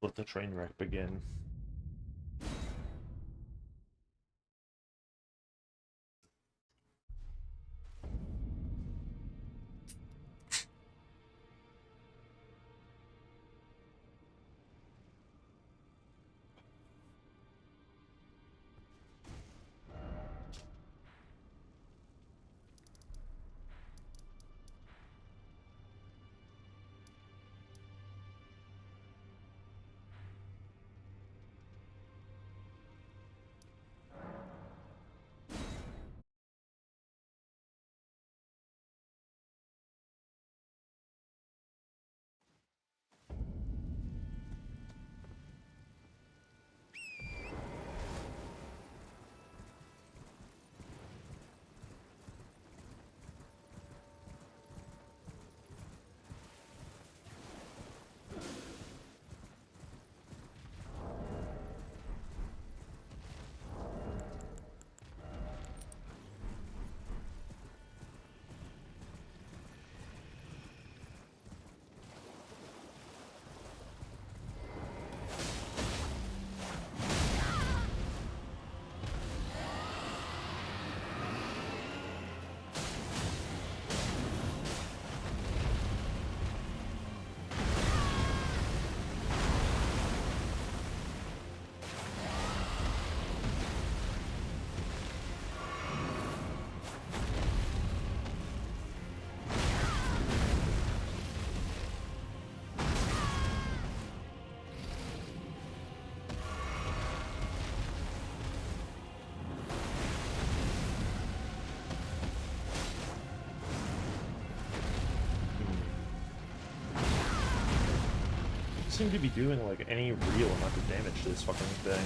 Let the train wreck begin. Seem to be doing like any real amount of damage to this fucking thing.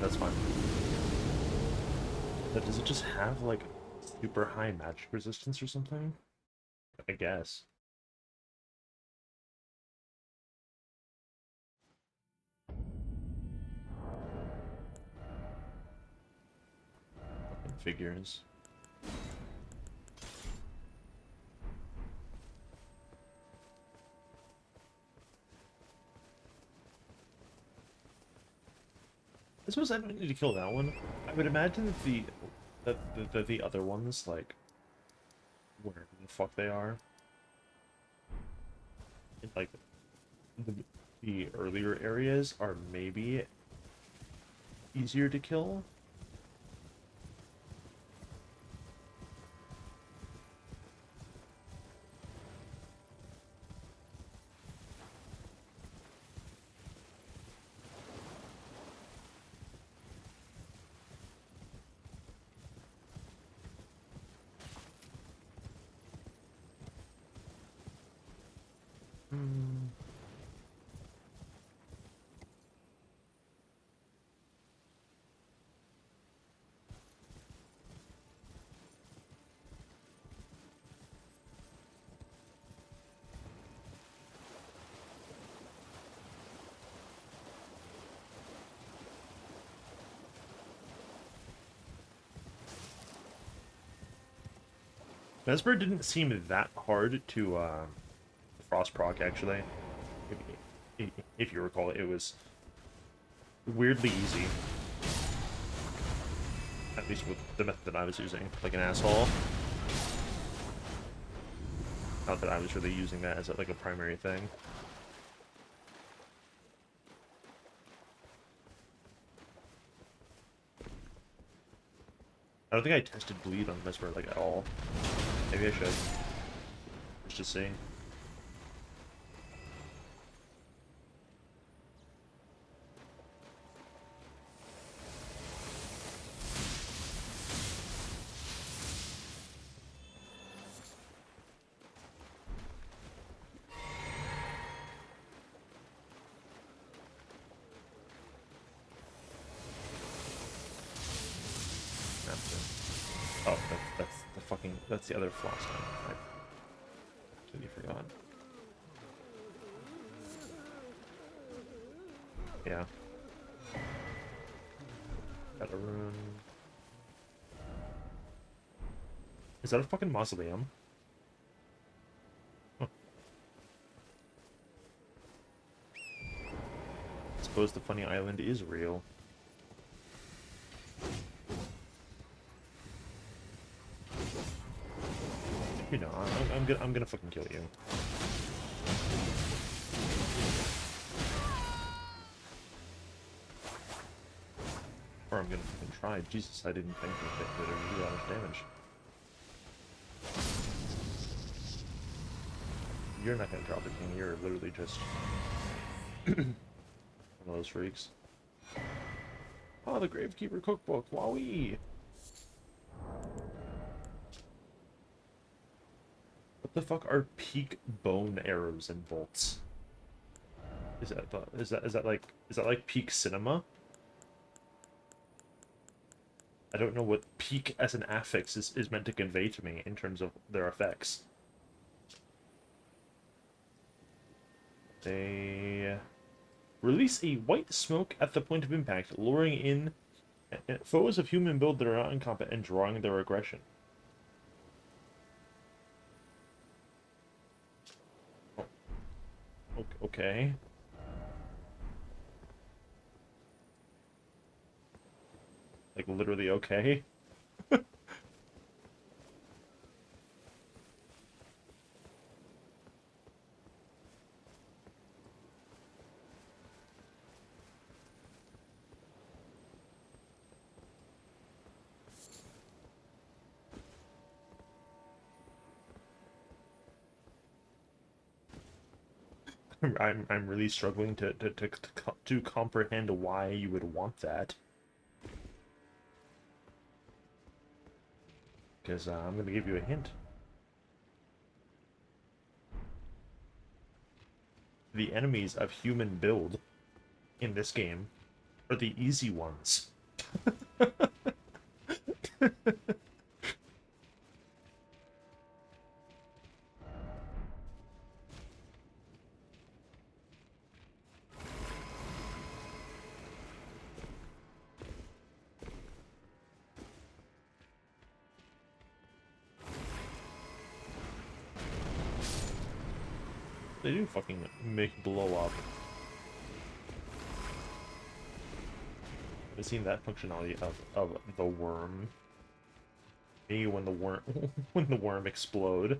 That's fine. But does it just have like super high magic resistance or something? I guess. Fucking figures. I suppose I don't need to kill that one. I would imagine that the other ones, like wherever the fuck they are, in, like the the earlier areas are maybe easier to kill. Hmm. Vesper didn't seem that hard to frost proc actually. If you recall, it was weirdly easy. At least with the method that I was using, like an asshole. Not that I was really using that as like a primary thing. I don't think I tested bleed on Vesper like at all. Maybe I should. Let's just see. that's the other floss time. I completely forgot. Yeah. Got a rune. Is that a fucking mausoleum? Huh. I suppose the funny island is real. You know, I'm gonna fucking kill you. Or I'm gonna fucking try. Jesus, I didn't think that it would do that much damage. You're not gonna drop it, King. You're literally just one of those freaks. Oh, the Gravekeeper cookbook. Wowee! What the fuck are peak bone arrows and bolts? Is that like peak cinema? I don't know what peak as an affix is meant to convey to me in terms of their effects. They release a white smoke at the point of impact, luring in foes of human build that are not incompetent and drawing their aggression. Oh, okay. Like, literally okay? I'm really struggling to comprehend why you would want that. Because I'm going to give you a hint. The enemies of human build in this game are the easy ones. They do fucking make blow up. I've seen that functionality of the worm. Me when the worm when the worm explode.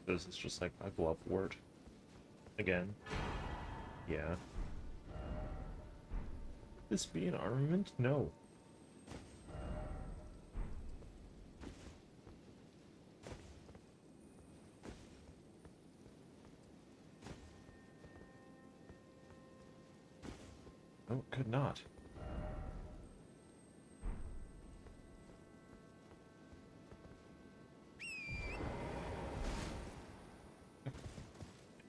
This is just like a glove word. Again. Yeah. Could this be an armament? No. No, it could not.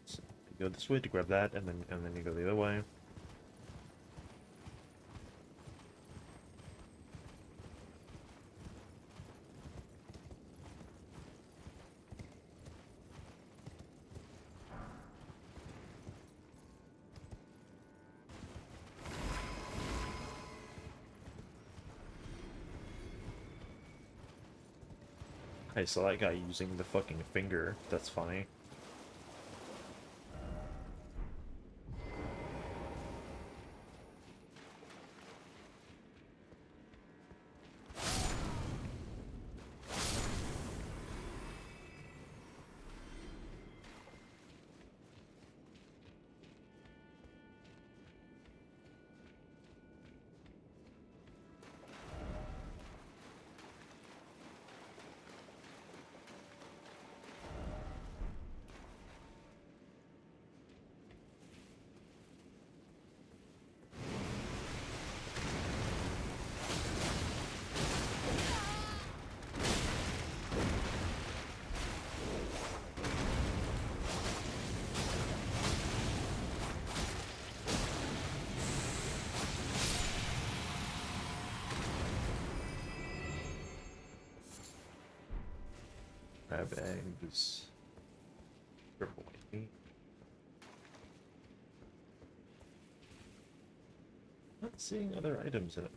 So you go this way to grab that, and then you go the other way. I saw that guy using the fucking finger. That's funny. Crab eggs. Triple meat. Not seeing other items in it.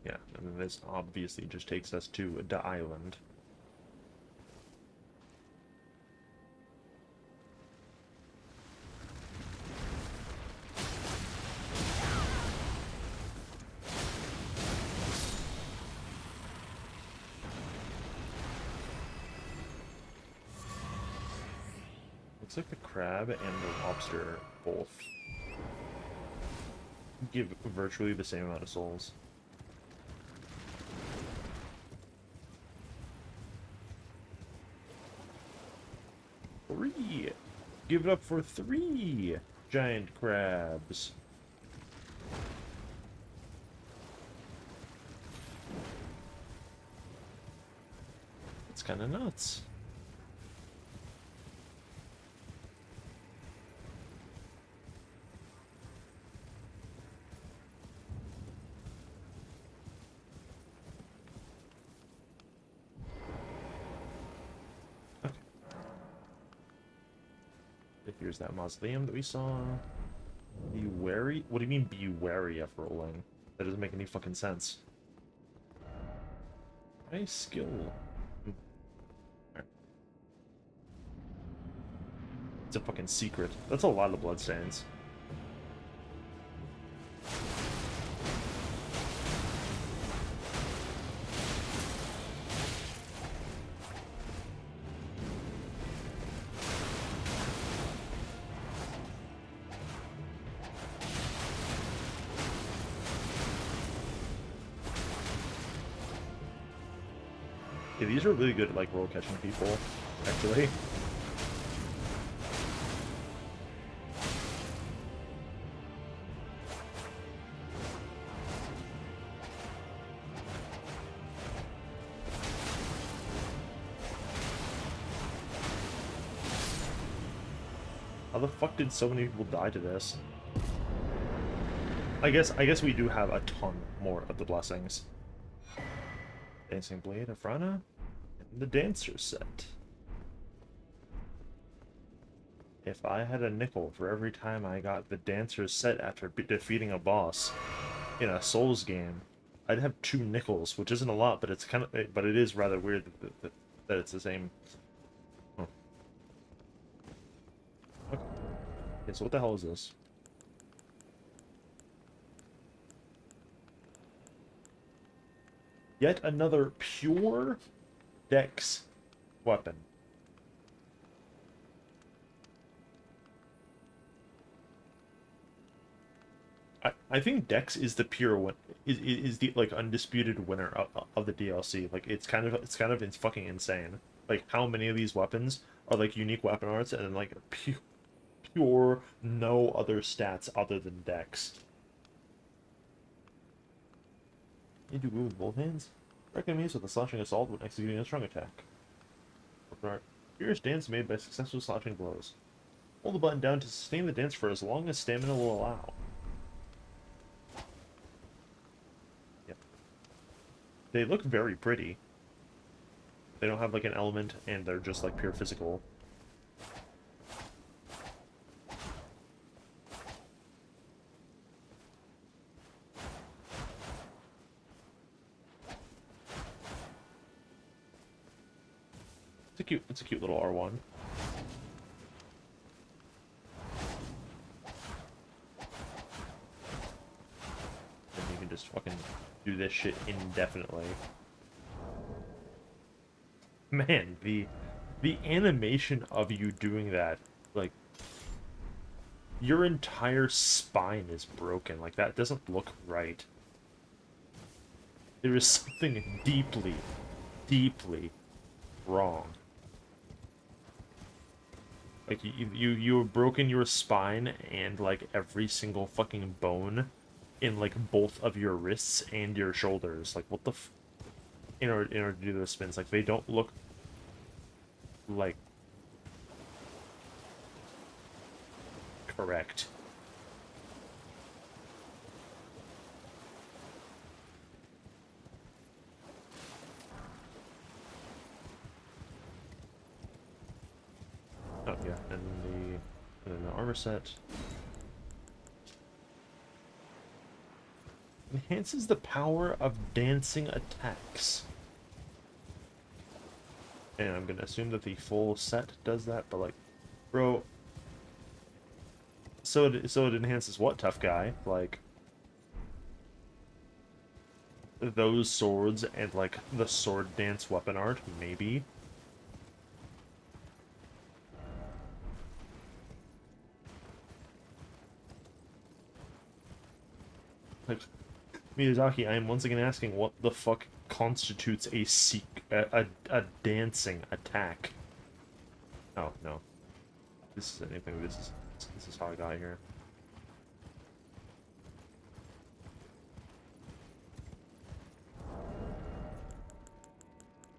Yeah, and then this obviously just takes us to the island. Looks like the crab and the lobster both give virtually the same amount of souls. 3! Give it up for 3 giant crabs. It's kind of nuts. Here's that mausoleum that we saw. Be wary? What do you mean be wary of rolling? That doesn't make any fucking sense. Nice skill. Right. It's a fucking secret. That's a lot of bloodstains. Yeah, these are really good at, like, roll catching people, actually. How the fuck did so many people die to this? I guess we do have a ton more of the blessings. Dancing Blade, Afrana, and the Dancer set. If I had a nickel for every time I got the Dancer set after defeating a boss in a Souls game, I'd have 2 nickels, which isn't a lot, but it's kind of, but it is rather weird that it's the same. Huh. Okay. Okay, so what the hell is this? Yet another pure Dex weapon. I think Dex is the pure one, is the, like, undisputed winner of the DLC. Like, it's kind of it's fucking insane. Like, how many of these weapons are like unique weapon arts and then like pure no other stats other than Dex. You do good with both hands. Strike enemies with a slashing assault when executing a strong attack. Furious dance made by successful slashing blows. Hold the button down to sustain the dance for as long as stamina will allow. Yep. They look very pretty. They don't have like an element, and they're just like pure physical. It's a cute little R1. And you can just fucking do this shit indefinitely. Man, the animation of you doing that, like, your entire spine is broken. Like, that doesn't look right. There is something deeply, deeply wrong. Like you have broken your spine and like every single fucking bone in like both of your wrists and your shoulders. Like what the in order to do those spins, like they don't look like correct. Oh yeah, and then the armor set enhances the power of dancing attacks. And I'm gonna assume that the full set does that, but like, bro, so it enhances what, tough guy? Like those swords and like the sword dance weapon art, maybe. Like Miyazaki, I am once again asking what the fuck constitutes a dancing attack. Oh no, this is anything. This is how I got here.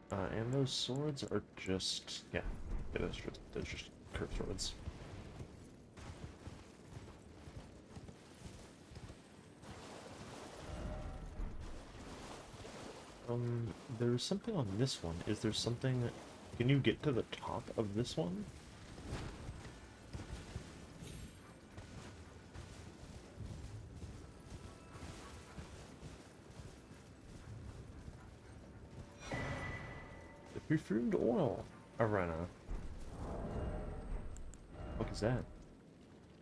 And those swords are just yeah, those just curved swords. There's something on this one. Is there something? Can you get to the top of this one? The perfumed oil arena. What is that?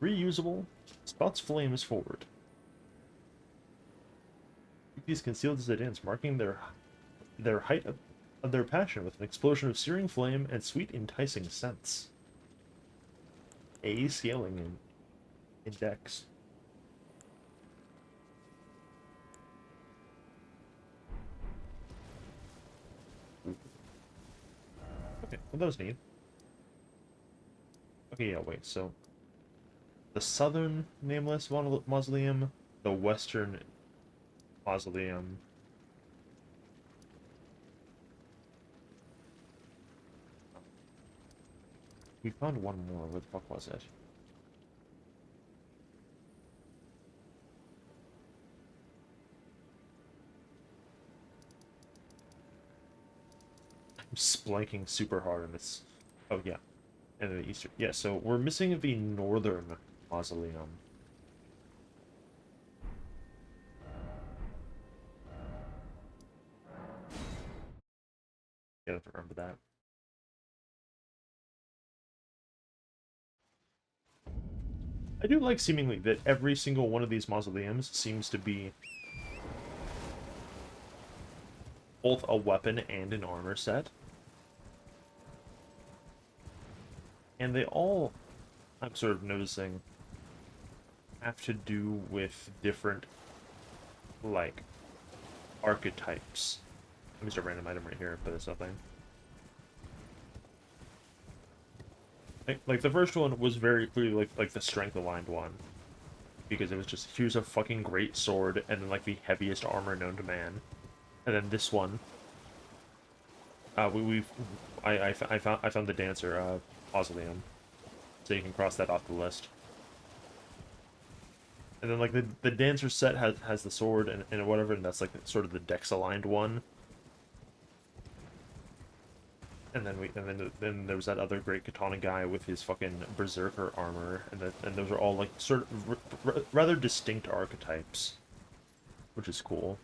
Reusable. Spouts flames forward. These concealed as they dance, marking their height of their passion with an explosion of searing flame and sweet, enticing scents. A scaling in index. Okay, well that was neat. Okay, yeah, wait, so the southern nameless mausoleum, the western mausoleum. We found one more. Where the fuck was it? I'm splanking super hard on this. Oh yeah, and the eastern. Yeah, so we're missing the northern mausoleum. You have to remember that. I do like seemingly that every single one of these mausoleums seems to be both a weapon and an armor set. And they all, I'm sort of noticing, have to do with different, like, archetypes. Let me just a random item right here, but it's nothing. Like the first one was very clearly like the strength aligned one. Because it was just, here's a fucking great sword, and then like the heaviest armor known to man. And then this one, I found the dancer mausoleum, so you can cross that off the list. And then like the dancer set has the sword and whatever, and that's like sort of the dex aligned one. And then there was that other great katana guy with his fucking berserker armor, and those are all like sort of rather distinct archetypes, which is cool.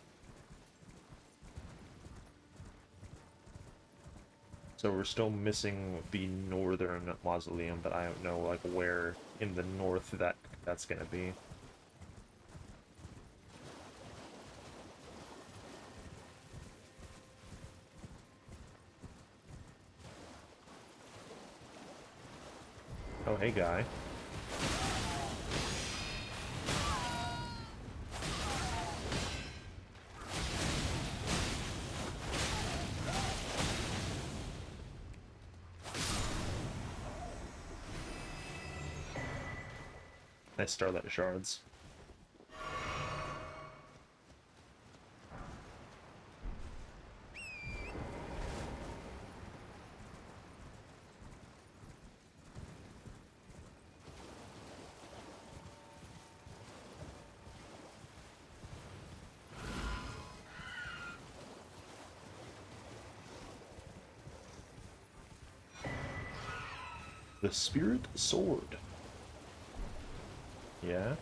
So we're still missing the northern mausoleum, but I don't know like where in the north that's gonna be. Oh, hey guy. Nice Starlight Shards. The Spirit Sword. Yeah?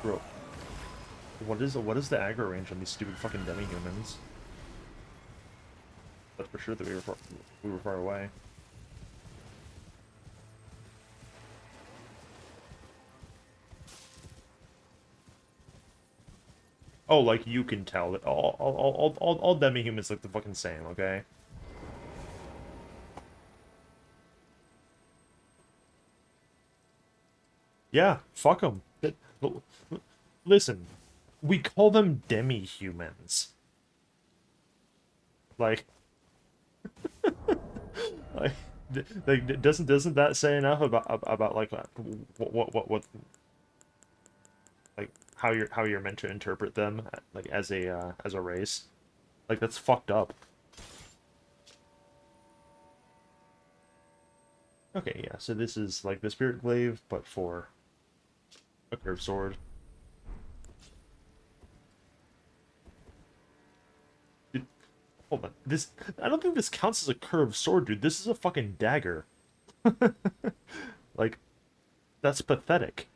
Bro, what is the aggro range on these stupid fucking demi-humans? That's for sure that we were far away. Oh, like you can tell that all demi-humans look the fucking same, okay? Yeah, fuck them. Listen, we call them demi-humans. Like, like, doesn't that say enough about like what like how you're meant to interpret them like as a race? Like that's fucked up. Okay, yeah. So this is like the Spirit Glaive, but for a curved sword. Dude, hold on. I don't think this counts as a curved sword, dude. This is a fucking dagger. Like that's pathetic.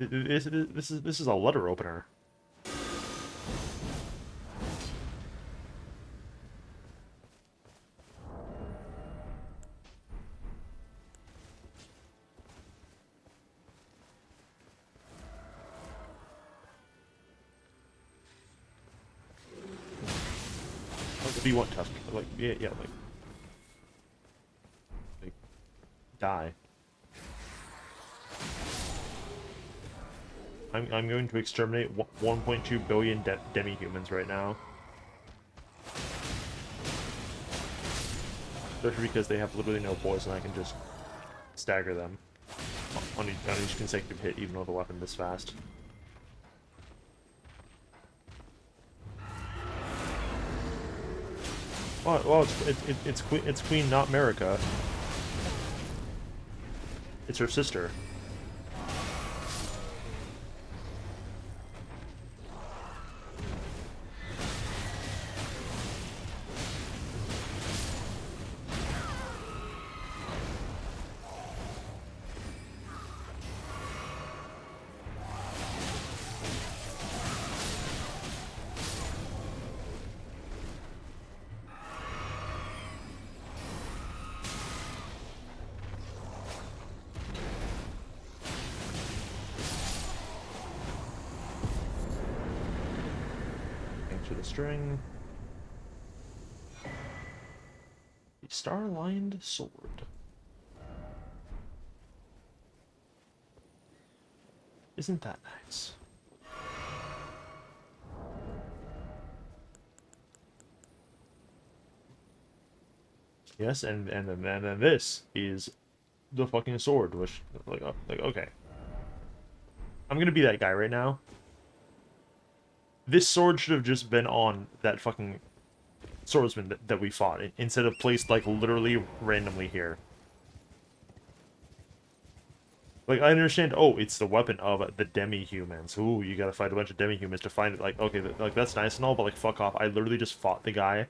This is a letter opener. What do you want, Tusk? Like yeah, like die. I'm going to exterminate 1.2 billion demi-humans right now. Especially because they have literally no poison, I can just stagger them on each consecutive hit, even with a weapon this fast. Well, it's Queen, not America. It's her sister. Thanks for the string. The Star-Lined Sword. Isn't that nice? Yes, and then this is the fucking sword, which like okay, I'm gonna be that guy right now. This sword should have just been on that fucking swordsman that we fought instead of placed like literally randomly here. Like, I understand, oh, it's the weapon of the demi-humans. Ooh, you gotta fight a bunch of demi-humans to find it. Like, okay, like, that's nice and all, but, like, fuck off. I literally just fought the guy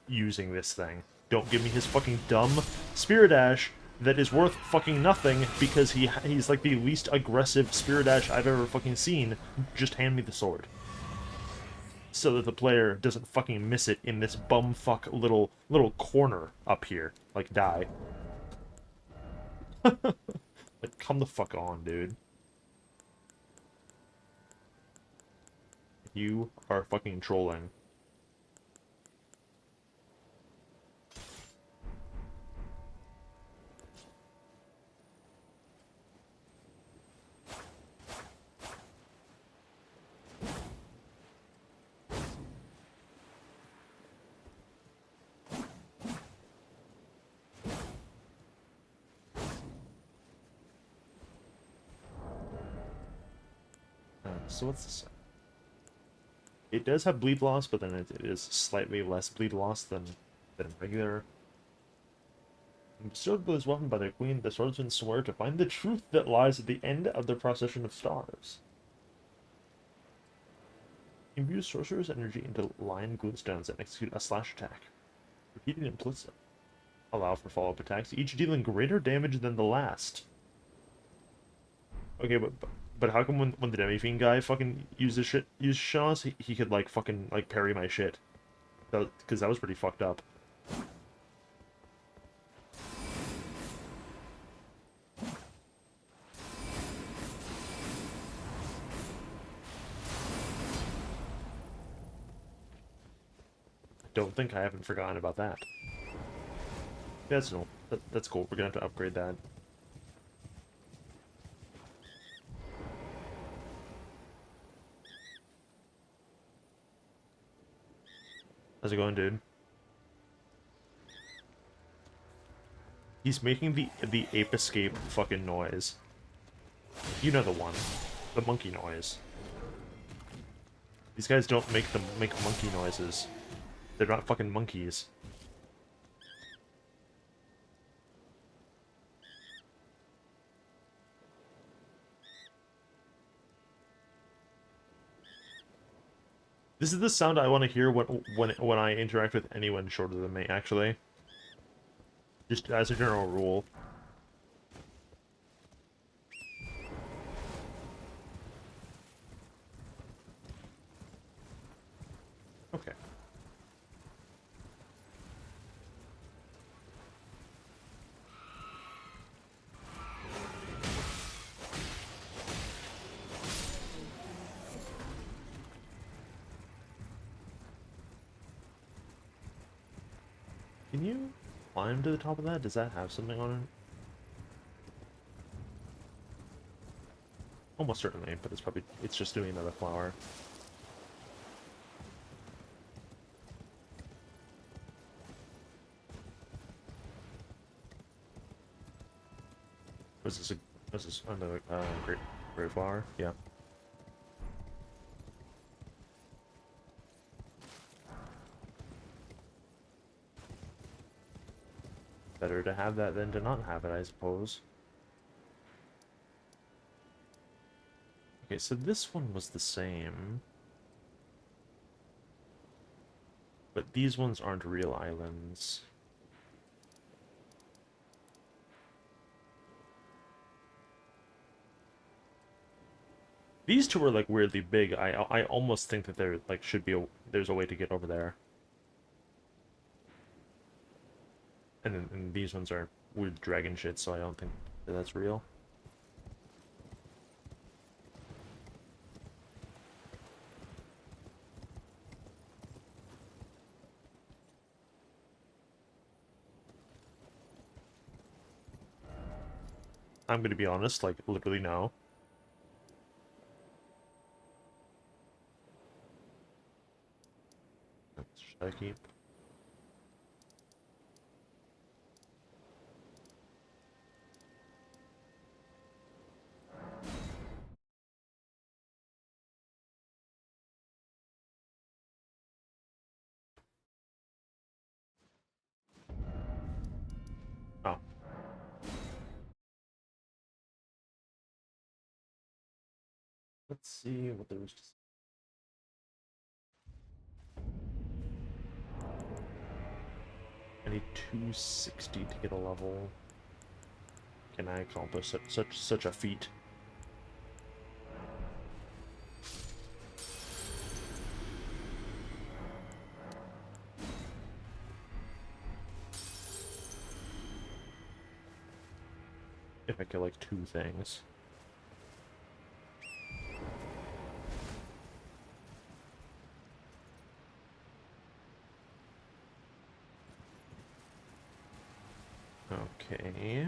using this thing. Don't give me his fucking dumb Spirit Ash that is worth fucking nothing because he's, like, the least aggressive Spirit Ash I've ever fucking seen. Just hand me the sword. So that the player doesn't fucking miss it in this bumfuck little corner up here. Like, die. Like, come the fuck on, dude. You are fucking trolling. So what's this? It does have bleed loss, but then it is slightly less bleed loss than regular. Bestowed with his weapon by their queen, the swordsmen swear to find the truth that lies at the end of the procession of stars. Imbue sorcerer's energy into lion glowstones and execute a slash attack. Repeating implicit. Allow for follow-up attacks, each dealing greater damage than the last. Okay, but how come when the Demi-Fiend guy fucking used shit on us, he could like fucking like parry my shit? Because that was pretty fucked up. Don't think I haven't forgotten about that. Yeah, that's no, that's cool. We're gonna have to upgrade that. How's it going, dude? He's making the ape escape fucking noise. You know the one. The monkey noise. These guys don't make monkey noises. They're not fucking monkeys. This is the sound I want to hear when I interact with anyone shorter than me, actually. Just as a general rule. Okay. Can you climb to the top of that? Does that have something on it? Almost certainly, but it's just doing another flower. Was this another great flower? Yeah. Better to have that than to not have it, I suppose. Okay, so this one was the same. But these ones aren't real islands. These two are like weirdly big. I almost think that there like should be there's a way to get over there. And these ones are weird dragon shit, so I don't think that that's real. I'm gonna be honest, like literally no. Should I keep? Let's see what there was to say. I need 260 to get a level. Can I accomplish such a feat? If I kill like 2 things. Okay.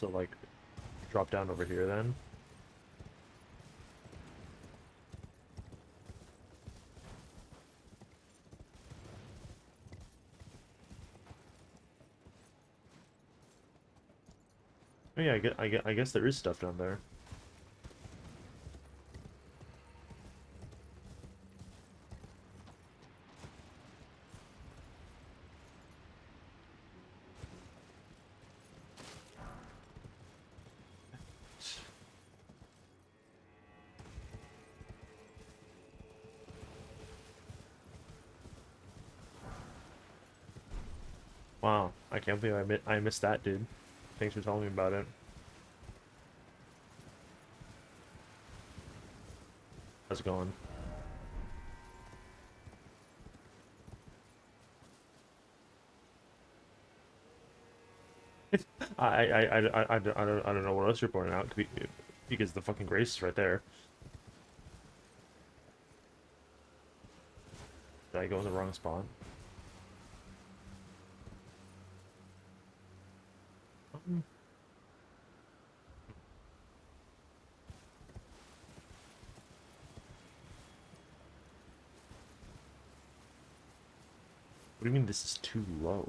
So like drop down over here then. Oh yeah, I guess there is stuff down there. Wow, I can't believe I missed that, dude. Thanks for telling me about it. How's it going? I don't know what else you're pointing out because the fucking grace is right there. Did I go in the wrong spot? What do you mean this is too low?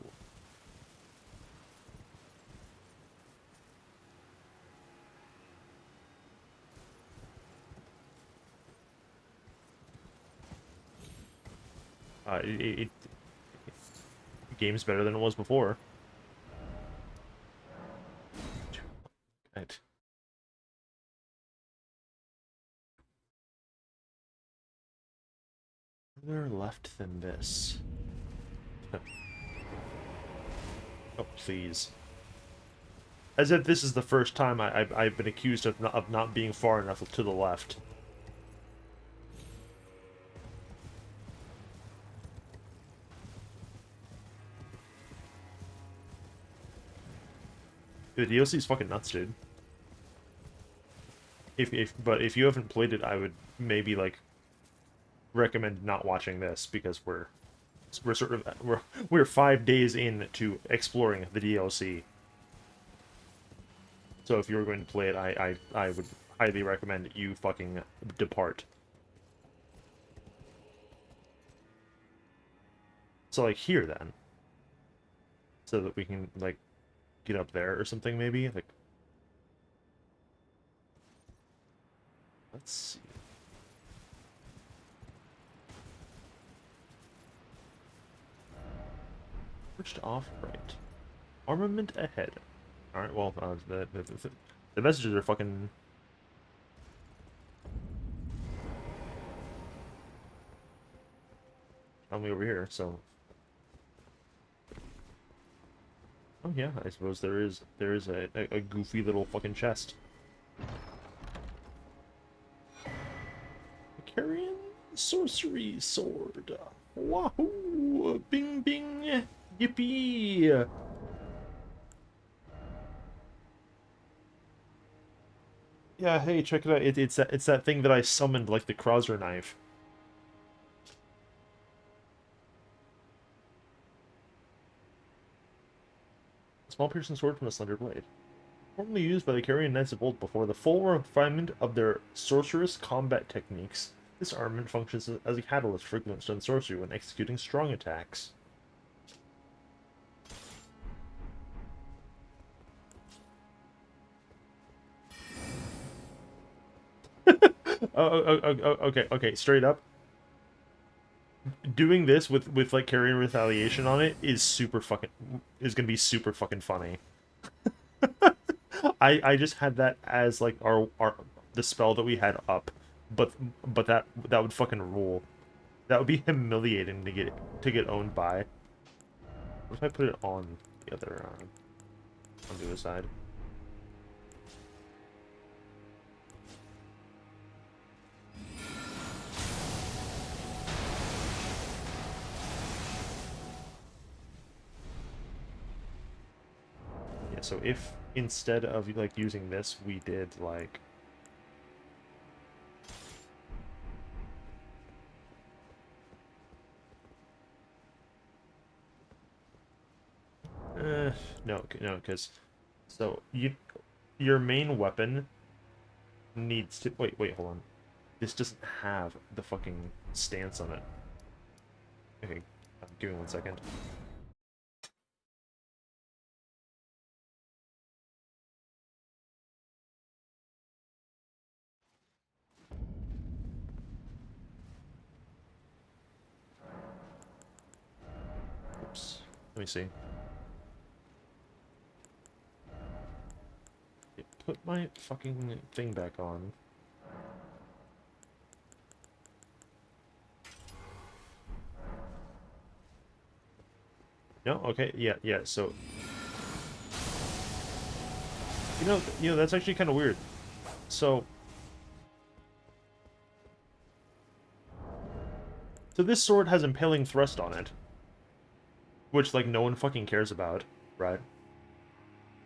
The game's better than it was before. Right. Further left than this. Oh, please. As if this is the first time I've been accused of not being far enough to the left. The DLC is fucking nuts, dude. But if you haven't played it, I would maybe like recommend not watching this because we're sort of we're 5 days into exploring the DLC. So if you were going to play it, I would highly recommend you fucking depart. So like here then, so that we can like get up there or something maybe. Like, let's see. Switched off right. Armament ahead. All right. Well, the messages are fucking. On me over here. So. Oh yeah, I suppose there is a goofy little fucking chest. Carrion sorcery sword. Wahoo! Bing bing! Yippee! Yeah, hey, check it out. It's that thing that I summoned like the Krauser knife. A small piercing sword from a slender blade. Formerly used by the Carrion Knights of old before the full refinement of their sorcerous combat techniques, this armament functions as a catalyst for glintstone sorcery when executing strong attacks. Okay, straight up. doing this with like carrying retaliation on it is super fucking is gonna be super fucking funny. I just had that as like our the spell that we had up, but that would fucking rule. That would be humiliating to get owned by. What if I put it on the other on the other side? Yeah, so if instead of like using this, we did like no, because so your main weapon needs to wait, hold on. This doesn't have the fucking stance on it. Okay, give me 1 second. Oops. Let me see. Put my fucking thing back on. No? Okay, yeah, so that's actually kind of weird. So this sword has impaling thrust on it, which like no one fucking cares about, right?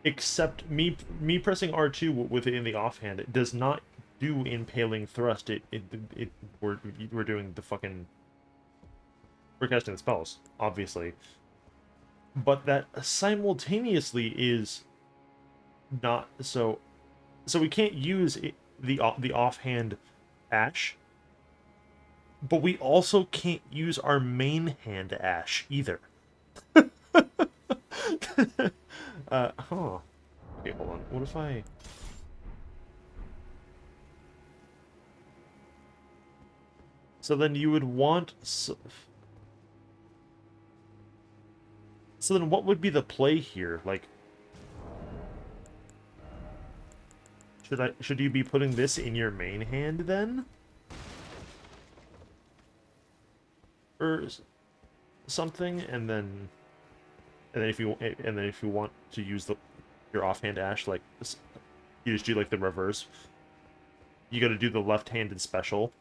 Except me pressing R2 within the offhand, it does not do impaling thrust. It we're doing the fucking we're casting the spells, obviously. But that simultaneously is not so we can't use the offhand Ash, but we also can't use our main hand Ash either. Huh. Okay, hold on. What if I... So then you would want... So then what would be the play here? Like, should you be putting this in your main hand then? Or something, and then if you want to use your offhand Ash, like you just do like the reverse. You got to do the left-handed special.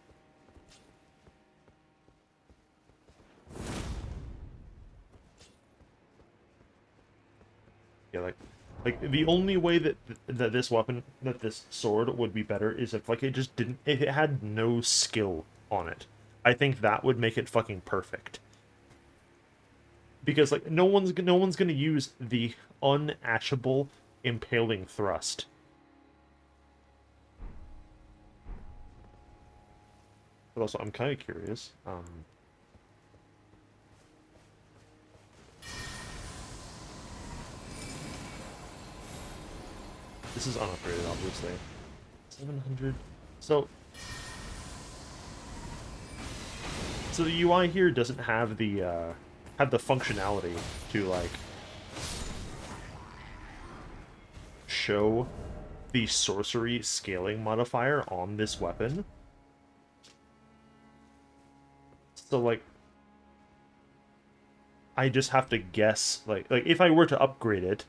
Yeah, like the only way that this sword would be better is if like if it had no skill on it. I think that would make it fucking perfect. Because like no one's gonna use the unashable impaling thrust. But also, I'm kind of curious. This is unupgraded, obviously. 700. So, the UI here doesn't have the functionality to like show the sorcery scaling modifier on this weapon. So like I just have to guess like if I were to upgrade it,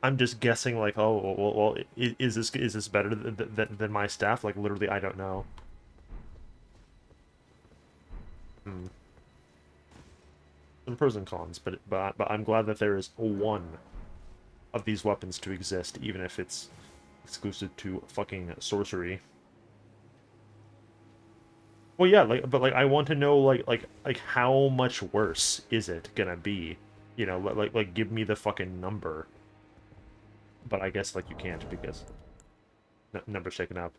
I'm just guessing like, oh well is this better than my staff? Like literally I don't know. Hmm. Some pros and cons, but I'm glad that there is one of these weapons to exist, even if it's exclusive to fucking sorcery. Well, yeah, but like I want to know like how much worse is it gonna be? You know, like give me the fucking number. But I guess like you can't because number's taken up.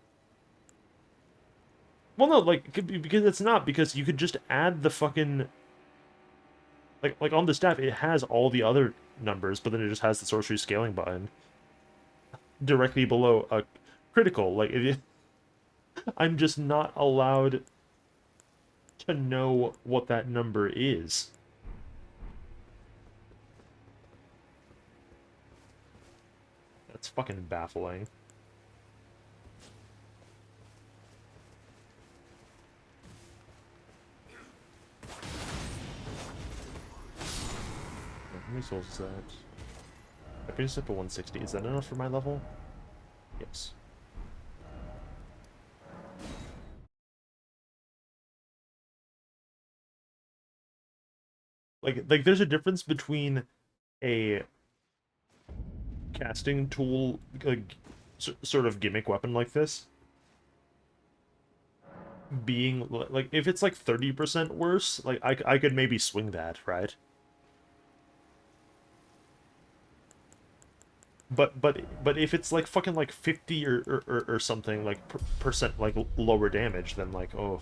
Well, no, like because it's not because you could just add the fucking like on the staff it has all the other numbers, but then it just has the sorcery scaling button directly below a critical. Like if you, I'm just not allowed to know what that number is. That's fucking baffling. How many souls is that? I brings us up to 160. Is that enough for my level? Yes. Like there's a difference between a casting tool, like, sort of gimmick weapon like this, being, like, if it's like 30% worse, like, I could maybe swing that, right? But if it's like fucking like 50 or something, like, percent, like, lower damage, then, like, oh,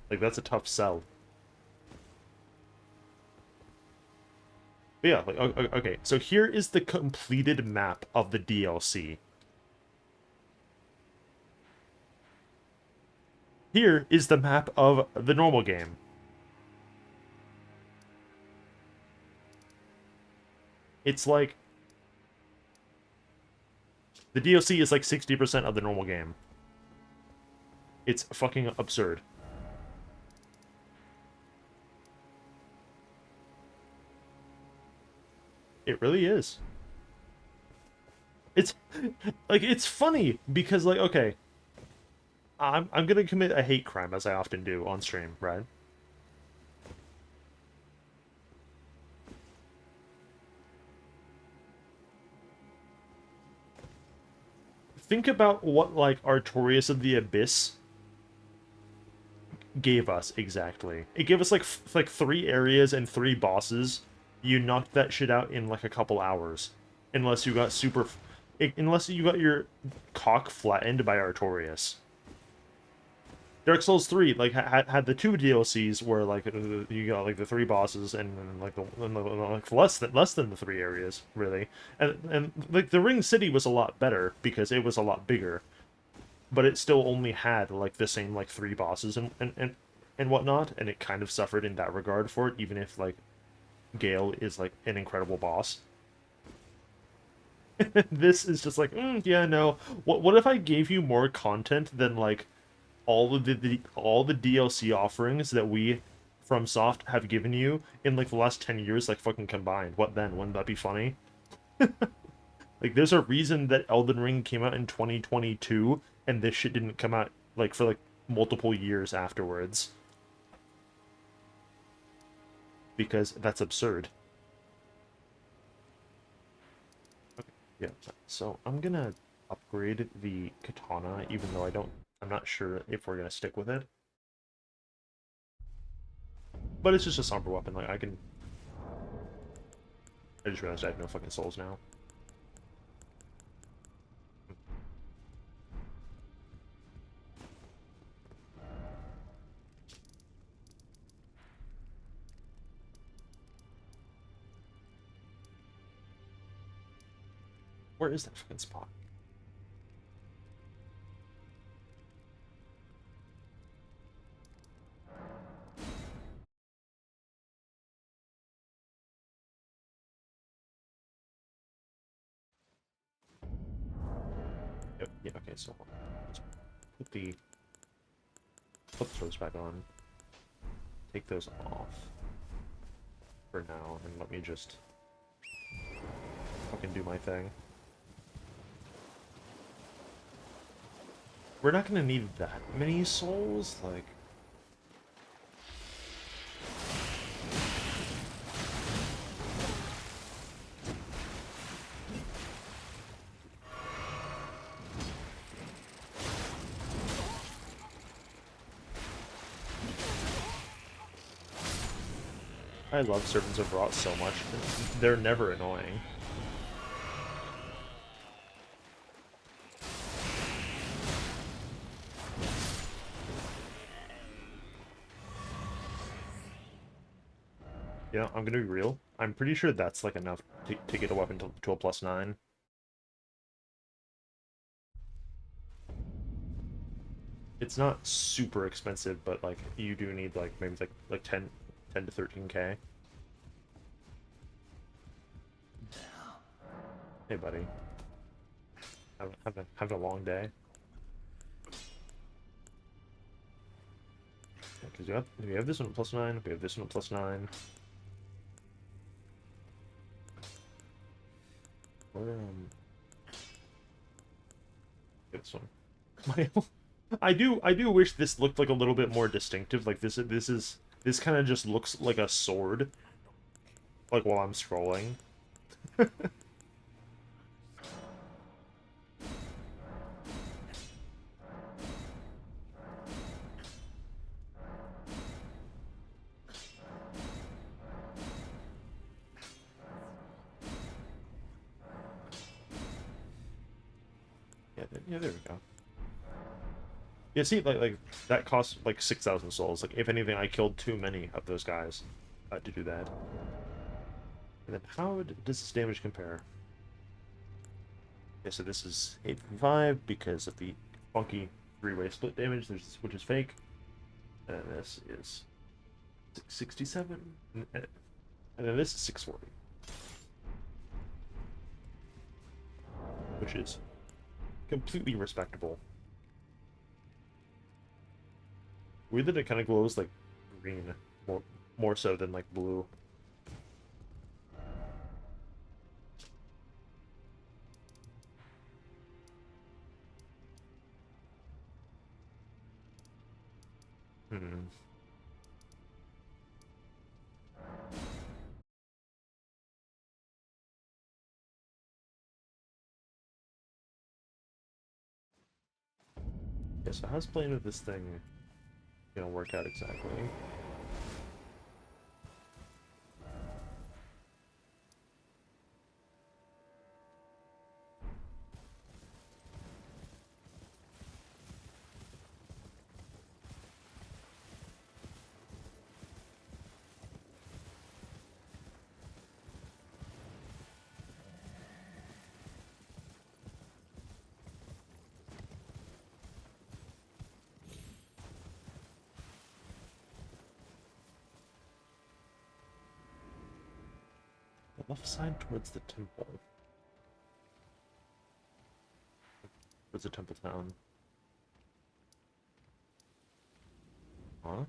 like, that's a tough sell. But yeah, like, okay, so here is the completed map of the DLC. Here is the map of the normal game. It's like, the DLC is like 60% of the normal game. It's fucking absurd. It really is. It's like, it's funny because, like, okay, I'm gonna commit a hate crime, as I often do on stream, right? Think about what, like, Artorias of the Abyss gave us exactly. It gave us like 3 areas and 3 bosses. You knocked that shit out in like a couple hours, unless you got unless you got your cock flattened by Artorias. Dark Souls 3 like had the 2 DLCs where, like, you got like the 3 bosses and like like less than the 3 areas, really. And like the Ring City was a lot better because it was a lot bigger, but it still only had like the same like 3 bosses and whatnot, and it kind of suffered in that regard for it, even if, like, Gale is like an incredible boss. This is just like, yeah, no. What if I gave you more content than, like, all the DLC offerings that we from Soft have given you in like the last 10 years, like, fucking combined? What then? Wouldn't that be funny? Like, there's a reason that Elden Ring came out in 2022 and this shit didn't come out, like, for like multiple years afterwards. Because that's absurd. Okay, yeah, so I'm gonna upgrade the katana, even though I'm not sure if we're gonna stick with it. But it's just a somber weapon, like, I just realized I have no fucking souls now. Where is that fucking spot? Yeah, okay, so let's put the those back on. Take those off for now, and let me just fucking do my thing. We're not gonna need that many souls, like... I love Servants of Rot so much. They're never annoying. You know, I'm gonna be real. I'm pretty sure that's, like, enough to get a weapon to a +9. It's not super expensive, but like you do need like maybe like 10 to 13K. Hey buddy, have a long day. Because we have this one at +9, we have this one at +9. What this one. I do wish this looked like a little bit more distinctive. Like this kind of just looks like a sword. Like while I'm scrolling. Yeah, there we go. Yeah, see, like that costs like 6,000 souls. Like, if anything, I killed too many of those guys to do that. And then how does this damage compare? Okay, so this is 8.5 because of the funky three-way split damage, which is fake. And this is 67, and then this is 640, which is completely respectable. Weird that it kind of glows like green, more so than like blue. Hmm. Yeah, so how's playing with this thing gonna work out exactly? The left side towards the temple. Towards the temple town. Huh?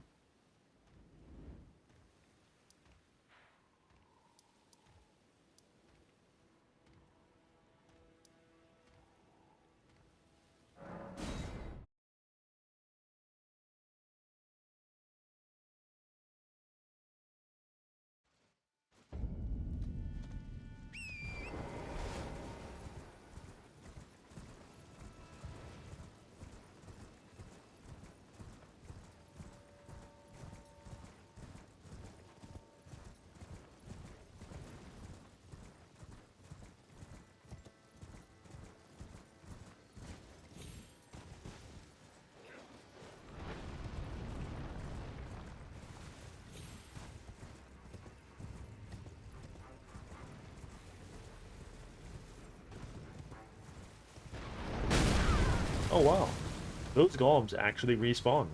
Oh wow. Those golems actually respawn.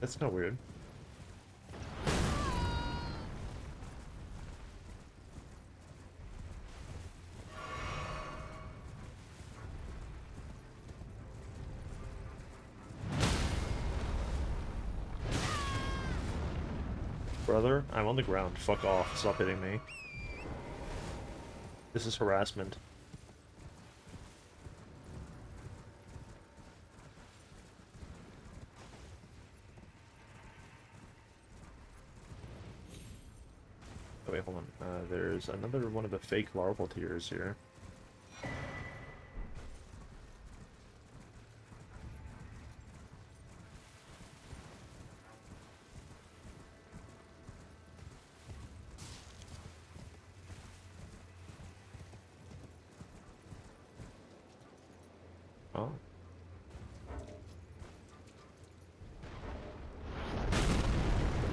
That's kind of weird. Brother, I'm on the ground. Fuck off. Stop hitting me. This is harassment. Oh, wait, hold on. There's another one of the fake larval tears here. Oh.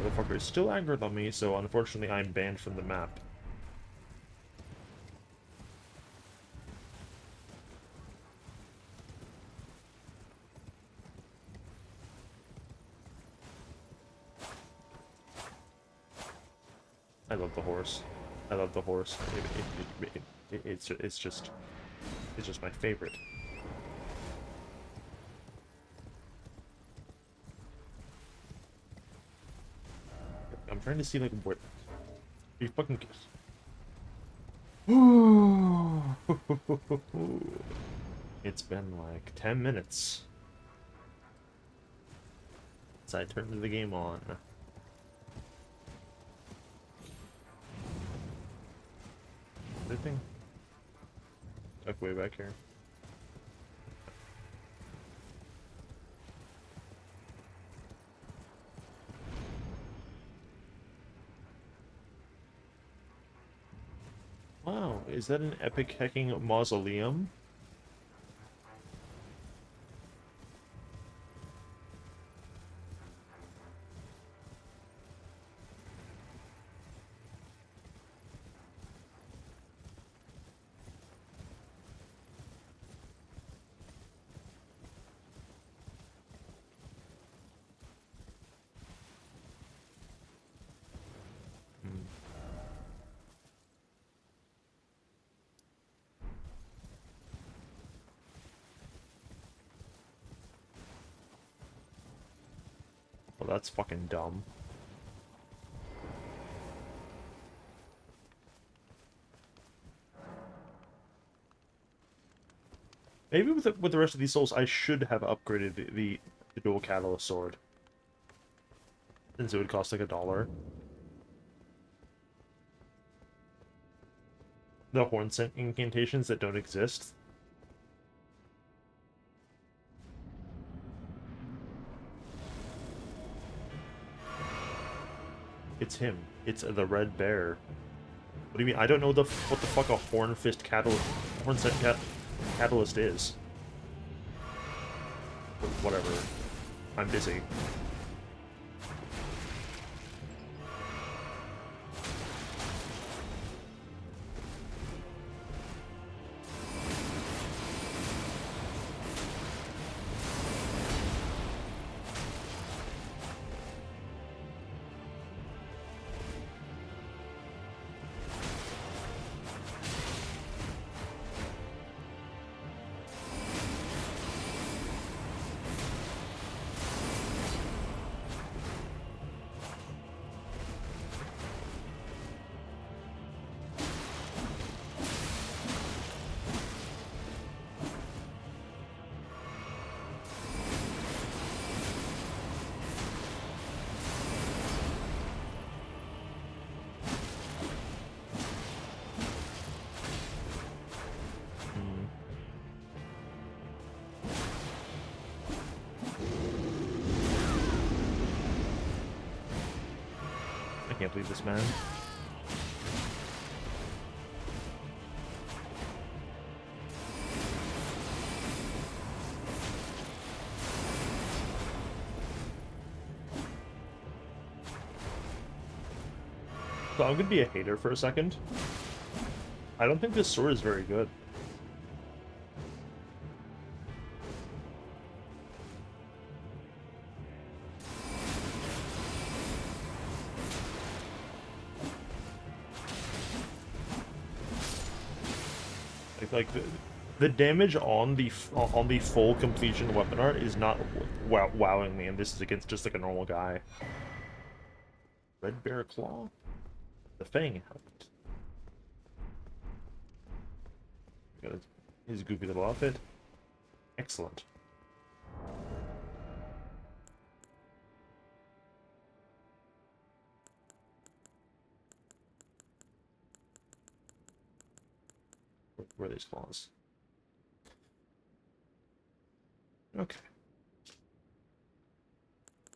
The motherfucker is still angered on me, so unfortunately I'm banned from the map. I love the horse. I love the horse. It's just my favorite. I'm trying to see like where you fucking. It's been like 10 minutes since I turned the game on. Anything? Tuck way back here. Wow, is that an epic hacking mausoleum? Hmm. Well, that's fucking dumb. Maybe with the rest of these souls, I should have upgraded the dual catalyst sword, since it would cost like $1. The horn scent incantations that don't exist. It's him. It's the Red Bear. What do you mean? I don't know what the fuck a horn fist catalyst, horn scent catalyst is. Whatever. I'm busy. Hmm. I can't believe this man. So I'm gonna be a hater for a second. I don't think this sword is very good. Like the damage on the full completion weapon art is not wowing me, and this is against just like a normal guy. Red Bear Claw, the Fang helmet. Got his goofy little outfit. Excellent. Where are these claws? Okay.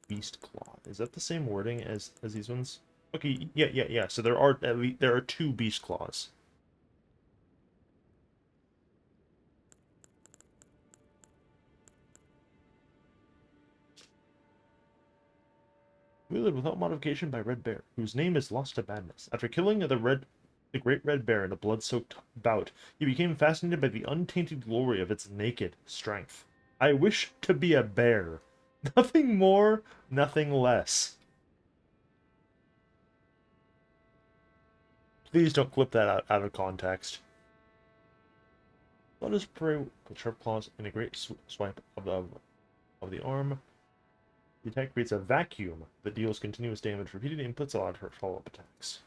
Beast Claw. Is that the same wording as these ones? Okay, yeah. So there are at least there are 2 Beast Claws. Wielded without modification by Red Bear, whose name is lost to madness. After killing the Great Red Bear in a blood-soaked bout, he became fascinated by the untainted glory of its naked strength. I wish to be a bear. Nothing more, nothing less. Please don't clip that out of context. Let us pray with sharp claws and a great swipe of the arm. The attack creates a vacuum that deals continuous damage. Repeated inputs allowed for follow-up attacks.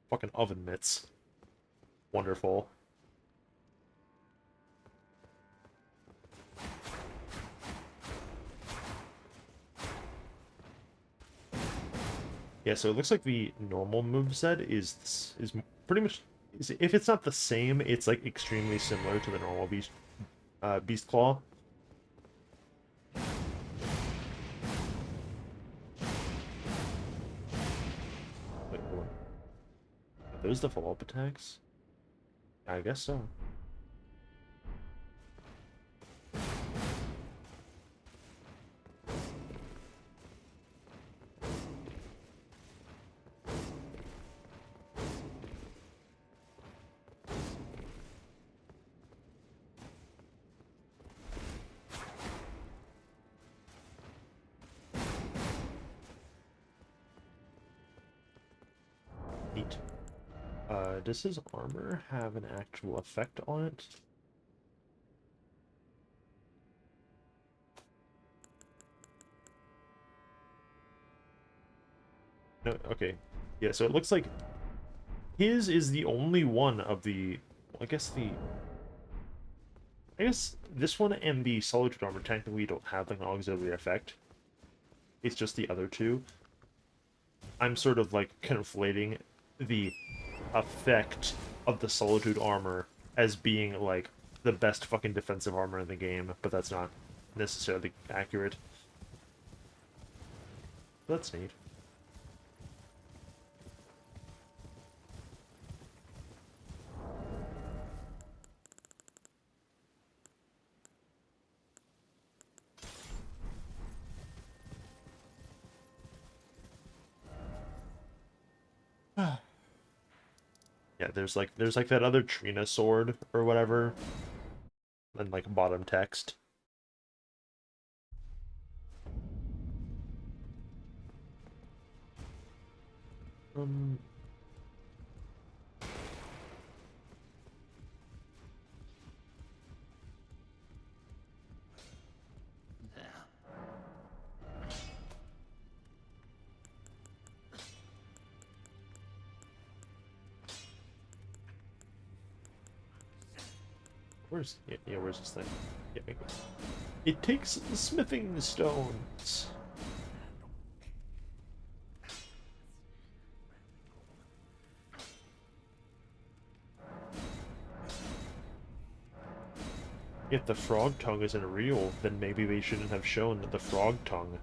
Fucking oven mitts. Wonderful. Yeah, so it looks like the normal moveset is pretty much, if it's not the same, it's like extremely similar to the normal Beast Claw. Wait, hold on. Are those the follow-up attacks? I guess so. Neat. Does his armor have an actual effect on it? No, okay. Yeah, so it looks like his is the only one of the... I guess this one and the Solitude armor technically don't have like an auxiliary effect. It's just the other two. I'm sort of like conflating the effect of the Solitude armor as being like the best fucking defensive armor in the game, but that's not necessarily accurate. That's neat. Yeah, there's like that other Trina sword or whatever, and like bottom text. Um, where's this thing? Yeah, it takes smithing stones. If the frog tongue isn't real, then maybe they shouldn't have shown the frog tongue.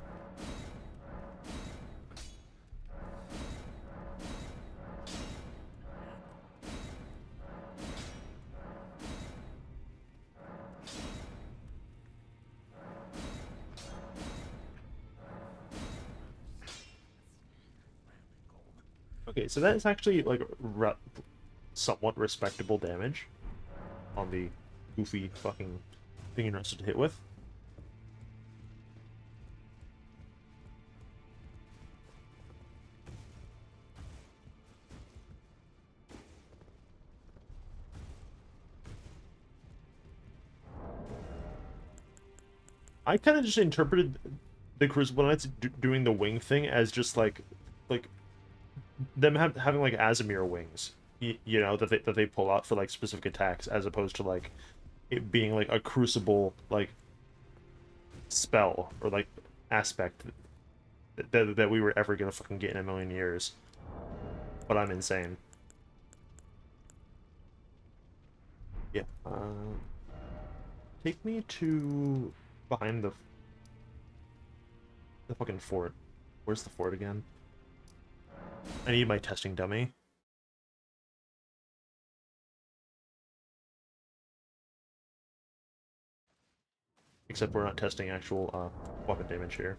Okay, so that is actually like somewhat respectable damage on the goofy fucking thing you're not supposed to hit with. I kind of just interpreted the Crucible Knights doing the wing thing as just like them having like Azimir wings, you know, that they pull out for like specific attacks, as opposed to like it being like a Crucible like spell or like aspect that we were ever gonna fucking get in a million years. But I'm insane. Yeah. Take me to behind the fucking fort. Where's the fort again? I need my testing dummy. Except we're not testing actual weapon damage here.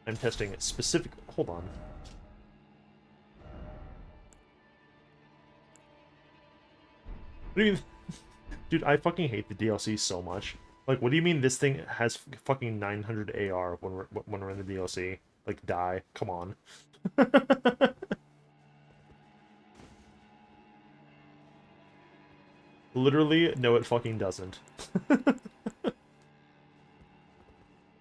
I'm testing specific... Hold on. What do you mean? Dude, I fucking hate the DLC so much. Like, what do you mean this thing has fucking 900 AR when we're in the DLC? Like, die. Come on. Literally, no, it fucking doesn't.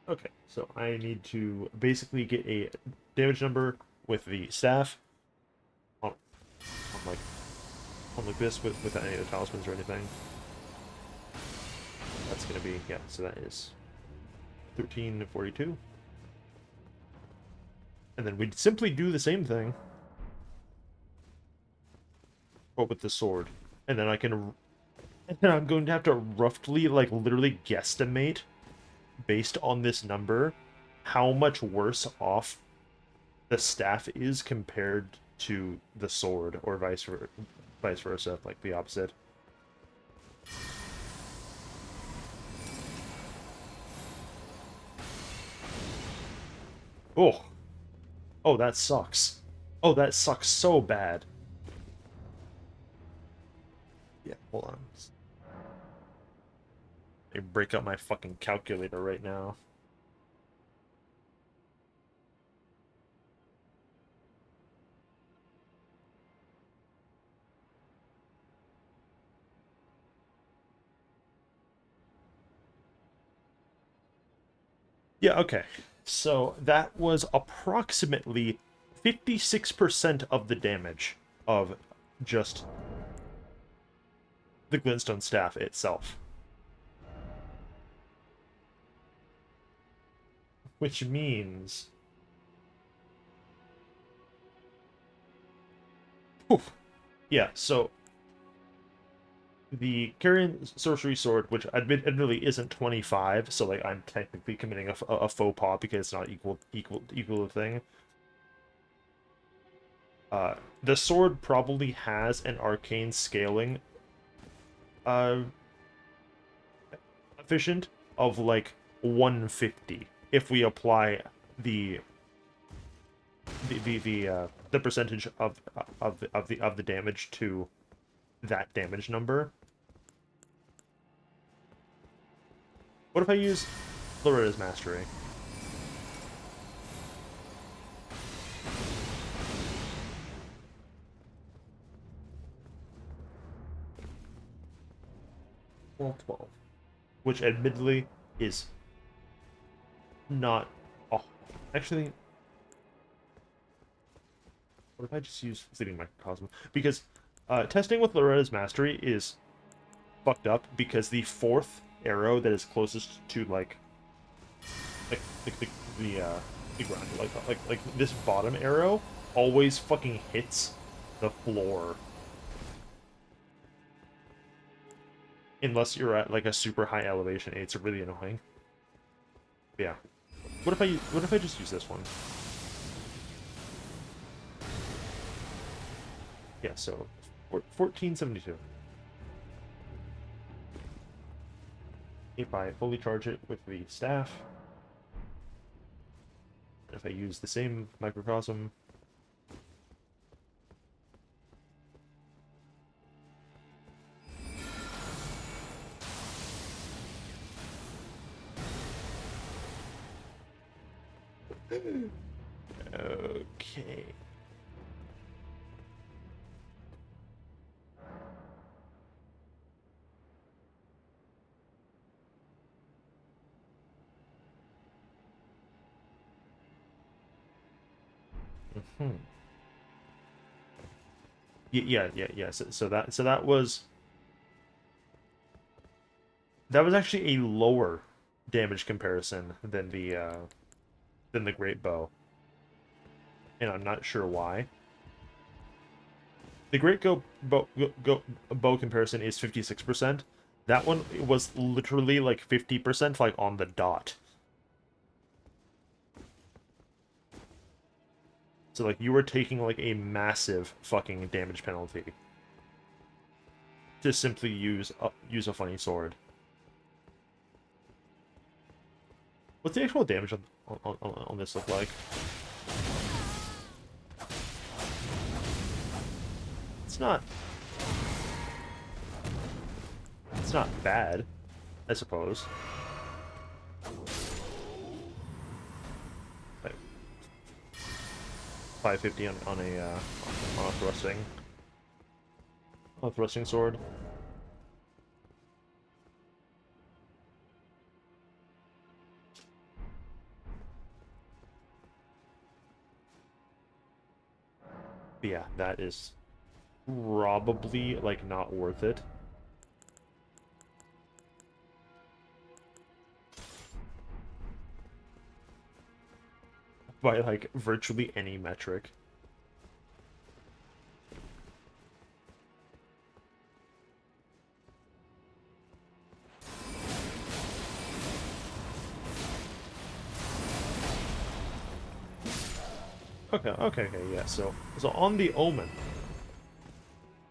Okay, so I need to basically get a damage number with the staff on, on like on like this without any of the talismans or anything. That's gonna be, yeah, so that is 1342. And then we'd simply do the same thing, but with the sword. And then I'm going to have to roughly, like, literally guesstimate, based on this number, how much worse off the staff is compared to the sword, or vice versa, like the opposite. Oh, oh, that sucks. Oh, that sucks so bad. Yeah, hold on. I break up my fucking calculator right now. Yeah, okay. So that was approximately 56% of the damage of just the glintstone staff itself. Which means... Oof. Yeah, so the Carrion Sorcery Sword, which admittedly isn't 25, so like I'm technically committing a faux pas because it's not equal thing. The sword probably has an arcane scaling uh, efficient of like 150 if we apply the the percentage of the damage to that damage number. What if I use Loretta's Mastery? Well, 12. Which admittedly is not... Oh, actually... What if I just use Fleeting Microcosm? Because testing with Loretta's Mastery is fucked up because the fourth arrow that is closest to like the ground, like this bottom arrow always fucking hits the floor unless you're at like a super high elevation. It's really annoying. But yeah. What if I just use this one? Yeah, so 1472. If I fully charge it with the staff, if I use the same microcosm, okay. Hmm. Yeah. So that was actually a lower damage comparison than the Great Bow, and I'm not sure why. The Bow comparison is 56%. That one was literally like 50%, like on the dot. So like you were taking like a massive fucking damage penalty to simply use a funny sword. What's the actual damage on this look like? It's not... It's not bad, I suppose. 550 on a thrusting sword. But yeah, that is probably like not worth it. By like virtually any metric. Okay, yeah. So on the Omen,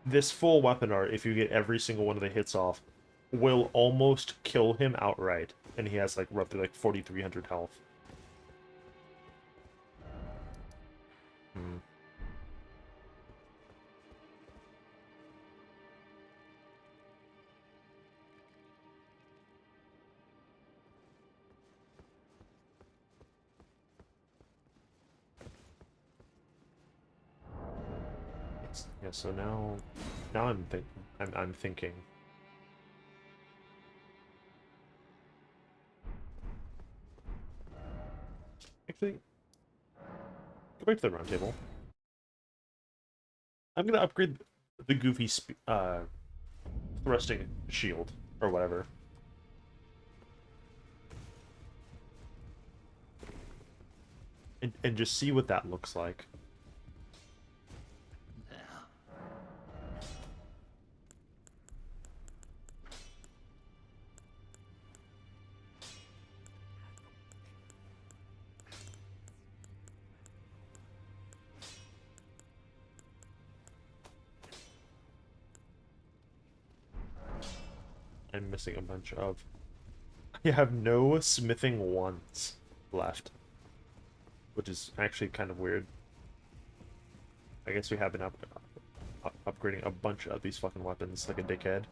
this full weapon art, if you get every single one of the hits off, will almost kill him outright, and he has like roughly like 4,300 health. Hmm. Yeah. So now I'm thinking. Actually, go back to the round table. I'm gonna upgrade the goofy thrusting shield or whatever. And just see what that looks like. I'm missing a bunch of... I have no smithing ones left, which is actually kind of weird. I guess we have been upgrading a bunch of these fucking weapons like a dickhead.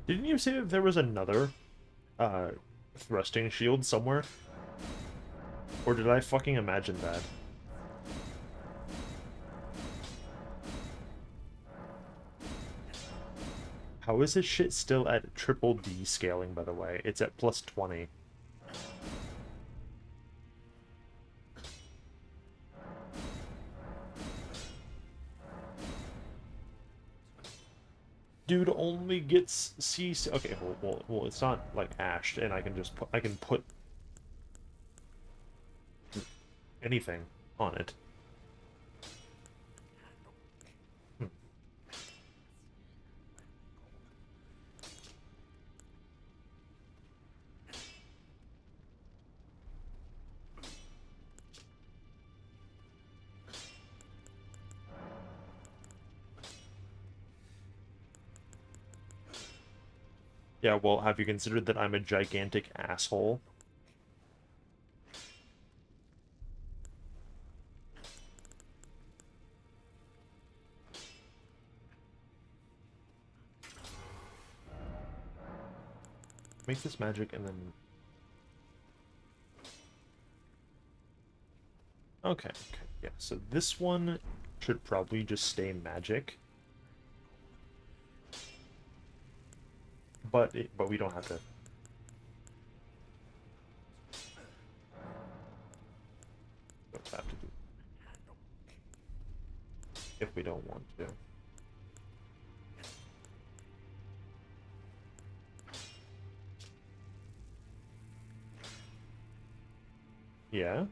Didn't you say that there was another uh, thrusting shield somewhere? Or did I fucking imagine that? How is this shit still at triple D scaling, by the way? It's at plus 20. Dude only gets C. Okay, well, it's not like ashed, and I can just I can put anything on it. Hmm. Yeah, well, have you considered that I'm a gigantic asshole? Make this magic and then... Okay, yeah, so this one should probably just stay magic. But we don't have to. Don't have to do if we don't want to. Yeah?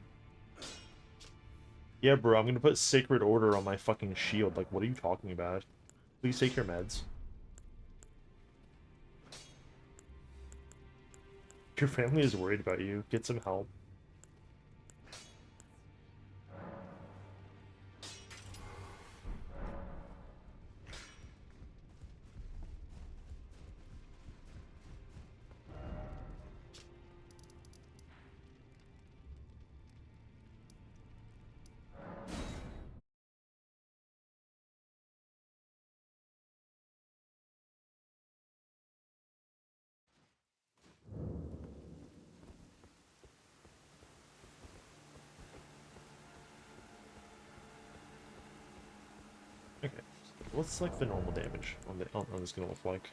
Yeah, bro, I'm gonna put Sacred Order on my fucking shield. Like, what are you talking about? Please take your meds. Your family is worried about you. Get some help. Okay. What's like the normal damage on this gonna look like?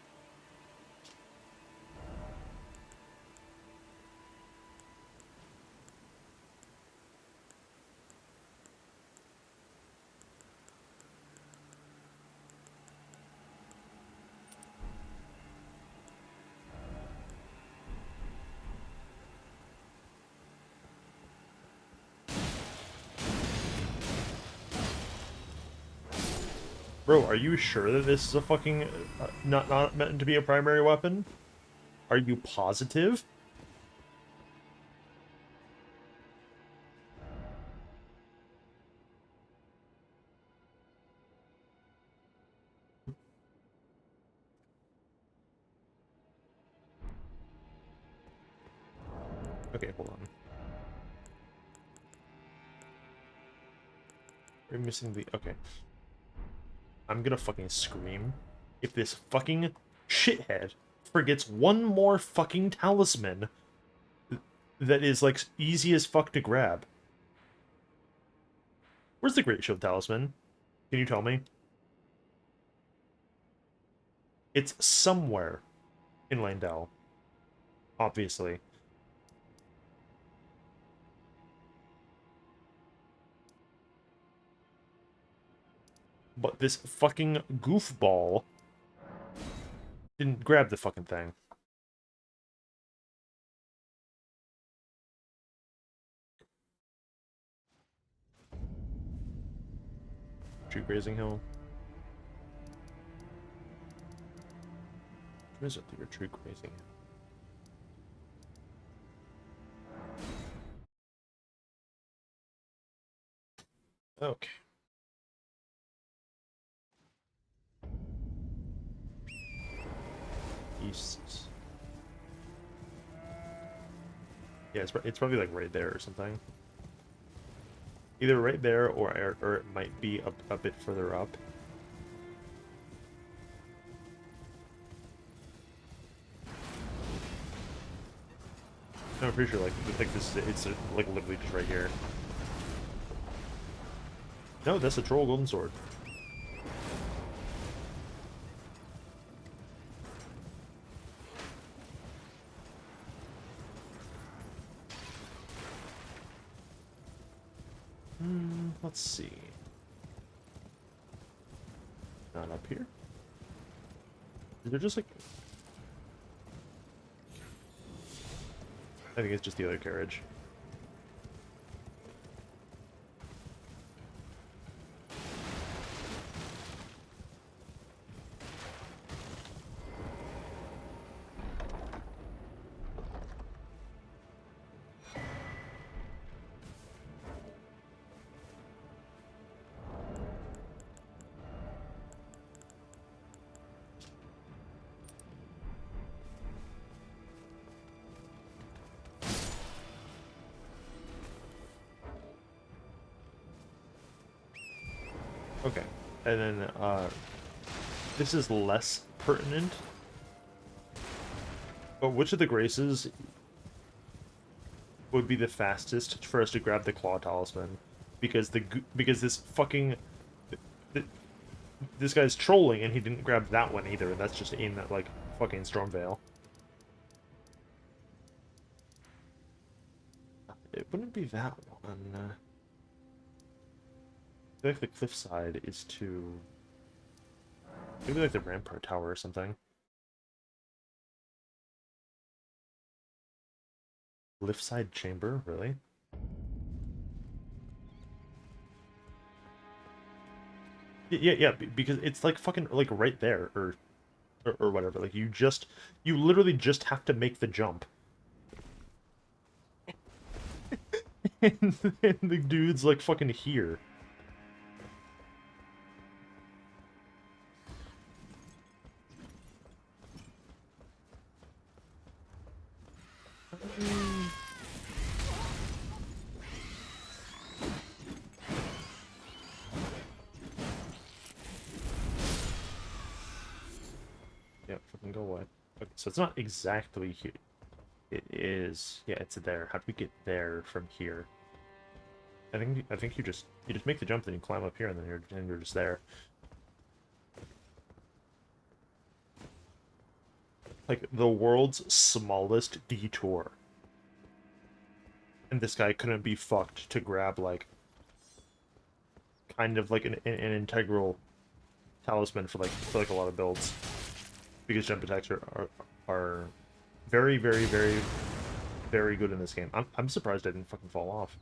Bro, are you sure that this is a fucking not meant to be a primary weapon? Are you positive? Okay, hold on. You're missing the... Okay. I'm gonna fucking scream if this fucking shithead forgets one more fucking talisman that is, like, easy as fuck to grab. Where's the Great Shield Talisman? Can you tell me? It's somewhere in Landau. Obviously. But this fucking goofball didn't grab the fucking thing. True Grazing Hill. What is it? Your True Grazing Hill. Okay. East. Yeah, it's probably like right there or something. Either right there or it might be a bit further up. No, I'm pretty sure like this is it's like literally just right here. No, that's the Troll Golden Sword. Let's see. Not up here. Is there just like... I think it's just the other carriage. Okay. And then this is less pertinent. But which of the graces would be the fastest for us to grab the Claw Talisman? Because this fucking this guy's trolling and he didn't grab that one either, and that's just aimed at like fucking Stormveil. It wouldn't be that one. I feel like the cliffside is to maybe like the Rampart Tower or something. Cliffside Chamber, really? Yeah, because it's like fucking like right there, or whatever. Like you literally just have to make the jump. And the dude's like fucking here. Yeah, fucking go away. Okay, so it's not exactly here. It is. Yeah, it's there. How do we get there from here? I think you just make the jump, then you climb up here, and then you're just there. Like the world's smallest detour, and this guy couldn't be fucked to grab like kind of like an integral talisman for like a lot of builds, because jump attacks are very very very very good in this game. I'm surprised I didn't fucking fall off.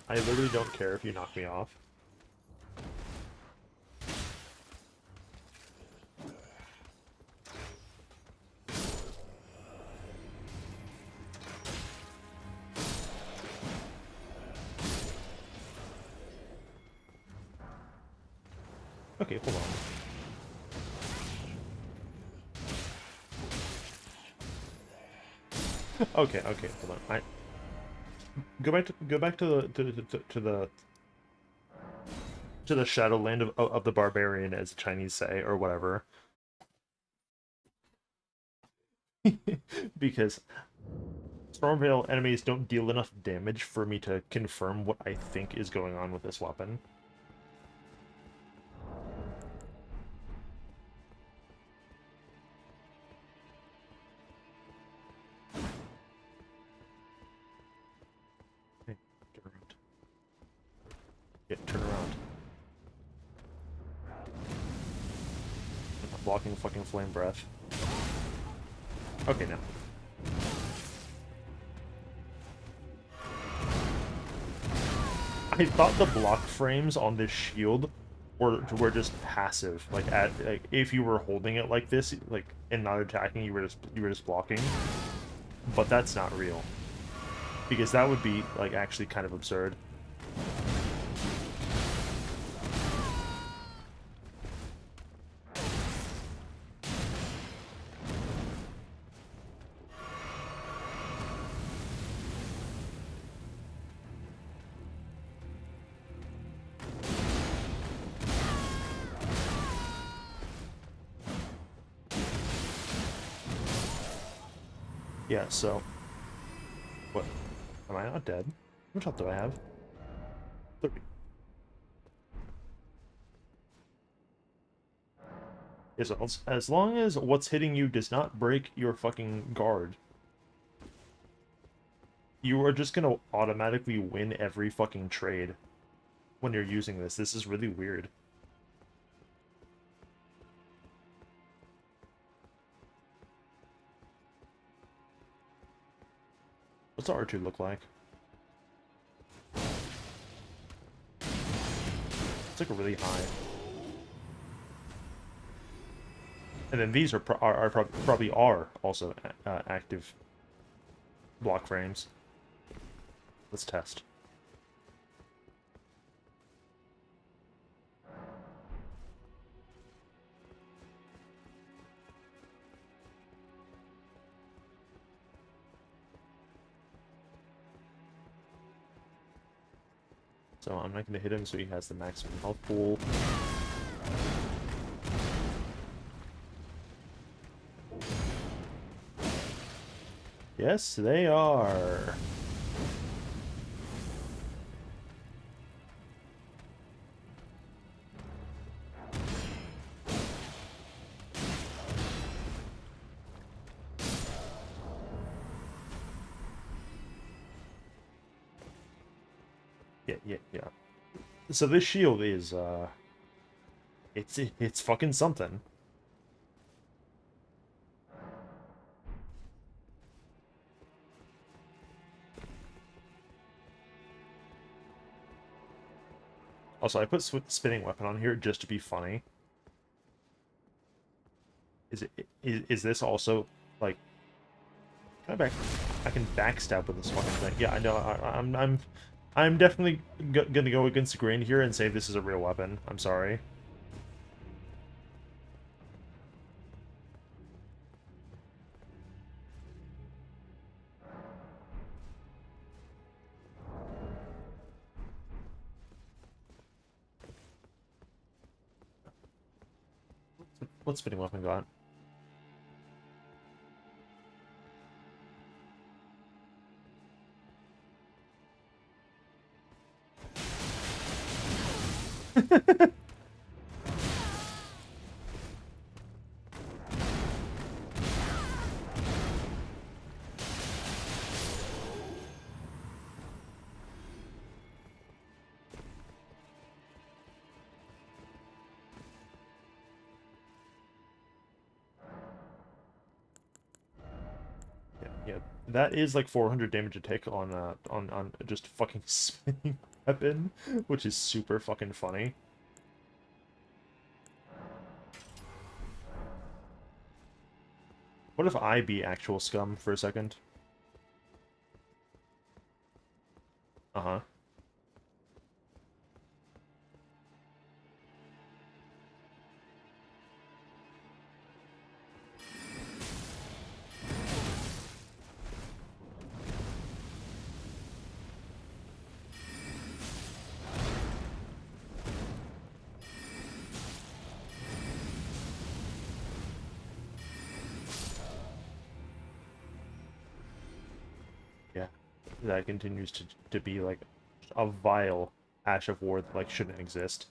I literally don't care if you knock me off. Okay, hold on. Okay, hold on. I go back to the Shadowland of the Barbarian, as the Chinese say, or whatever. Because Stormveil enemies don't deal enough damage for me to confirm what I think is going on with this weapon. Hey, turn around. Yeah, turn around. I'm blocking fucking flame breath. Okay, now. I thought the block frames on this shield were just passive. Like if you were holding it like this, like and not attacking, you were just blocking. But that's not real. Because that would be like actually kind of absurd. Yeah, so what? Am I not dead? How much health do I have? 30. Yeah, so as long as what's hitting you does not break your fucking guard, you are just gonna automatically win every fucking trade when you're using this. This is really weird. What's the R2 look like? It's like really high. And then these are probably are also active block frames. Let's test. So I'm not going to hit him, so he has the maximum health pool. Yes, they are. Yeah, yeah. So this shield is it's fucking something. Also, I put spinning weapon on here just to be funny. Is this also like can I back? I can backstab with this fucking thing. Yeah, I know. I'm definitely gonna go against the grain here and say this is a real weapon. I'm sorry. What's spinning weapon got? Yeah, yeah. That is like 400 damage a tick on just fucking spinning weapon, which is super fucking funny. What if I be actual scum for a second? Uh-huh. Yeah. That continues to be like a vile Ash of War that like shouldn't exist.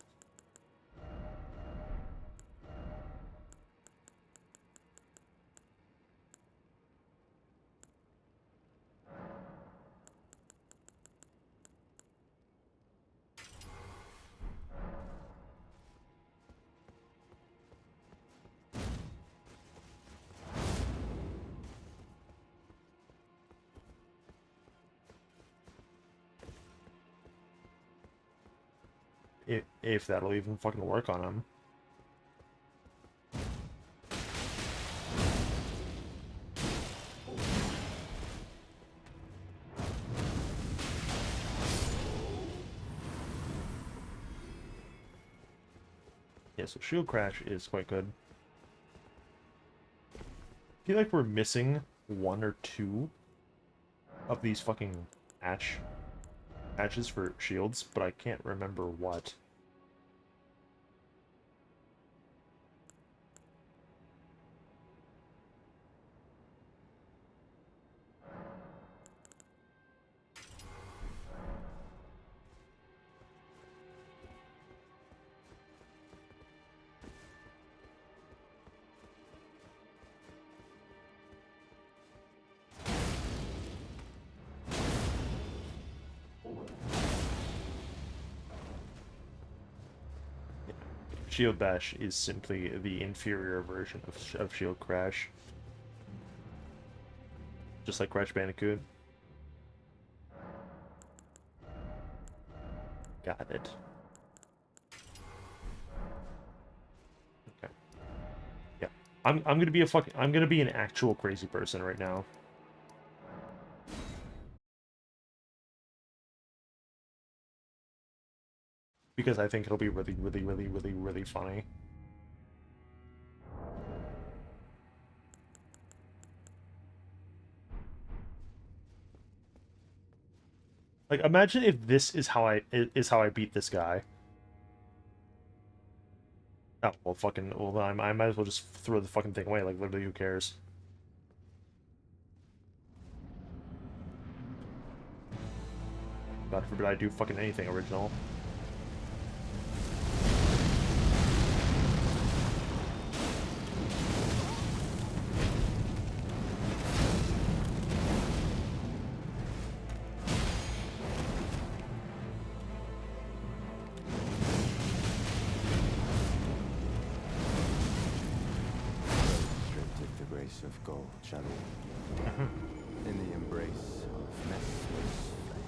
If that'll even fucking work on him. Yeah, so Shield Crash is quite good. I feel like we're missing one or two of these fucking patches for shields, but I can't remember what. Shield Bash is simply the inferior version of Shield Crash. Just like Crash Bandicoot. Got it. Okay. Yeah. I'm gonna be I'm gonna be an actual crazy person right now. Because I think it'll be really, really, really, really, really funny. Like, imagine if this is how I beat this guy. Oh, well, fucking, well, I might as well just throw the fucking thing away. Like, literally, who cares? God forbid I do fucking anything original. grace of gold shall all in the embrace of Messmer's flame.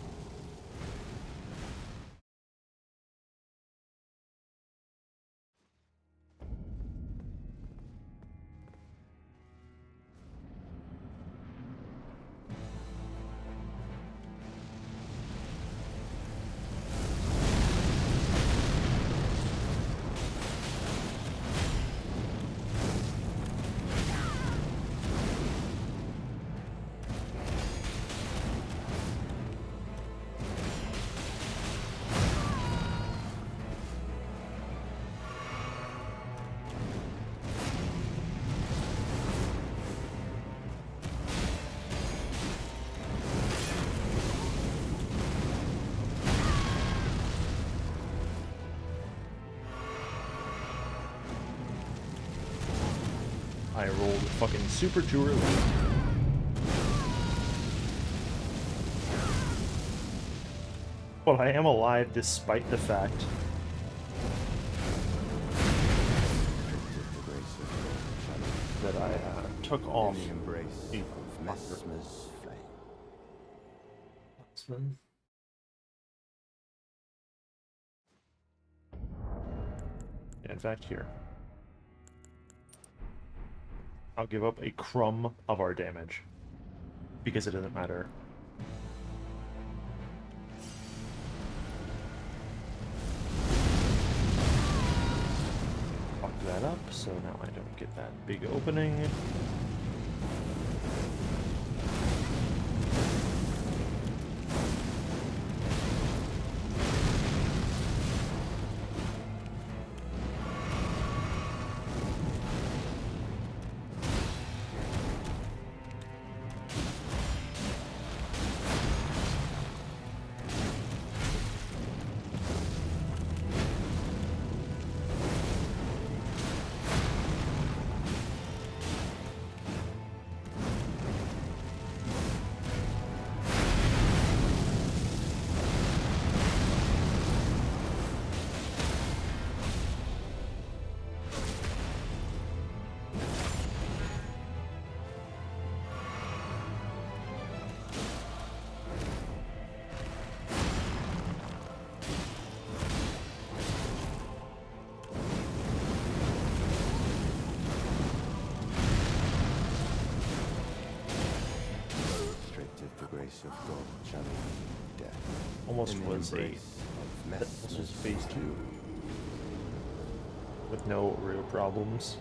I rolled fucking super too early. But I am alive despite the fact that I took off In the embrace the of Messmer's flame. Huntsman. In fact, here. I'll give up a crumb of our damage. Because it doesn't matter. Fuck that up, so now I don't get that big opening. Grace of gold shall all death. Almost In the was a... embrace of This was Messmer's phase flame. 2. With no real problems.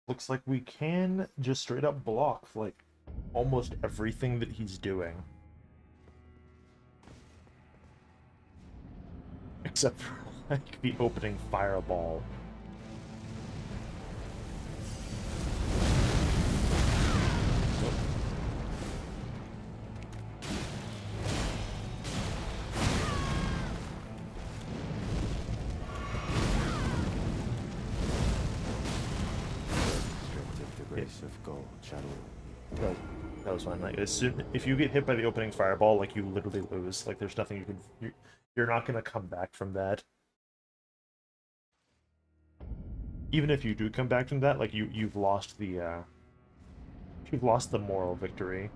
Looks like we can just straight up block, like, almost everything that he's doing. Except for, like, the opening fireball. Grace of gold shall all That was fine. Like, as soon if you get hit by the opening fireball, like, you literally lose. Like, there's nothing you can... You're not gonna come back from that. Even if you do come back from that, like, you've lost the, you've lost the moral victory.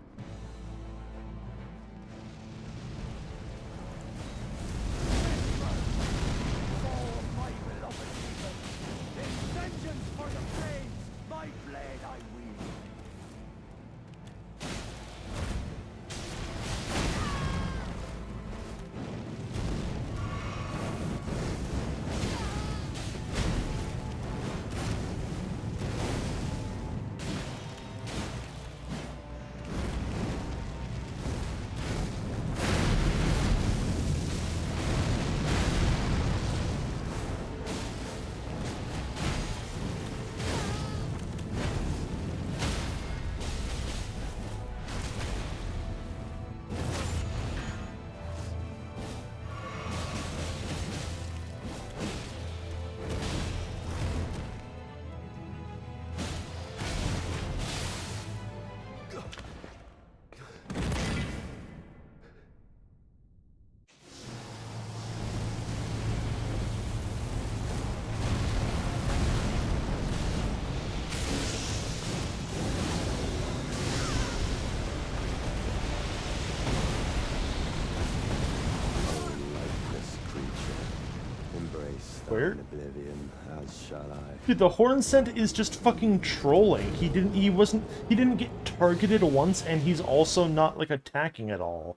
Where? Oblivion, as shall I. Dude, the horn scent is just fucking trolling. He didn't get targeted once, and he's also not, like, attacking at all.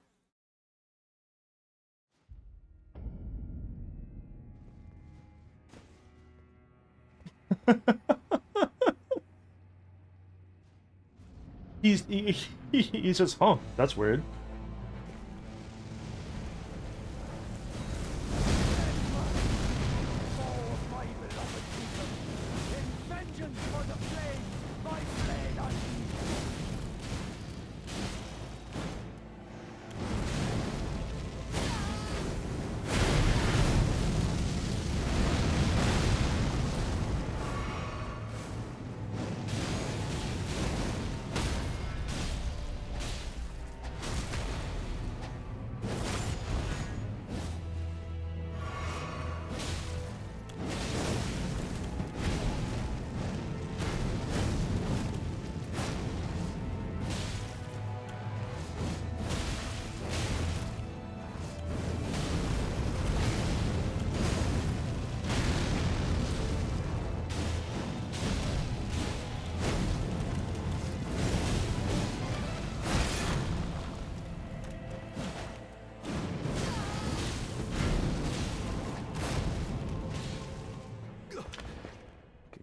He's just, huh, that's weird.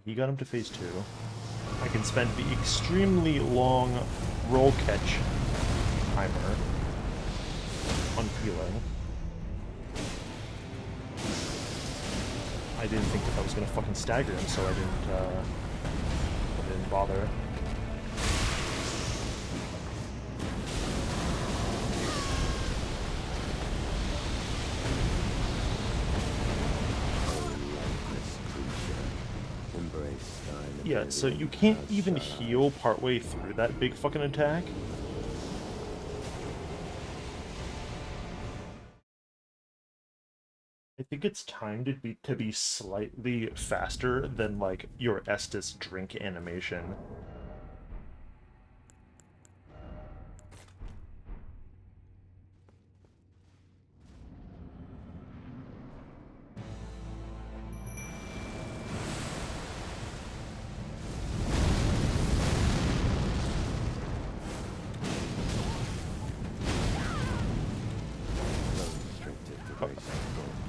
He got him to phase 2. I can spend the extremely long roll catch timer on healing. I didn't think that was gonna fucking stagger him, so I didn't bother. Yeah, so you can't even heal partway through that big fucking attack. I think it's timed to be slightly faster than, like, your Estus drink animation.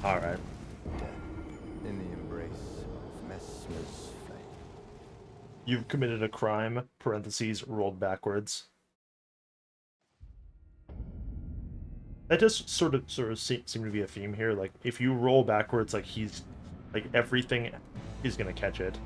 Alright. In the embrace of Messmer's flame. You've committed a crime, parentheses, rolled backwards. That does sort of seem to be a theme here. Like, if you roll backwards, like, everything is gonna catch it.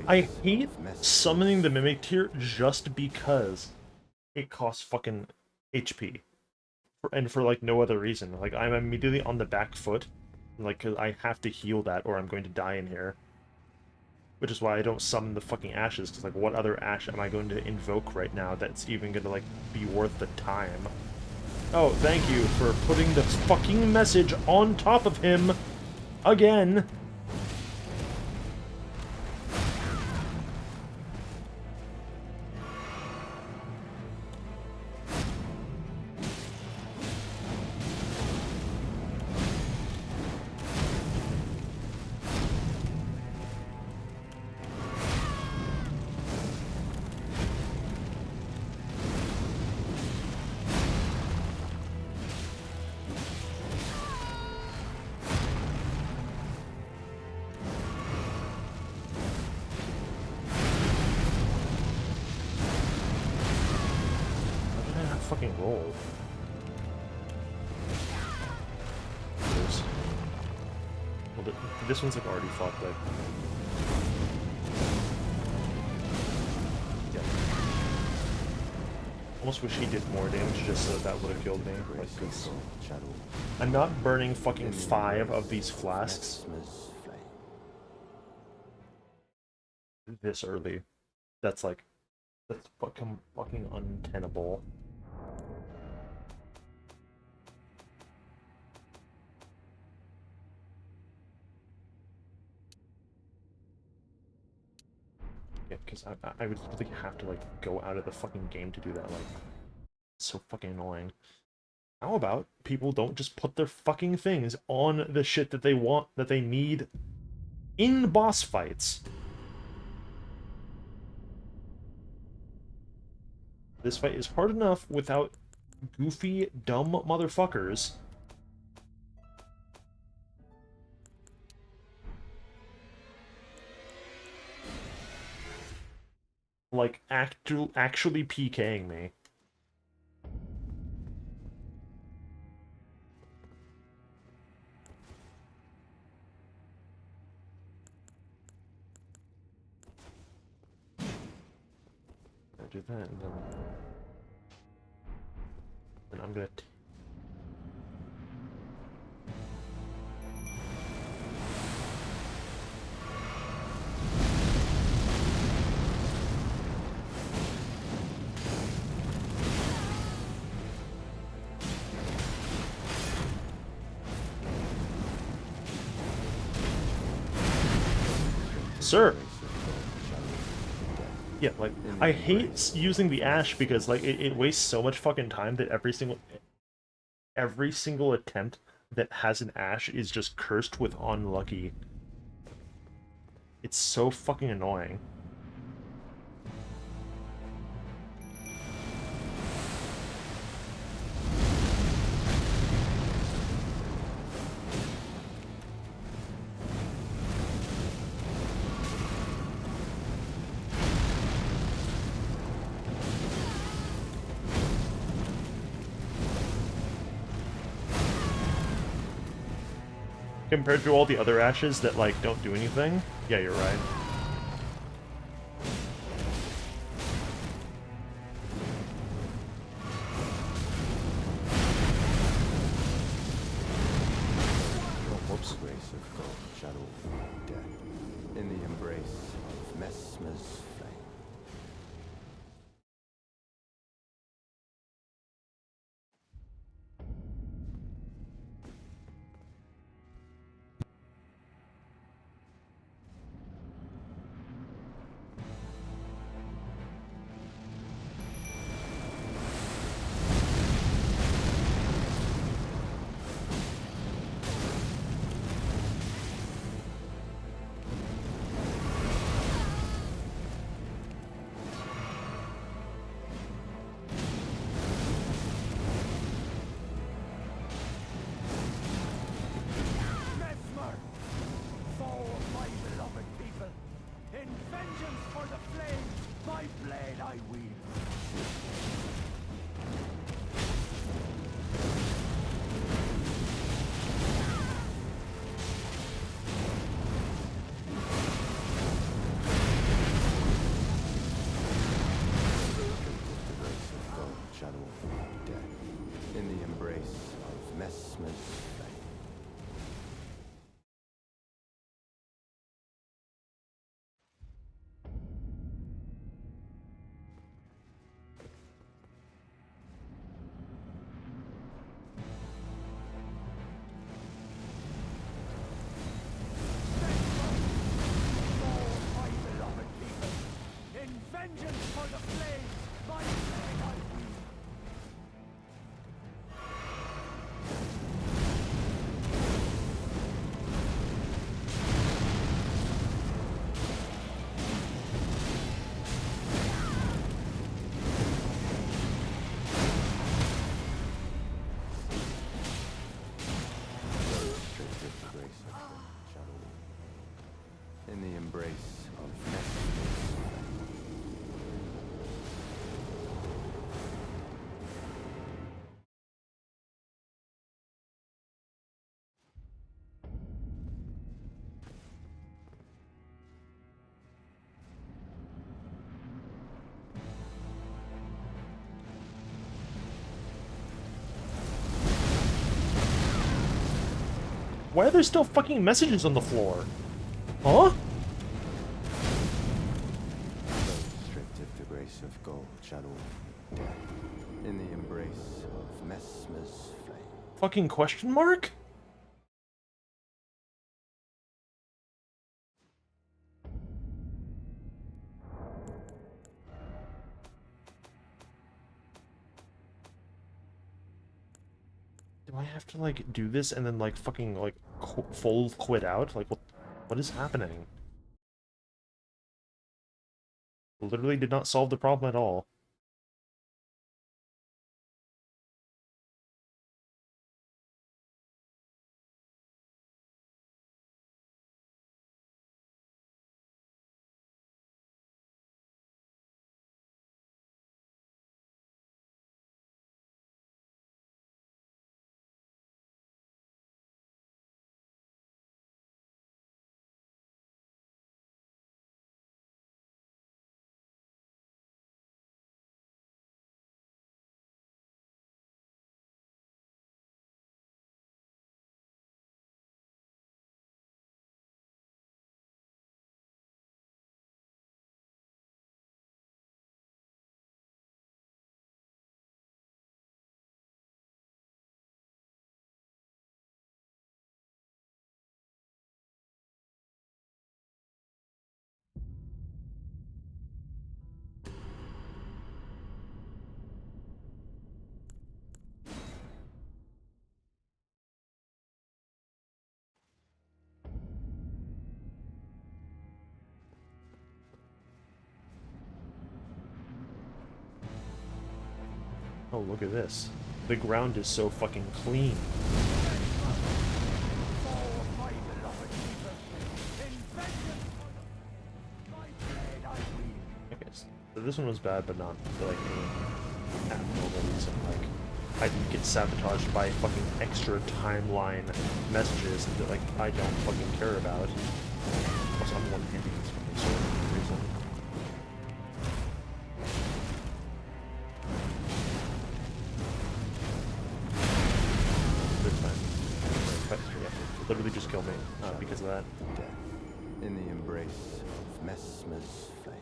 I hate summoning the Mimic Tear just because it costs fucking HP. And for, like, no other reason. Like, I'm immediately on the back foot. Like, 'cause I have to heal that or I'm going to die in here. Which is why I don't summon the fucking ashes, because, like, what other ash am I going to invoke right now that's even going to, like, be worth the time? Oh, thank you for putting the fucking message on top of him again. Fucking roll. Well, this one's, like, already fucked up. Almost wish he did more damage just so that would have killed me. Like, Embrace of 'cause gold shadow. I'm not burning fucking In the 5 of embrace these flasks Messmer's flame. this early. That's like, that's fucking untenable. Yeah, because I would really have to like go out of the fucking game to do that. Like, it's so fucking annoying. How about people don't just put their fucking things on the shit that they want, that they need in boss fights? This fight is hard enough without goofy, dumb motherfuckers. Like, actually PKing me. I do that, and then I'm gonna. Sir! Yeah, like, I hate using the Ash because, like, it wastes so much fucking time that every single attempt that has an Ash is just cursed with unlucky. It's so fucking annoying. Compared to all the other Ashes that, like, don't do anything? Yeah, you're right. Oh, whoops. Grace of gold shadow of death. In the embrace of Messmer's flame. Messmer, foe of my beloved people, in vengeance for the flame, my blade I wield. The grace of gold shadow of death. In the embrace of Messmer's flame. Foe of my beloved people, in vengeance for the flame, my blade I wield. Illustrated the grace of the shadow. In the embrace of Messmer's flame. Why are there still fucking messages on the floor? Huh? So stripped of the grace of gold, shadow, death, in the embrace of Messmer's flame. Fucking question mark? Do I have to, like, do this and then, like, fucking, like, full quit out? Like, what is happening? Literally did not solve the problem at all. Oh, look at this. The ground is so fucking clean. Okay, so this one was bad, but not for, like, any abnormal reason. Like, I didn't get sabotaged by fucking extra timeline messages that, like, I don't fucking care about. Also, I'm one-handing this fucking sword for some reason. This time. Literally just killed me because of that. Death, in the embrace of Messmer's flame.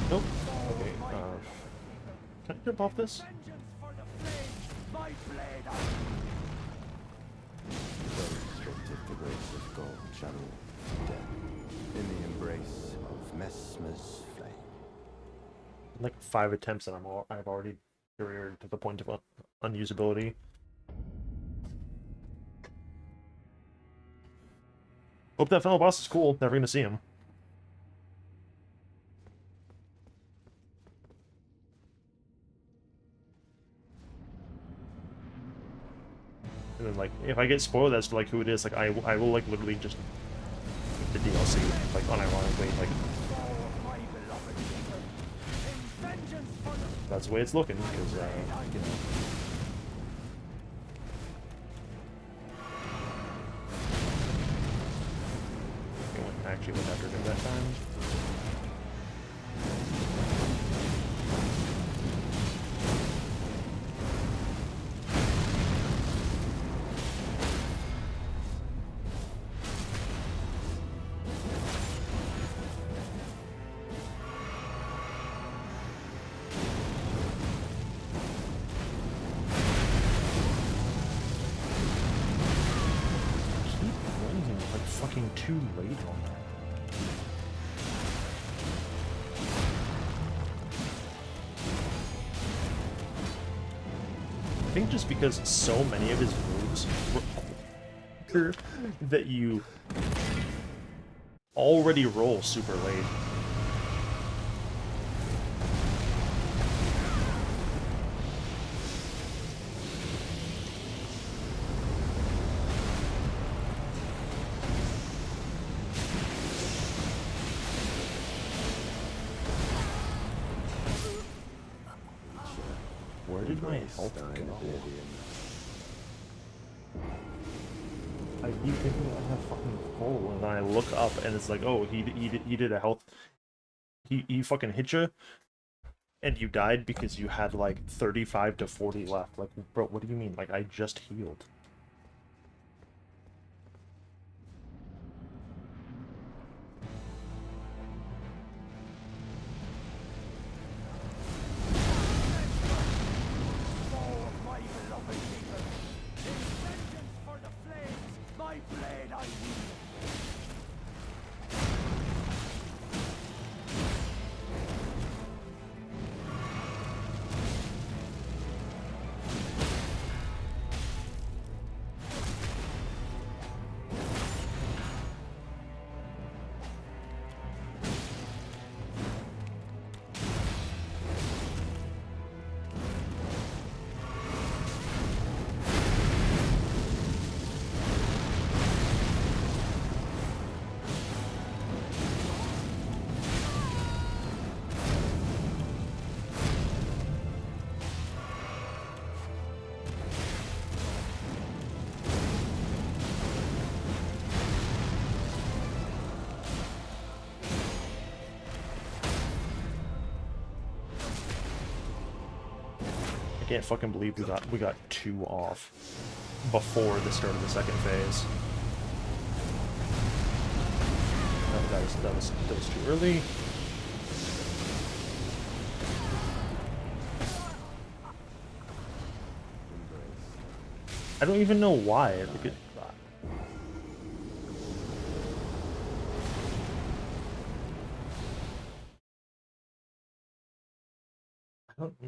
Nope. Okay, can I jump off this? So stripped of the grace of gold, shadow, death, in the embrace of Messmer's flame. Like 5 attempts and I've already careered to the point of unusability. Hope that final boss is cool. Never gonna see him. And then, like, if I get spoiled as to, like, who it is, like, I will, like, literally just the DLC, like, unironically, like, that's the way it's looking, because, you know, I actually went after him that time. Too late on that. I think just because so many of his moves require that you already roll super late. Where did did my Embrace health thine go? oblivion. I keep thinking I have fucking full, and then I look up and it's like, oh, he did a health. He fucking hit you, and you died because you had like 35 to 40 left. Like, bro, what do you mean? Like, I just healed. Foe of my beloved people. In vengeance for the flames, my blade I wield. I can't fucking believe we got 2 off before the start of the second phase. That was too early. I don't even know why.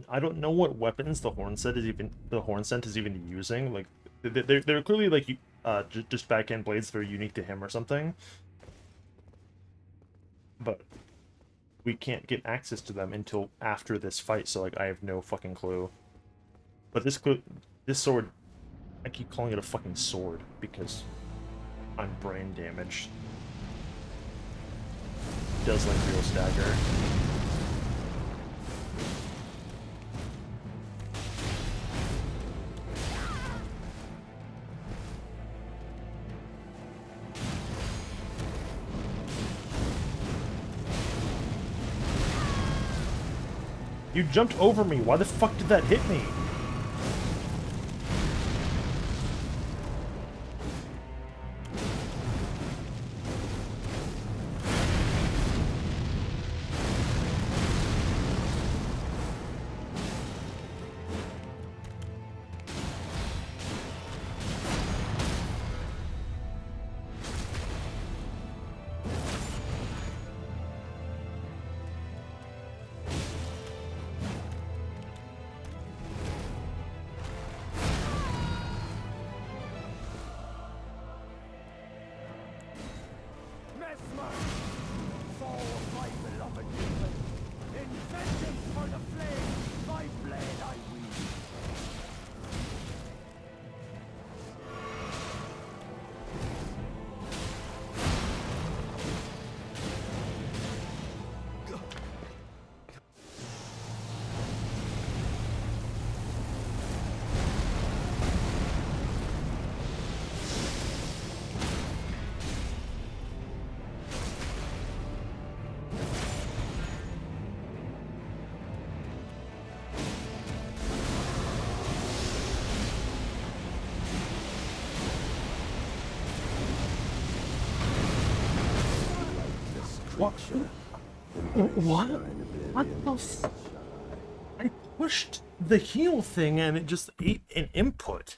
I don't know what weapons the Hornsent is even using. Like, they're clearly like just backhand blades that are unique to him or something. But we can't get access to them until after this fight, so like I have no fucking clue. But this sword, I keep calling it a fucking sword because I'm brain damaged. It does like real stagger. You jumped over me. Why the fuck did that hit me? Mesmer, foe of my beloved people. In vengeance for the flames, my blade I wield. What? What? What the f- I pushed the heal thing and it just ate an input.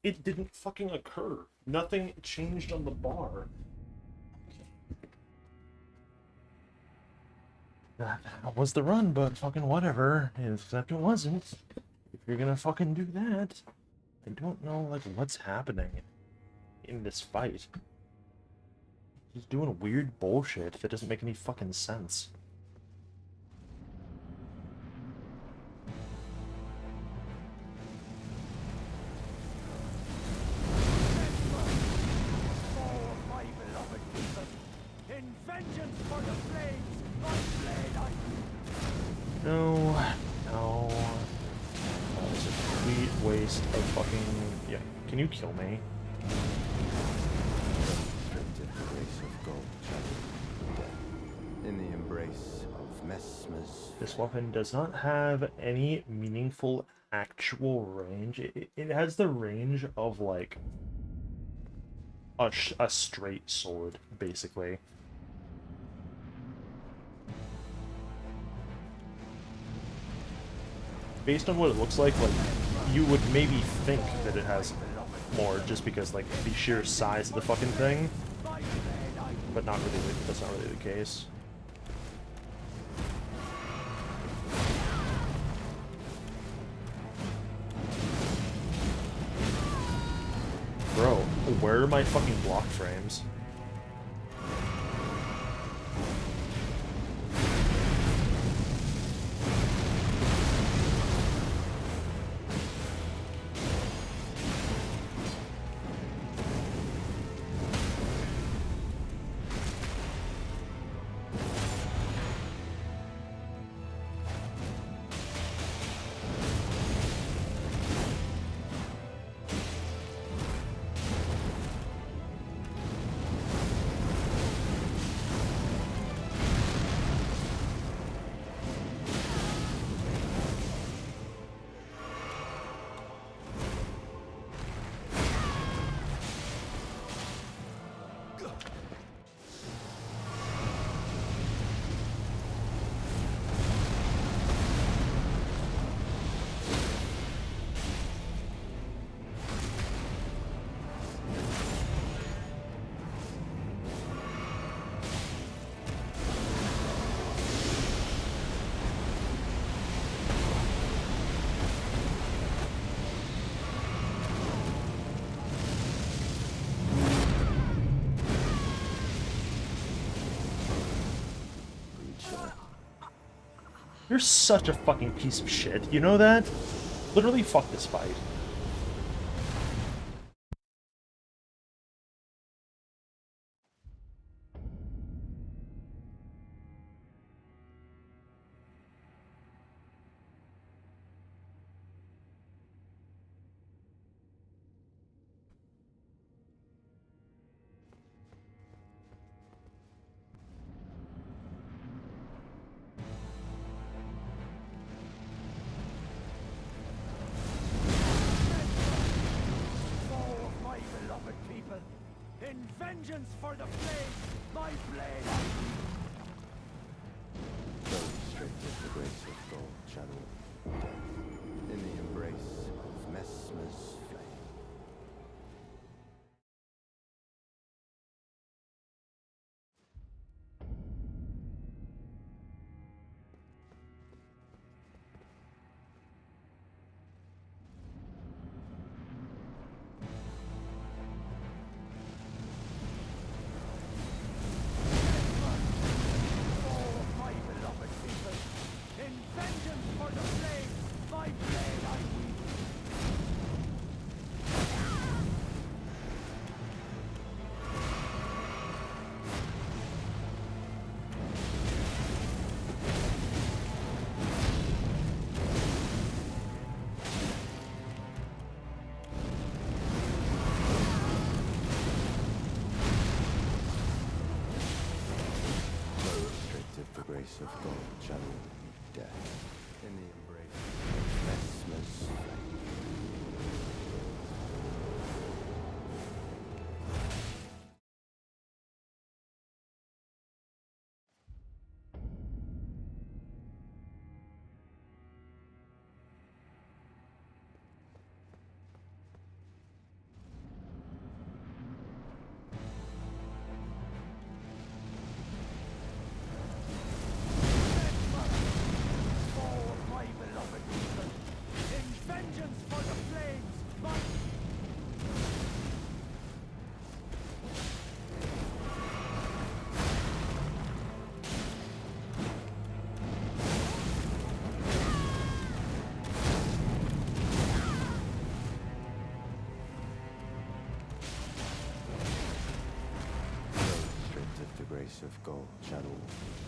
It didn't fucking occur. Nothing changed on the bar. That was the run, but fucking whatever. Except it wasn't. If you're gonna fucking do that, I don't know like what's happening in this fight. He's doing weird bullshit that doesn't make any fucking sense. Foe of my beloved people. In vengeance for the flames, my blade I wield. No. What was it? embrace of fucking... Yeah, can you kill me? Restricted the grace of gold, shadow, death. In the embrace of Messmer's This weapon does not have any meaningful actual range. It has the range of, like, a straight sword, basically. Based on what it looks like, you would maybe think that it has more just because, like, the sheer size of the fucking thing, but not really. That's not really the case. Bro, where are my fucking block frames? You're such a fucking piece of shit, you know that? Literally, fuck this fight. Foe of my beloved people, in vengeance for the flames, my blade I so restricted the grace of gold, shadow, death. In the embrace of Messmer's flame. foe of my beloved people, in vengeance for the flames, my blade I wield. So restricted the grace of gold, shadow, death. In the embrace of Messmer's flame. Foe of my beloved people, in vengeance for the flames, my... So restricted the grace of gold, shadow,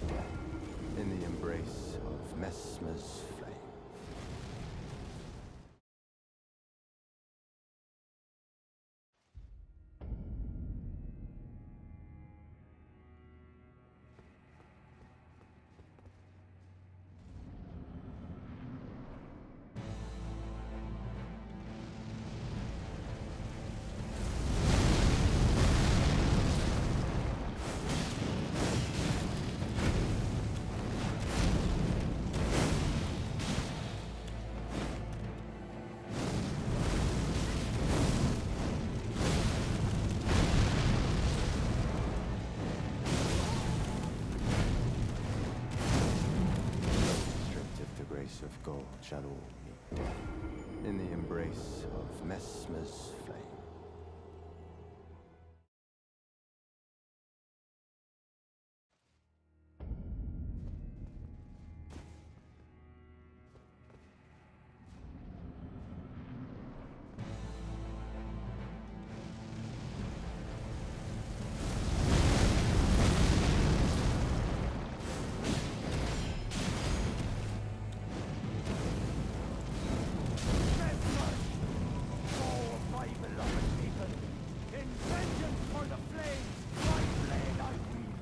death. In the embrace of Messmer's flame. gold shall all meet death in the embrace of Messmer's flame. Mesmer, foe of my beloved people, in vengeance for the flames, my blade I wield.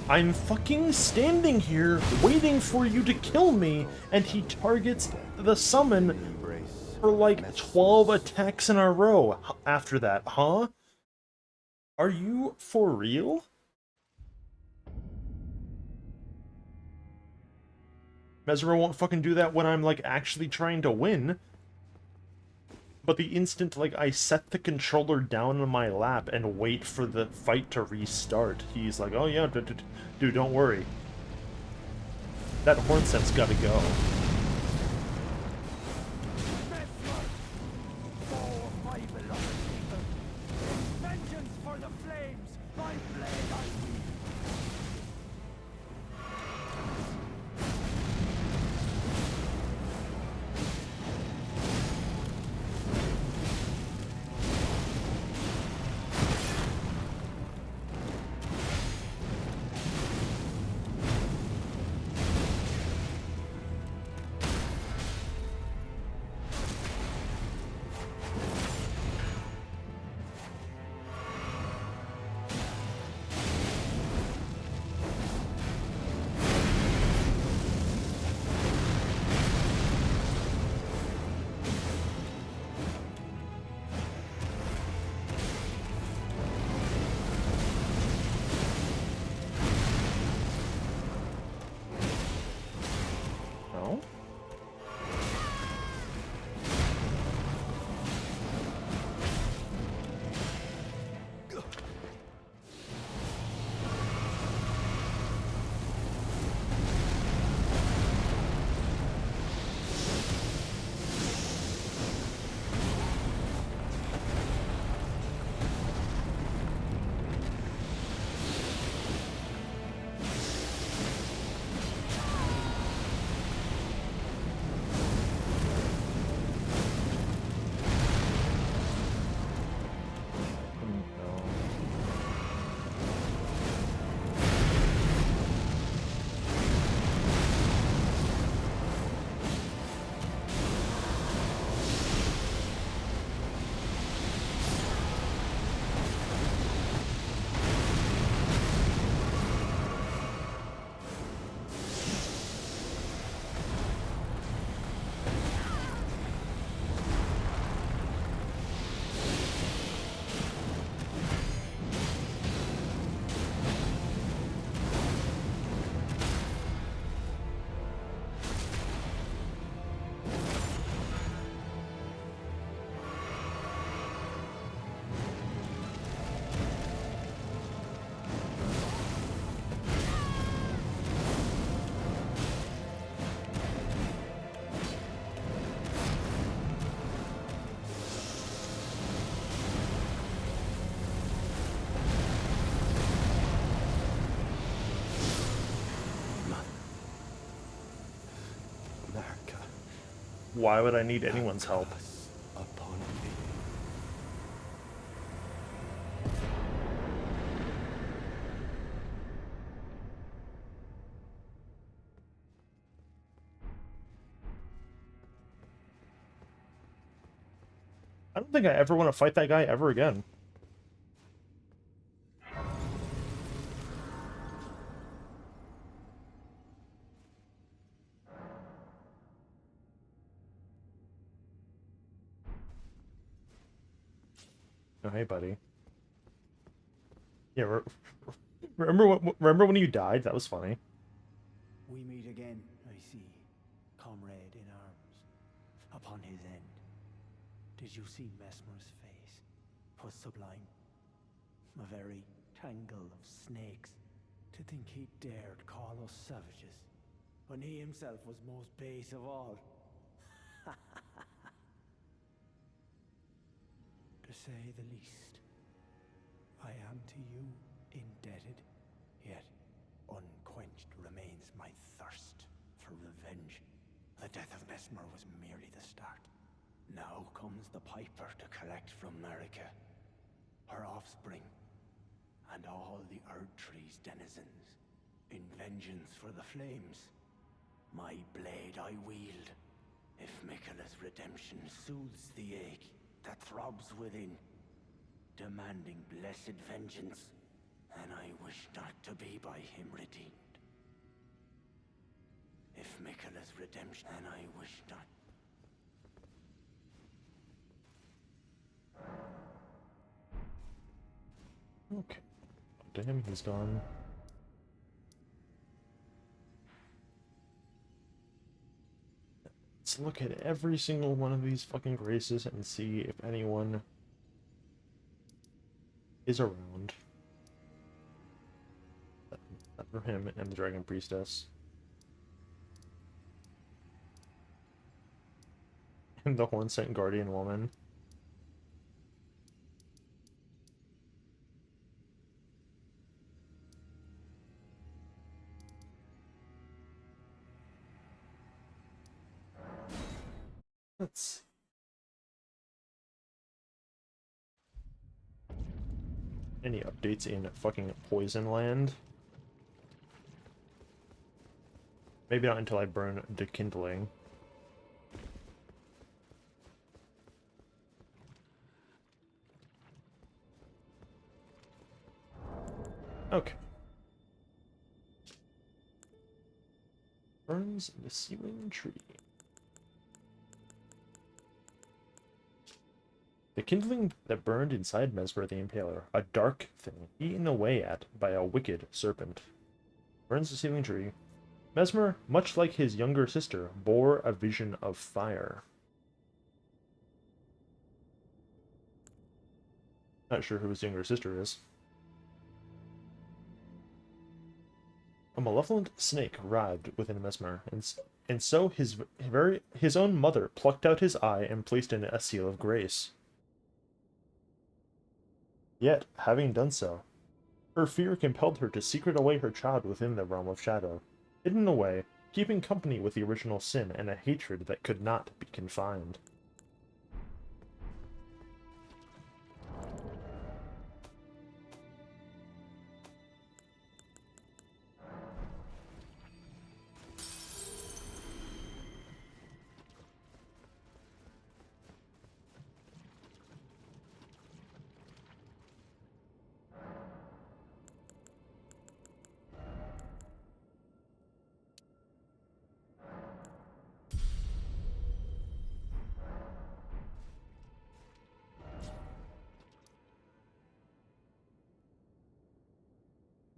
I'm fucking standing here waiting for you to kill me, and he targets the summon Embrace for like Messmer's 12 attacks in a row after that, huh? Are you for real? Mesmer won't fucking do that when I'm like actually trying to win. But the instant like I set the controller down on my lap and wait for the fight to restart, he's like, "Oh yeah, dude, don't worry. That horn set's gotta go." Mesmer, foe of my beloved people, in vengeance for the flames, my blade I wield. No? America. Why would I need anyone's help? Curse upon thee. I don't think I ever want to fight that guy ever again. Oh, hey, buddy. Yeah, remember when you died? That was funny. We meet again, I see, comrade in arms, upon his end. Did you see Mesmer's face? 'Twas sublime. A very tangle of snakes. To think he dared call us savages, when he himself was most base of all. To say the least, I am to you indebted, yet unquenched remains my thirst for revenge. The death of Mesmer was merely the start. Now comes the Piper to collect from Marika, her offspring, and all the Erdtree's denizens, in vengeance for the flames. My blade I wield, if Miquella's redemption soothes the ache that throbs within, demanding blessed vengeance, and I wish not to be by him redeemed. If Miquella's redemption, and I wish not. Okay. Damn, he's gone. Let's look at every single one of these fucking graces and see if anyone is around. That for him and the Dragon Priestess. And the Hornsent Guardian Woman. Let's see. Any updates in fucking Poison Land? Maybe not until I burn the Kindling. Okay. Burns the Sealing Tree. The kindling that burned inside Mesmer the Impaler, a dark thing eaten away at by a wicked serpent. Burns the Sealing Tree. Mesmer, much like his younger sister, bore a vision of fire. Not sure who his younger sister is. A malevolent snake writhed within Mesmer, and so his own mother plucked out his eye and placed in it a seal of grace. Yet, having done so, her fear compelled her to secret away her child within the realm of shadow, hidden away, keeping company with the original sin and a hatred that could not be confined.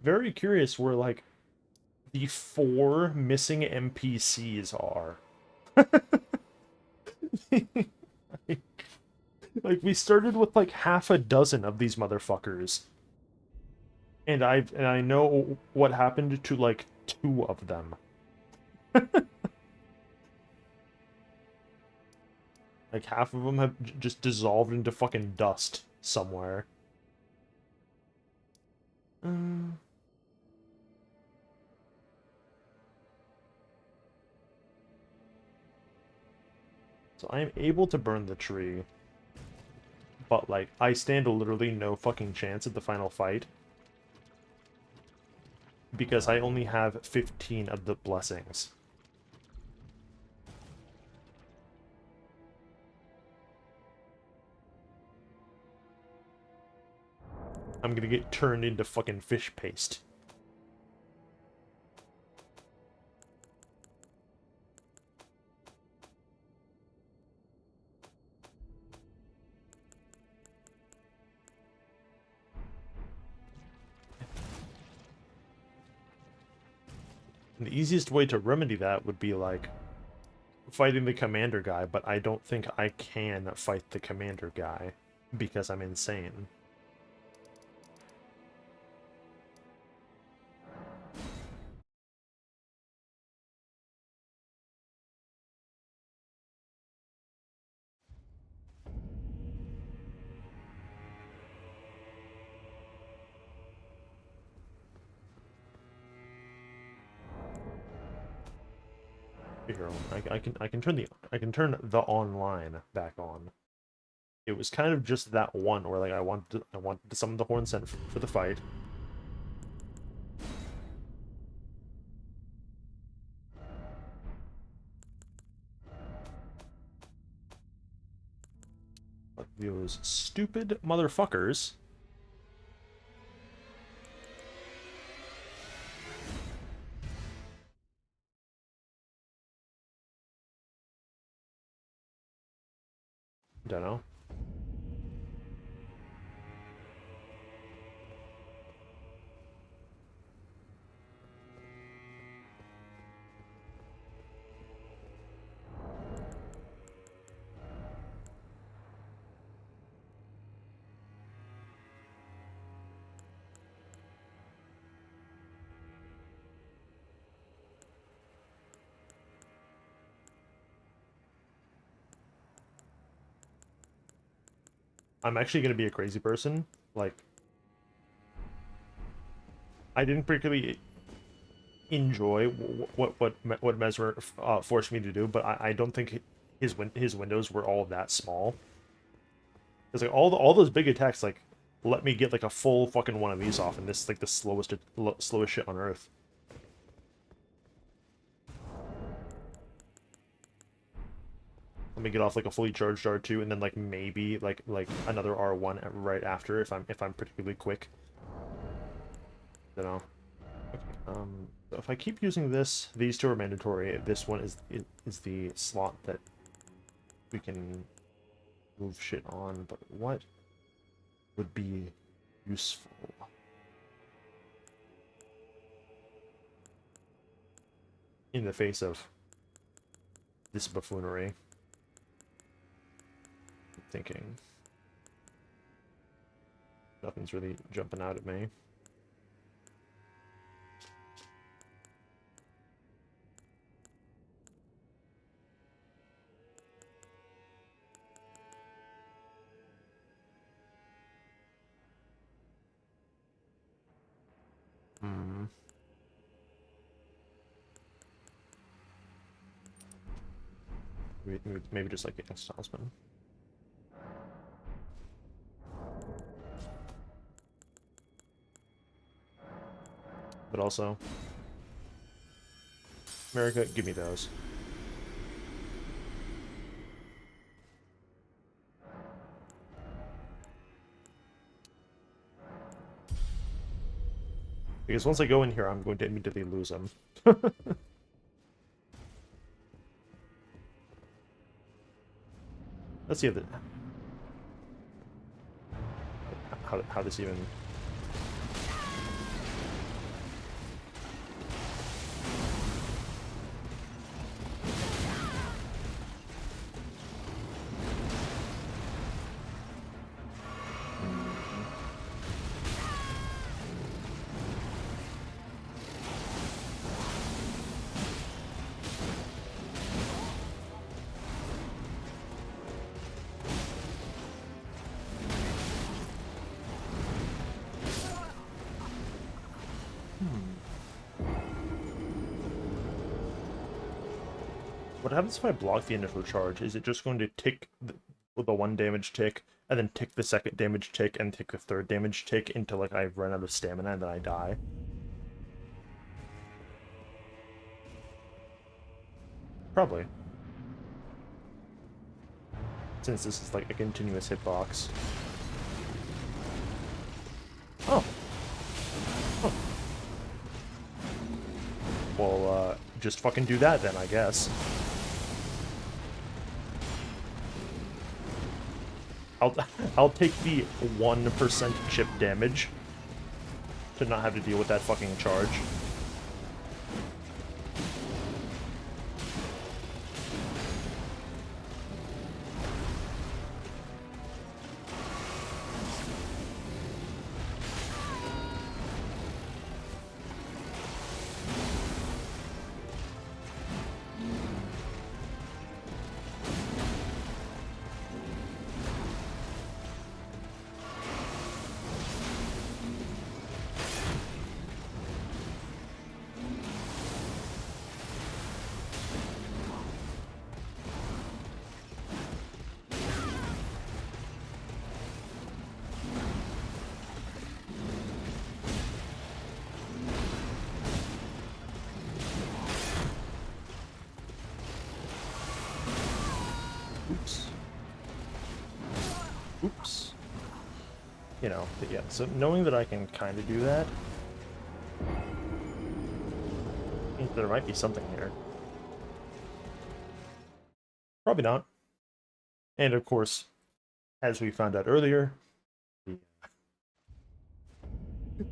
Very curious where, like, the 4 missing NPCs are. Like, we started with, like, half a dozen of these motherfuckers. And I know what happened to, like, 2 of them. Like, half of them have just dissolved into fucking dust somewhere. So I am able to burn the tree. But, like, I stand literally no fucking chance at the final fight. Because I only have 15 of the blessings. I'm gonna get turned into fucking fish paste. And the easiest way to remedy that would be, like, fighting the commander guy, but I don't think I can fight the commander guy because I'm insane. Here, I can turn the online back on. It was kind of just that one where, like, I wanted to summon the Horn Cent for the fight. But those stupid motherfuckers. Don't know. I'm actually gonna be a crazy person. Like, I didn't particularly enjoy what Mesmer forced me to do, but I don't think his windows were all that small. Because, like, all those big attacks, like, let me get like a full fucking one of these off, and this is like the slowest shit on earth. Let me get off like a fully charged R2, and then like maybe like another R1 right after if I'm particularly quick. You know. Okay, so if I keep using this, these two are mandatory. This one is the slot that we can move shit on. But what would be useful? In the face of this buffoonery. Thinking. Nothing's really jumping out at me. Maybe just like a Salesman. But also, America, give me those. Because once I go in here, I'm going to immediately lose them. Let's see how this even... What happens if I block the initial charge? Is it just going to tick the one damage tick, and then tick the second damage tick, and tick the third damage tick until, like, I run out of stamina and then I die? Probably. Since this is, like, a continuous hitbox. Oh. Oh. Well, just fucking do that then, I guess. I'll take the 1% chip damage to not have to deal with that fucking charge. you know, but yeah, so knowing that I can kind of do that means there might be something here. Probably not. And of course, as we found out earlier,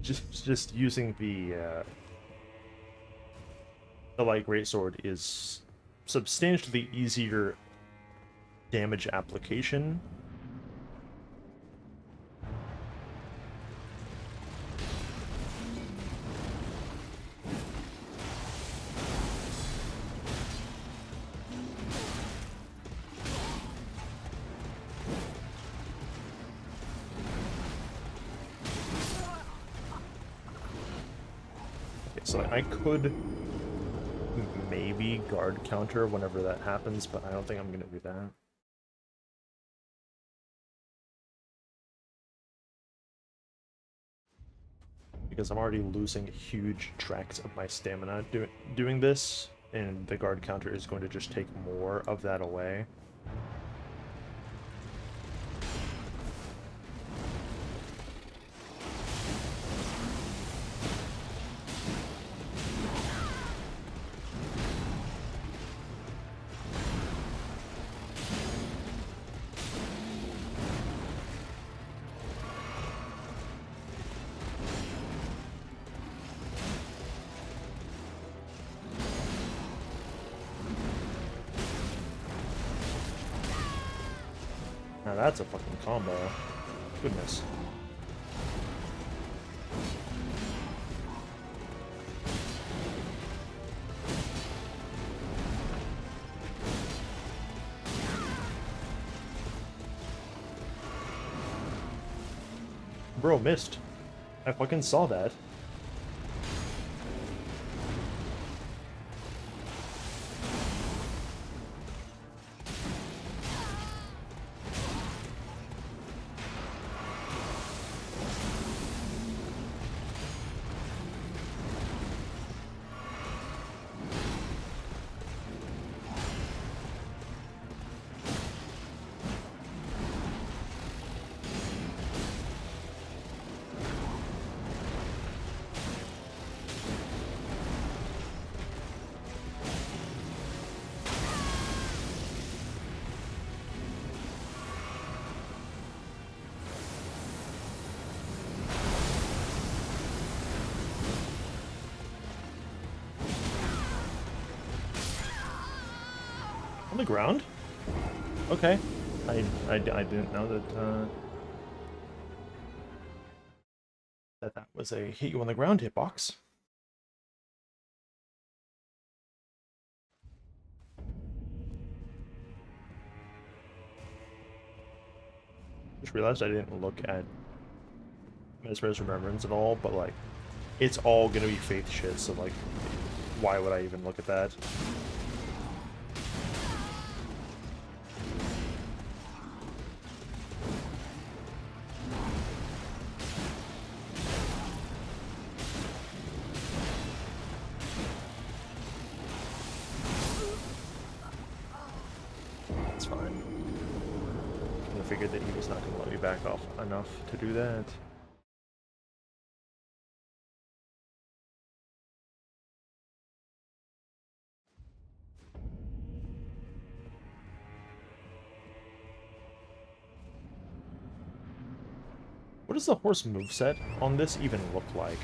just using the light greatsword is substantially easier damage application. Okay, so I could maybe guard counter whenever that happens, but I don't think I'm gonna do that. Because I'm already losing huge tracts of my stamina doing this, and the guard counter is going to just take more of that away. Now that's a fucking combo. Goodness. Bro, missed. I fucking saw that. On the ground? Okay. I didn't know that, that was a hit you on the ground hitbox. Just realized I didn't look at Mesmer's Remembrance at all, but like, it's all gonna be faith shit, so like, why would I even look at that? That's fine. I figured that he was not gonna let me back off enough to do that. What does the horse moveset on this even look like?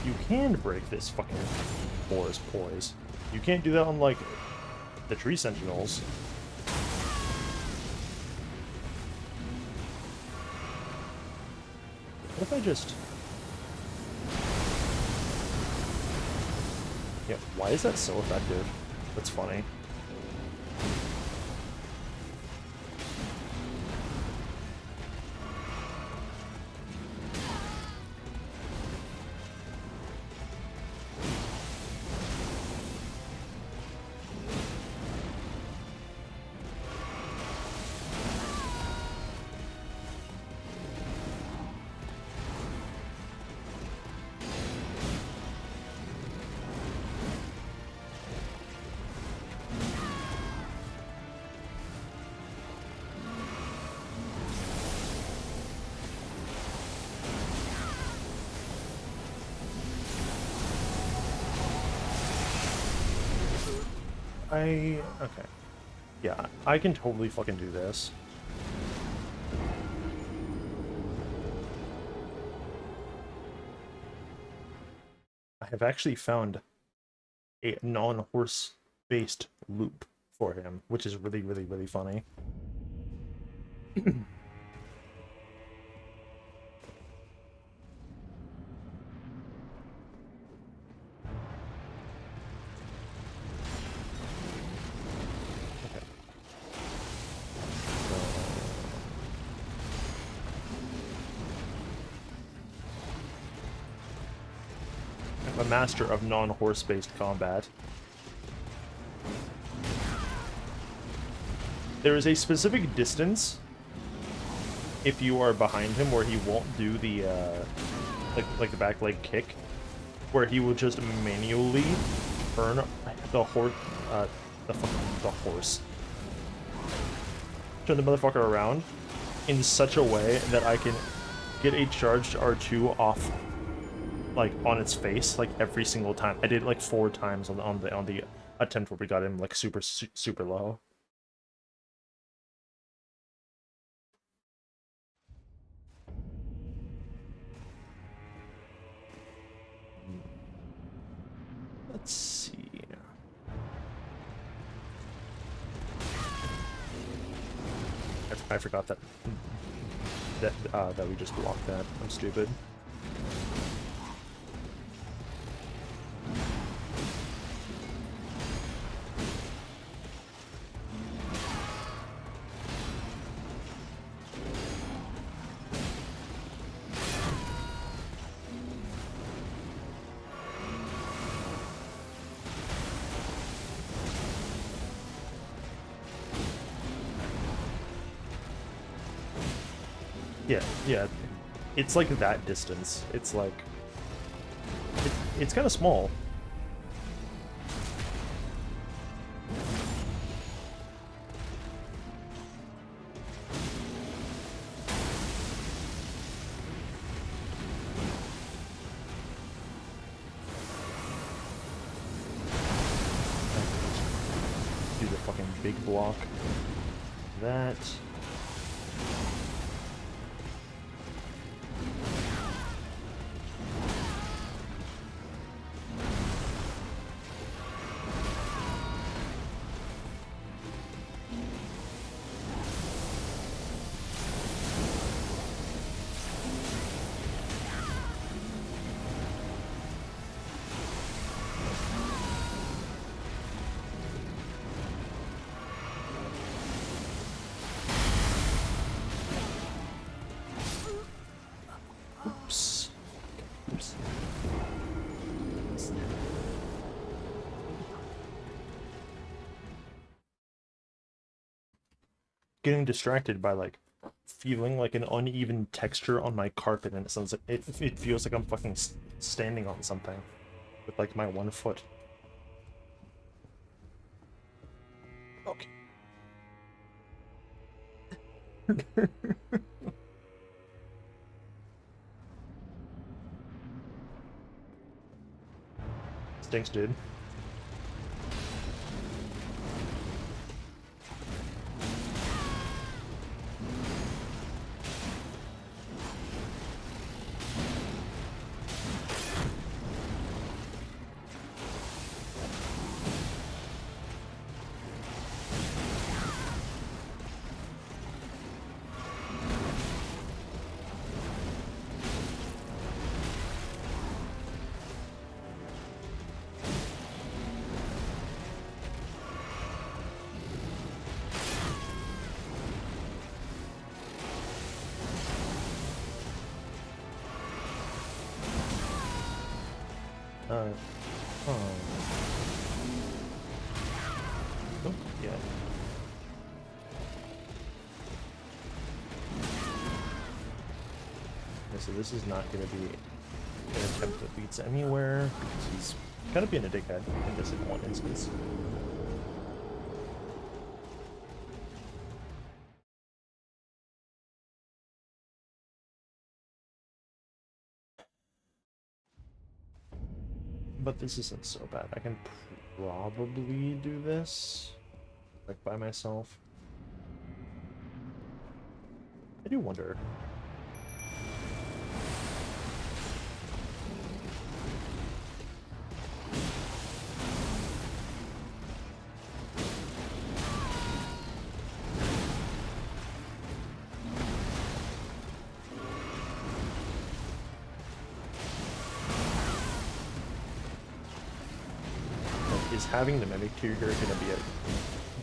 you can break this fucking forest poise. You can't do that on, like, the tree sentinels. What if I just... Yeah, why is that so effective? That's funny. Okay. Yeah, I can totally fucking do this. I have actually found a non-horse based loop for him, which is really, really, really funny. A master of non-horse-based combat. There is a specific distance if you are behind him where he won't do the like the back leg kick, where he will just manually turn the horse turn the motherfucker around in such a way that I can get a charged R2 off, like, on its face, like, every single time. I did it like 4 times on the attempt where we got him like super low. Let's see. I forgot that we just blocked that. I'm stupid. Yeah, it's like that distance. It's like... It's kind of small. Do the fucking big block. That... Oops. Getting distracted by, like, feeling like an uneven texture on my carpet, and it sounds like it feels like I'm fucking standing on something with, like, my one foot. Okay. Stinks, dude. Oh. Oh, yeah. Okay, so this is not going to be an attempt that leads anywhere, because he's kind of being a dickhead in this in one instance. But this isn't so bad. I can probably do this, like, by myself. I do wonder. Like, is having the Mimic Tutor going to be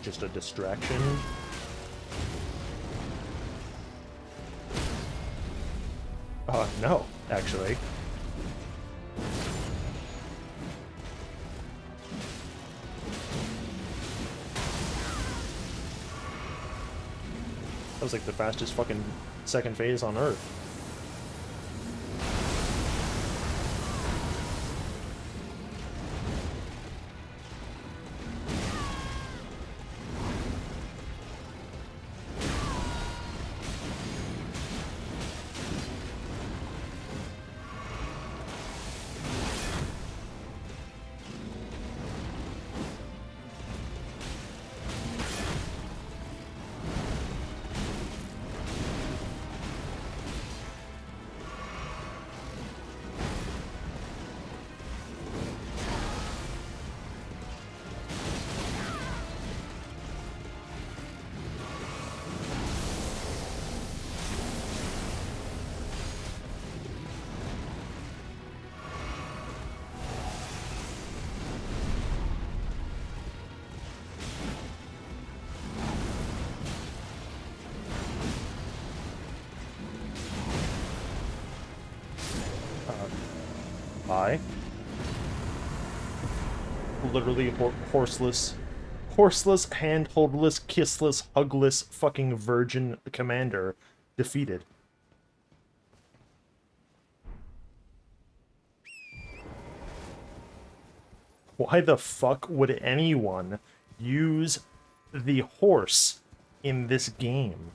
just a distraction? No, actually. That was like the fastest fucking second phase on Earth. Bye. Literally horseless, handholdless, kissless, hugless, fucking virgin commander defeated. Why the fuck would anyone use the horse in this game?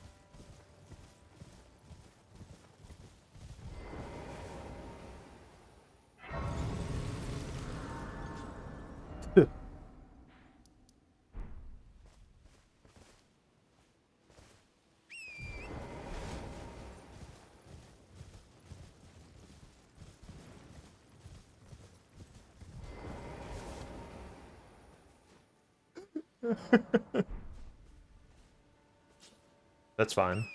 That's fine.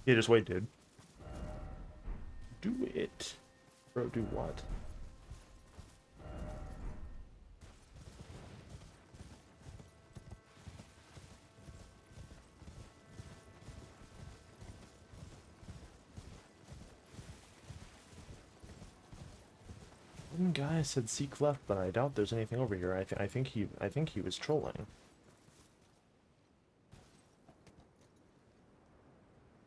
Yeah, just wait, dude. Do it. Bro, do what? One guy said seek left, but I doubt there's anything over here. I think he was trolling.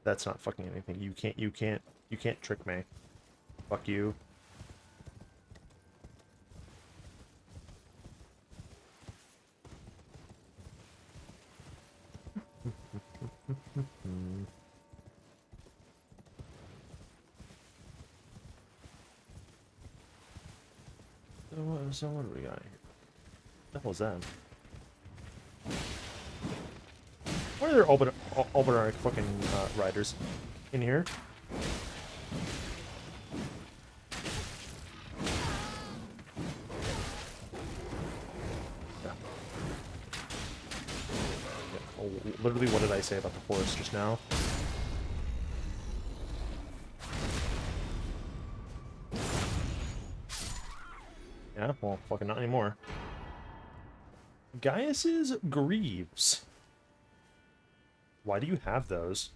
That's not fucking anything. You can't trick me. Fuck you. So what do we got here? What the hell was that? Why are there Albinauric fucking riders in here? Yeah. Oh, literally, what did I say about the horse just now? Yeah, well, fucking not anymore. Gaius's Greaves. Why do you have those?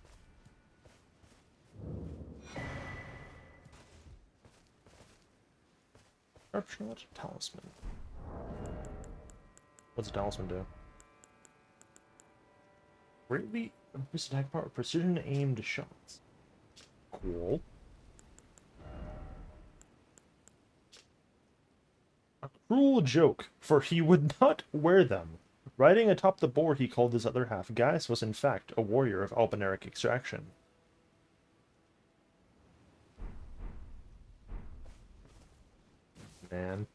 Sharpshot talisman. What's a talisman do? Greatly increased attack power, precision aimed shots. Cool. A cruel joke, for he would not wear them. Riding atop the boar he called his other half, Gaius was in fact a warrior of Albinauric extraction. Man.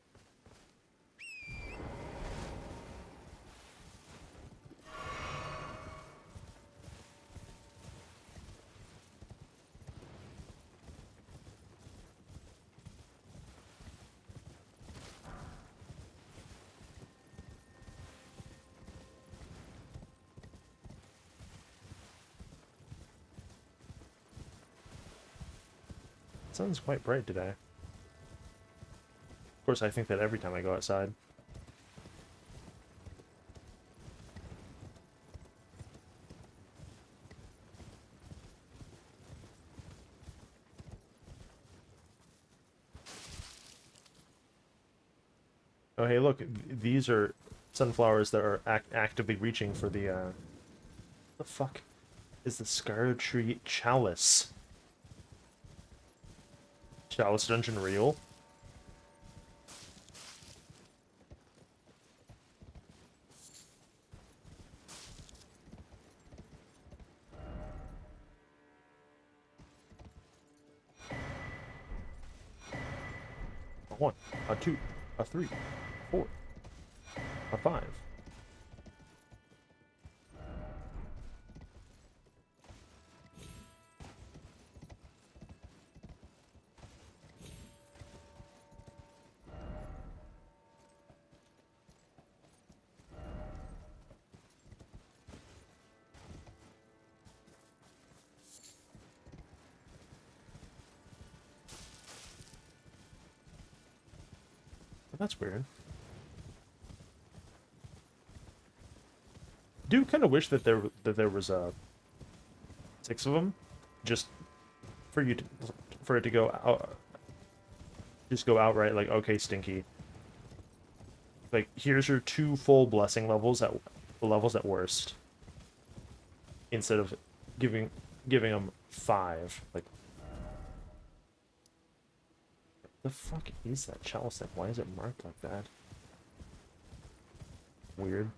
The sun's quite bright today. Of course, I think that every time I go outside. Oh, hey, look, these are sunflowers that are actively reaching for the, what the fuck is the Scar Tree Chalice? Chalice Dungeon real? A 1, a 2, a 3, 4, a 5. That's weird. Do kind of wish that there was 6 of them, just for you to for it to go out, just go outright like, okay, Stinky. Like, here's your 2 full blessing levels at worst, instead of giving them 5. Like, the fuck is that chalice thing? Why is it marked like that? Weird.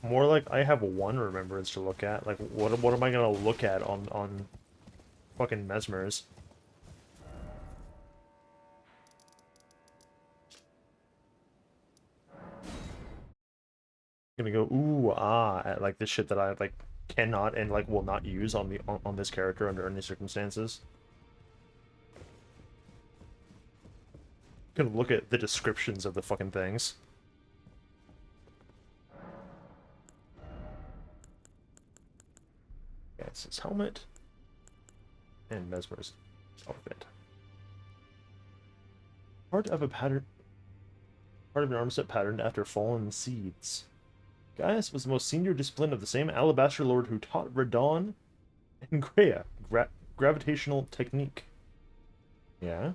More like I have 1 remembrance to look at. Like, what am I gonna look at on fucking Mesmers? Gonna go ooh ah at like this shit that I like cannot and like will not use on the on this character under any circumstances. Gonna look at the descriptions of the fucking things. Yeah, it's his helmet and Mesmer's outfit. Part of an arm set patterned after fallen seeds. Gaius was the most senior discipline of the same Alabaster Lord who taught Radon and Greya gravitational technique. Yeah?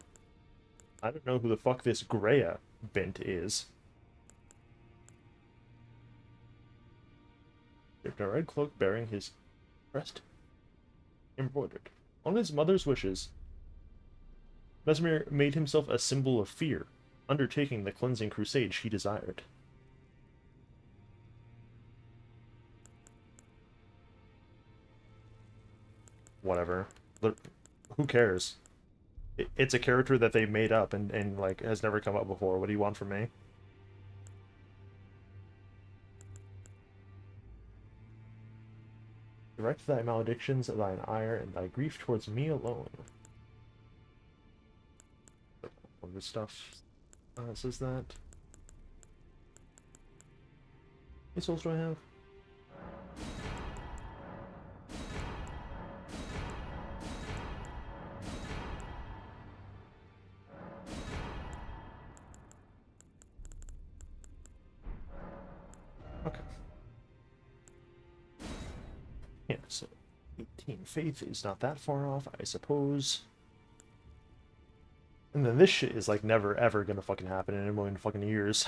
I don't know who the fuck this Greya bent is. There's a red cloak bearing his crest embroidered. On his mother's wishes, Mesmer made himself a symbol of fear. undertaking the cleansing crusade she desired. Whatever. Who cares? It's a character that they made up and like has never come up before. What do you want from me? Direct thy maledictions, thine ire, and thy grief towards me alone. All this stuff says that. How many souls do I have? Okay. Yeah, so 18 faith is not that far off, I suppose. And then this shit is like never ever gonna fucking happen in a million fucking years.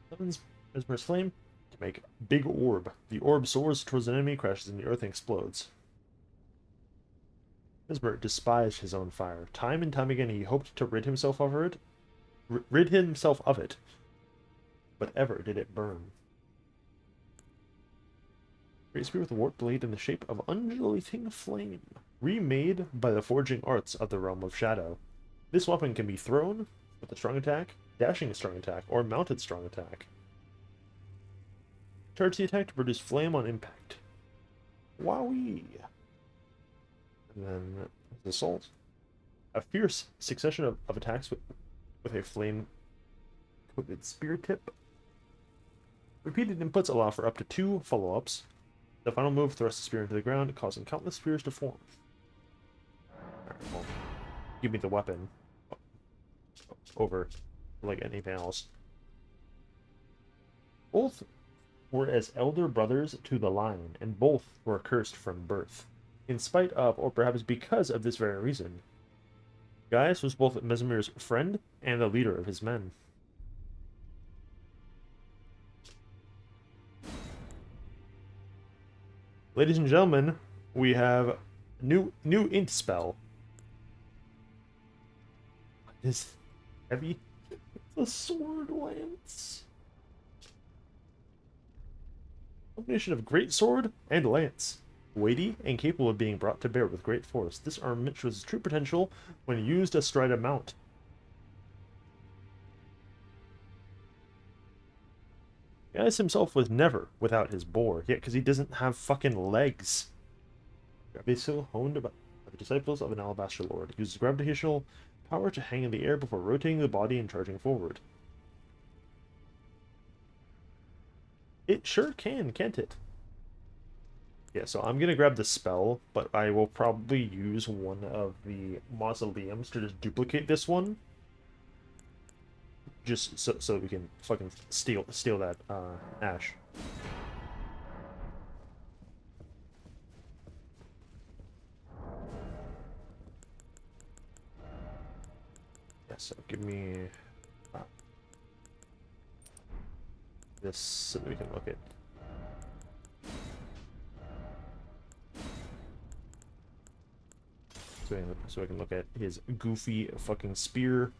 Summons Mesmer's Flame to make Big Orb. The orb soars towards an enemy, crashes in the earth, and explodes. Mesmer despised his own fire. Time and time again he hoped to rid himself of it, but ever did it burn. Great spear with a warp blade in the shape of undulating flame, remade by the forging arts of the realm of shadow. This weapon can be thrown with a strong attack, dashing a strong attack, or mounted strong attack. Charge the attack to produce flame on impact. Wowee! And then the assault. A fierce succession of attacks with a flame-coated spear tip. Repeated inputs allow for up to 2 follow-ups. The final move thrusts the spear into the ground, causing countless spears to form. Alright, well, give me the weapon over like anything else. Both were as elder brothers to the line, and both were cursed from birth. In spite of, or perhaps because of this very reason, Gaius was both Mesmer's friend and the leader of his men. Ladies and gentlemen, we have new int spell. This heavy. The sword lance. Combination of great sword and lance. Weighty and capable of being brought to bear with great force. This armament shows its true potential when used astride a mount. Gaius himself was never without his boar, yet because he doesn't have fucking legs. Gravitational honed by the disciples of an alabaster lord. Uses gravitational power to hang in the air before rotating the body and charging forward. It sure can, can't it? Yeah, so I'm gonna grab the spell, but I will probably use one of the mausoleums to just duplicate this one. Just so we can fucking steal that ash. Yeah, so give me this so that we can look at. So I can look at his goofy fucking spear.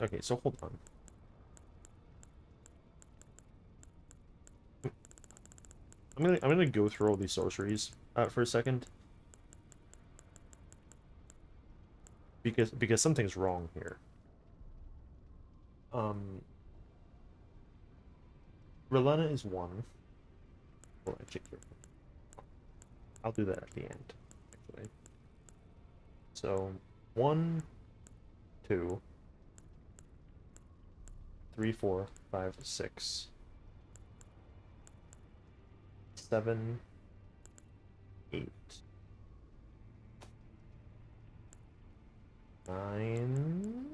Okay, so hold on. I'm gonna go through all these sorceries for a second. Because something's wrong here. Relena is 1. Oh, I check here. I'll do that at the end, actually. So 1, 2, 3, 4, 5, 6, 7, 8, 9,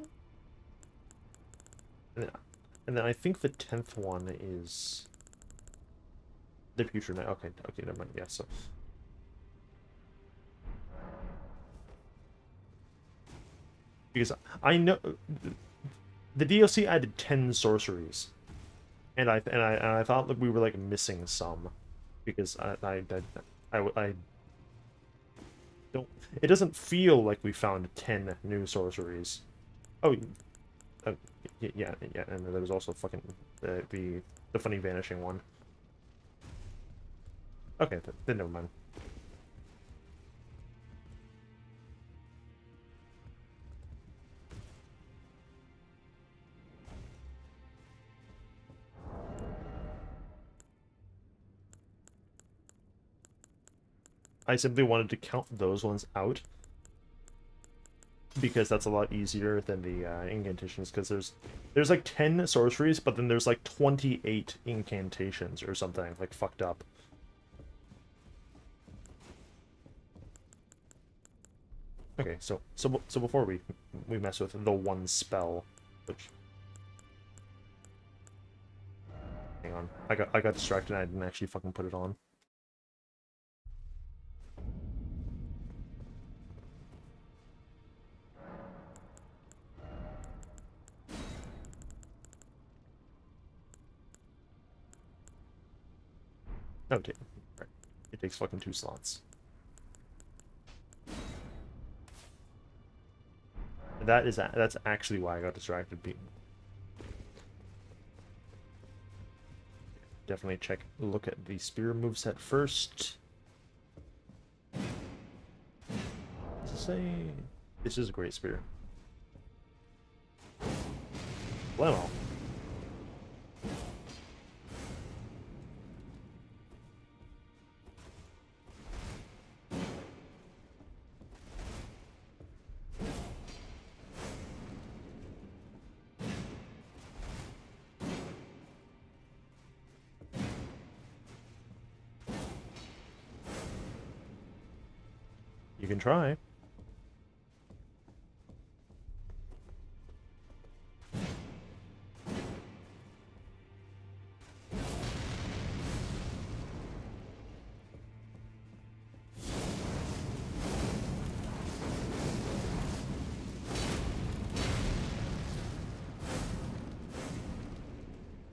and then I think the 10th one is The future knight. Okay, okay, never mind. Yeah, so because I know the DLC added 10 sorceries, and I thought that we were like missing some because I don't. It doesn't feel like we found 10 new sorceries. Oh, uh, yeah, yeah, and there was also fucking the funny vanishing one. Okay, then never mind. I simply wanted to count those ones out because that's a lot easier than the incantations. Because there's like 10 sorceries, but then there's like 28 incantations or something like fucked up. Okay, so before we mess with the one spell, which hang on, I got distracted and I didn't actually fucking put it on. No, right. It takes fucking 2 slots. That's actually why I got distracted. Definitely look at the spear moveset first. Does it say this is a great spear? Blammo. You can try.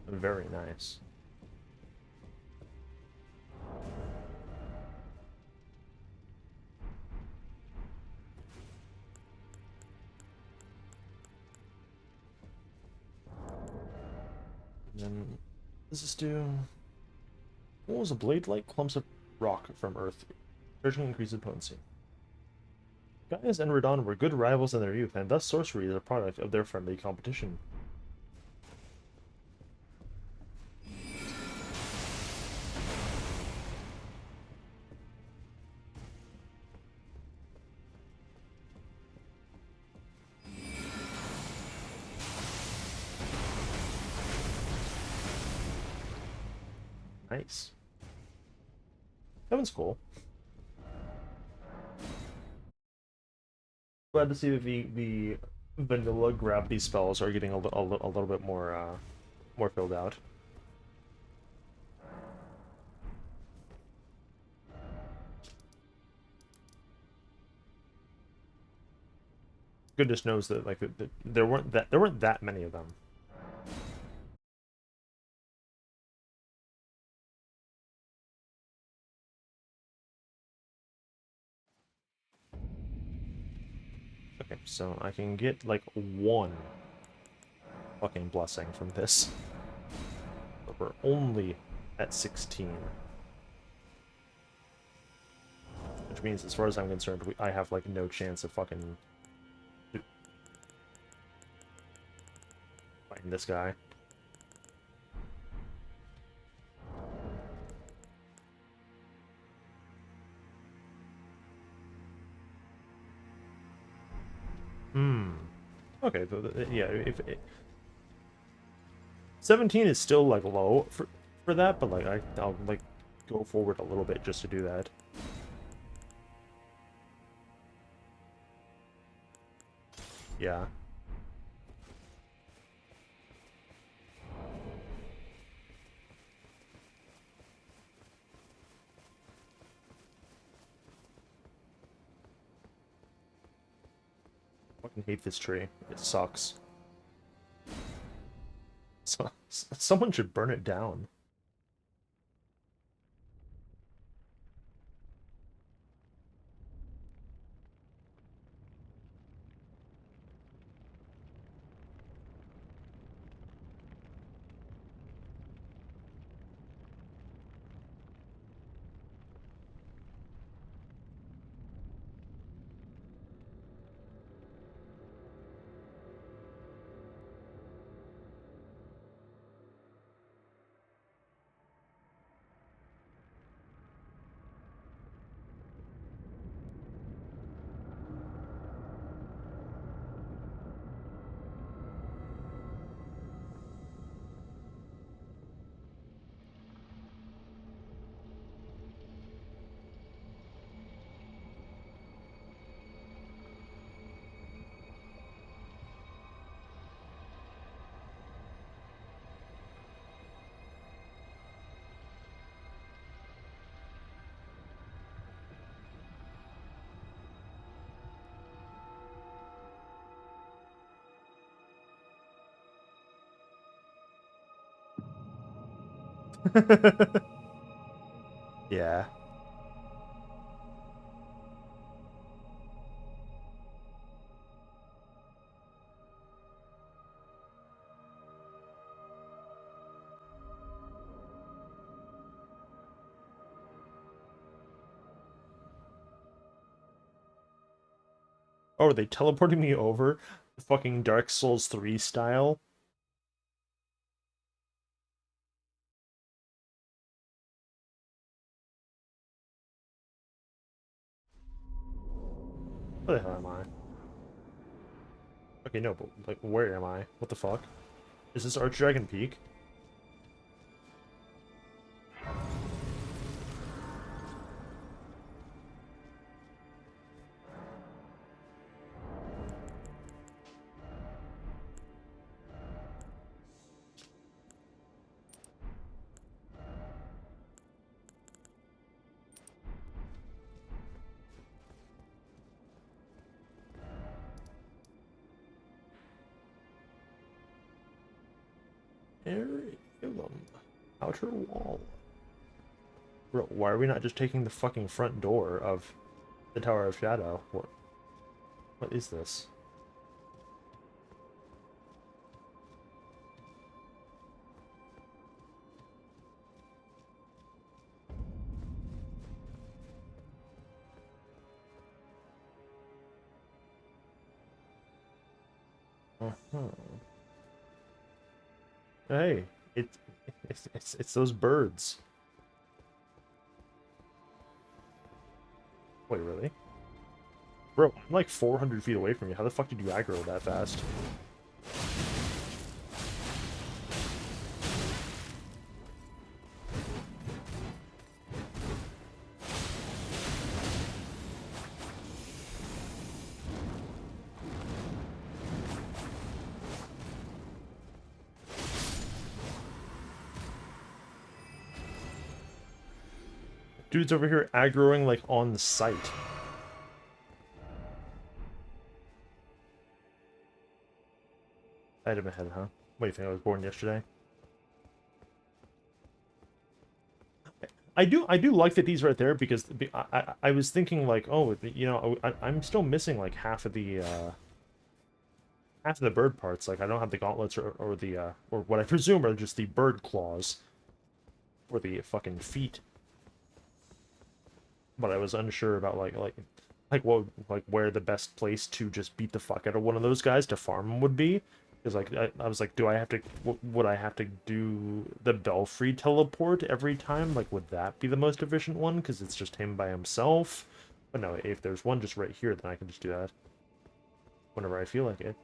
Very nice. And then, what does this do? What was a blade like? Clumps of rock from Earth. Surging increases potency. Gaius and Radon were good rivals in their youth, and thus sorcery is a product of their friendly competition. Nice. That one's cool. Glad to see that the vanilla gravity spells are getting a little bit more filled out. Goodness knows that like there weren't that many of them. Okay, so I can get like one fucking blessing from this. But we're only at 16. Which means, as far as I'm concerned, I have like no chance of fucking fighting this guy. Hmm. Okay, yeah, if 17 is still like low for that, but like I'll like go forward a little bit just to do that. Yeah. fucking hate this tree. It sucks. So, someone should burn it down. Yeah. Oh, are they teleporting me over? Fucking Dark Souls 3 style? Where the hell am I? Okay, no, but like, where am I? What the fuck? Is this Archdragon Peak? Arielum. Outer wall. Bro, why are we not just taking the fucking front door of the Tower of Shadow? What is this? Uh-huh. Hey, it, it's those birds. Wait, really? Bro, I'm like 400 feet away from you. How the fuck did you aggro that fast? Dude's over here aggroing like on the site. Item ahead, huh? What do you think, I was born yesterday? I do like that these right there because I was thinking like, oh, you know, I'm still missing like half of the bird parts. Like I don't have the gauntlets or the or what I presume are just the bird claws or the fucking feet. But I was unsure about like what like where the best place to just beat the fuck out of one of those guys to farm them would be. Because like I was like, do I have to would I have to do the Belfry teleport every time? Like would that be the most efficient one? Because it's just him by himself. But no, if there's one just right here, then I can just do that whenever I feel like it.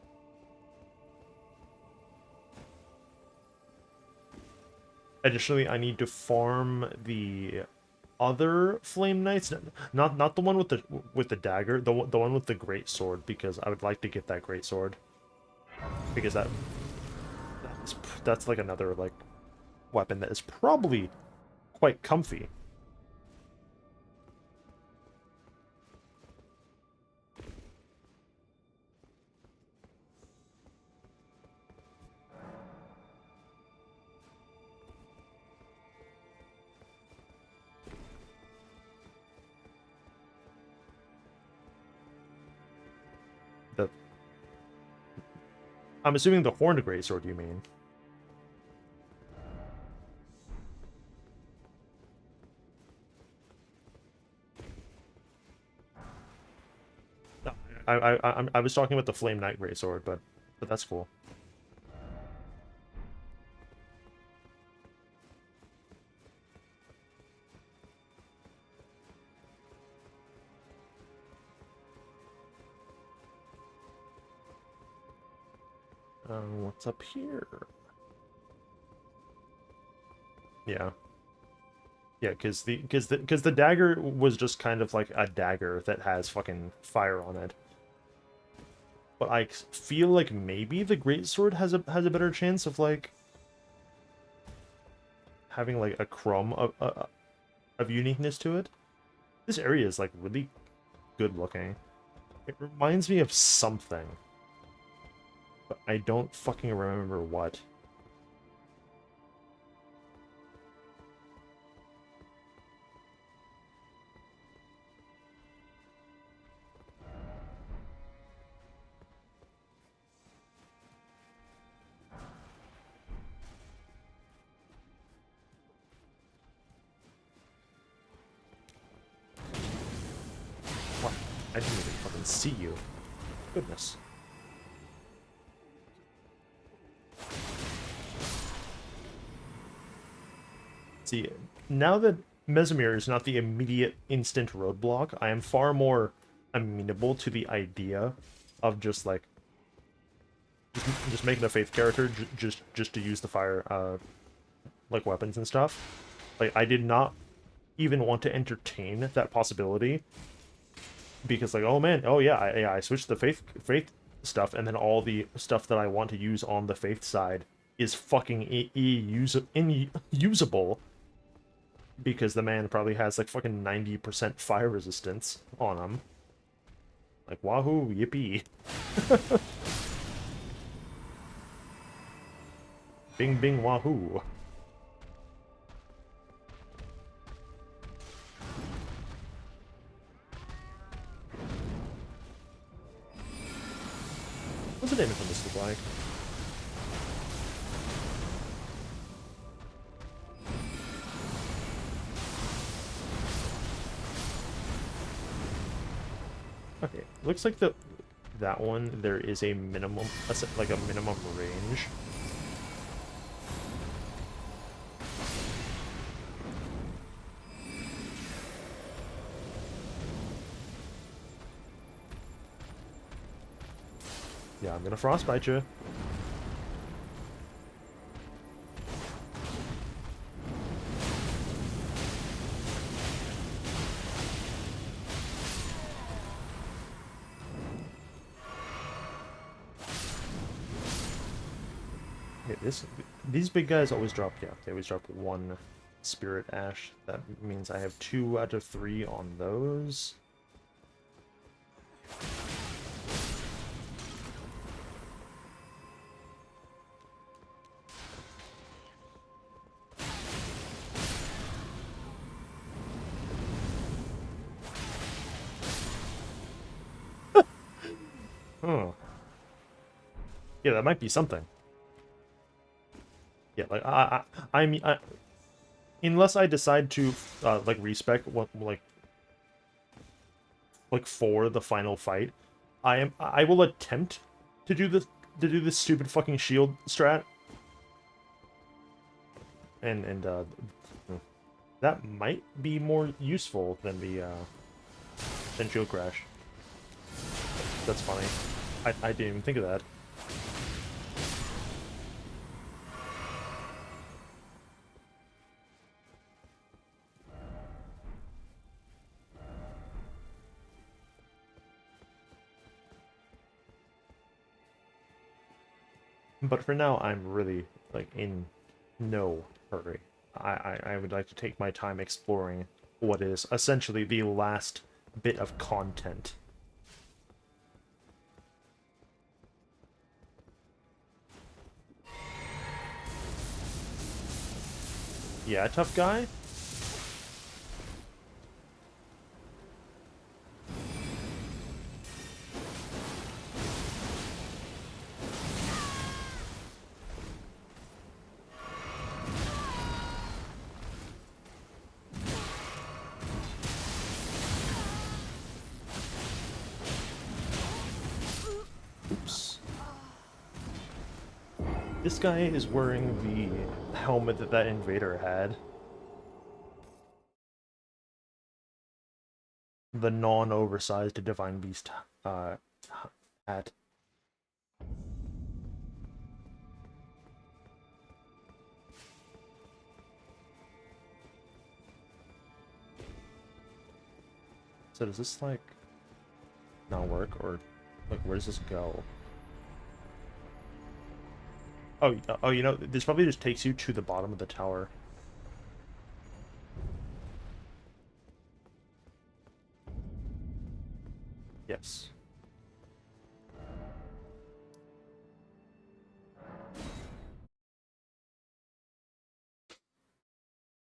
Additionally, I need to farm the other Flame Knights, not the one with the dagger, the one with the great sword, because I would like to get that great sword, because that's like another like weapon that is probably quite comfy. I'm assuming the Horned Greatsword, you mean? No, I was talking about the Flame Knight Greatsword, but that's cool. What's up here? Yeah. Yeah, because the dagger was just kind of like a dagger that has fucking fire on it. But I feel like maybe the greatsword has a better chance of like having like a crumb of uniqueness to it. This area is like really good looking. It reminds me of something, but I don't fucking remember what. What? I didn't even fucking see you. Goodness. See, now that Mesomir is not the immediate instant roadblock, I am far more amenable to the idea of just like just making a faith character just to use the fire like weapons and stuff. Like I did not even want to entertain that possibility because like oh man, oh yeah, I switched the faith stuff and then all the stuff that I want to use on the faith side is fucking inusable because the man probably has like fucking 90% fire resistance on him. Like wahoo, yippee. Bing bing wahoo. What's the damage on this look like? Okay, looks like that one there is a minimum, like a minimum range. Yeah, I'm gonna frostbite you. Okay, these big guys always drop, yeah, they always drop one Spirit Ash. That means I have 2 out of 3 on those. Huh. Yeah, that might be something. Yeah, like I mean, unless I decide to like respec what like for the final fight, I will attempt to do this stupid fucking shield strat, and that might be more useful than the shield crash. That's funny. I didn't even think of that. But for now, I'm really, like, in no hurry. I would like to take my time exploring what is essentially the last bit of content. Yeah, tough guy? This guy is wearing the helmet that that invader had. The non-oversized Divine Beast hat. So does this, like, not work, or, like, where does this go? Oh, you know, this probably just takes you to the bottom of the tower. Yes.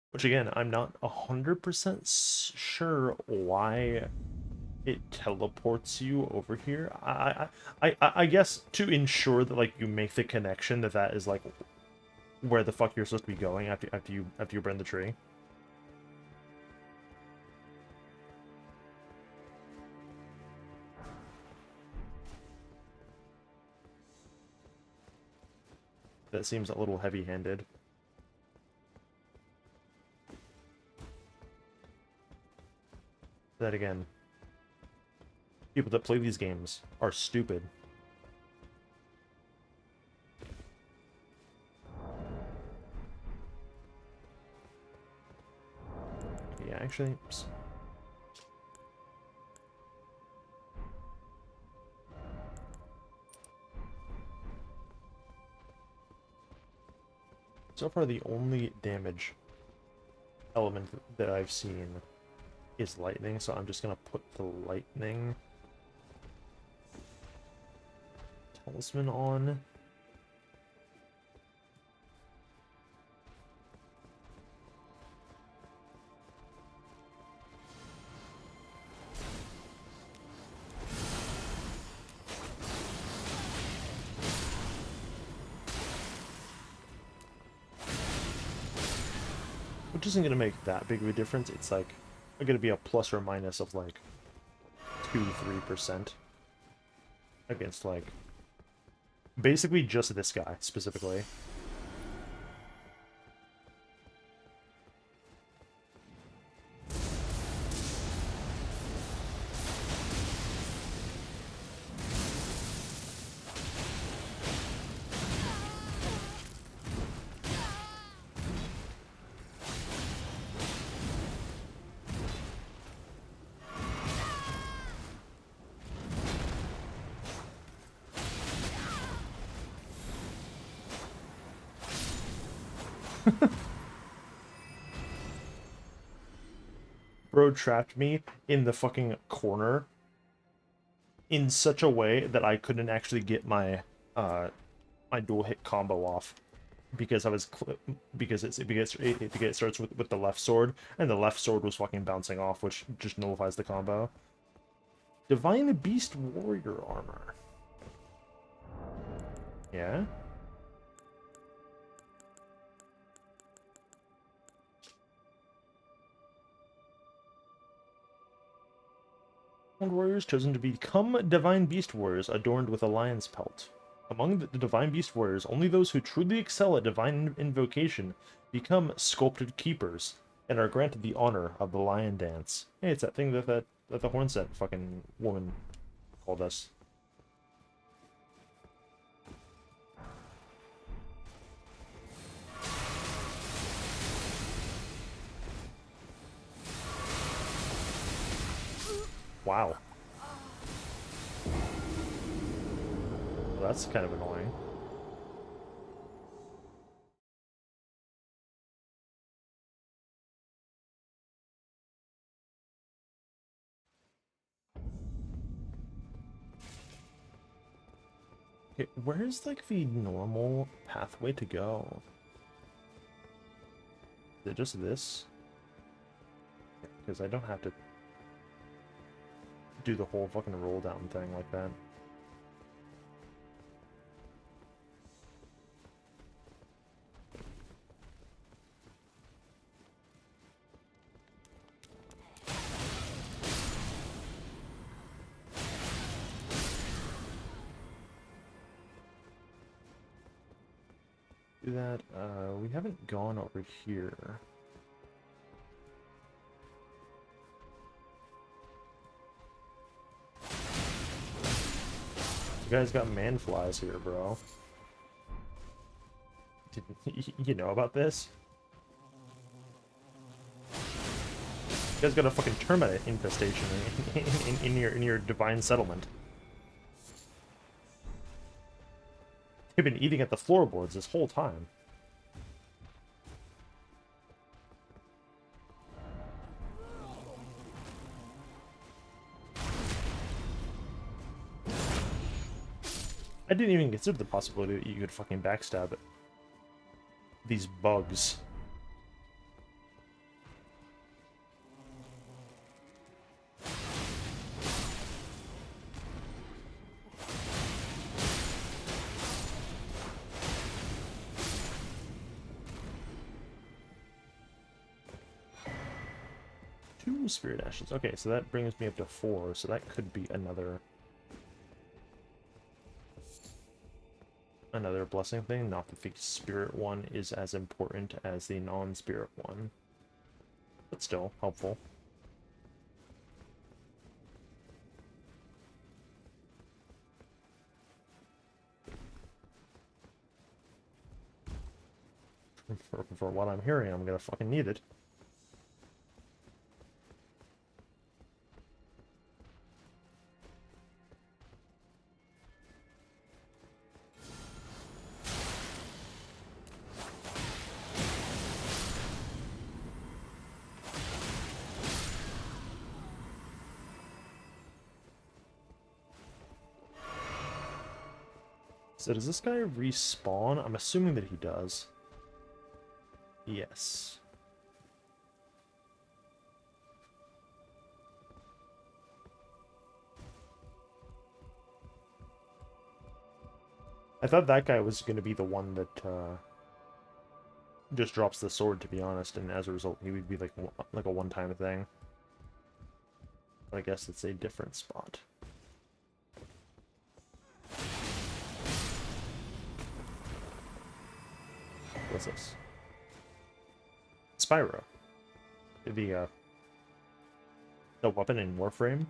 Which, again, I'm not 100% sure why it teleports you over here. I guess to ensure that, like, you make the connection that that is, like, where the fuck you're supposed to be going after you burn the tree. That seems a little heavy-handed. That again, people that play these games are stupid. Yeah, actually, so far the only damage element that I've seen is lightning, so I'm just gonna put the lightning talisman on. Which isn't gonna make that big of a difference. It's like gonna be a plus or minus of like 2-3% against like basically just this guy specifically. Bro trapped me in the fucking corner in such a way that I couldn't actually get my my dual hit combo off because I was because it starts with the left sword, and the left sword was fucking bouncing off, which just nullifies the combo. Divine Beast Warrior armor. Yeah. Warriors chosen to become Divine Beast Warriors adorned with a lion's pelt. Among the Divine Beast Warriors, only those who truly excel at Divine Invocation become Sculpted Keepers and are granted the honor of the Lion Dance. Hey, it's that thing that the Hornset fucking woman called us. Wow. Well, that's kind of annoying. Okay, where's like the normal pathway to go? Is it just this? Because I don't have to do the whole fucking roll down thing like that. Do that. We haven't gone over here. You guys got man flies here, bro. You know about this? You guys got a fucking termite infestation in your divine settlement. They've been eating at the floorboards this whole time. I didn't even consider the possibility that you could fucking backstab it. These bugs. Two spirit ashes. Okay, so that brings me up to 4, so that could be another blessing thing. Not that the spirit one is as important as the non-spirit one, but still helpful. For what I'm hearing, I'm gonna fucking need it. So does this guy respawn? I'm assuming that he does. Yes. I thought that guy was going to be the one that just drops the sword, to be honest, and as a result he would be like a one-time thing. But I guess it's a different spot. What's this? Spyro. The weapon in Warframe.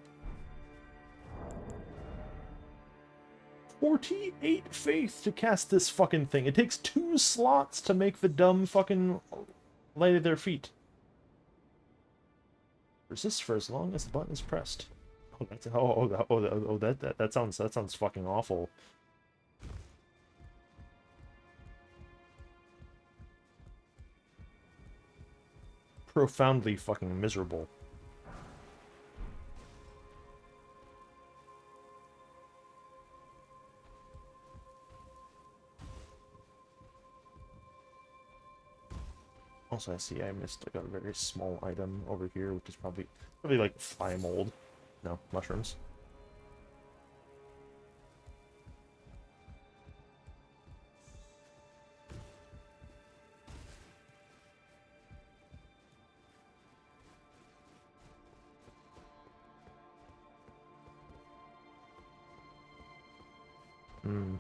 48 faith to cast this fucking thing. It takes 2 slots to make the dumb fucking light of their feet. Resist for as long as the button is pressed. Oh, that's that sounds fucking awful. Profoundly fucking miserable. Also, I see I missed like a very small item over here, which is probably like fly mold. No, mushrooms. Hmm.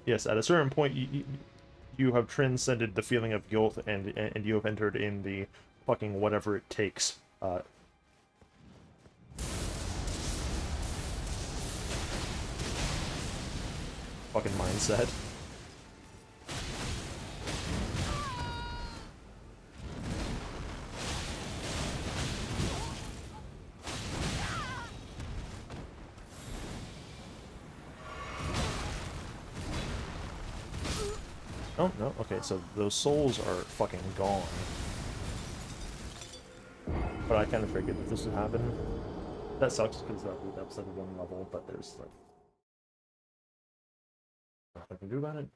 Yes, at a certain point, you have transcended the feeling of guilt, and you have entered in the fucking whatever it takes. Fucking mindset. Oh, no, okay, so those souls are fucking gone. But I kind of figured that this would happen. That sucks, because that was like 1 level, but there's like nothing I can do about it.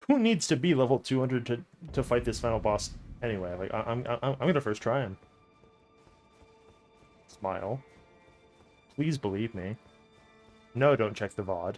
Who needs to be level 200 to fight this final boss anyway? Like, I'm gonna first try him. Smile. Please believe me. No, don't check the VOD.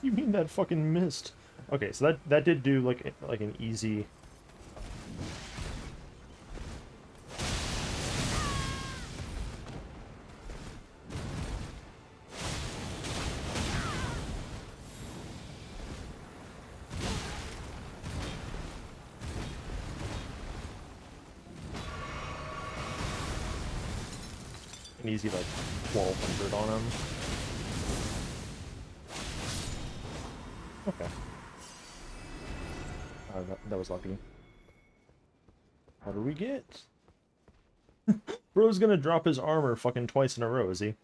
You mean that fucking missed? Okay, so that did do like an easy. An easy like 1200 on him. Okay. That was lucky. What do we get? Bro's gonna drop his armor fucking twice in a row, is he?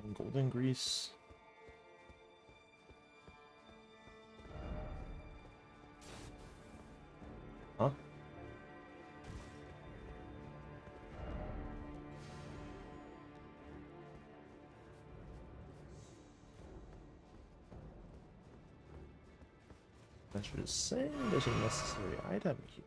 And golden grease. Huh? I should say there's a necessary item here.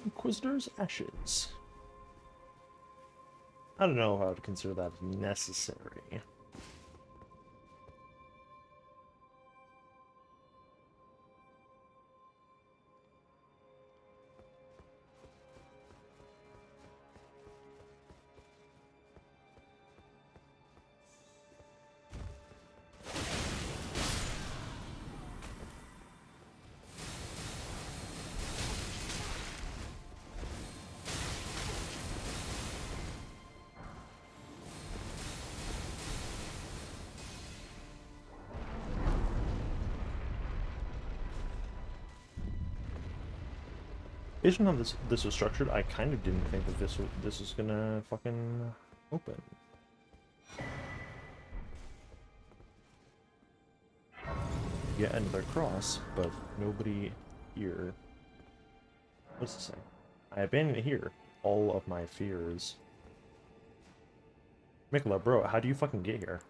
Inquisitor's Ashes. I don't know how to consider that necessary. Based on how this was structured, I kind of didn't think that this was gonna fucking open. Yet another cross, but nobody here. What's this say? I abandoned it here. All of my fears. Mikola, bro, how do you fucking get here?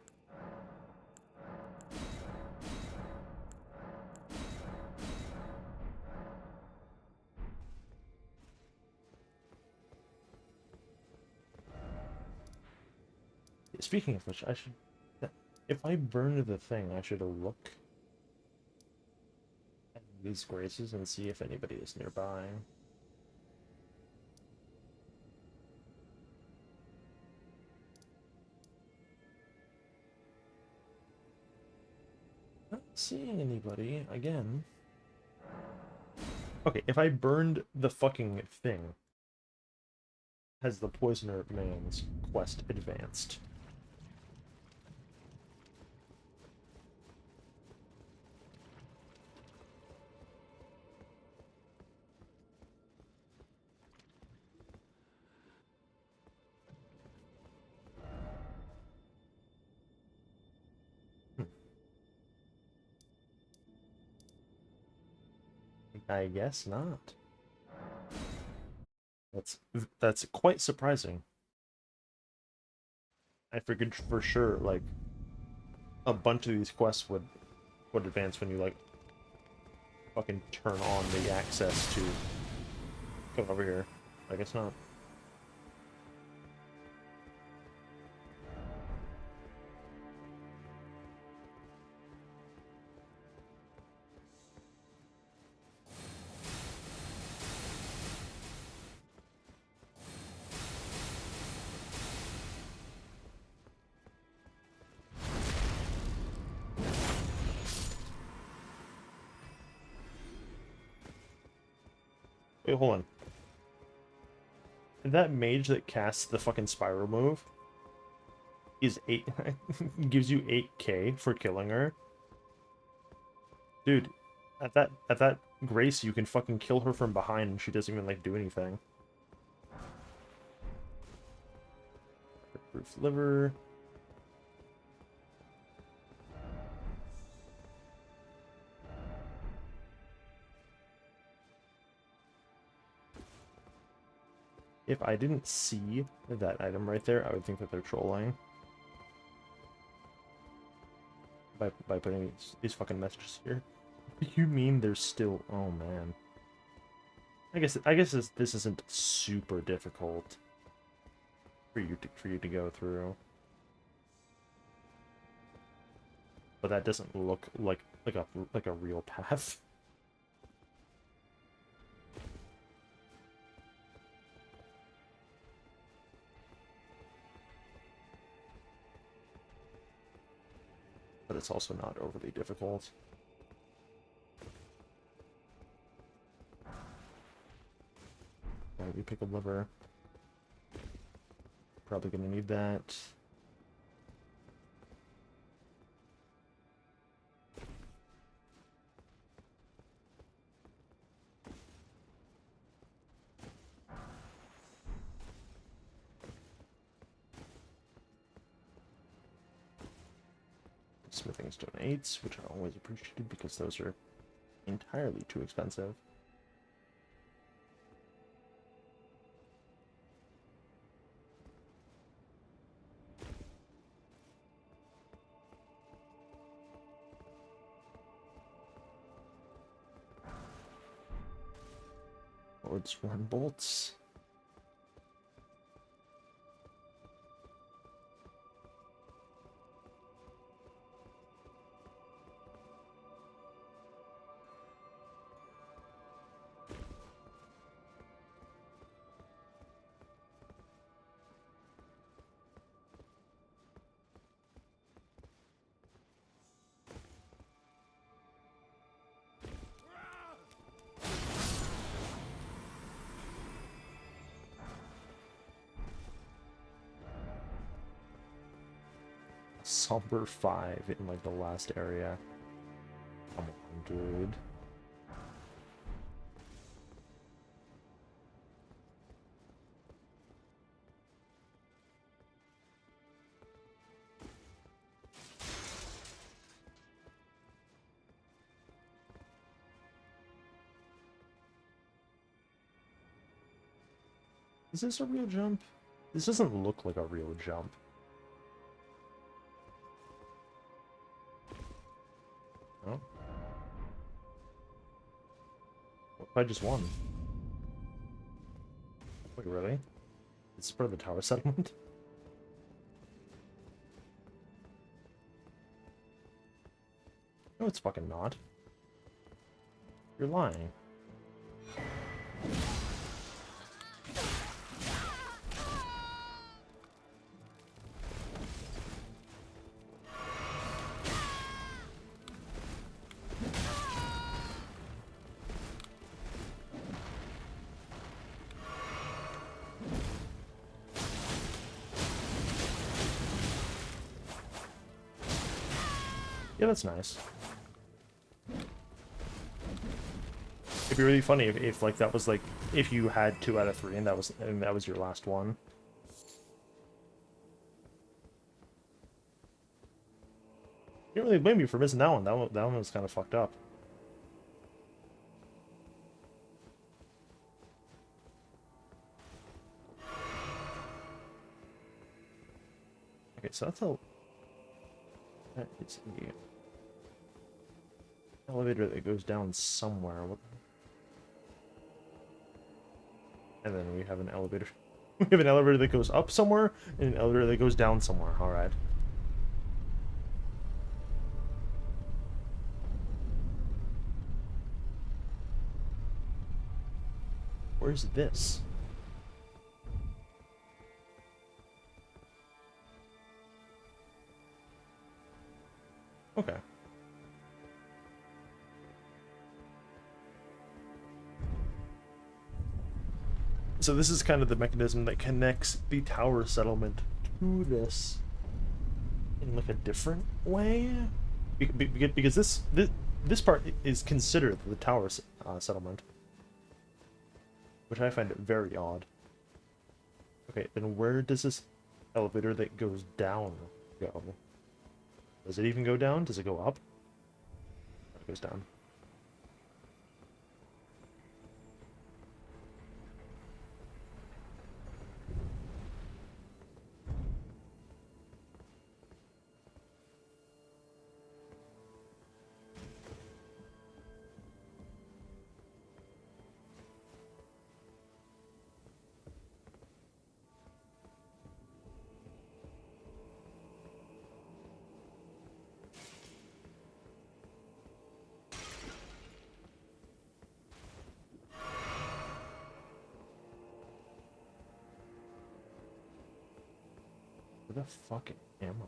Speaking of which, I should... If I burned the thing, I should look at these graces and see if anybody is nearby. Not seeing anybody, again. Okay, if I burned the fucking thing, has the Poisoner Man's quest advanced? I guess not. That's quite surprising. I figured for sure, like, a bunch of these quests would advance when you, like, fucking turn on the access to come over here. I guess not. Wait, hold on. That mage that casts the fucking spiral move is 8 gives you 8k for killing her. Dude, at that grace you can fucking kill her from behind and she doesn't even like do anything. Proof liver. If I didn't see that item right there, I would think that they're trolling. By putting these fucking messages here. You mean there's still... Oh, man. I guess this isn't super difficult for you to go through. But that doesn't look like a real path. But it's also not overly difficult. We pick a liver. Probably gonna need that. Smithing stone 8s, which I always appreciated because those are entirely too expensive. Lordsworn bolts. Somber 5 in like the last area. Come on, dude. Is this a real jump? This doesn't look like a real jump. Oh. What if I just won? Wait, really? It's part of the tower settlement? No, it's fucking not. You're lying. Yeah, that's nice. It'd be really funny if like that was like if you had 2 out of 3 and that was your last one. You can't really blame me for missing that one. That one was kind of fucked up. Okay, so that's a that is a elevator that goes down somewhere. And then we have an elevator. We have an elevator that goes up somewhere and an elevator that goes down somewhere. All right. Where's this? Okay. So this is kind of the mechanism that connects the tower settlement to this in like a different way, because this part is considered the tower settlement, which I find very odd. Okay, then where does this elevator that goes down go? Does it even go down? Does it go up? It goes down. Where the fuck am I?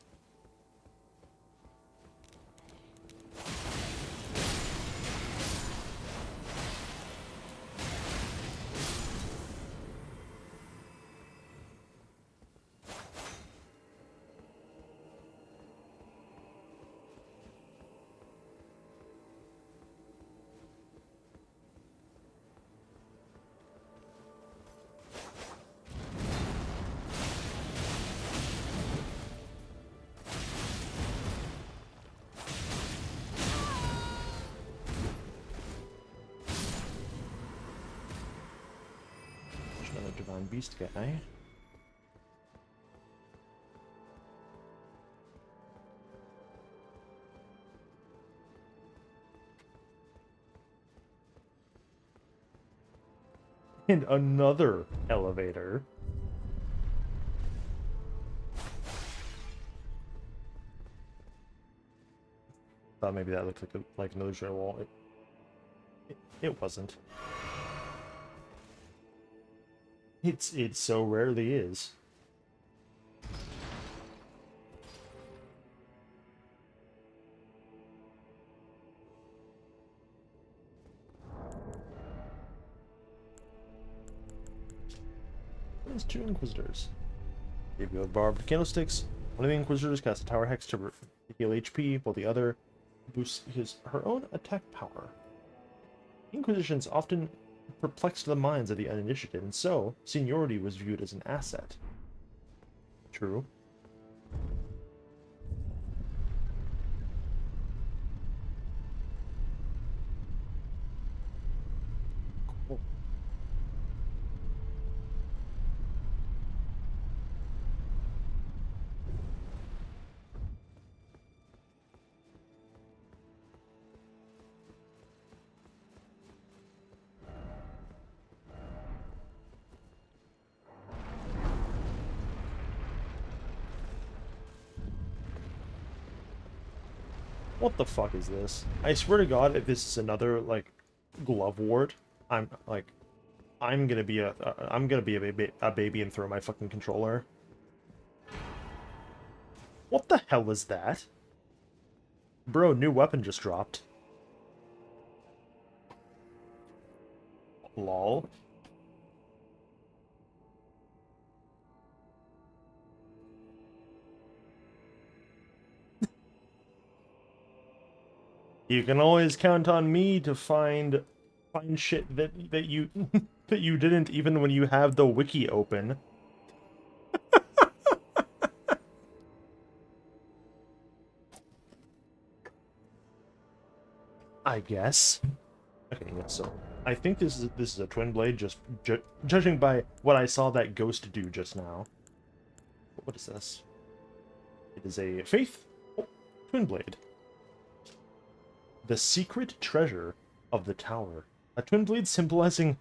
There's another Divine Beast guy. And another elevator. Thought maybe that looked like an illusionary wall. It wasn't. It so rarely is. There's two Inquisitors. If you have barbed candlesticks, one of the Inquisitors casts a tower hex to heal HP, while the other boosts her own attack power. Inquisitions often perplexed the minds of the uninitiated, and so seniority was viewed as an asset. True. Cool. What the fuck is this? I swear to God, if this is another like glove wart, I'm gonna be a baby and throw my fucking controller. What the hell is that? Bro, new weapon just dropped. Lol. You can always count on me to find shit that you that you didn't even when you have the wiki open. I guess. Okay, yeah, so I think this is a twin blade, just judging by what I saw that ghost do just now. What is this? It is a faith twin blade. The secret treasure of the tower. A twin blade symbolizing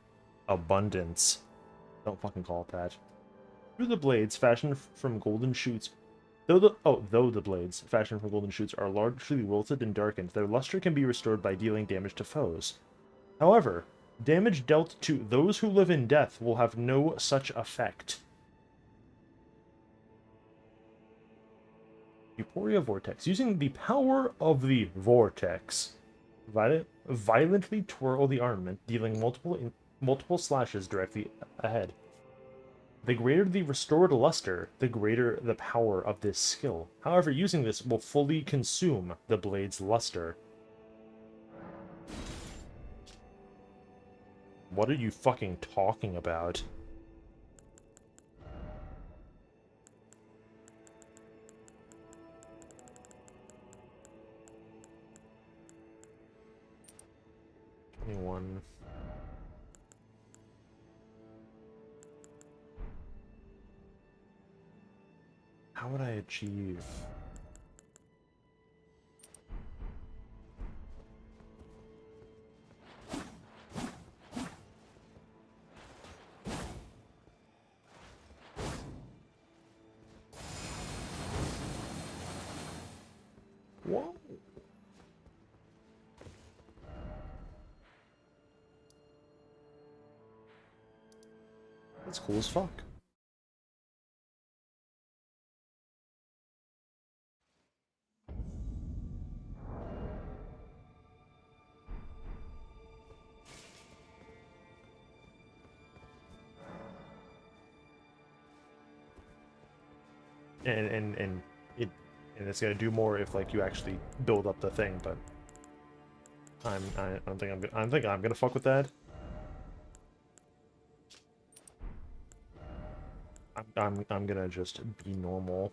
abundance. Don't fucking call it that. Through the blades fashioned from golden shoots. Though the blades fashioned from golden shoots are largely wilted and darkened, their luster can be restored by dealing damage to foes. However, damage dealt to those who live in death will have no such effect. Euphoria Vortex. Using the power of the Vortex, violently twirl the armament, dealing multiple slashes directly ahead. The greater the restored luster, the greater the power of this skill. However, using this will fully consume the blade's luster. What are you fucking talking about? Anyone? How would I achieve? Whoa. That's cool as fuck. And it's gonna do more if like you actually build up the thing, but I don't think I'm gonna fuck with that. I'm gonna just be normal.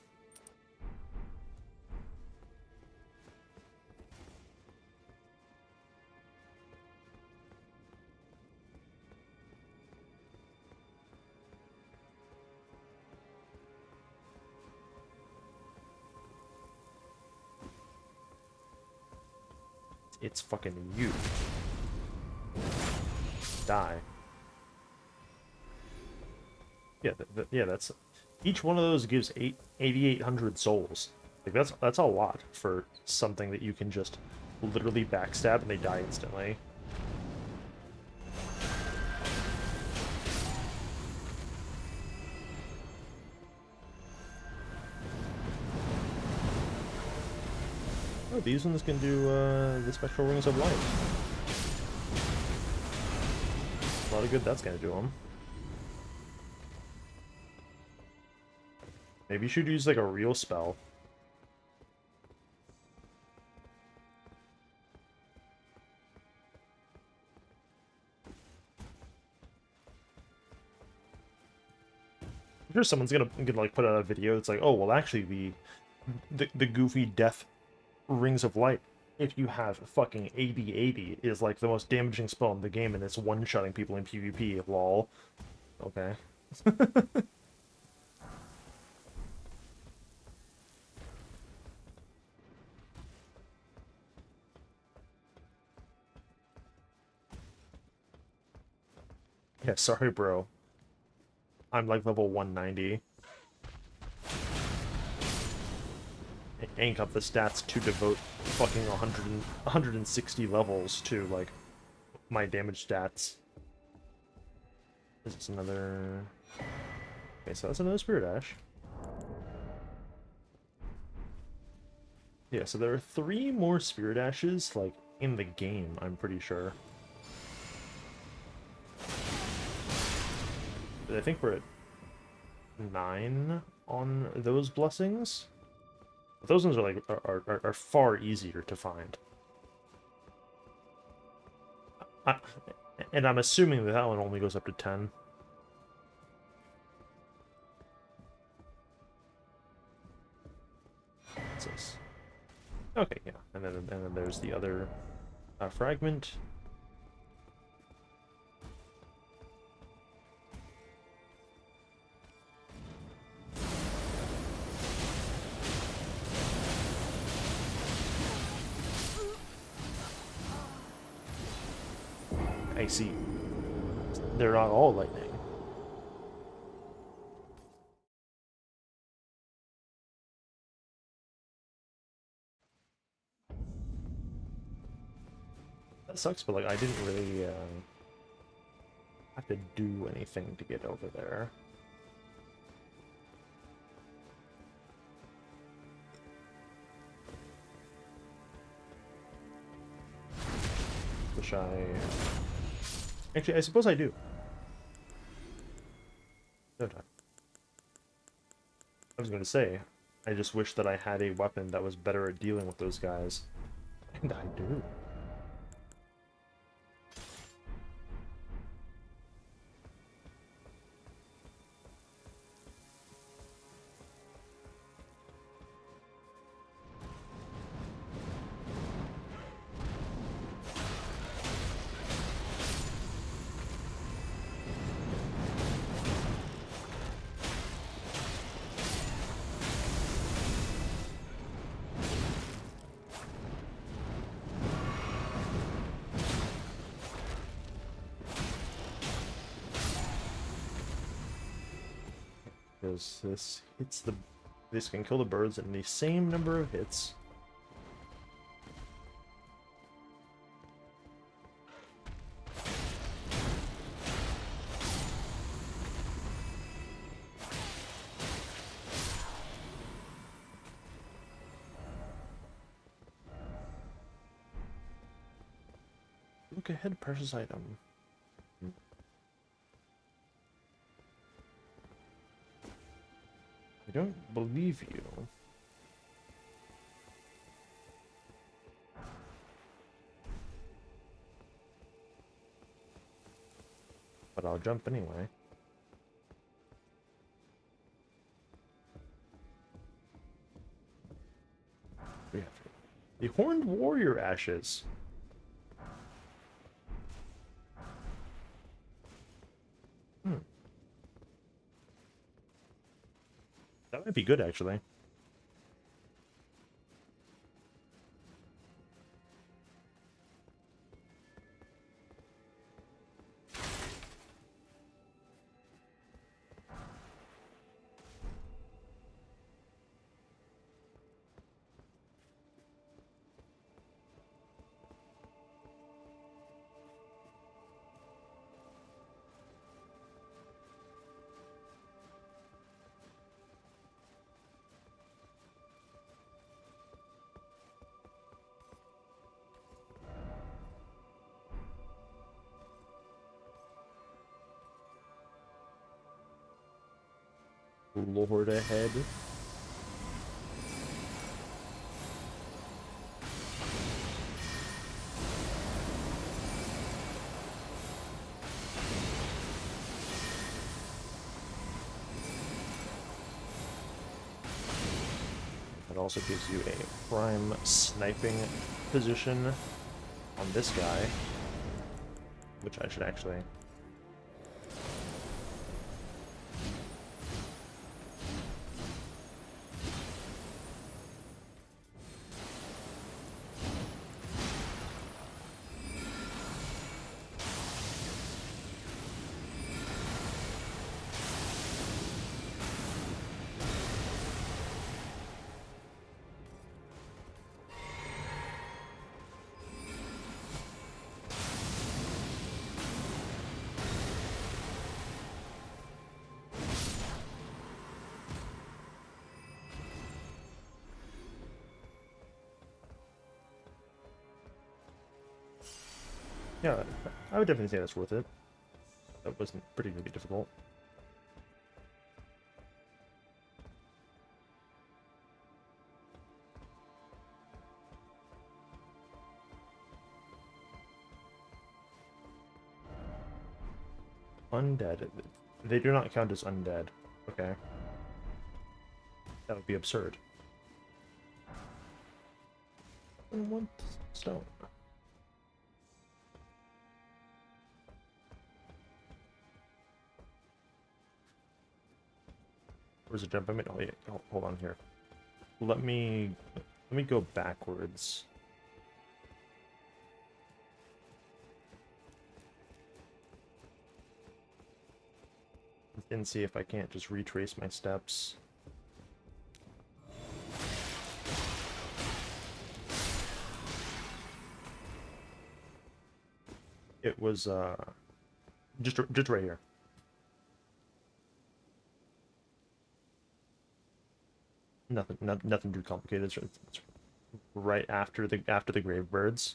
It's fucking you. Die. Yeah, yeah, that's... Each one of those gives 8,800 souls. Like, that's a lot for something that you can just literally backstab and they die instantly. Oh, these ones can do the Spectral Rings of Light. A lot of good that's gonna do them. Maybe you should use like a real spell. I'm sure someone's gonna like put out a video that's like, oh well, actually the goofy death Rings of Light, if you have fucking 80/80, is like the most damaging spell in the game, and it's one-shotting people in PvP. Lol. Okay. Yeah, sorry, bro. I'm like level 190. I ain't got the stats to devote fucking 160 levels to, like, my damage stats. Is this another... Okay, so that's another Spirit Ash. Yeah, so there are 3 more Spirit Ashes, like, in the game, I'm pretty sure. But I think we're at 9 on those blessings. But those ones are like are far easier to find. And I'm assuming that one only goes up to 10. What's this? Okay, yeah, and then there's the other fragment. I see. They're not all lightning. That sucks, but like I didn't really have to do anything to get over there. Wish I... Actually, I suppose I do. Don't I? I was gonna say, I just wish that I had a weapon that was better at dealing with those guys. And I do. Because this can kill the birds in the same number of hits. Look ahead, precious item. I don't believe you. But I'll jump anyway. We have the Horned Warrior Ashes. That might be good, actually. Lord ahead. It also gives you a prime sniping position on this guy, which I should actually... Yeah, I would definitely say that's worth it. That wasn't pretty really difficult. Undead. They do not count as undead. Okay. That would be absurd. 1 stone. Where's the jump? I mean, oh yeah, hold on here. Let me go backwards. And see if I can't just retrace my steps. It was just right here. Nothing too complicated. It's right after the grave birds.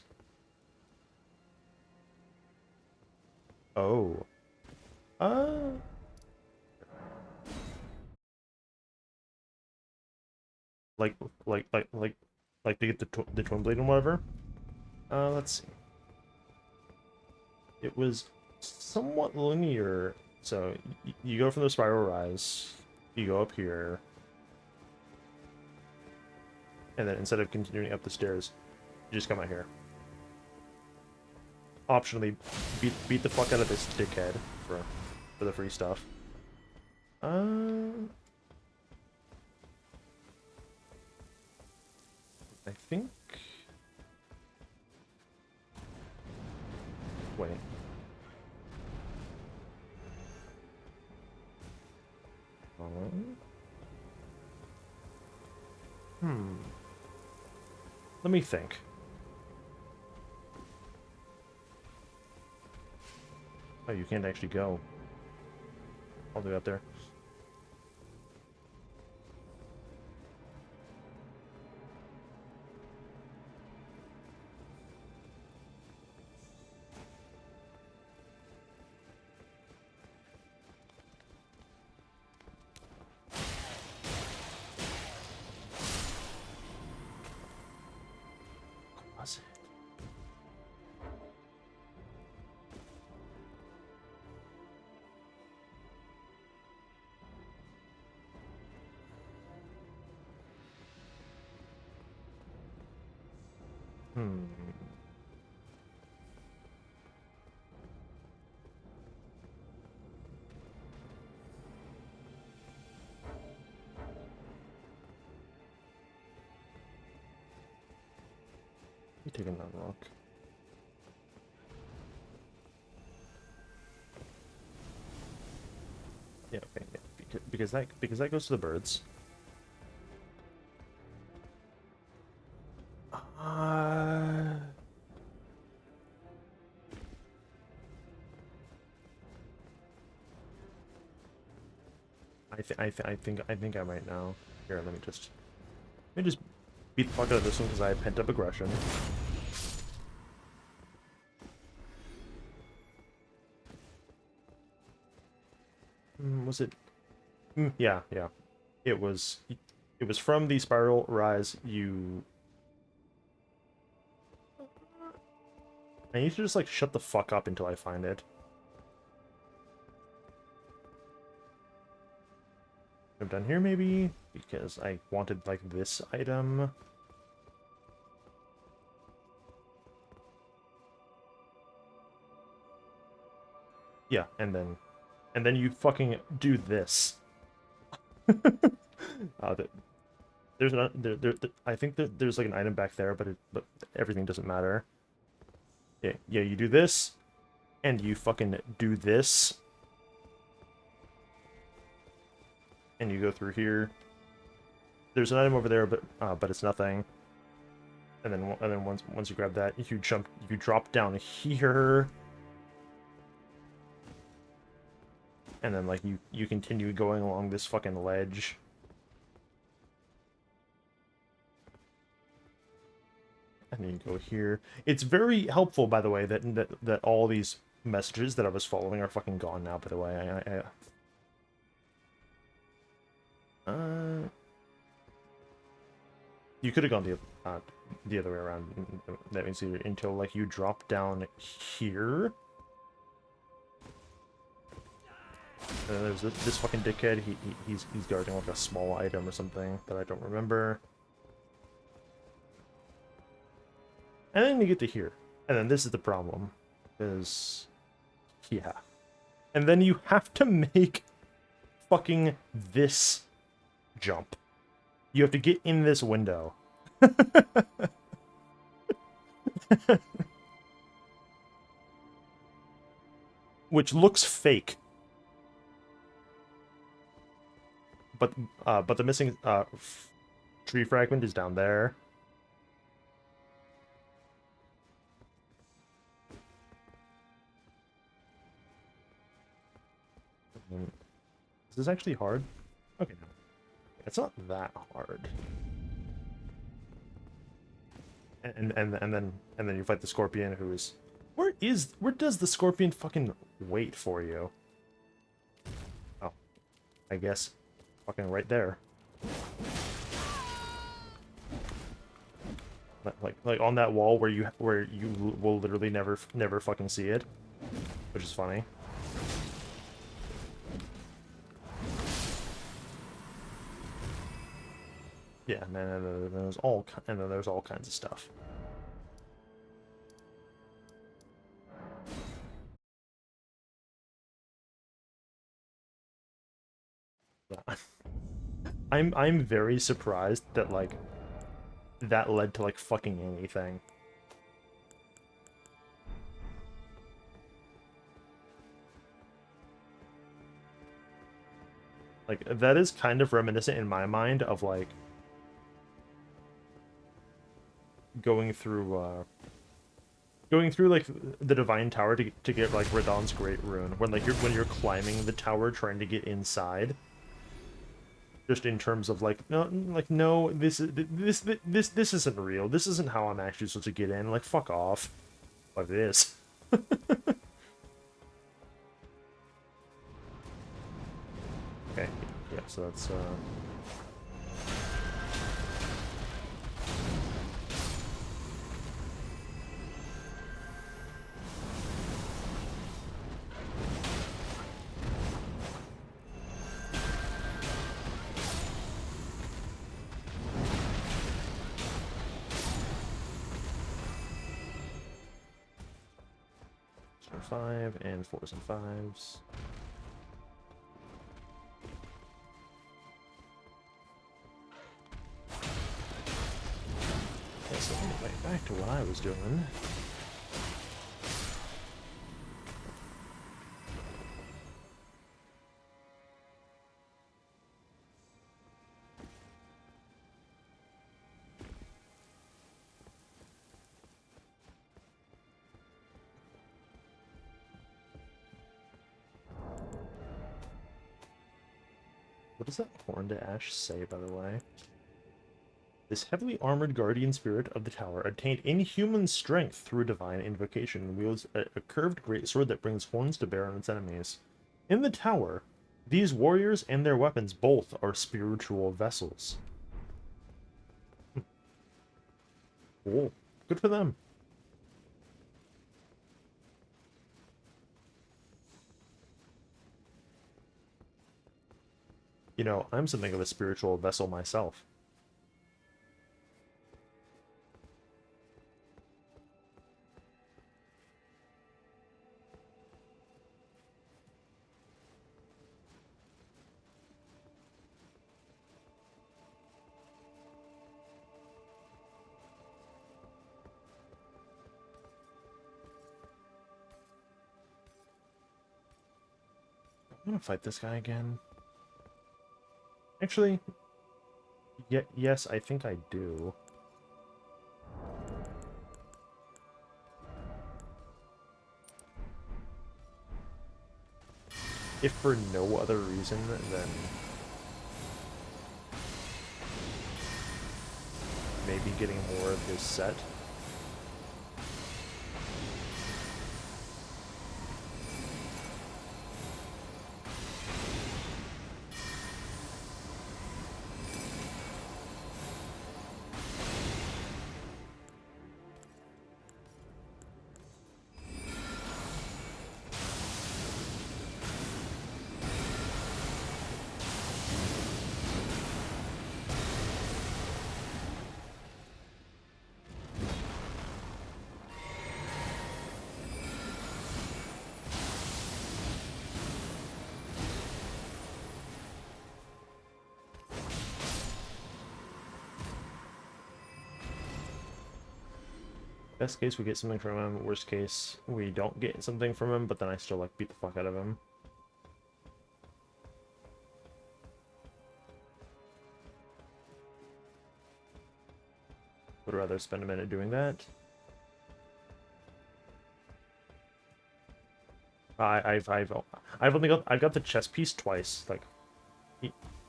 Oh. Uh like like like like like to get the twin blade and whatever. Let's see. It was somewhat linear. So you go from the spiral rise, you go up here, and then instead of continuing up the stairs, you just come out here. Optionally, beat the fuck out of this dickhead for the free stuff. I think. Wait. Let me think. Oh, you can't actually go all the way up there. Was it? You taking that rock? Yeah, okay, yeah. Because that goes to the birds. I think I might know. Here, let me just beat the fuck out of this one because I have pent up aggression. Was it? Yeah, yeah. It was from the spiral rise. I need to just like shut the fuck up until I find it. I'm done here maybe because I wanted like this item. Yeah, and then you fucking do this. There's not I think there's like an item back there, but everything doesn't matter. Yeah, you do this, and you fucking do this, and you go through here. There's an item over there, but it's nothing. And then once you grab that, you drop down here. And then like you continue going along this fucking ledge. And then you go here. It's very helpful, by the way, that all these messages that I was following are fucking gone now, by the way. You could have gone the other way around. That means until like you drop down here. There's this fucking dickhead. He's guarding like a small item or something that I don't remember. And then you get to here, and then this is the problem, is yeah, and then you have to make fucking this jump. You have to get in this window. Which looks fake. But the missing tree fragment is down there. Is this actually hard? Okay, no. It's not that hard. And then you fight the scorpion, who is where does the scorpion fucking wait for you? Oh, I guess fucking right there. Like on that wall where you will literally never fucking see it, which is funny. Yeah, and then there's all kinds of stuff. Yeah. I'm very surprised that like that led to like fucking anything. Like that is kind of reminiscent in my mind of like going through like the Divine Tower to get like Radahn's Great Rune when like you're climbing the tower trying to get inside. Just in terms of like no, this isn't real. This isn't how I'm actually supposed to get in. Like fuck off. Like this. Okay. Yeah, so that's so 5 and 4s and 5s. Okay, so anyway, back to what I was doing. What does that Horn to Ash say, by the way? This heavily armored guardian spirit of the tower attained inhuman strength through divine invocation and wields a curved greatsword that brings horns to bear on its enemies. In the tower, these warriors and their weapons both are spiritual vessels. Cool. Good for them. You know, I'm something of a spiritual vessel myself. I'm gonna fight this guy again. Actually, yes, I think I do. If for no other reason than maybe getting more of his set. Best case, we get something from him. Worst case, we don't get something from him, but then I still, like, beat the fuck out of him. Would rather spend a minute doing that. I've only got the chest piece twice. Like,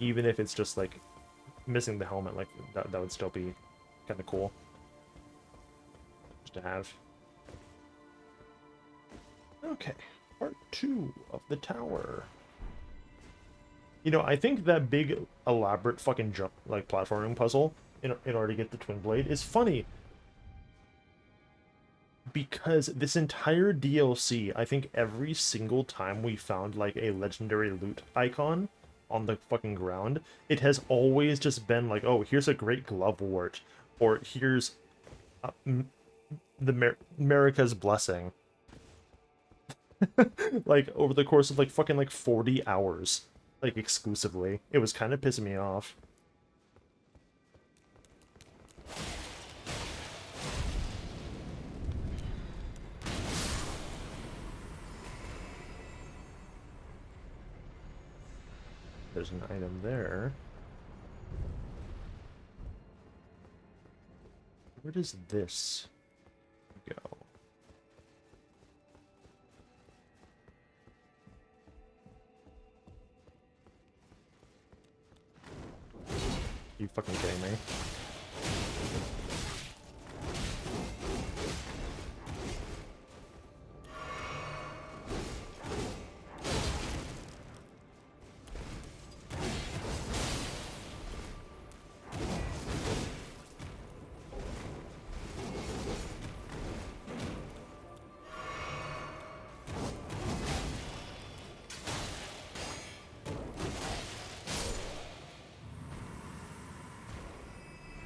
even if it's just like missing the helmet, like that would still be kind of cool just to have. Okay, part 2 of the tower. You know, I think that big elaborate fucking jump like platforming puzzle in order to get the twin blade is funny because this entire DLC, I think every single time we found like a legendary loot icon on the fucking ground, it has always just been like, oh, here's a great glovewort, or here's Marika's blessing. Like over the course of like fucking like 40 hours, like exclusively. It was kind of pissing me off. There's an item there. Where does this go? You fucking kidding me?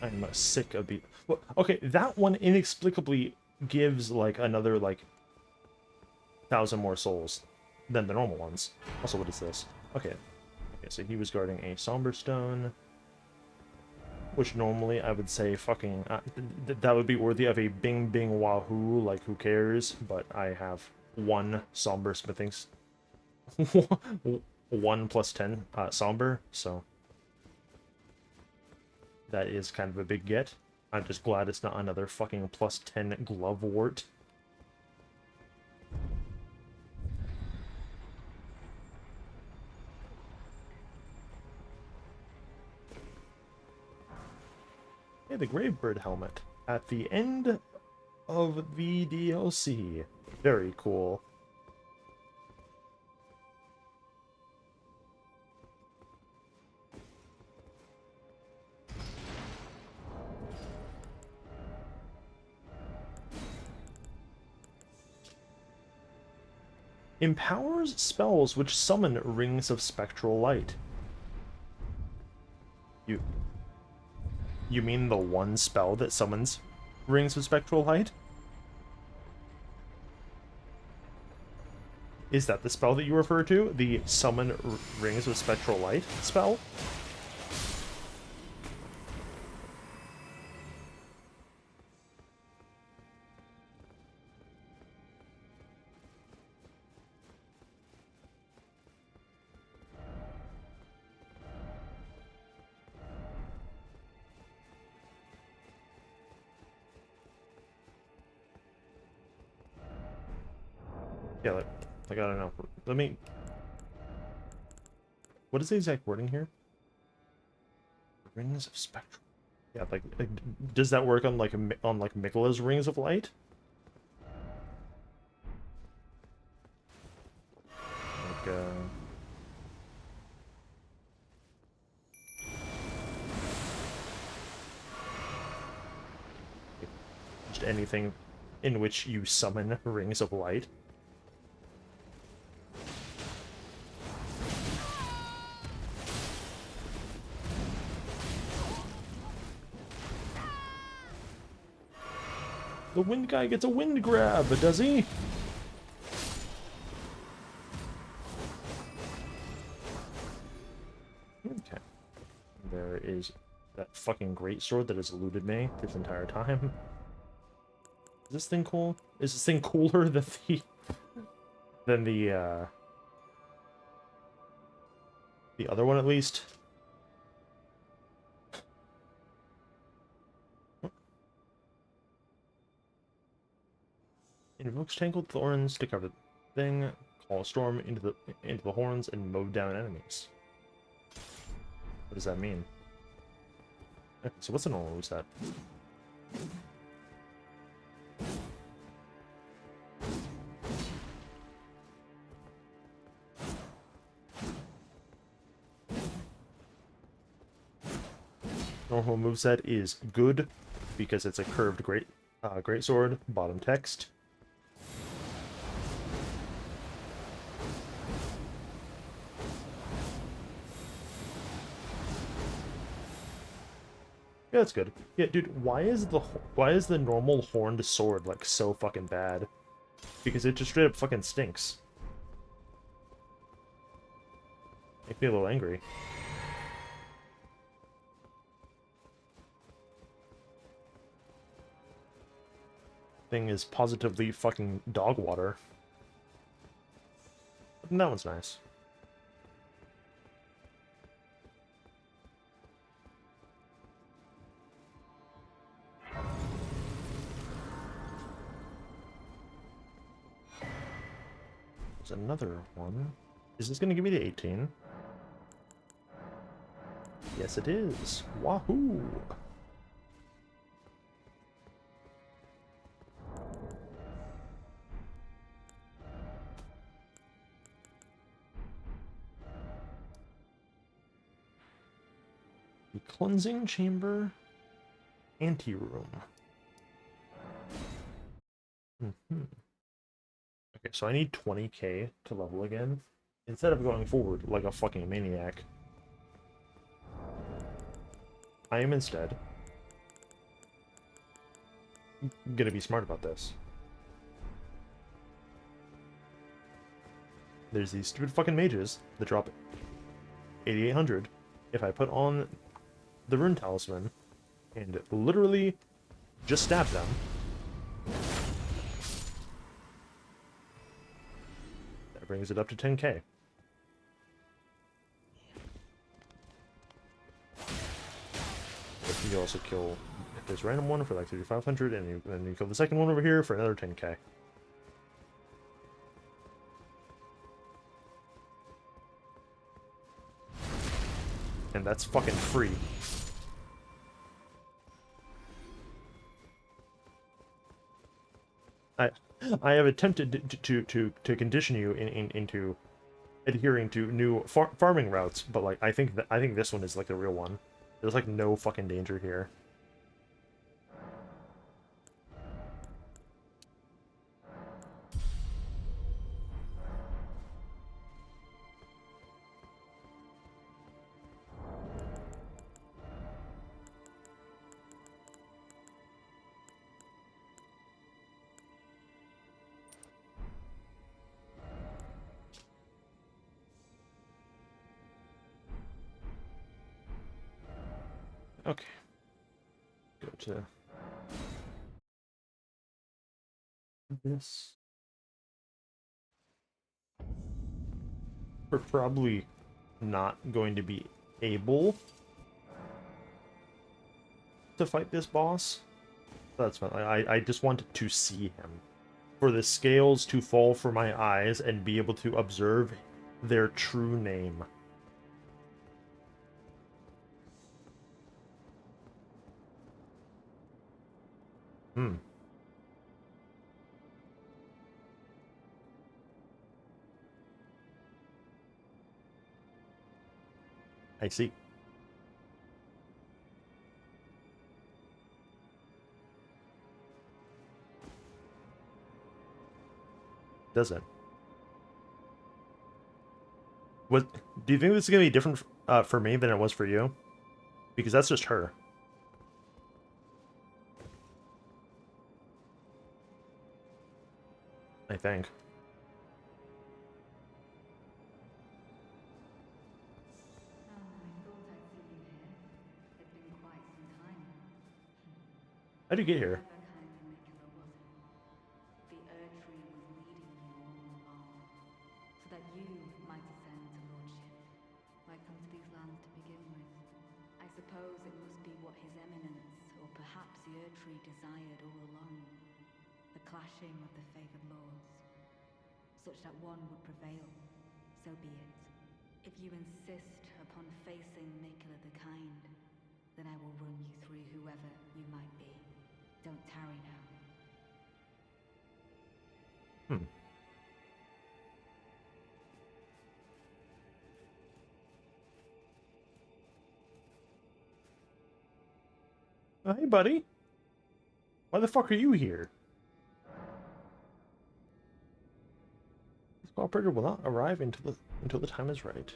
I'm sick of the... Well, okay, that one inexplicably gives, like, another, like, 1,000 more souls than the normal ones. Also, what is this? Okay. Okay, so he was guarding a Somber Stone, which normally I would say fucking... that would be worthy of a bing bing wahoo, like, who cares? But I have one Somber Smithing... 1 plus 10 Somber, so... That is kind of a big get. I'm just glad it's not another fucking plus 10 glovewort. Hey, the Gravebird helmet at the end of the DLC. Very cool. Empowers spells which summon rings of spectral light. You mean the one spell that summons rings of spectral light? Is that the spell that you refer to? The summon rings of spectral light spell? Yeah, like I don't know. Let me... What is the exact wording here? Rings of spectral... Yeah, like does that work on like Miquella's rings of light? Like, just anything in which you summon rings of light. The wind guy gets a wind grab, does he? Okay. There is that fucking greatsword that has eluded me this entire time. Is this thing cool? Is this thing cooler than the other one at least? Invokes Tangled Thorns to cover the thing, call a storm into the horns, and mow down enemies. What does that mean? Okay, so what's the normal reset? Normal moveset is good because it's a curved greatsword, bottom text. Yeah, that's good. Yeah, dude, why is the normal horned sword like so fucking bad? Because it just straight up fucking stinks. Make me a little angry. Thing is positively fucking dog water. And that one's nice. There's another one. Is this gonna give me the 18? Yes, it is. Wahoo! The cleansing chamber, anteroom. Mm-hmm. Okay, so I need 20k to level again, instead of going forward like a fucking maniac. I am instead gonna be smart about this. There's these stupid fucking mages that drop 8800 if I put on the rune talisman and literally just stab them. That brings it up to 10k. But you also kill this random one for like 3500, and then you kill the second one over here for another 10k. And that's fucking free. I have attempted to condition you into adhering to new farming routes, but like I think this one is like the real one. There's like no fucking danger here. Okay. Go to this. We're probably not going to be able to fight this boss. That's fine. I just wanted to see him. For the scales to fall for my eyes and be able to observe their true name. Hmm. I see. Does it? What? Do you think this is gonna be different for me than it was for you? Because that's just her. I think. Oh, I thought I'd see you here. It's been quite some time. How'd you get here? Clever kind of Nicola, wasn't it? The Erdtree was leading you all along, so that you might ascend to lordship, might come to these lands to begin with. I suppose it must be what His Eminence, or perhaps the Erdtree desired all along. The clashing of the favored lords, such that one would prevail. So be it. If you insist upon facing Nicola the Kind, then I will run you through whoever you might be. Don't tarry now. Hmm. Hey, buddy. Why the fuck are you here? This cooperator will not arrive until the time is right.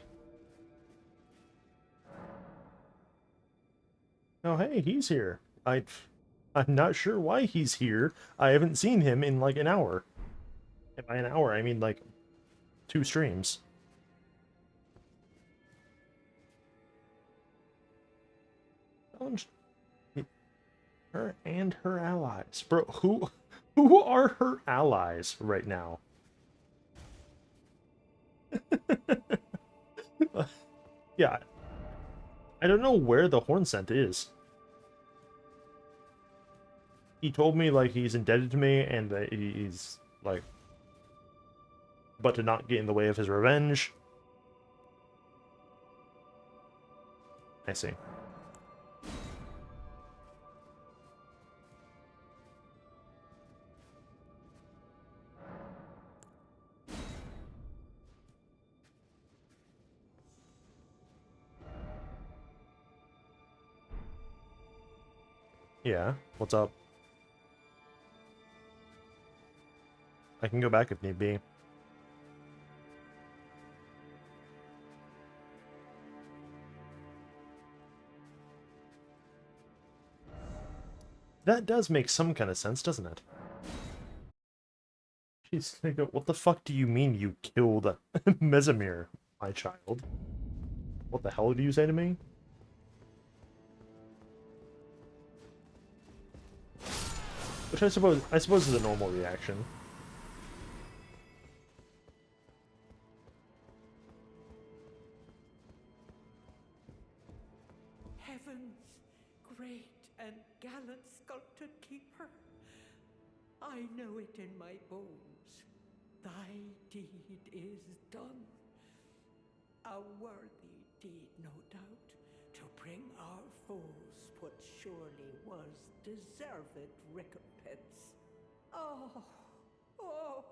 Oh, hey, he's here. I'm not sure why he's here. I haven't seen him in like an hour. And by an hour, I mean like 2 streams. Challenge her and her allies. Bro, who are her allies right now? Yeah, I don't know where the horn scent is. He told me like he's indebted to me and that he's like, but to not get in the way of his revenge. I see. Yeah, what's up? I can go back if need be. That does make some kind of sense, doesn't it? She's gonna go, what the fuck do you mean you killed Mesamir, my child? What the hell do you say to me? Which I suppose is a normal reaction. Heaven's great and gallant sculpted keeper, I know it in my bones. Thy deed is done. A worthy deed, no doubt, to bring our foes what surely was deserved recompense. Oh, oh,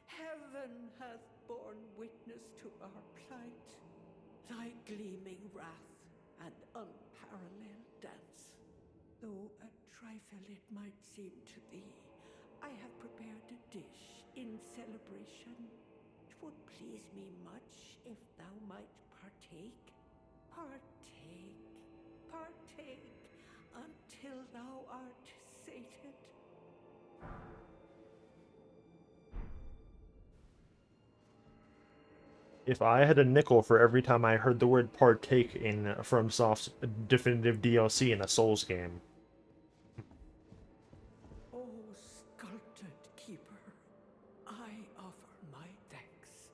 heaven hath borne witness to our plight. Thy gleaming wrath and unparalleled dance. Though a trifle it might seem to thee, I have prepared a dish in celebration. It would please me much if thou might partake. Partake, partake, until thou art sated. If I had a nickel for every time I heard the word partake in FromSoft's definitive DLC in a Souls game. O sculpted keeper, I offer my thanks.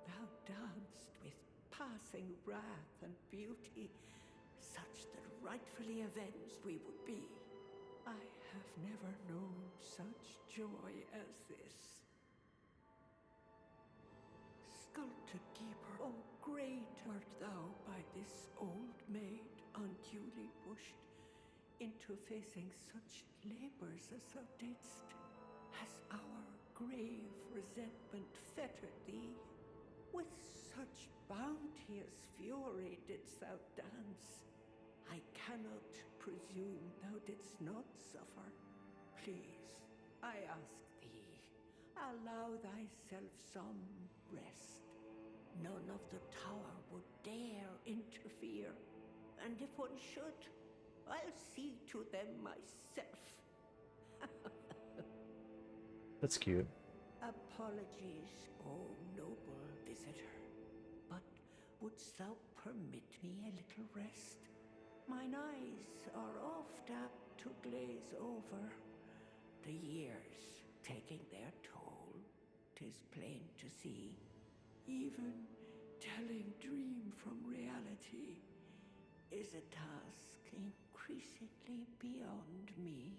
Thou danced with passing wrath and beauty, such that rightfully avenged we would be. I have never known such joy as this. Sculpted keeper, O great art thou by this old maid unduly pushed into facing such labors as thou didst. Has our grave resentment fettered thee? With such bounteous fury didst thou dance. I cannot presume thou didst not suffer. Please, I ask thee, allow thyself some rest. None of the tower would dare interfere, and if one should, I'll see to them myself. That's cute. Apologies, O noble visitor, but wouldst thou permit me a little rest? Mine eyes are oft apt to glaze over. The years taking their toll, 'tis plain to see. Even telling dream from reality is a task increasingly beyond me.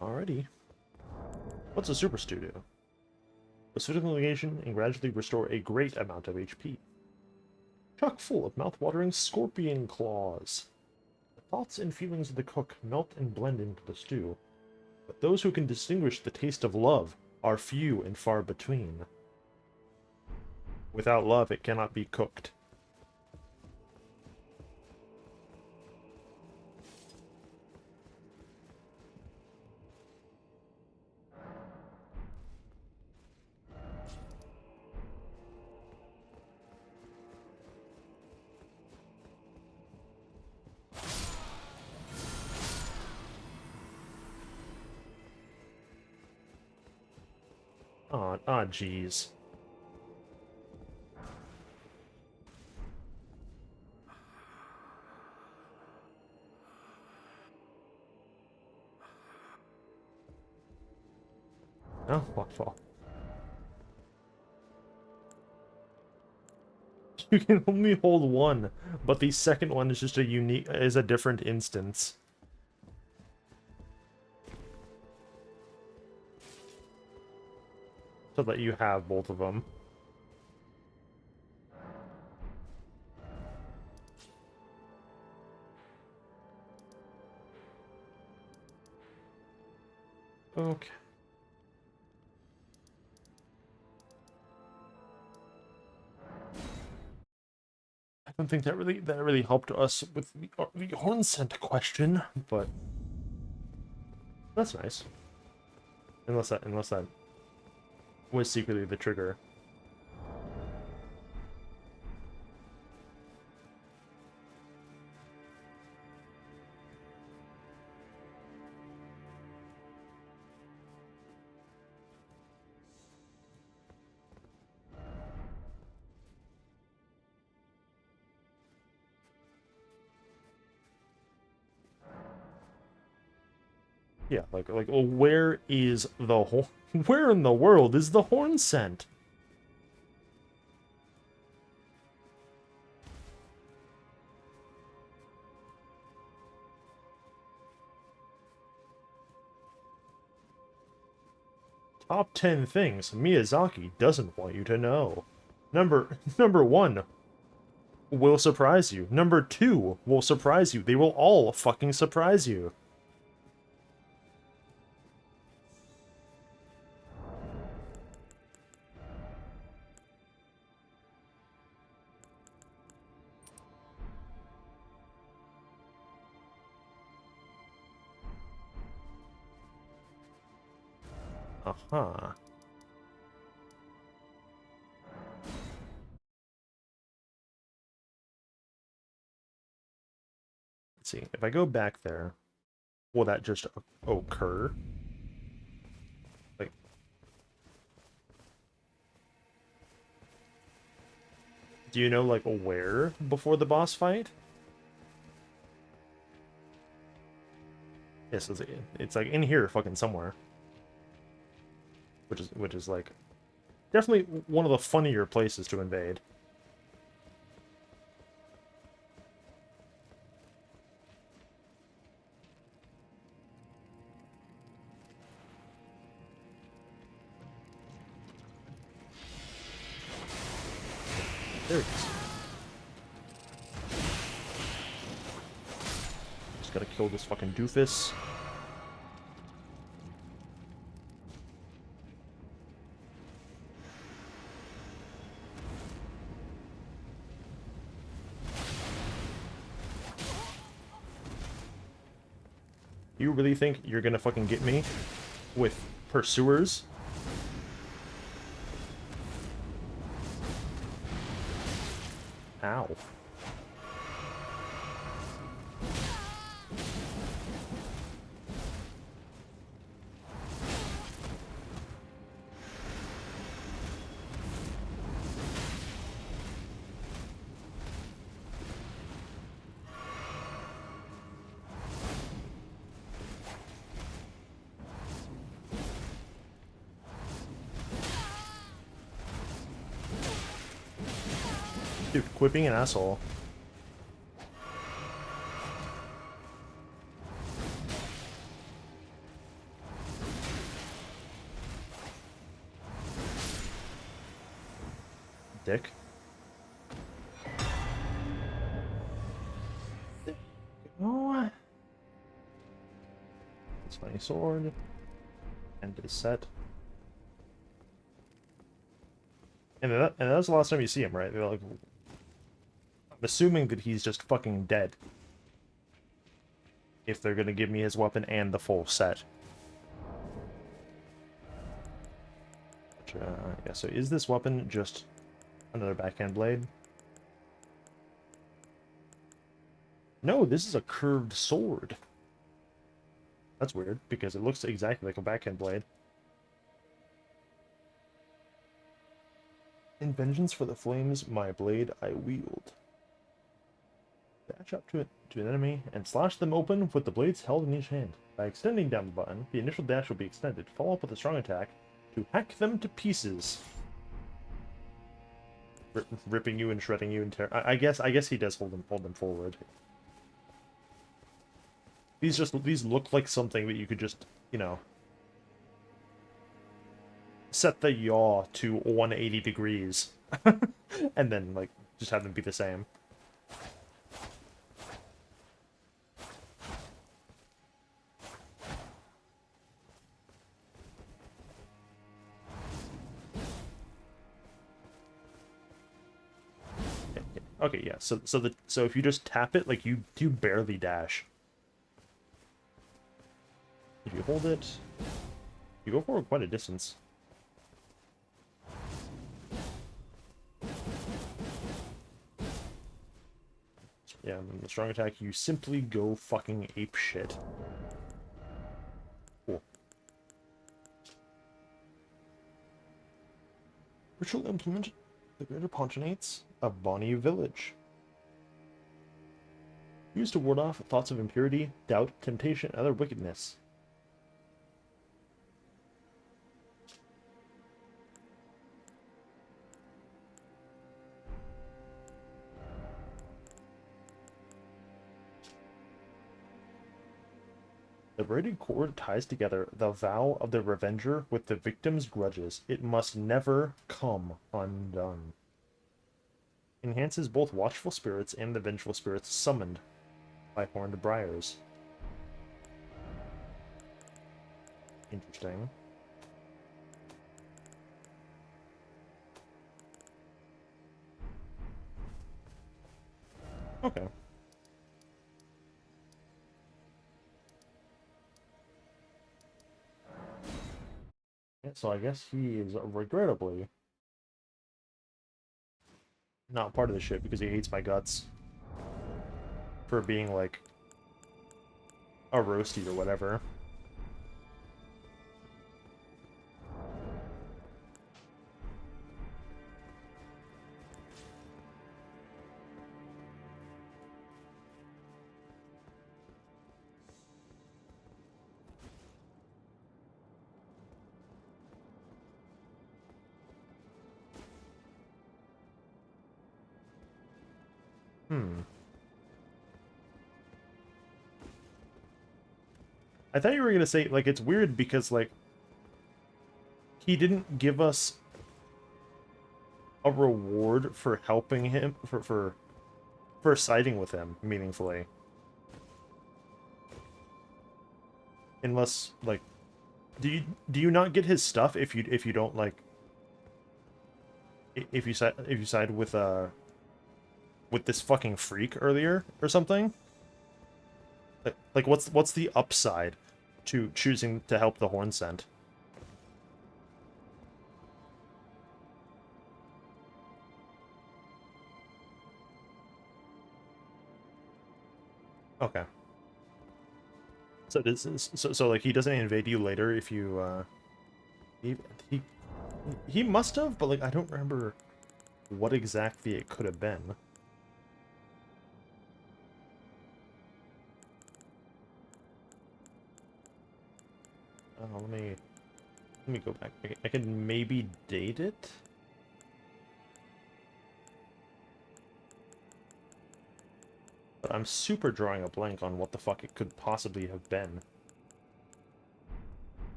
Alrighty. What's a super studio? Specific location and gradually restore a great amount of HP. Chock full of mouth-watering scorpion claws. The thoughts and feelings of the cook melt and blend into the stew, but those who can distinguish the taste of love are few and far between. Without love, it cannot be cooked. Ah, jeez. Oh, well. You can only hold one, but the second one is just a different instance. So that you have both of them. Okay. I don't think that really helped us with the horn scent question, but that's nice. Unless that was secretly the trigger. Yeah, like well, where is the horn? Where in the world is the horn scent? Top 10 things Miyazaki doesn't want you to know. Number 1 will surprise you. Number 2 will surprise you. They will all fucking surprise you. Uh-huh. Let's see. If I go back there, will that just occur? Like, do you know, like, where before the boss fight? Yes, it's like in here fucking somewhere. Which is like definitely one of the funnier places to invade. There it is. Just gotta kill this fucking doofus. You really think you're gonna fucking get me with pursuers? Ow. Dude, quit being an asshole. Dick. Oh. It's funny sword. And his set. And that's the last time you see him, right? They're like, I'm assuming that he's just fucking dead. If they're gonna give me his weapon and the full set. Yeah, so is this weapon just another backhand blade? No, this is a curved sword. That's weird, because it looks exactly like a backhand blade. In vengeance for the flames, my blade I wield. Dash up to an enemy and slash them open with the blades held in each hand. By extending down the button, the initial dash will be extended. Follow up with a strong attack to hack them to pieces. Ripping you and shredding you and I guess he does hold them forward. These look like something that you could just, you know, set the yaw to 180 degrees and then like just have them be the same. Okay, yeah. So if you just tap it, like you barely dash. If you hold it, you go forward quite a distance. Yeah, and the strong attack, you simply go fucking ape shit. Cool. Ritual implement the greater Pontonates of Bonnie Village. Used to ward off thoughts of impurity, doubt, temptation, and other wickedness. The braided cord ties together the vow of the Revenger with the victim's grudges. It must never come undone. Enhances both watchful spirits and the vengeful spirits summoned by horned briars. Interesting. Okay. Yeah, so I guess he is regrettably not part of the shit because he hates my guts for being like a roasty or whatever. I thought you were gonna say, like, it's weird because, like, he didn't give us a reward for helping him, for siding with him meaningfully. Unless, like, do you not get his stuff if you don't, like, if you side with this fucking freak earlier or something? Like what's the upside to choosing to help the Hornsent? Okay. So this is so like he doesn't invade you later if you he he must have, but like I don't remember what exactly it could have been. Let me go back. I can maybe date it. But I'm super drawing a blank on what the fuck it could possibly have been.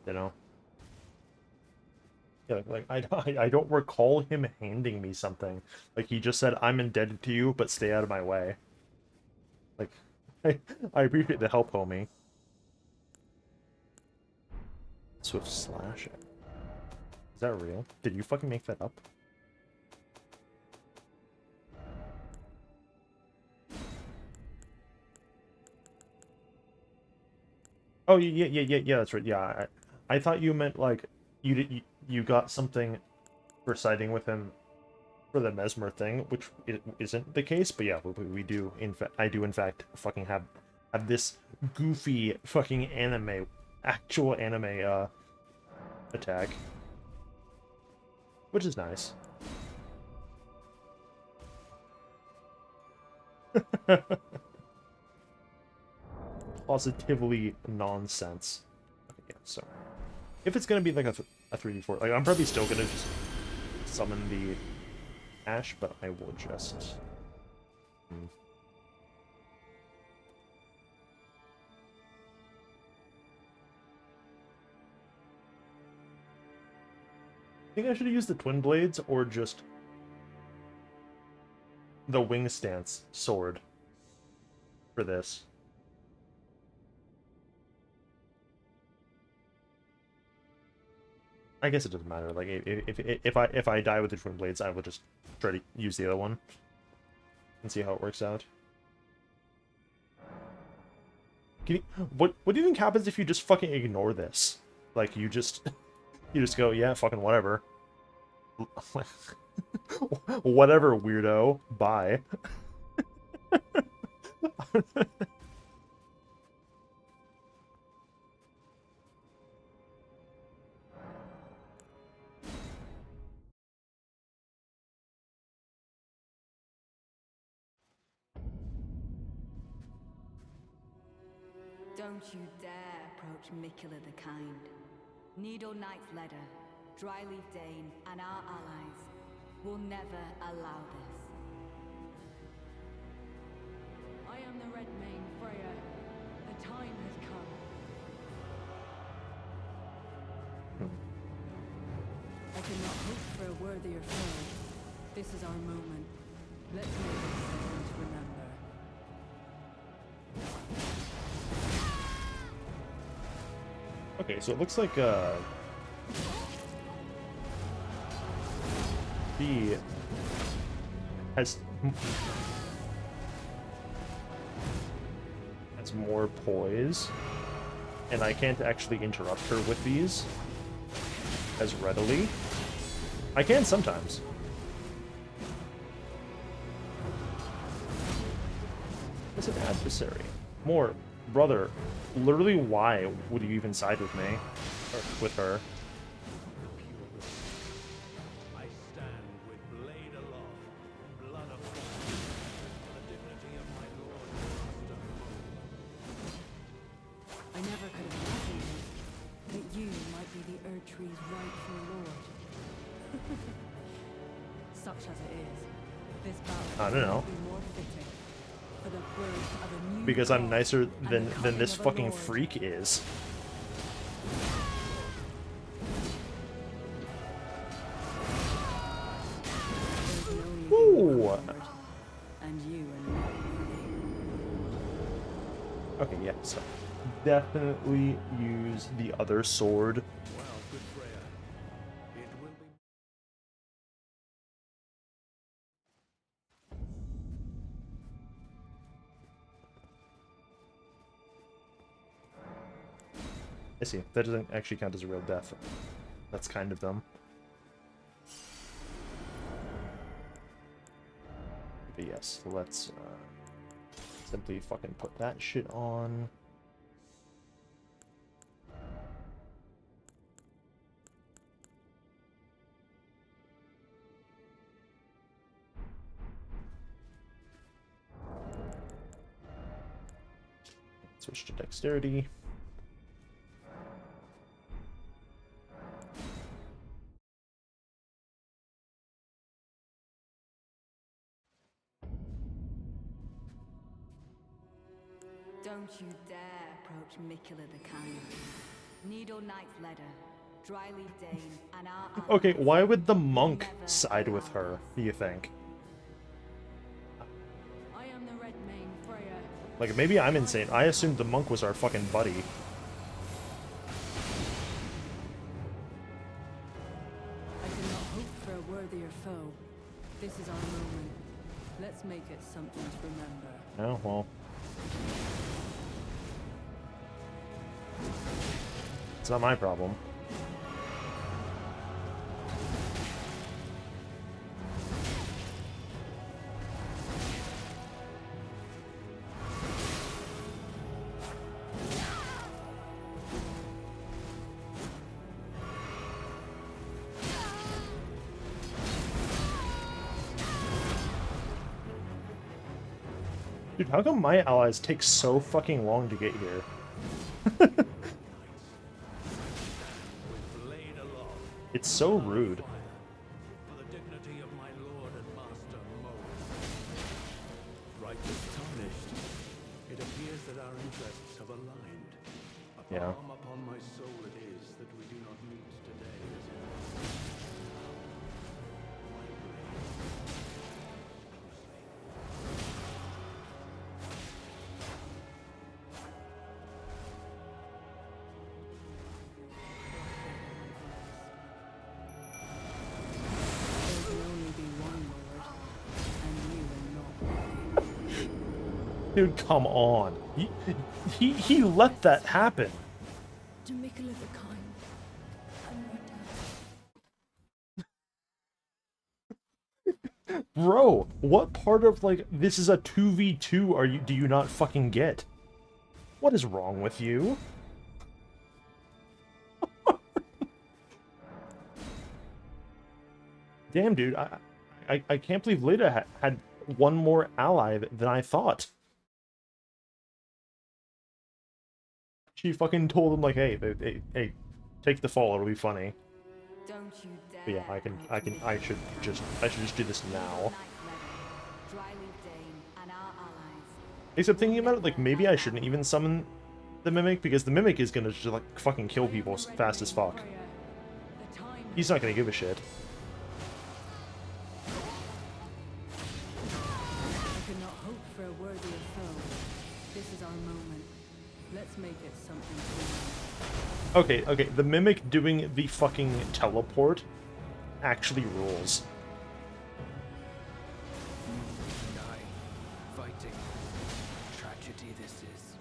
You know? Yeah, like I don't recall him handing me something. Like he just said, "I'm indebted to you, but stay out of my way." Like, I appreciate the help, homie. Swift slash. Is that real? Did you fucking make that up? Oh yeah. That's right. Yeah, I thought you meant like you got something for siding with him for the Mesmer thing, which isn't the case. But yeah, we do. In fact, I do in fact fucking have this goofy fucking anime actual anime attack, which is nice. Positively nonsense. Okay, yeah, so if it's gonna be like a 3d4, like I'm probably still gonna just summon the Ash, but I will just. I think I should have used the Twin Blades or just the Wing Stance sword for this. I guess it doesn't matter. Like if I die with the Twin Blades, I will just try to use the other one and see how it works out. What do you think happens if you just fucking ignore this? Like you just go, yeah, fucking whatever. Whatever, weirdo. Bye. Don't you dare approach Mikula the Kind. Needle Knight's leader, Dryleaf Dane, and our allies will never allow this. I am the Red Mane, Freya. The time has come. I could not hope for a worthier foe. This is our moment. Let's make it something to remember. Okay, so it looks like B has more poise, and I can't actually interrupt her with these as readily. I can sometimes. As an adversary. More, brother, literally why would you even side with me? Or with her? I stand with blade aloft, blood aflame, for the dignity of my lord and master. I never could have imagined it, that you might be the Erdtree's rightful lord. Such as it is, this battle I don't know. could be more fitting for the birth of a new Because I'm god nicer and the than coming this of a fucking lord. freak is. There can only be Ooh. one lord, and you are not worthy. Okay, yeah, so definitely use the other sword. Well, good Freya. It will be. I see. That doesn't actually count as a real death. That's kind of dumb. But yes, let's simply fucking put that shit on. Switch to dexterity. Don't you dare approach Mikula the Kind. Needle Knight's leader, Dryleaf Dane, and our allies Okay, why would the will monk never side with allow her, do you think? I am the Red Mane, Freya. Like, maybe I'm insane. I assumed the monk was our fucking buddy. I could not hope for a worthier foe. This is our moment. Let's make it something to remember. Oh, well. It's not my problem. Dude, how come my allies take so fucking long to get here? With blade aloft, It's so rude. fire, for the dignity of my lord and master Moe. Righteous tarnished, it appears that our interests have aligned. A Yeah. balm upon my soul it is that we do not meet today as in my There can only be one lord, and you are not. Dude, come on. He let that happen. To Mikkel the Kind and Rita. Bro, what part of, like, this is a 2v2 do you not fucking get? What is wrong with you? Damn, dude, I can't believe Leda had one more ally than I thought. She fucking told him, like, hey, take the fall, it'll be funny. Don't you dare. But yeah, I should just do this now. Dryleaf Dane and our allies. Except thinking about it, like, maybe I shouldn't even summon the Mimic, because the Mimic is gonna just, like, fucking kill people fast as fuck. The time He's not gonna give a shit. I could not hope for a worthier foe. This is our moment. Let's make it something to remember. Okay, the Mimic doing the fucking teleport actually rules. And I, fighting. Tragedy this is.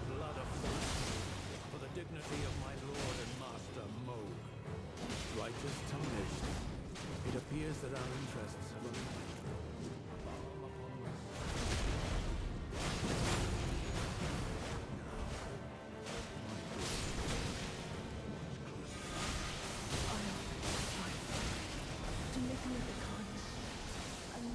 blood of fire, for the dignity of my lord and master Moe. Righteous tarnished, it appears that our interests have aligned. A balm upon my To Mikkel the Kind and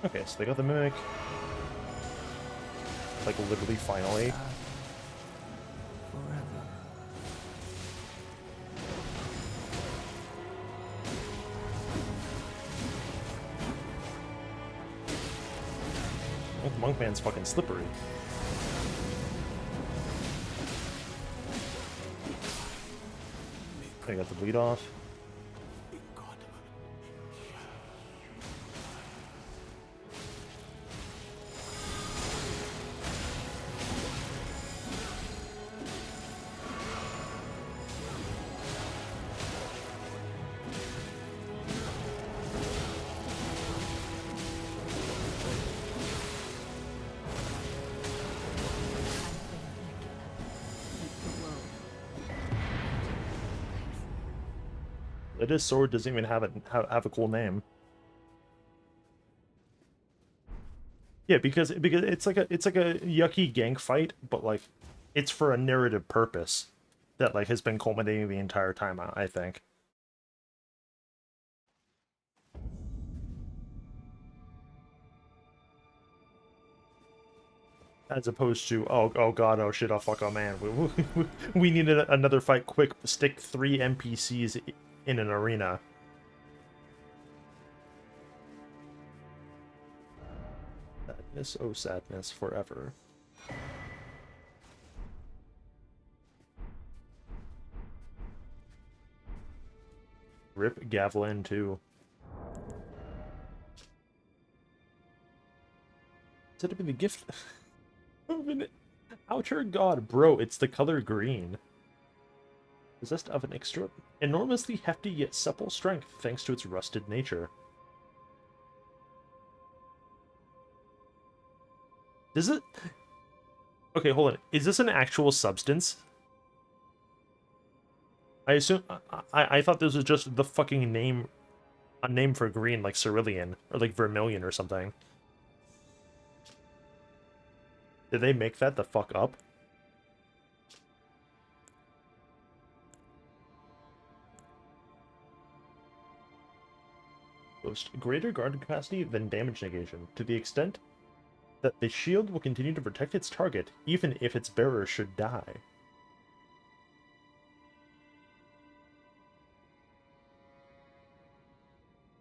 Okay, so they got the Mimic. Like, literally, finally. Forever. Oh, Monkman's fucking slippery. I got the bleed off. Lida's sword doesn't even have a cool name. Yeah, because it's like a yucky gank fight, but like it's for a narrative purpose that like has been culminating the entire time, I think. As opposed to oh god, oh shit, oh fuck, oh man, we needed another fight quick, stick 3 NPCs in an arena. Sadness, oh sadness, forever. Rip Gavlan too. Said to be the gift of an outer god. Bro, it's the color green. Possessed of an enormously hefty yet supple strength thanks to its rusted nature. Is it? Okay, hold on. Is this an actual substance? I assume I thought this was just the fucking name, a name for green, like cerulean or like vermilion or something. Did they make that the fuck up? Boast greater guard capacity than damage negation, to the extent that the shield will continue to protect its target, even if its bearer should die.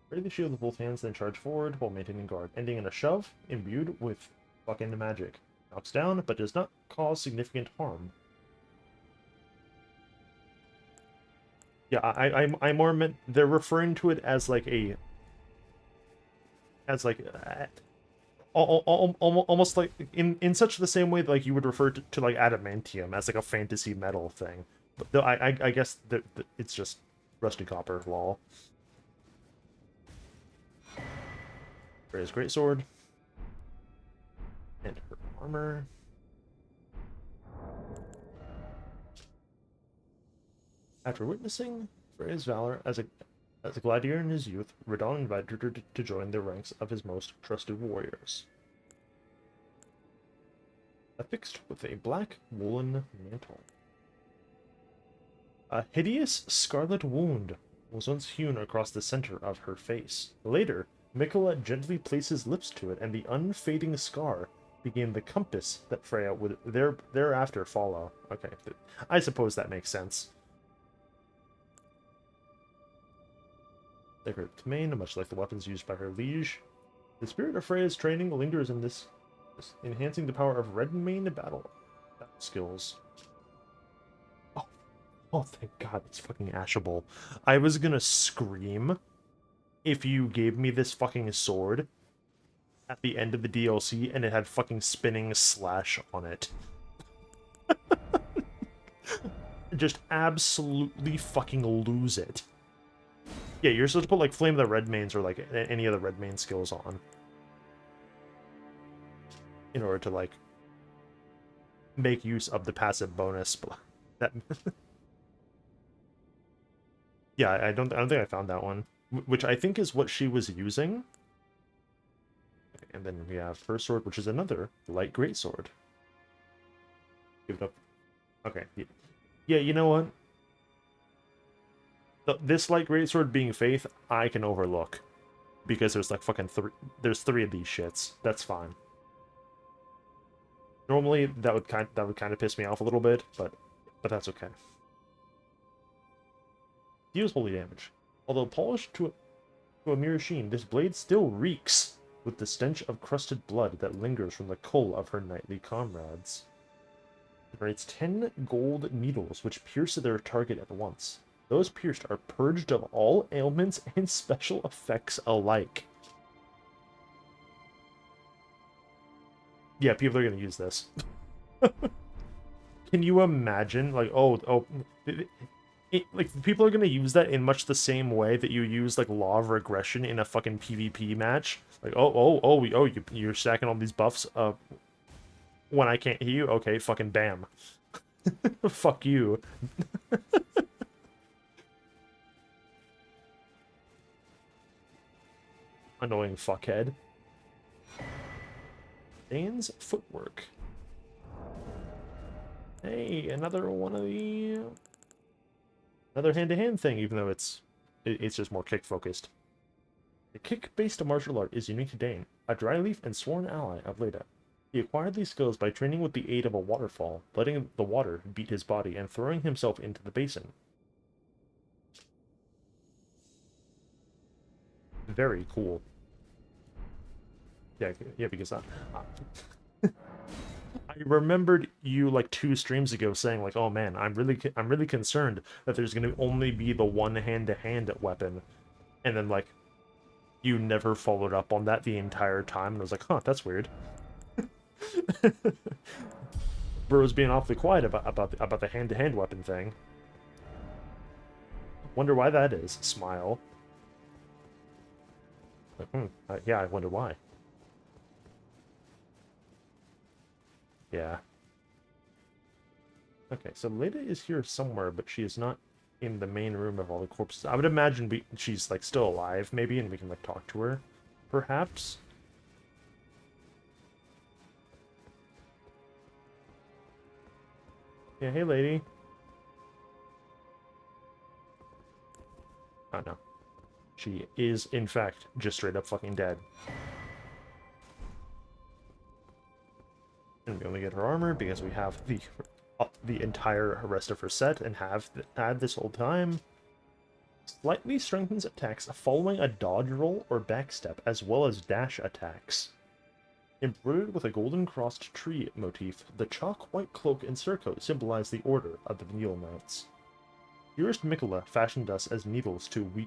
Raise the shield with both hands, then charge forward while maintaining guard, ending in a shove, imbued with fucking magic. Knocks down, but does not cause significant harm. Yeah, I more meant they're referring to it as like a, as like almost like in such the same way that, like, you would refer to like adamantium as like a fantasy metal thing. But though I guess that it's just rusty copper, lol. Freya's greatsword and her armor. After witnessing Freya's valor as a gladiator in his youth, Radahn invited her to join the ranks of his most trusted warriors. Affixed with a black woolen mantle. A hideous scarlet wound was once hewn across the center of her face. Later, Miquella gently placed his lips to it, and the unfading scar became the compass that Freya would thereafter follow. Okay, I suppose that makes sense. Sacred domain, much like the weapons used by her liege. The spirit of Freya's training lingers in this, enhancing the power of Redmane battle skills. Oh, thank God, it's fucking Ashable. I was gonna scream if you gave me this fucking sword at the end of the DLC and it had fucking spinning slash on it. Just absolutely fucking lose it. Yeah, you're supposed to put like Flame of the Redmanes or like any of the Redmane skills on in order to like make use of the passive bonus. That yeah, I don't think I found that one, which I think is what she was using. And then we have her sword, which is another light greatsword. Give it up. Okay. Yeah, you know what? This light greatsword being Faith, I can overlook. Because there's like fucking there's 3 of these shits. That's fine. Normally that would kind of piss me off a little bit, but that's okay. Deals holy damage. Although polished to a mere sheen, this blade still reeks with the stench of crusted blood that lingers from the cull of her knightly comrades. It generates 10 gold needles, which pierce their target at once. Those pierced are purged of all ailments and special effects alike. Yeah, people are going to use this. Can you imagine? Like, like, people are going to use that in much the same way that you use, like, Law of Regression in a fucking PvP match. Like, you're stacking all these buffs when I can't hear you? Okay, fucking bam. Fuck you. Annoying fuckhead. Dane's footwork. Hey, another one of the... Another hand-to-hand thing, even though it's just more kick-focused. The kick-based martial art is unique to Dane, a dryleaf and sworn ally of Leda. He acquired these skills by training with the aid of a waterfall, letting the water beat his body, and throwing himself into the basin. Very cool. Yeah, because I remembered you like 2 streams ago saying like, "Oh man, I'm really concerned that there's going to only be the one hand-to-hand weapon," and then like you never followed up on that the entire time, and I was like, "Huh, that's weird." Bro's being awfully quiet about the hand-to-hand weapon thing. Wonder why that is. Smile. Yeah, I wonder why. Yeah. Okay, so Leda is here somewhere, but she is not in the main room of all the corpses. I would imagine she's, like, still alive, maybe, and we can, like, talk to her, perhaps? Yeah, hey, lady. Oh, no. She is, in fact, just straight up fucking dead. And we only get her armor because we have the entire rest of her set and have had this whole time. Slightly strengthens attacks following a dodge roll or backstep, as well as dash attacks. Embroidered with a golden crossed tree motif, the chalk white cloak and surcoat symbolize the order of the Needle Knights. Dearest Mikola fashioned us as needles to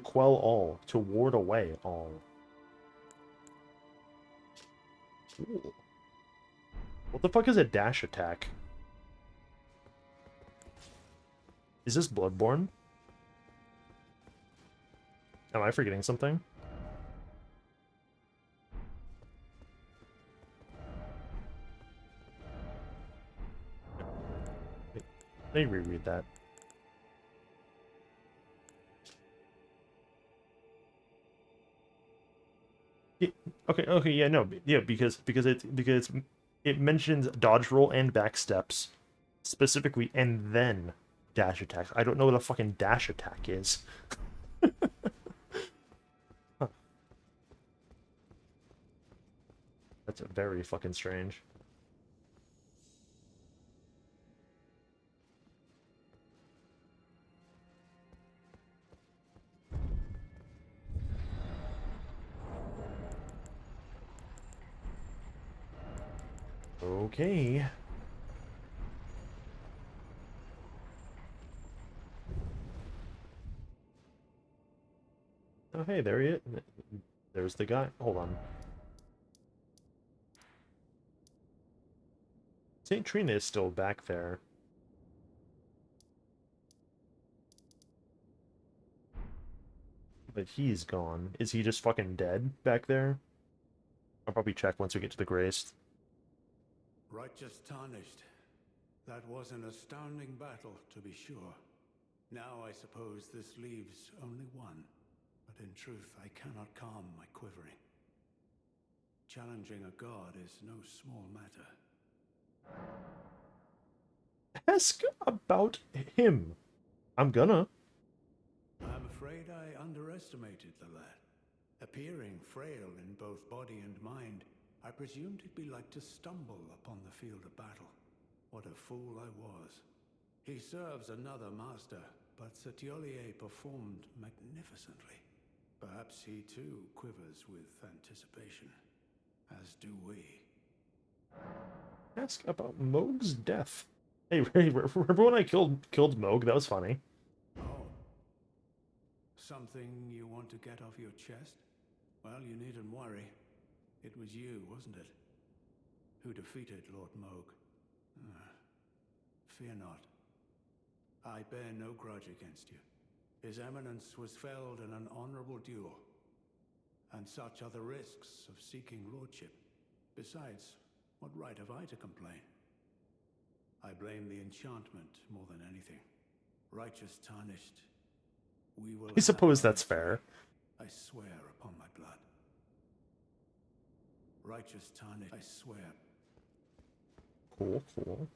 quell all, to ward away all. Cool. What the fuck is a dash attack? Is this Bloodborne? Am I forgetting something? Let me reread that. Okay, yeah, no, yeah, because it mentions dodge roll and backsteps specifically, and then dash attacks. I don't know what a fucking dash attack is. Huh. That's very fucking strange. Okay. Oh, hey, there he is. There's the guy. Hold on. St. Trina is still back there. But he's gone. Is he just fucking dead back there? I'll probably check once we get to the Grace. Righteous tarnished. That was an astounding battle, to be sure. Now I suppose this leaves only one. But in truth, I cannot calm my quivering. Challenging a god is no small matter. Ask about him. I'm gonna. I'm afraid I underestimated the lad. Appearing frail in both body and mind, I presumed he'd be like to stumble upon the field of battle. What a fool I was. He serves another master, but Setiolier performed magnificently. Perhaps he too quivers with anticipation, as do we. Ask about Moog's death. Hey, remember when I killed Moog? That was funny. Oh. Something you want to get off your chest? Well, you needn't worry. It was you, wasn't it? Who defeated Lord Moog. Fear not. I bear no grudge against you. His Eminence was felled in an honorable duel. And such are the risks of seeking lordship. Besides, what right have I to complain? I blame the enchantment more than anything. Righteous tarnished. We will. I suppose that's victory. fair. I swear upon my blood. Righteous tarnished. I swear. Cool, cool.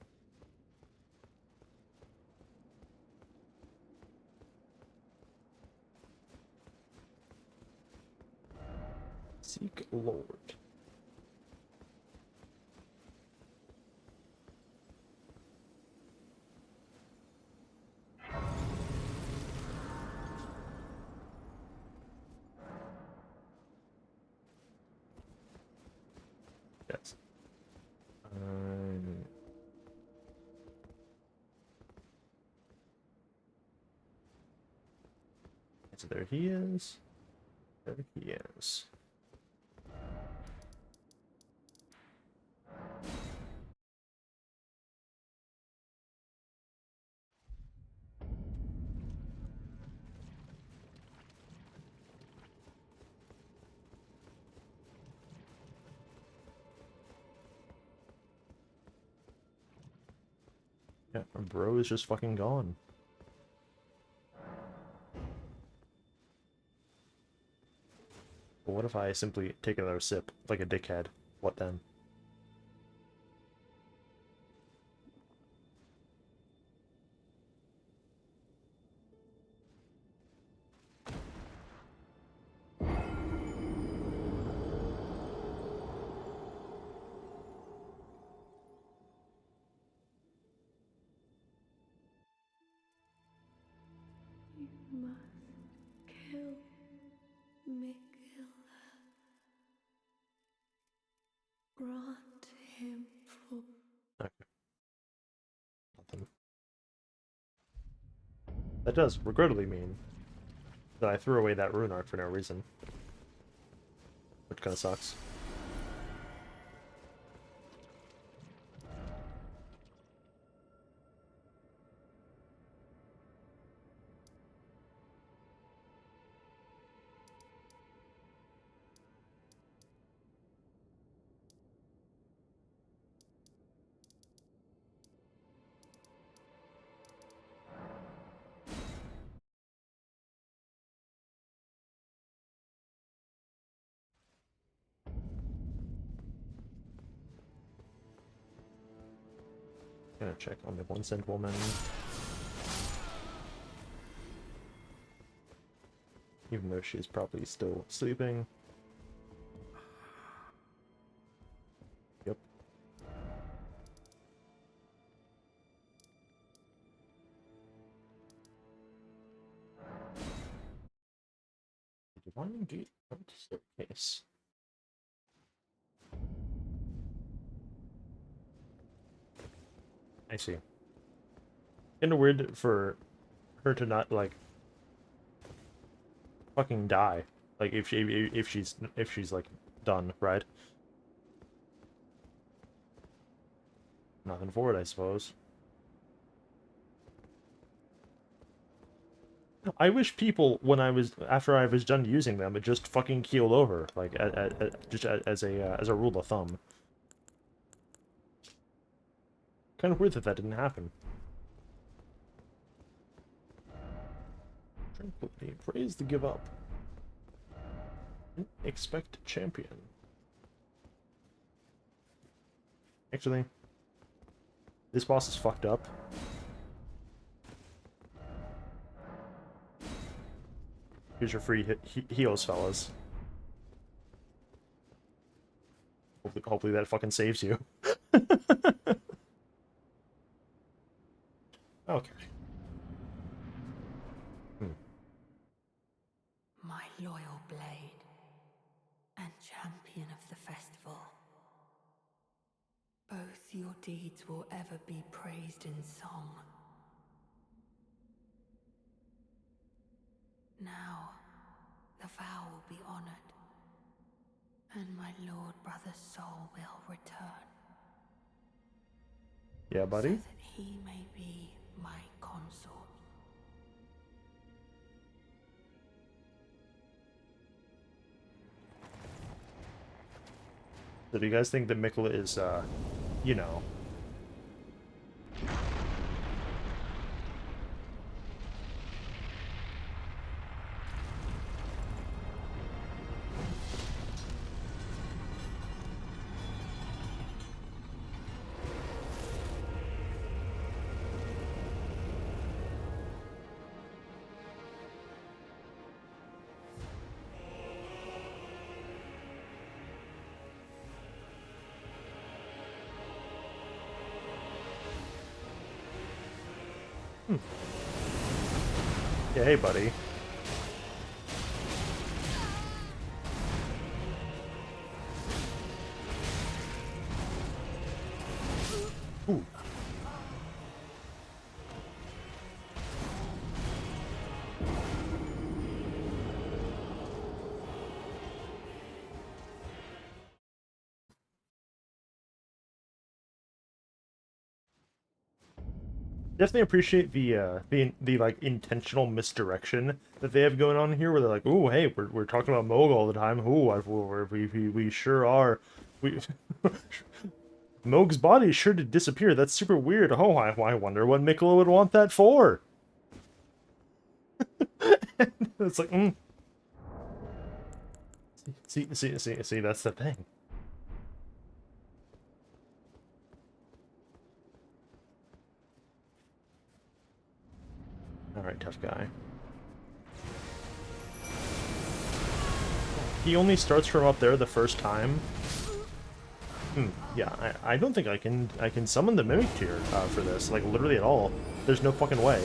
Seek Lord. Yes. So there he is. There he is. Yeah, my bro is just fucking gone. But what if I simply take another sip, like a dickhead? What then? You must kill Miguel. Grant him for Okay. Nothing. That does regrettably mean that I threw away that rune art for no reason. Which kinda sucks. Gonna check on the 1 cent woman. Even though she's probably still sleeping. Yep. Divine Gate Front Staircase. I see. Kinda weird for her to not, like, fucking die. Like, if she's like done, right? Nothing for it, I suppose. I wish people, after I was done using them, it just fucking keeled over, like, just as a rule of thumb. Kind of weird that that didn't happen. Tranquility, praise the give up. Expect champion. Actually, this boss is fucked up. Here's your free heals, fellas. Hopefully that fucking saves you. Okay. my loyal blade and champion of the festival. Both your deeds will ever be praised in song. Now, the vow will be honored, and my lord brother's soul will return. Yeah, buddy? So that he may be my consort. So do you guys think that Mikla is, you know... Yeah, hey, buddy. Ooh. Definitely appreciate the like intentional misdirection that they have going on here, where they're like, "Ooh, hey, we're talking about Moog all the time. Ooh, we sure are. We Moog's body is sure to disappear. That's super weird. Oh, I wonder what Miquella would want that for. It's like, See, that's the thing. Alright, tough guy. He only starts from up there the first time. Yeah, I don't think I can summon the Mimic Tier for this, like, literally at all. There's no fucking way.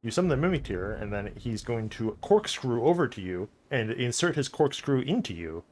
You summon the Mimic Tier, and then he's going to corkscrew over to you, and insert his corkscrew into you.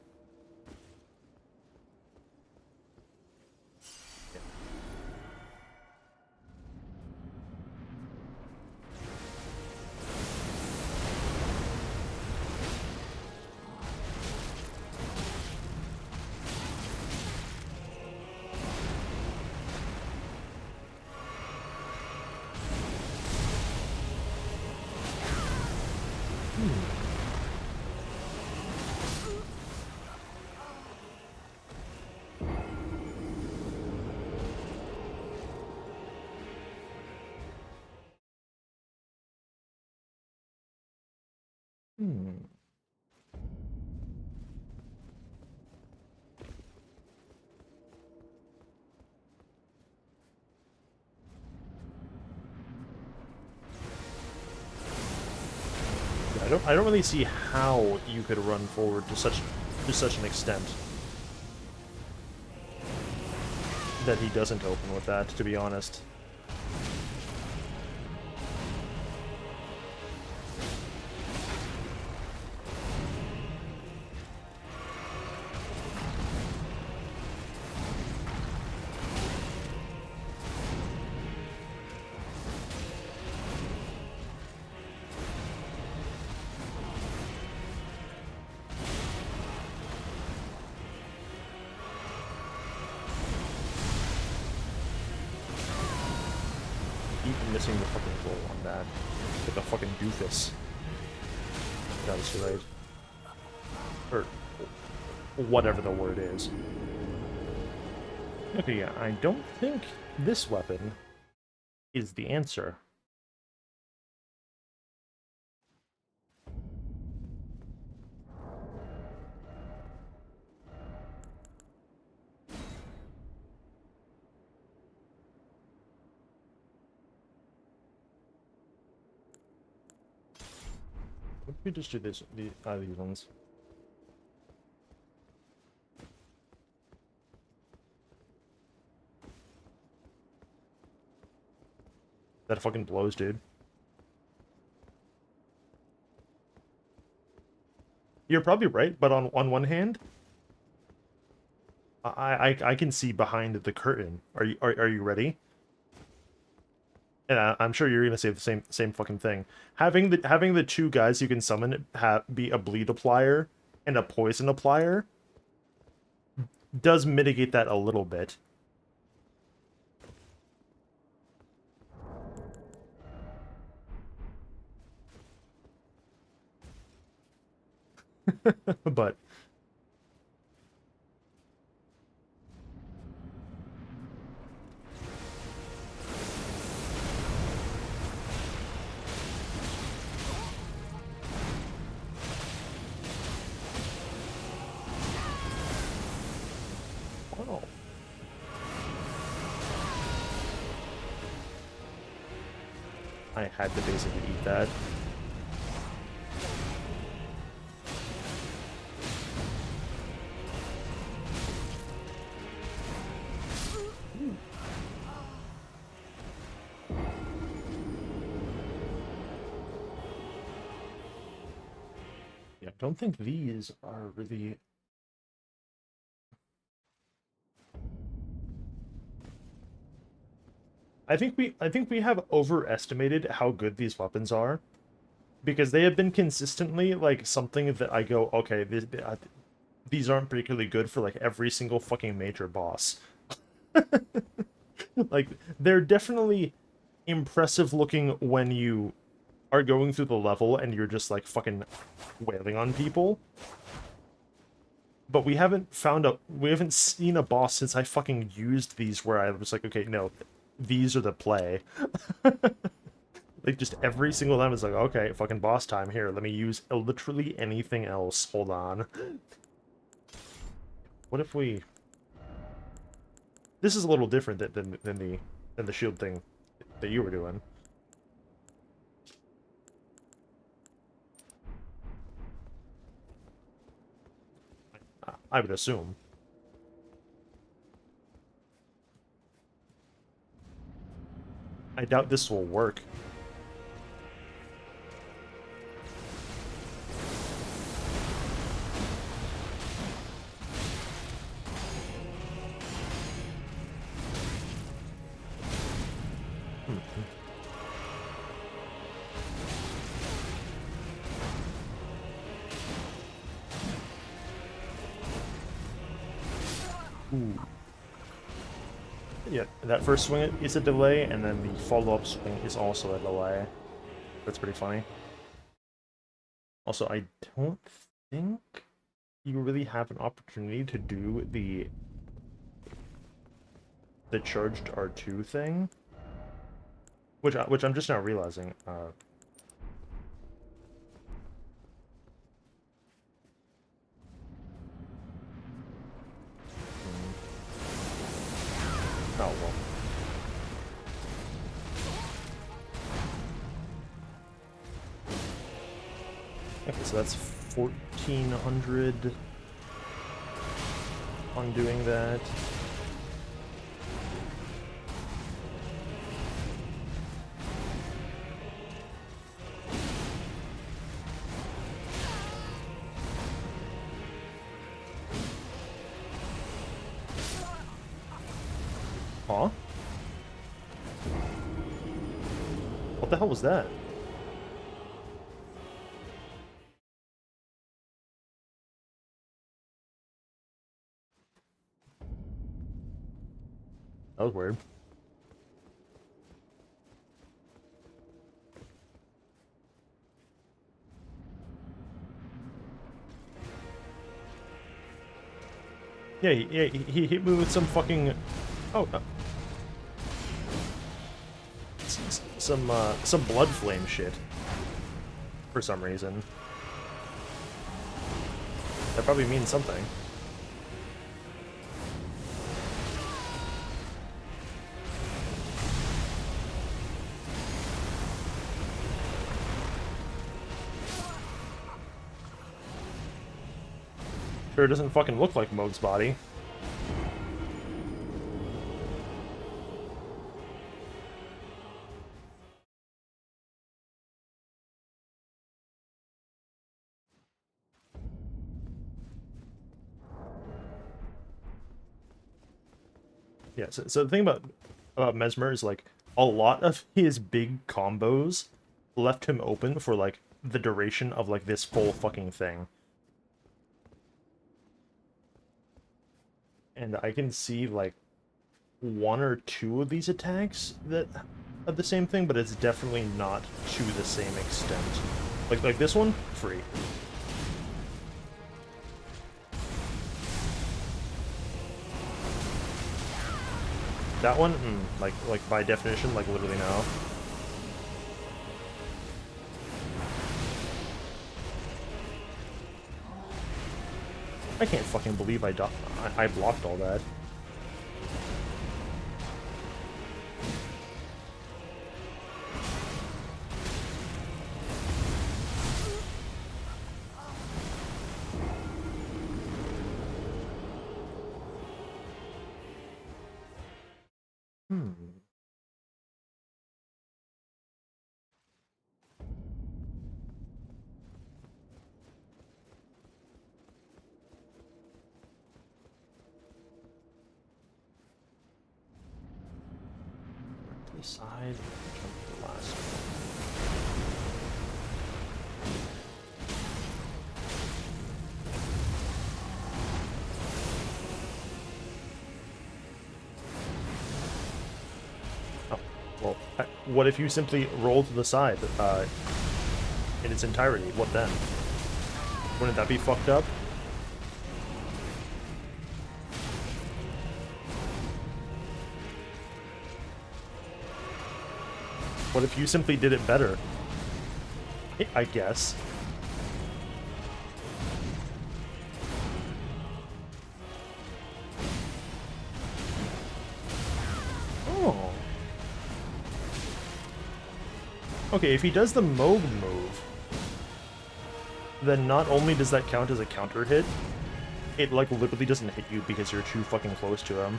I don't really see how you could run forward to such an extent that he doesn't open with that, to be honest. Missing the fucking roll on that. Like a fucking doofus. That is right. Or whatever the word is. Okay, yeah, I don't think this weapon is the answer. What if we just do this, these ones? That fucking blows, dude. You're probably right, but on one hand, I can see behind the curtain. Are you ready? And I'm sure you're gonna say the same fucking thing. Having the two guys you can summon be a bleed applier and a poison applier does mitigate that a little bit. But oh. I had to basically eat that. Yeah, I don't think these are really... I think we have overestimated how good these weapons are, because they have been consistently like something that I go, okay, these aren't particularly good for like every single fucking major boss. Like, they're definitely impressive looking when you are going through the level and you're just like fucking wailing on people. But we haven't seen a boss since I fucking used these where I was like, okay, no, these are the play. Like, just every single time it's like, okay, fucking boss time here. Let me use literally anything else. Hold on. What if we... This is a little different than the shield thing that you were doing. I would assume. I doubt this will work. Ooh. Yeah, that first swing is a delay, and then the follow-up swing is also a delay. That's pretty funny. Also, I don't think you really have an opportunity to do the charged R2 thing, which I'm just now realizing. Oh, well. Okay, so that's 1,400 on doing that. Huh? What the hell was that? That was weird. Yeah, he hit me with some fucking... Oh, no. Some blood flame shit. For some reason. That probably means something. Sure doesn't fucking look like Moog's body. Yeah, so the thing about Mesmer is, like, a lot of his big combos left him open for, like, the duration of, like, this full fucking thing. And I can see, like, one or two of these attacks that are the same thing, but it's definitely not to the same extent. Like this one, free. That one, like by definition, like literally no. I can't fucking believe I blocked all that. Side, jump to the last one. Oh, well, what if you simply roll to the side in its entirety? What then? Wouldn't that be fucked up? What if you simply did it better? I guess. Oh. Okay, if he does the Moog move, then not only does that count as a counter hit, it like literally doesn't hit you because you're too fucking close to him.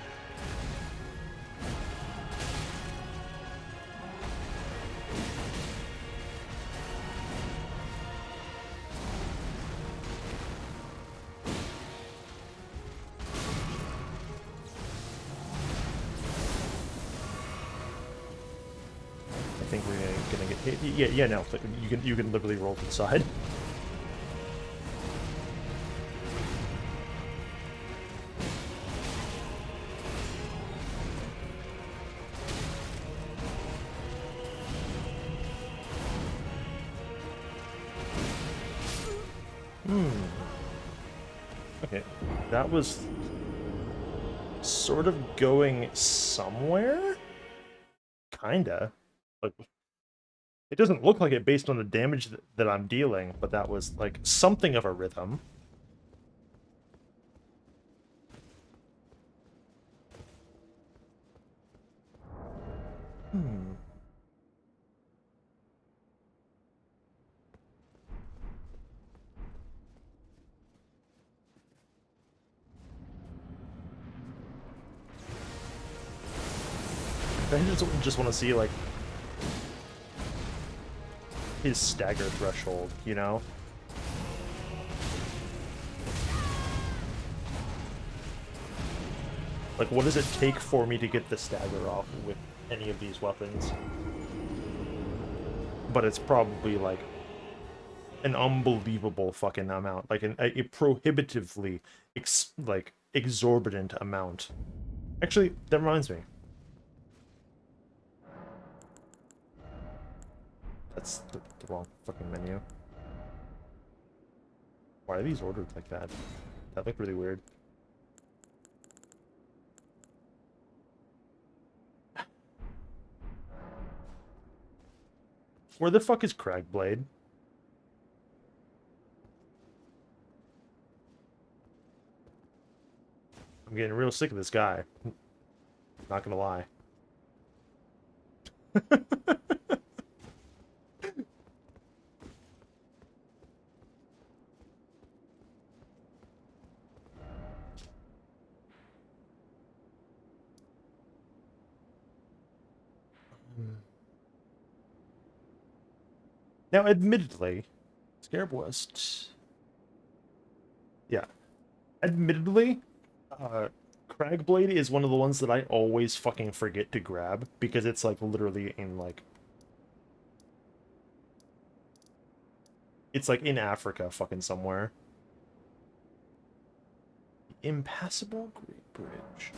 I think we're gonna get hit. Yeah, no, you can literally roll to the side. Okay, that was sort of going somewhere? Kinda. Like, it doesn't look like it based on the damage that I'm dealing, but that was, like, something of a rhythm. I just want to see, like, his stagger threshold, you know? Like, what does it take for me to get the stagger off with any of these weapons? But it's probably, like, an unbelievable fucking amount. Like, a prohibitively, exorbitant amount. Actually, that reminds me. That's the wrong fucking menu. Why are these ordered like that? That looked really weird. Where the fuck is Cragblade? I'm getting real sick of this guy. Not gonna lie. Now, admittedly, Scarab West... Yeah. Admittedly, Cragblade is one of the ones that I always fucking forget to grab, because it's, like, literally in, like... It's, like, in Africa fucking somewhere. Impassable Great Bridge.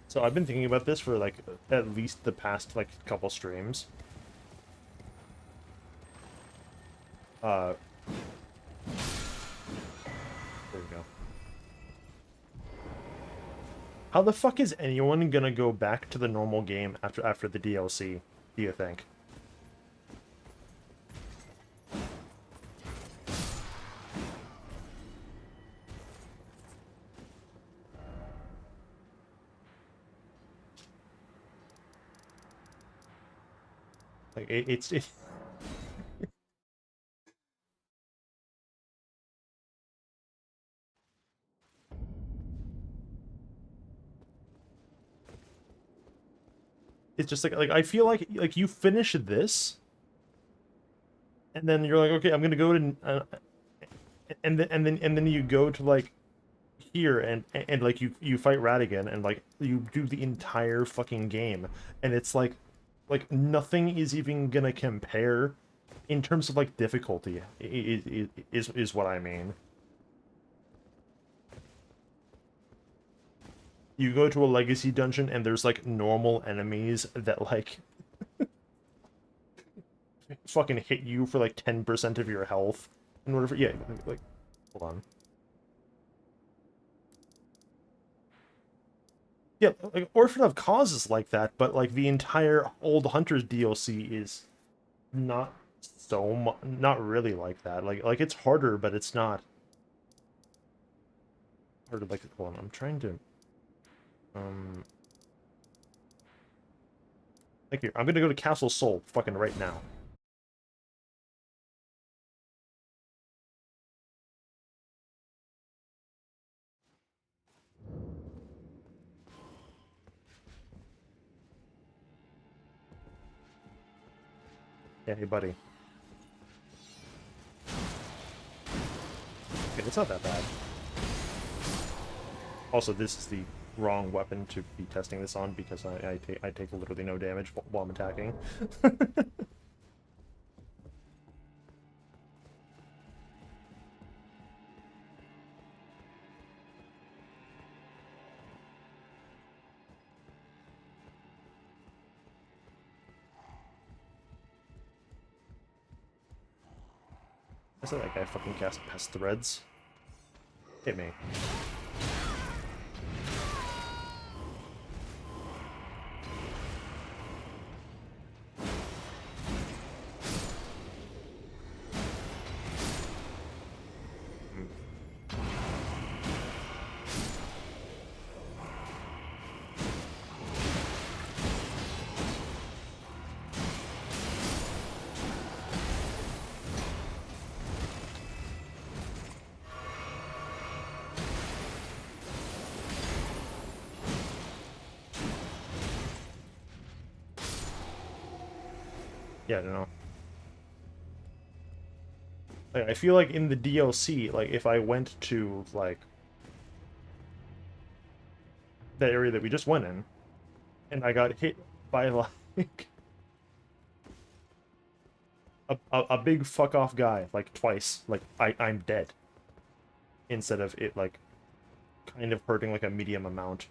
So I've been thinking about this for, like, at least the past, like, couple streams. There we go. How the fuck is anyone gonna go back to the normal game after the DLC, do you think? Like, it's just like I feel like you finish this, and then you're like, okay, I'm gonna go to, and then you go to, like, here and like you fight Radigan and like you do the entire fucking game and it's like nothing is even gonna compare in terms of like difficulty is what I mean. You go to a legacy dungeon and there's like normal enemies that like fucking hit you for like 10% of your health in order for yeah, like hold on. Yeah, like Orphan of Cause is like that, but like the entire Old Hunters DLC is not not really like that. Like it's harder, but it's not harder. Like hold on, I'm trying to like here, I'm gonna go to Castle Sol fucking right now. Yeah, hey buddy. Okay, it's not that bad. Also, this is the wrong weapon to be testing this on because I take literally no damage while I'm attacking. I said that guy fucking cast Pest Threads. Hit me. Yeah, I don't know. Like, I feel like in the DLC, like, if I went to, like, that area that we just went in, and I got hit by, like, a big fuck-off guy, like, twice, like, I'm dead. Instead of it, like, kind of hurting, like, a medium amount.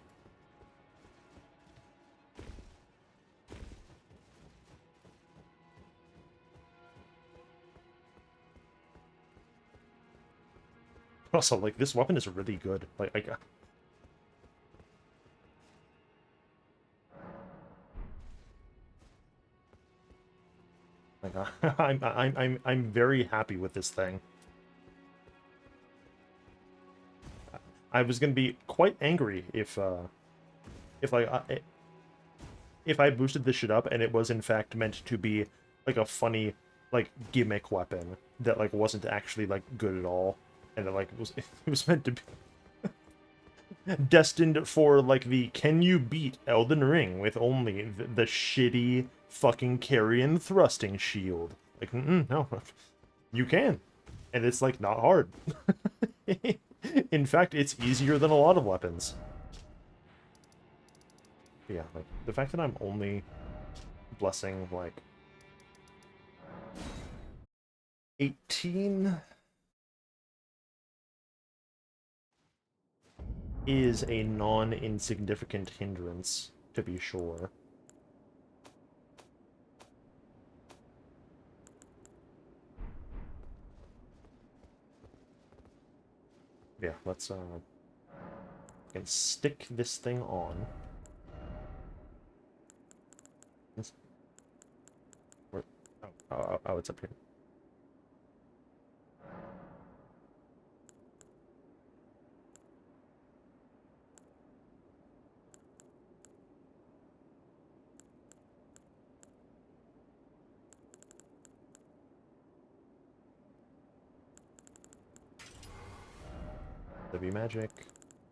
Also, like, this weapon is really good. Like, I'm very happy with this thing. I was gonna be quite angry if like if I boosted this shit up and it was in fact meant to be like a funny like gimmick weapon that like wasn't actually like good at all, and it like was it was meant to be destined for like the can you beat Elden Ring with only the shitty fucking carrion thrusting shield. Like no, you can, and it's like not hard. In fact, it's easier than a lot of weapons. But yeah, like the fact that I'm only blessing like 18 is a non-insignificant hindrance, to be sure. Yeah, let's can stick this thing on. Where, oh, it's up here. W magic.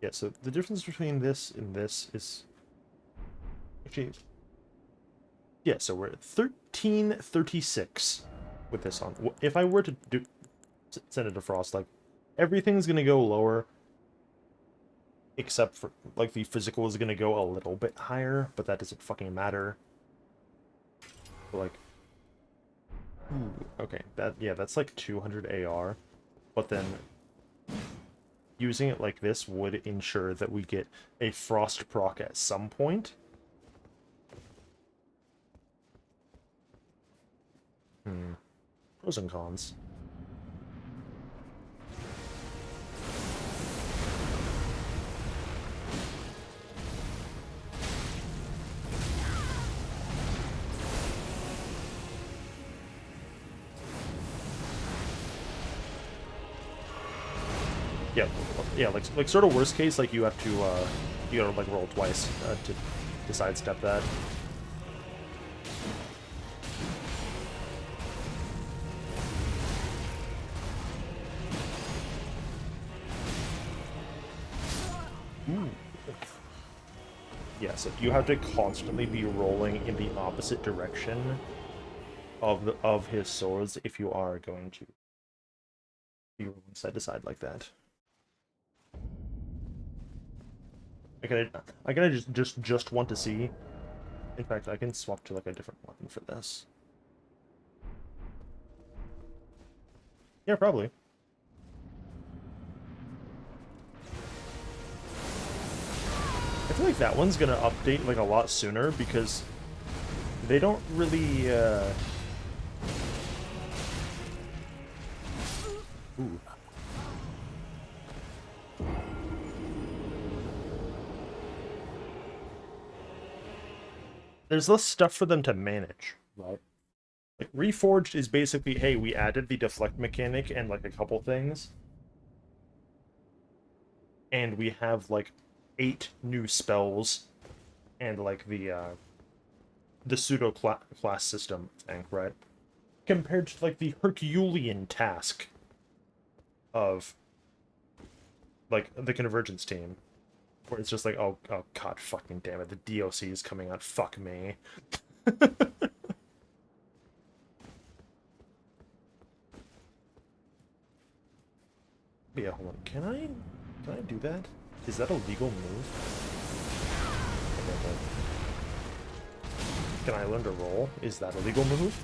Yeah, so the difference between this and this is actually yeah, so we're at 1336 with this on. If I were to do send it to Frost, like everything's gonna go lower except for like the physical is gonna go a little bit higher, but that doesn't fucking matter. Like, ooh, okay, that's like 200 AR, but then using it like this would ensure that we get a frost proc at some point. Pros and cons. Yeah, like sort of worst case, like you have to you gotta like roll twice to sidestep that. Ooh. Yeah, so you have to constantly be rolling in the opposite direction of his swords if you are going to be rolling side to side like that. I kind of just want to see. In fact, I can swap to like a different weapon for this. Yeah, probably. I feel like that one's gonna update like a lot sooner because they don't really Ooh. There's less stuff for them to manage, right? Like, Reforged is basically, hey, we added the deflect mechanic and, like, a couple things. And we have, like, 8 new spells and, like, the pseudo-class system thing, right? Compared to, like, the Herculean task of, like, the Convergence team. Where it's just like, oh god fucking damn it, the DLC is coming out, fuck me. Yeah, hold on. Can I do that? Is that a legal move? Okay. Can I learn to roll? Is that a legal move?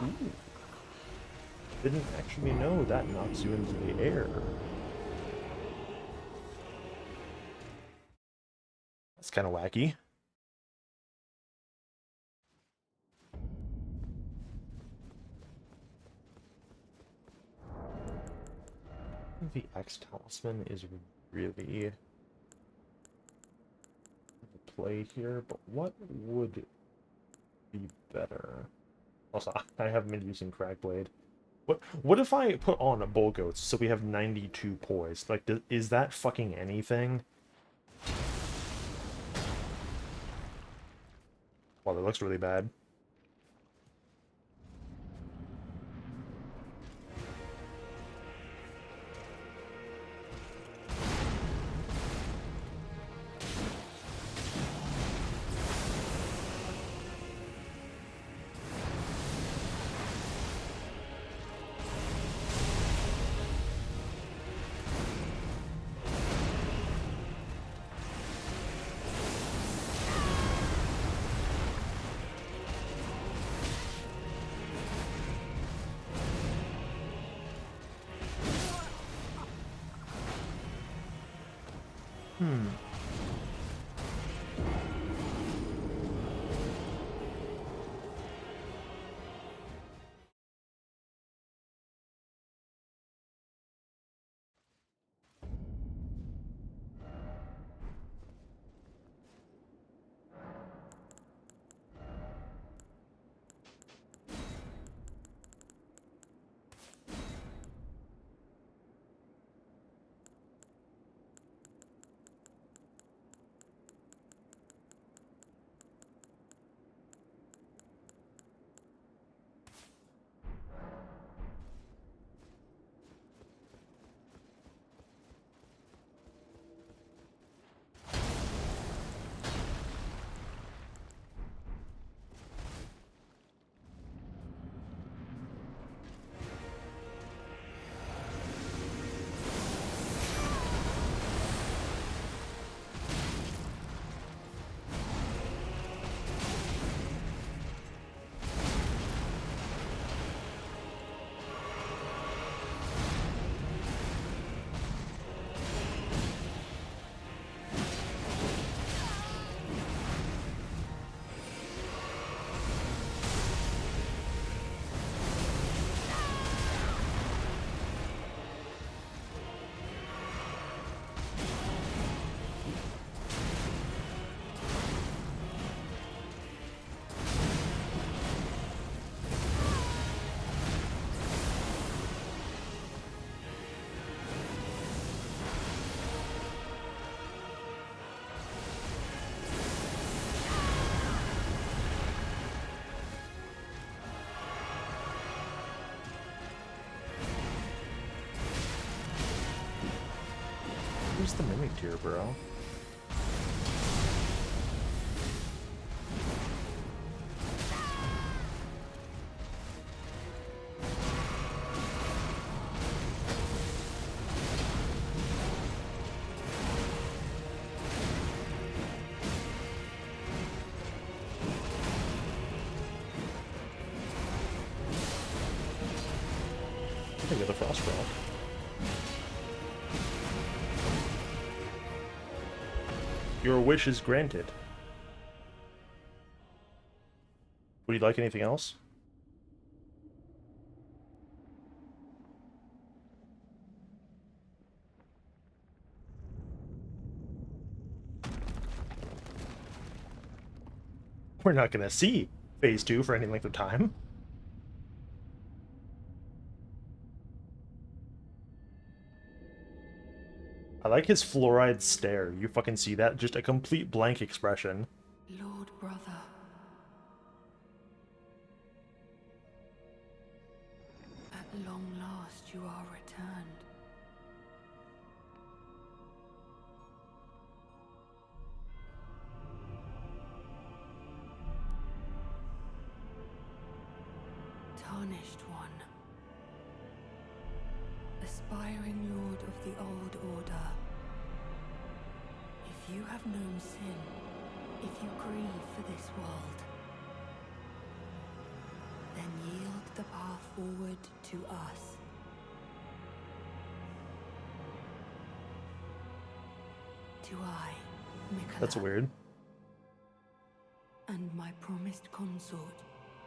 Ooh. Didn't actually know that knocks you into the air. That's kind of wacky. The X Talisman is really the play here, but what would be better? Also, I haven't been using Crackblade. What if I put on a Bull Goats so we have 92 poise? Like, is that fucking anything? Well, it looks really bad. Who's the mimic tier, bro? I think of the Frost Rock. Your wish is granted. Would you like anything else? We're not gonna see Phase 2 for any length of time. I like his fluoride stare. You fucking see that? Just a complete blank expression. Lord brother. At long last you are returned. Tarnished one. Aspiring lord of the old order. If you have known sin, if you grieve for this world, then yield the path forward to us. To I, Miquella. That's weird. And my promised consort,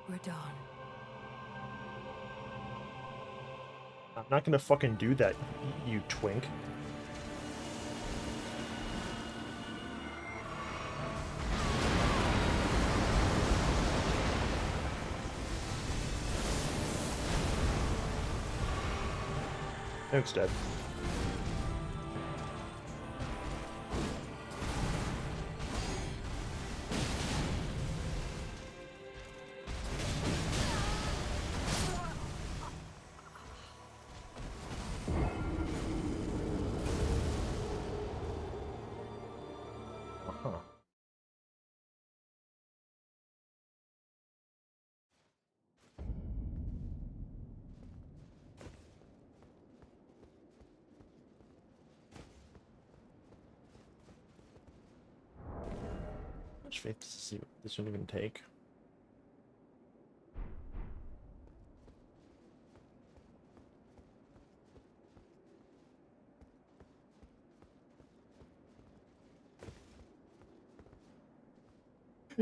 Radahn. I'm not gonna fucking do that, you twink. Nuke's dead. Uh-huh. How much faith does this one even take?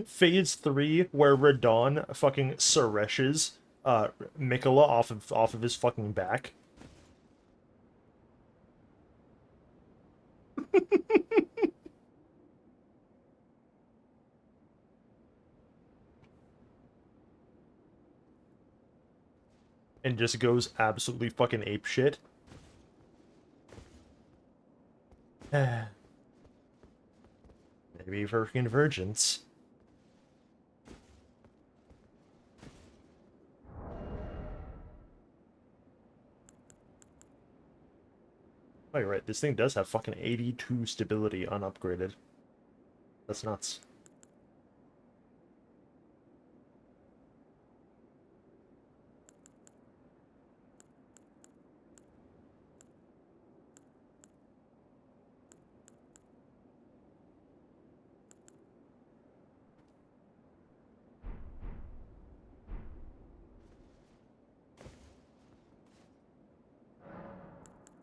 Phase 3, where Radahn fucking Sureshes Miquella off of his fucking back. And just goes absolutely fucking apeshit. Maybe for convergence. Oh, you're right. This thing does have fucking 82 stability unupgraded. That's nuts.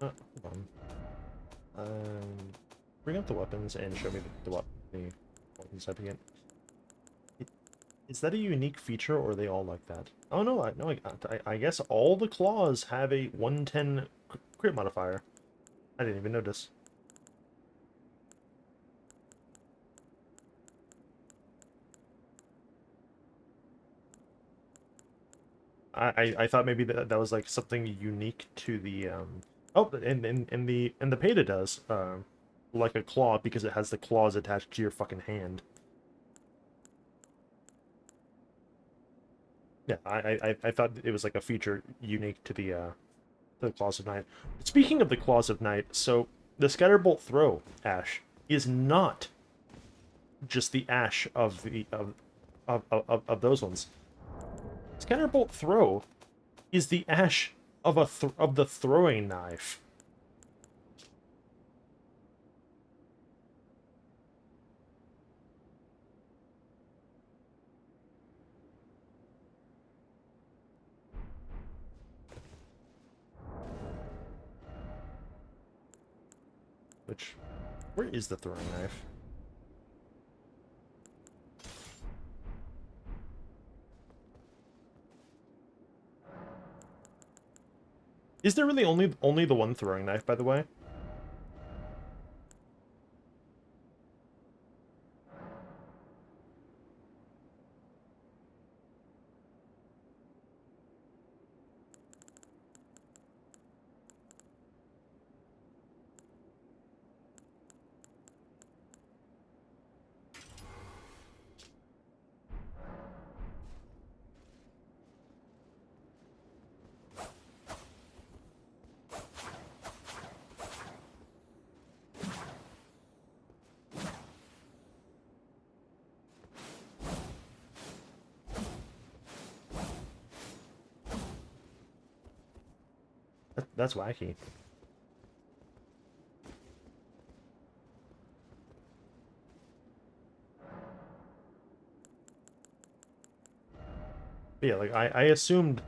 Hold on. Bring up the weapons and show me the weapons type again. Is that a unique feature, or are they all like that? Oh no, I guess all the claws have a 110 crit modifier. I didn't even notice. I thought maybe that was like something unique to the oh, and the Peta does like a claw because it has the claws attached to your fucking hand. Yeah, I thought it was like a feature unique to the Claws of Night. Speaking of the Claws of Night, so the Scatterbolt Throw Ash is not just the Ash of the of those ones. Scatterbolt Throw is the Ash of of the throwing knife. Which, where is the throwing knife? Is there really only the one throwing knife, by the way? That's wacky. But yeah, like I assumed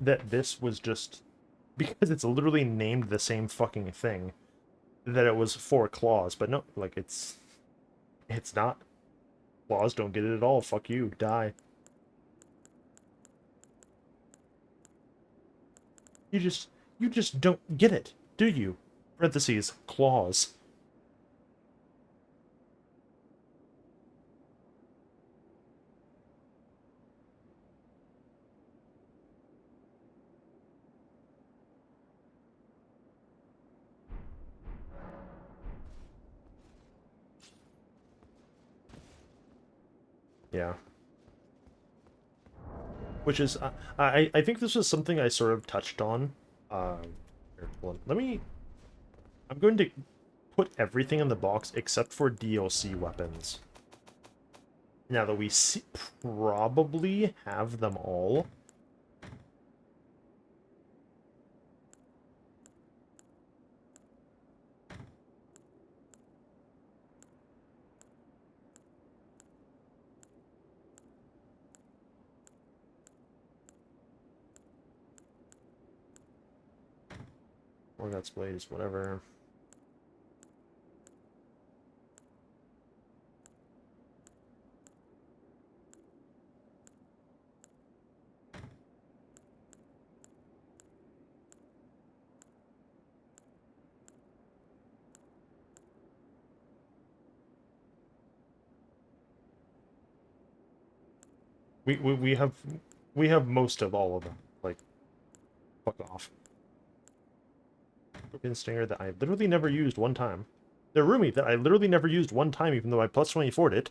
that this was just because it's literally named the same fucking thing that it was for claws, but no, like it's not. Claws don't get it at all. Fuck you, die. You just don't get it, do you? Parentheses, claws. Yeah. Which is, I think this was something I sort of touched on. Here, hold on. I'm going to put everything in the box except for DLC weapons. Now that we probably have them all. Morgoth's Blaze, whatever. We have most of all of them. Like, fuck off. Scorpion Stinger that I literally never used one time. The Rumi that I literally never used one time, even though I plus 24'd it.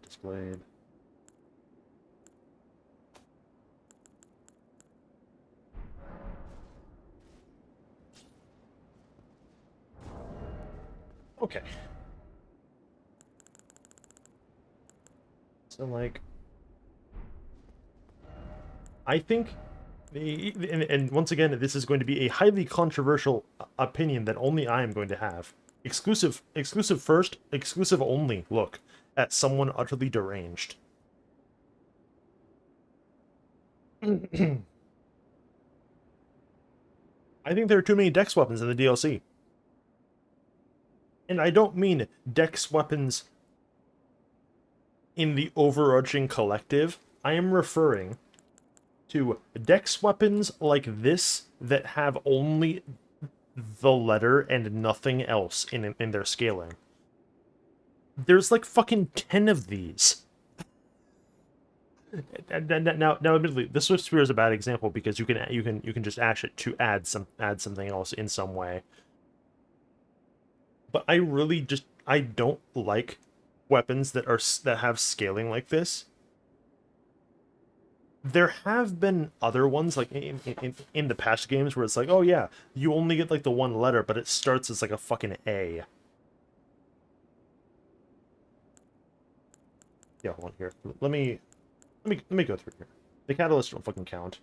Displayed. Okay. So, like, I think, and once again, this is going to be a highly controversial opinion that only I am going to have. Exclusive first, exclusive only look at someone utterly deranged. I think there are too many Dex weapons in the DLC. And I don't mean Dex weapons in the overarching collective. I am referring to Dex weapons like this that have only the letter and nothing else in their scaling. There's like fucking 10 of these. Now, admittedly, the Swift Spear is a bad example because you can just ash it to add something else in some way. But I don't like weapons that have scaling like this. There have been other ones like in the past games where it's like, oh yeah, you only get like the one letter, but it starts as like a fucking A. Yeah, hold on here. Let me go through here. The catalysts don't fucking count.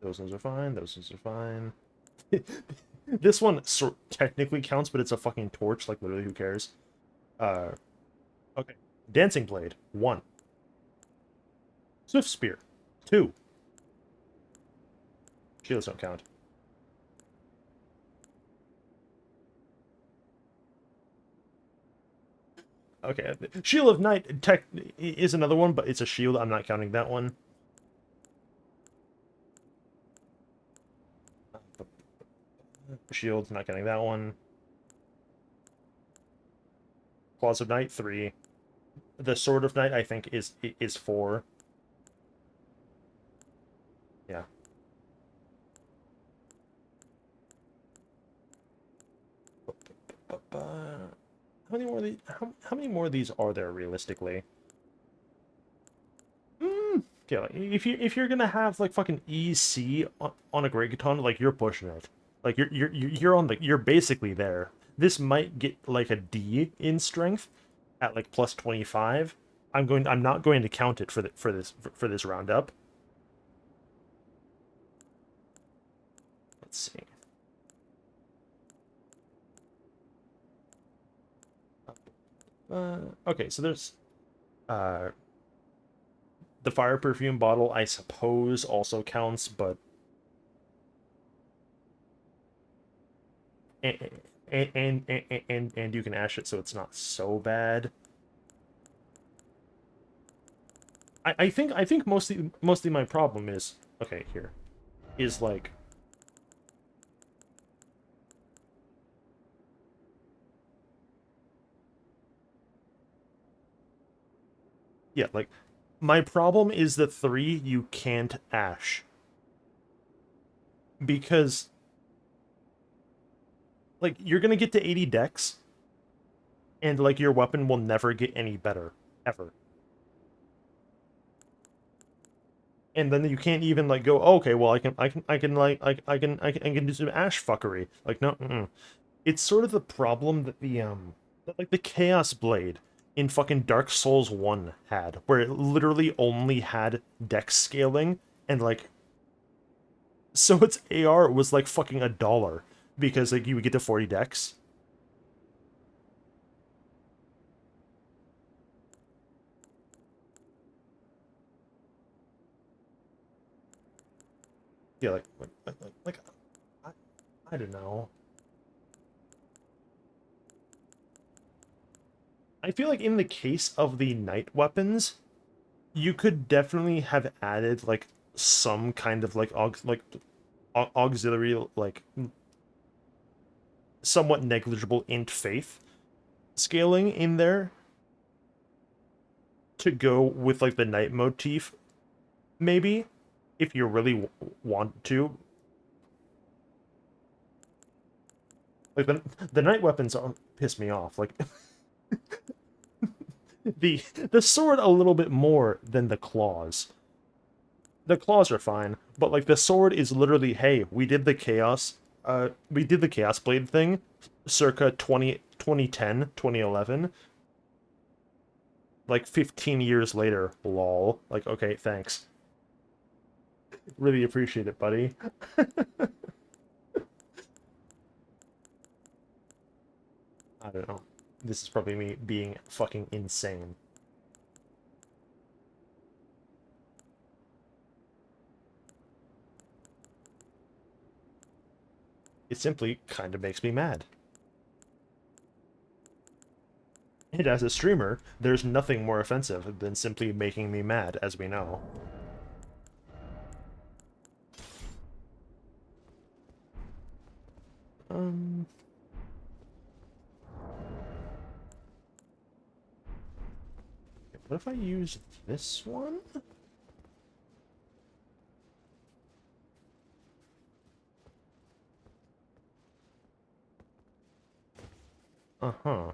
Those ones are fine. Those ones are fine. This one technically counts, but it's a fucking torch. Like, literally, who cares? Okay. Dancing Blade, 1. Swift Spear, 2. Shields don't count. Okay. Shield of Night tech is another one, but it's a shield. I'm not counting that one. Shields, not counting that one. Claws of Night, 3. The Sword of Night, I think, is 4. Yeah. How many more of these? How many more of these are there realistically? Yeah, like, if you're gonna have like fucking EC on a Great Baton, like you're pushing it. Like you're basically there. This might get like a D in strength at like plus 25. I'm not going to count it for this roundup. Let's see. Okay, so there's the fire perfume bottle, I suppose, also counts, but and you can ash it, so it's not so bad. I think mostly my problem is, okay, here is like, yeah, like my problem is the 3 you can't ash because like you're gonna get to 80 dex and like your weapon will never get any better ever. And then you can't even like go, oh, okay, well I can do some ash fuckery. Like no, it's sort of the problem that the Chaos Blade in fucking Dark Souls 1 had, where it literally only had dex scaling and like, so its AR was like fucking $1 because like you would get to 40 dex. Yeah, like I don't know. I feel like in the case of the night weapons, you could definitely have added like some kind of like auxiliary, like somewhat negligible int faith scaling in there to go with like the night motif, maybe, if you really want to. Like the night weapons piss me off. Like the sword a little bit more than the claws. The claws are fine, but like the sword is literally, hey, we did the chaos blade thing circa 2010, 2011. Like 15 years later, lol. Like, okay, thanks. Really appreciate it, buddy. I don't know. This is probably me being fucking insane. It simply kind of makes me mad. And as a streamer, there's nothing more offensive than simply making me mad, as we know. What if I use this one? Uh-huh.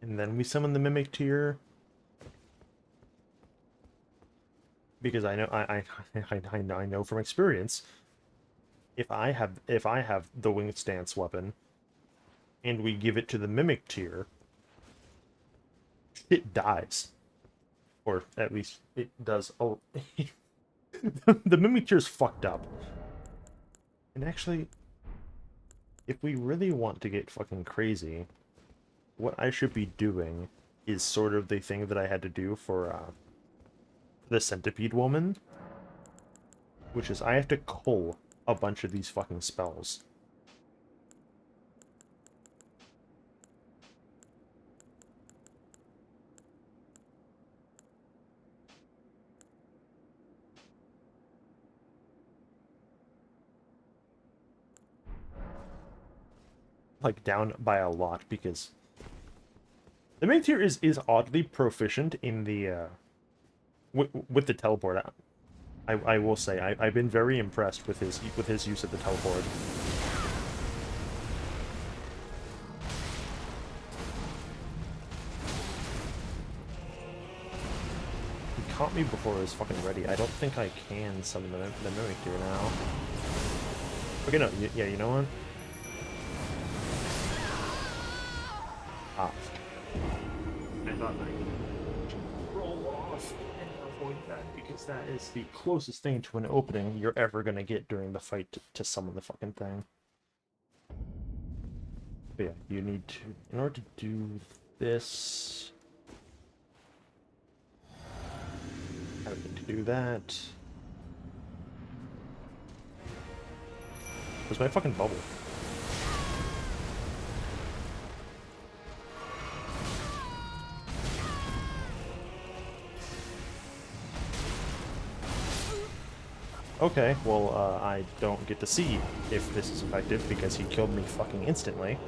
And then we summon the Mimic Tier. Because I know I know from experience, if I have the Winged Stance weapon and we give it to the Mimic Tier, it dies. Or at least it does. Oh, the Mimic Tier is fucked up. And actually, if we really want to get fucking crazy, what I should be doing is sort of the thing that I had to do for the Centipede Woman, which is I have to cull a bunch of these fucking spells. Like, down by a lot, because the main tier is oddly proficient in the with the teleport. I will say I've been very impressed with his use of the teleport. He caught me before I was fucking ready. I don't think I can summon the Mimic Tier now. Okay, no, yeah, you know what? Ah. I thought I could roll off and avoid that, because that is the closest thing to an opening you're ever gonna get during the fight to summon the fucking thing. But yeah, you need to, in order to do this, I would need to do that. Where's my fucking bubble? Okay, well, I don't get to see if this is effective because he killed me fucking instantly.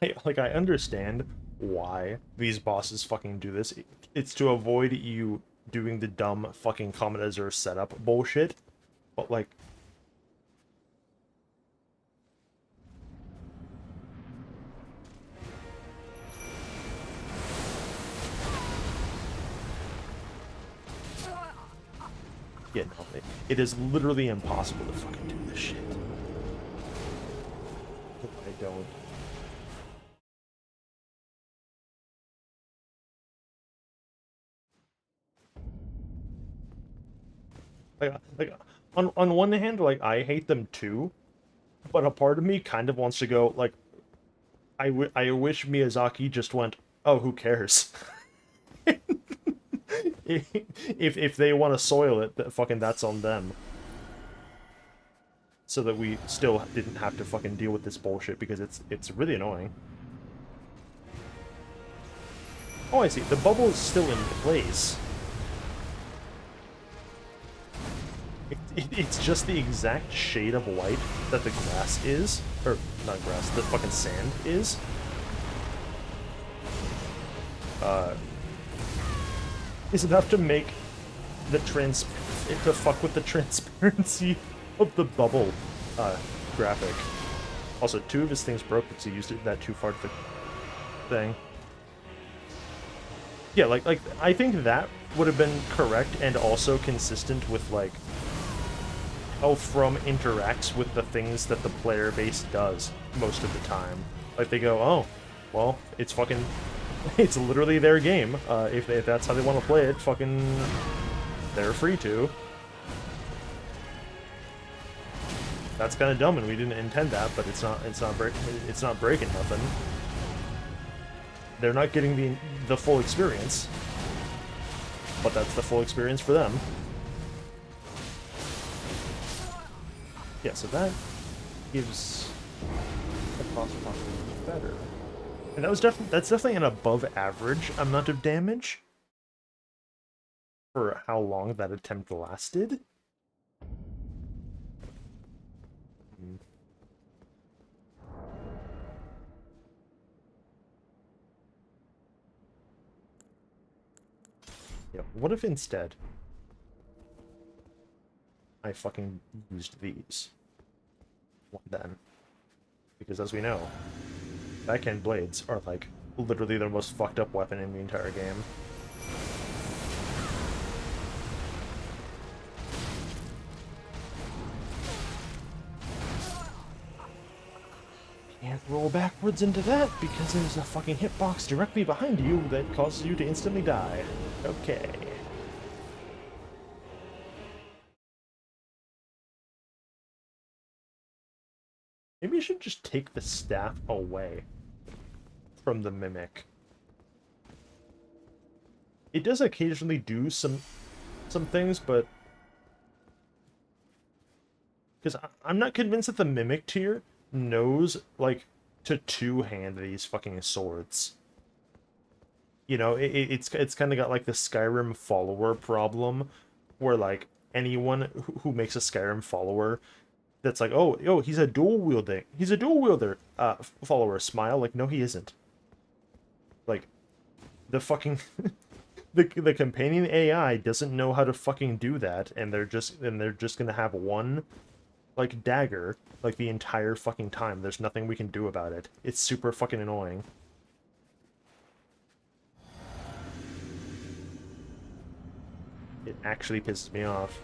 I understand why these bosses fucking do this. It's to avoid you doing the dumb fucking Comet Azure setup bullshit, but like... Yeah, no, it is literally impossible to fucking do this shit. I don't... Like on one hand, like, I hate them too, but a part of me kind of wants to go, like, I wish Miyazaki just went, oh, who cares? if they want to soil it, fucking that's on them. So that we still didn't have to fucking deal with this bullshit, because it's really annoying. Oh, I see. The bubble is still in place. It's just the exact shade of white that the grass is. Or, not grass, the fucking sand is. Is enough to make the to fuck with the transparency of the bubble graphic. Also, 2 of his things broke because he used that too far to the thing. Yeah, like I think that would have been correct and also consistent with, like, how From interacts with the things that the player base does most of the time. Like, they go, oh, well, it's fucking... It's literally their game. If that's how they want to play it, fucking... They're free to. That's kind of dumb, and we didn't intend that, but it's not breaking nothing. They're not getting the full experience, but that's the full experience for them. Yeah, so that gives the cost better. And that's definitely an above average amount of damage for how long that attempt lasted. Yeah, what if instead I fucking used these? What then? Because as we know, backhand blades are like literally the most fucked up weapon in the entire game. Can't roll backwards into that because there's a fucking hitbox directly behind you that causes you to instantly die. Okay. Maybe you should just take the staff away from the Mimic. It does occasionally do some things, but... Because I'm not convinced that the Mimic tier knows, like, to two-hand these fucking swords. You know, it's kind of got, like, the Skyrim follower problem, where, like, anyone who makes a Skyrim follower that's like, oh, he's a dual-wielder, follower, smile, like, no, he isn't. Like, the fucking... the companion AI doesn't know how to fucking do that, and they're just gonna have one, like, dagger, like, the entire fucking time. There's nothing we can do about it. It's super fucking annoying. It actually pisses me off.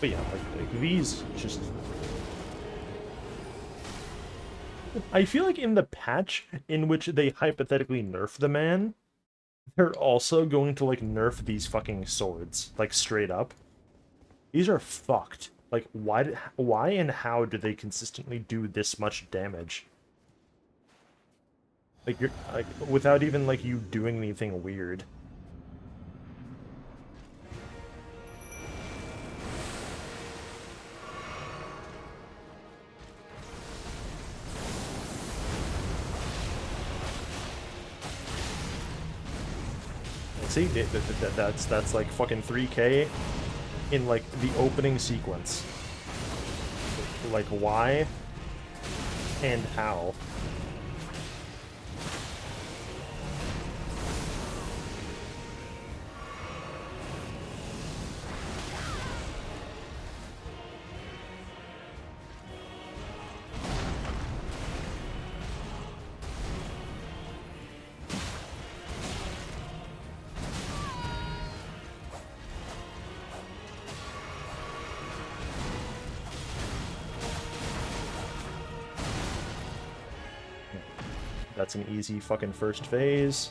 But yeah, like these just... I feel like in the patch in which they hypothetically nerf the man, they're also going to, like, nerf these fucking swords, like, straight up. These are fucked. Like, why and how do they consistently do this much damage? Like, you're, like, without even, like, you doing anything weird. See, that's like fucking 3K in, like, the opening sequence. Like, why and how? That's an easy fucking first phase.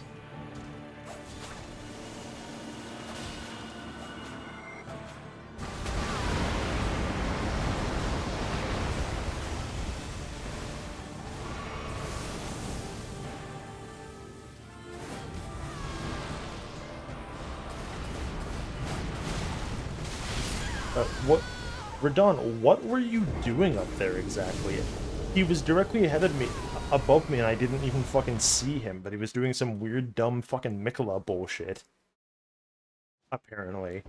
What... Radahn, what were you doing up there exactly? He was directly ahead of me, above me, and I didn't even fucking see him, but he was doing some weird, dumb fucking Mikola bullshit. Apparently.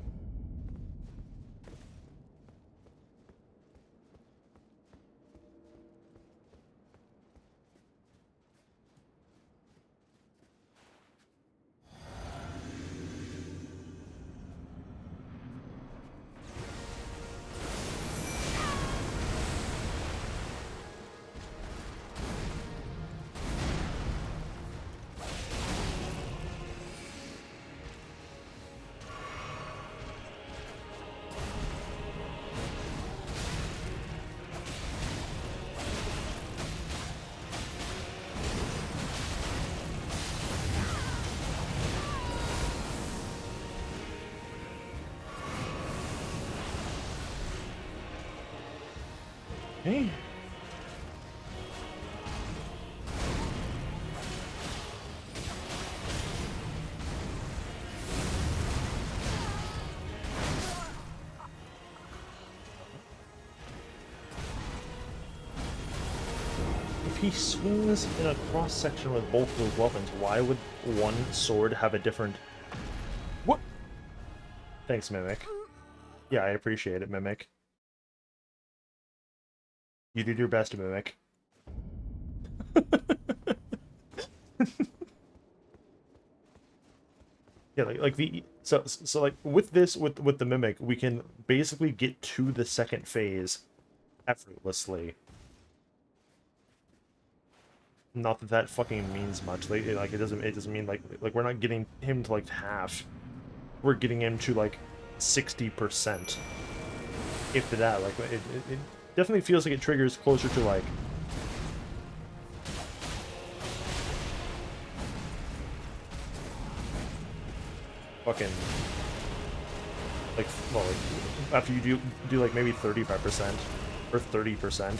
Okay. If he swings in a cross section with both those weapons, why would one sword have a different... What? Thanks, Mimic. Yeah, I appreciate it, Mimic. You did your best, Mimic. Yeah, like the so like with this with the Mimic, we can basically get to the second phase effortlessly. Not that that fucking means much. Like it doesn't mean like we're not getting him to like half. We're getting him to like 60%. If that, like it definitely feels like it triggers closer to like fucking like, well, like after you do like maybe 35% or 30%.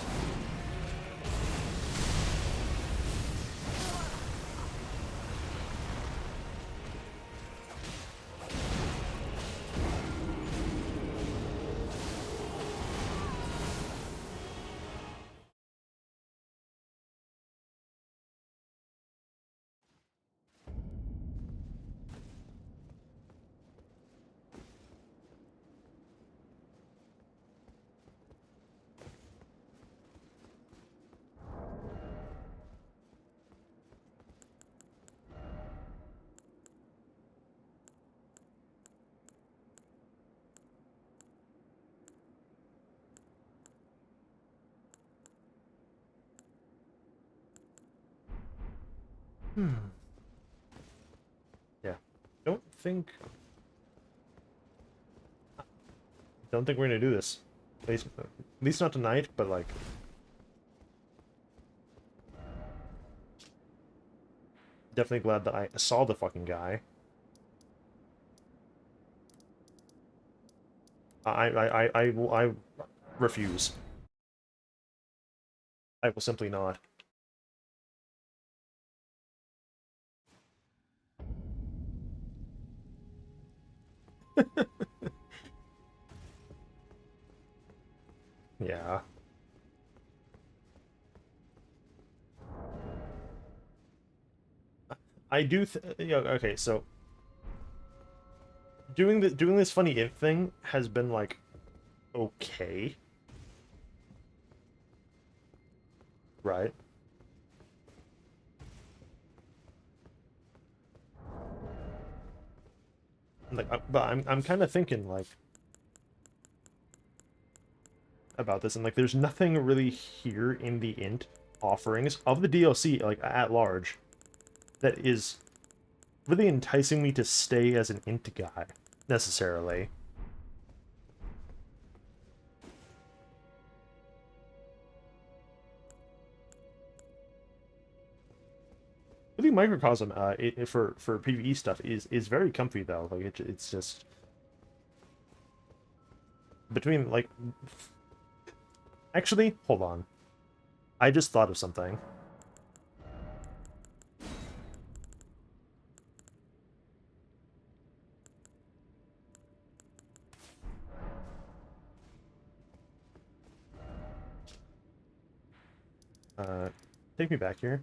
Yeah. Don't think we're gonna do this. At least not tonight, but like definitely glad that I saw the fucking guy. I refuse. I will simply not. Yeah. I do yeah, okay, so doing this funny int thing has been like okay. Right? Like but I'm kind of thinking like about this, and like there's nothing really here in the int offerings of the DLC like at large that is really enticing me to stay as an int guy necessarily. I think Microcosm for PvE stuff is very comfy though. Like it's just between like actually, hold on. I just thought of something. Take me back here.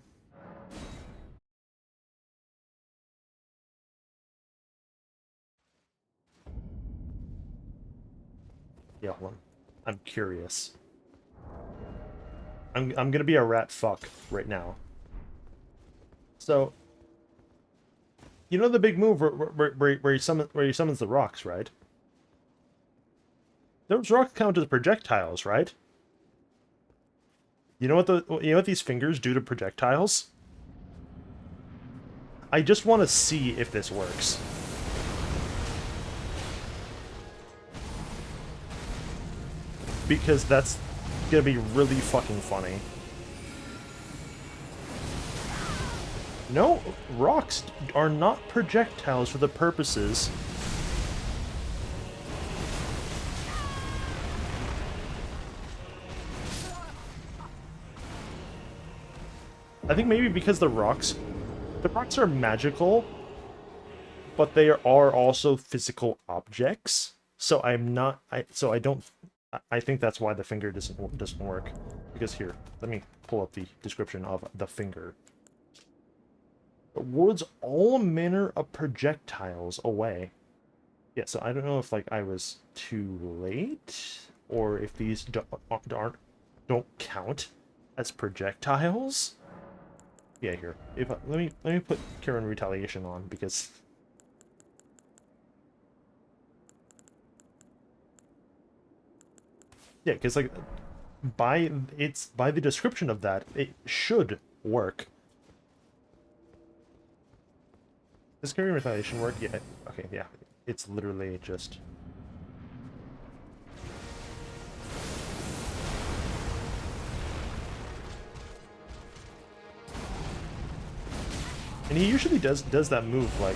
Yeah, hold on. I'm curious. I'm gonna be a rat fuck right now. So, you know the big move where he summons the rocks, right? Those rocks count as projectiles, right? You know what these fingers do to projectiles? I just want to see if this works. Because that's gonna be really fucking funny. No, rocks are not projectiles for the purposes... I think maybe because the rocks are magical, but they are also physical objects. So I think that's why the finger doesn't work. Because here, let me pull up the description of the finger. It wards all manner of projectiles away. Yeah, so I don't know if like I was too late, or if these don't count as projectiles. Yeah, here. If let me put Karen Retaliation on because yeah, because like by the description of that, it should work. Does Karen Retaliation work? Yeah. Okay. Yeah. It's literally just. And he usually does that move like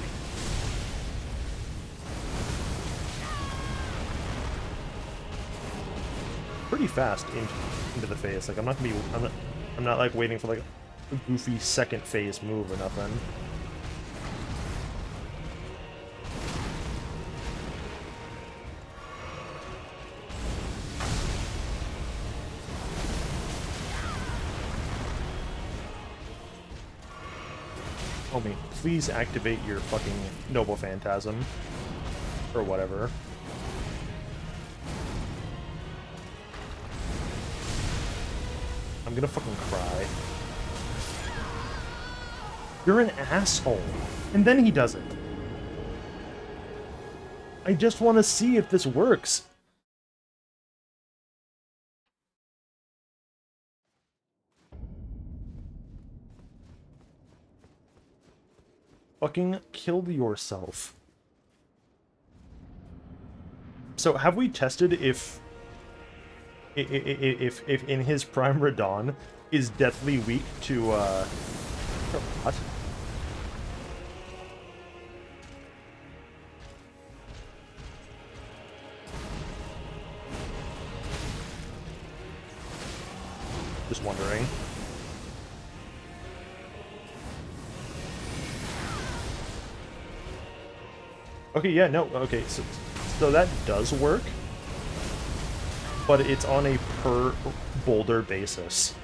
pretty fast into the phase. Like I'm not like waiting for like a goofy second phase move or nothing. Homie, please activate your fucking Noble Phantasm. Or whatever. I'm gonna fucking cry. You're an asshole. And then he does it. I just want to see if this works. Fucking kill yourself. So have we tested if in his prime Radahn is deathly weak to what? Just wondering. Okay, yeah, no, okay, so that does work, but it's on a per boulder basis.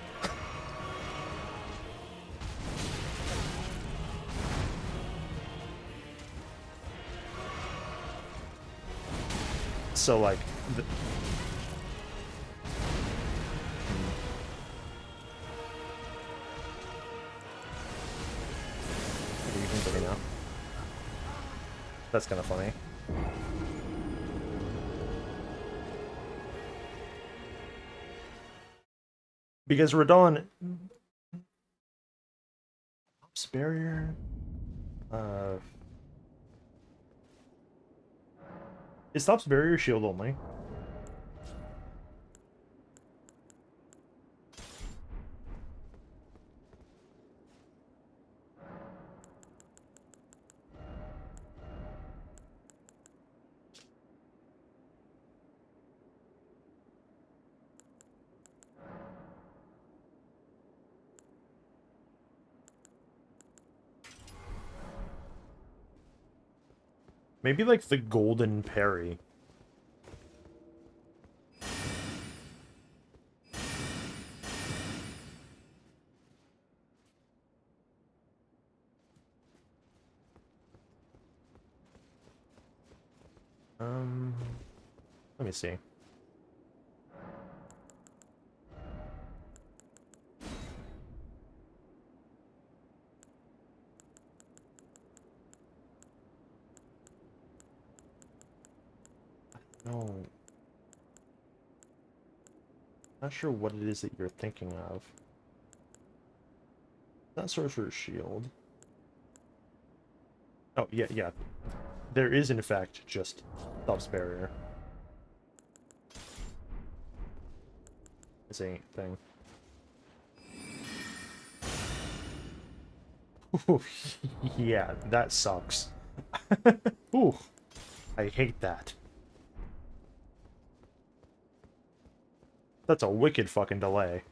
So, like, what do you think of me now? That's kind of funny. Because Radahn... Ops barrier... It stops barrier shield only. Maybe like the golden parry. Let me see. No. Not sure what it is that you're thinking of. Not Sorcerer's Shield. Oh, yeah, yeah. There is, in fact, just stops barrier. Is a thing. Ooh, yeah, that sucks. Ooh, I hate that. That's a wicked fucking delay.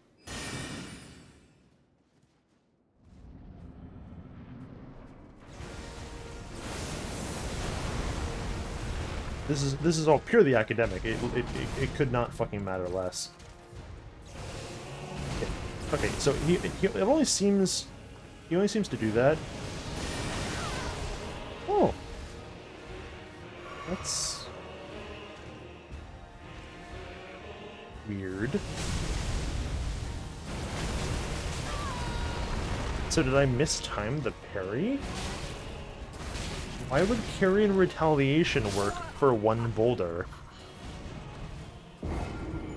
This is all purely academic. It could not fucking matter less. Okay, so he only seems to do that. Oh, that's weird. So did I mistime the parry? Why would Carrion Retaliation work for one boulder?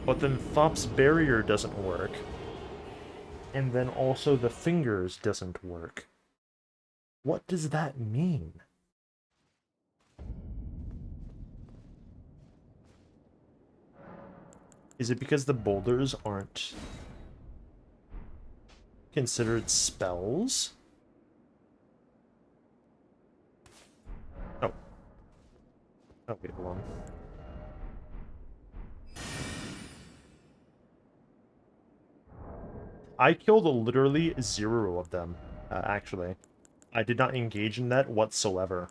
But then Thop's Barrier doesn't work. And then also the Fingers doesn't work. What does that mean? Is it because the boulders aren't considered spells? Oh. Oh, wait, hold on. I killed literally 0 of them, actually. I did not engage in that whatsoever.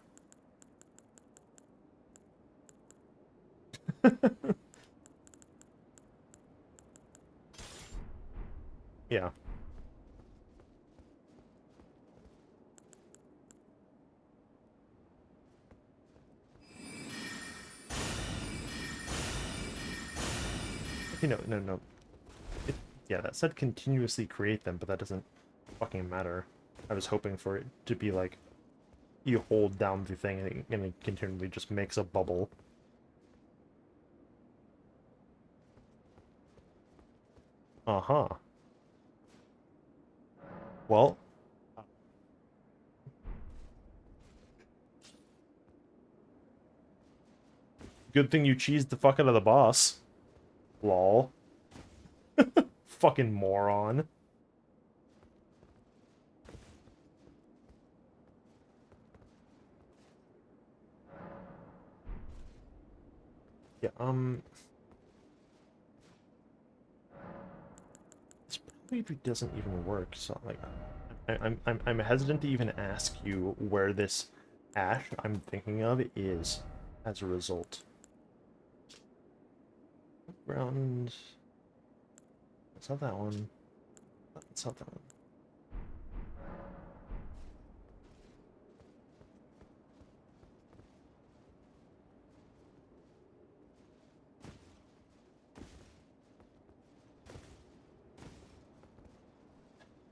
Yeah. Okay, no. Yeah, that said continuously create them, but that doesn't fucking matter. I was hoping for it to be like, you hold down the thing and it continually just makes a bubble. Uh-huh. Well... Good thing you cheesed the fuck out of the boss. Lol. Fucking moron. Yeah, this probably doesn't even work, so like I'm hesitant to even ask you where this ash I'm thinking of is as a result. Ground. It's not that one. It's not that one.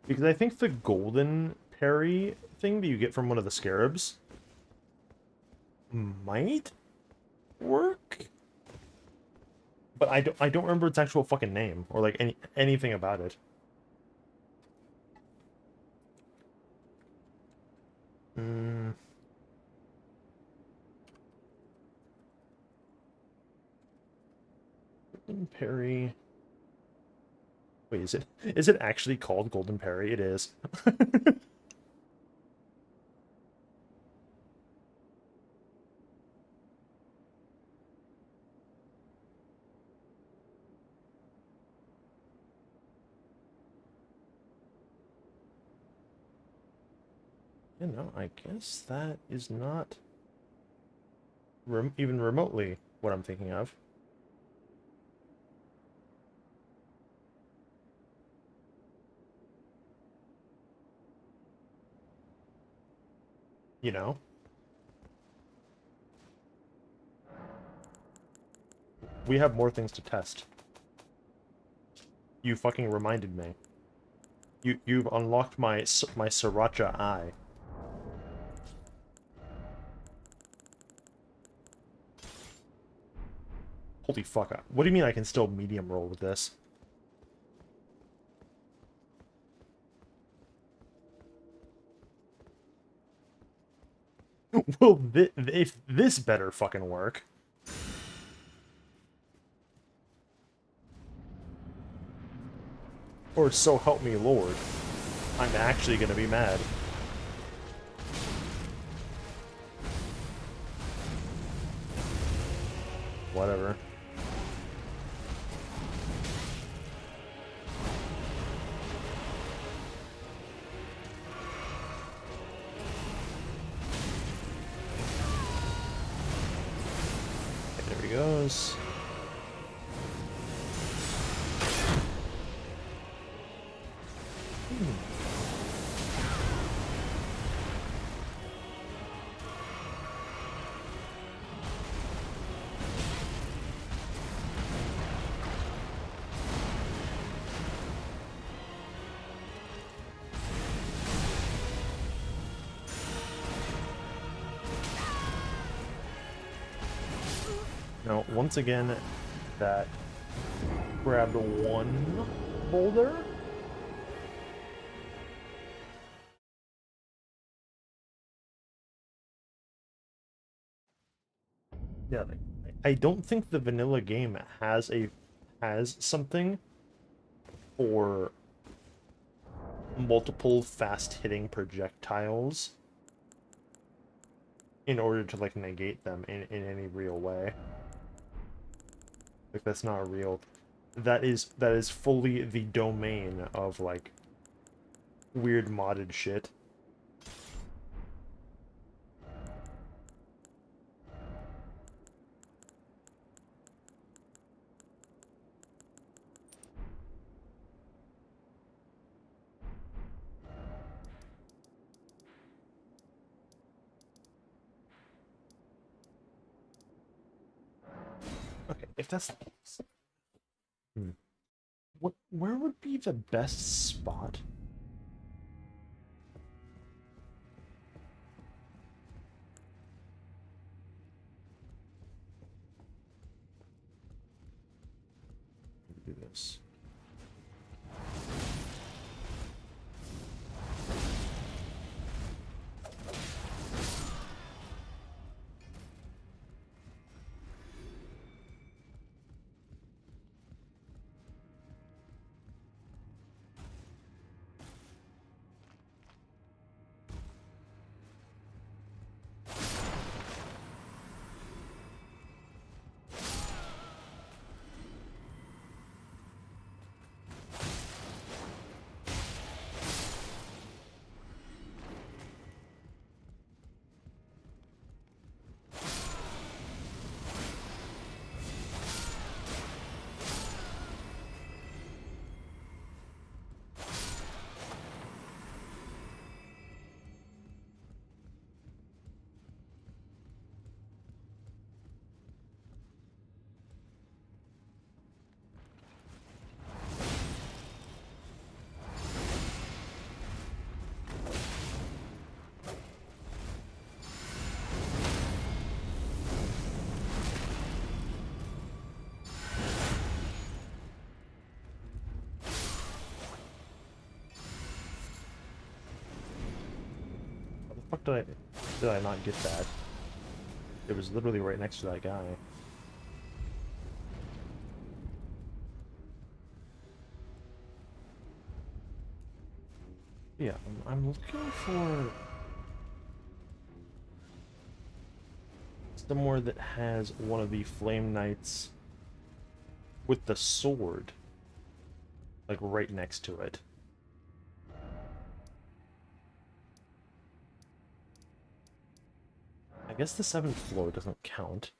Because I think the golden parry thing that you get from one of the scarabs might work, but I don't remember its actual fucking name or like anything about it. Golden parry. Wait, is it actually called golden parry? It is. Yeah, no, I guess that is not even remotely what I'm thinking of. You know? We have more things to test. You fucking reminded me. You've unlocked my Sriracha eye. Holy fuck. What do you mean I can still medium roll with this? Well, if this better fucking work. Or so help me Lord. I'm actually gonna be mad. Whatever. Yes. Now, once again, that grabbed one boulder. Yeah, I don't think the vanilla game has something for multiple fast-hitting projectiles in order to like negate them in any real way. Like that's not real. That is fully the domain of like weird modded shit. Okay, if that's where would be the best spot? Do this. How the fuck did I not get that? It was literally right next to that guy. Yeah, I'm looking for somewhere that has one of the Flame Knights with the sword, like right next to it. I guess the 7th floor doesn't count.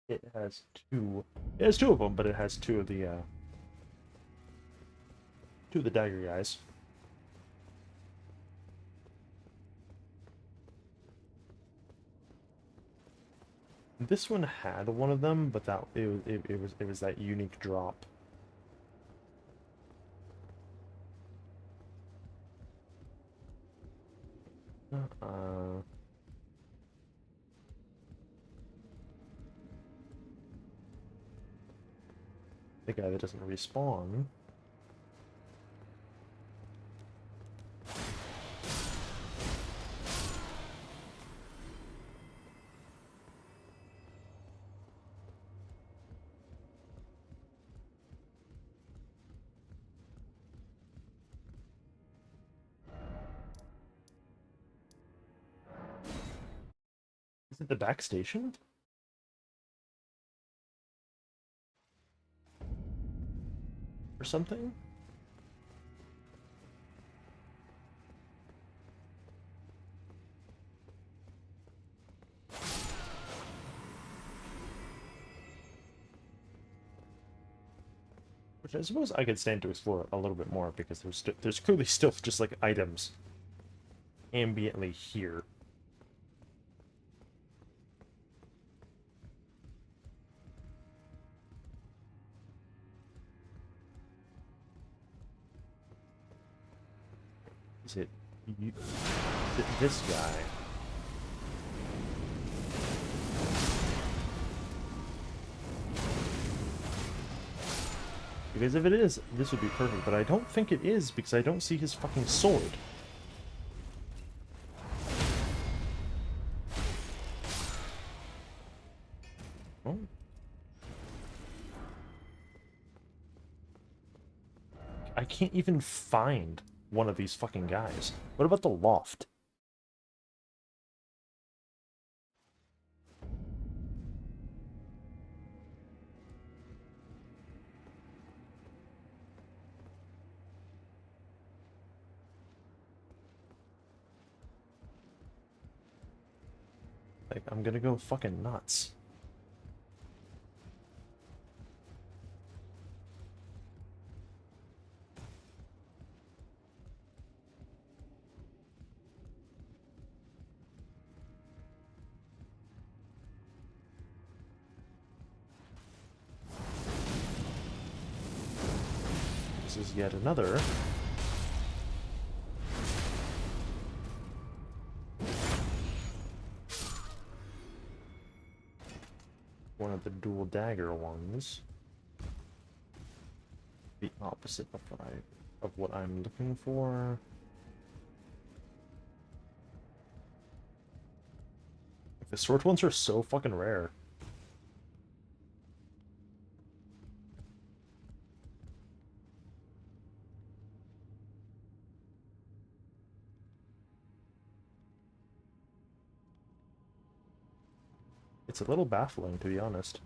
It has two. It has two of them, but it has two of the dagger guys. This one had one of them, but that it was that unique drop. Uh, the guy that doesn't respawn. Is it the back station? Or something? Which I suppose I could stand to explore a little bit more, because there's clearly still just, like, items ambiently here. Is it you, this guy? Because if it is, this would be perfect, but I don't think it is, because I don't see his fucking sword. Oh. I can't even find one of these fucking guys. What about the loft? Like, I'm gonna go fucking nuts. This is yet another. One of the dual dagger ones. The opposite of what I'm looking for. The sword ones are so fucking rare. It's a little baffling, to be honest.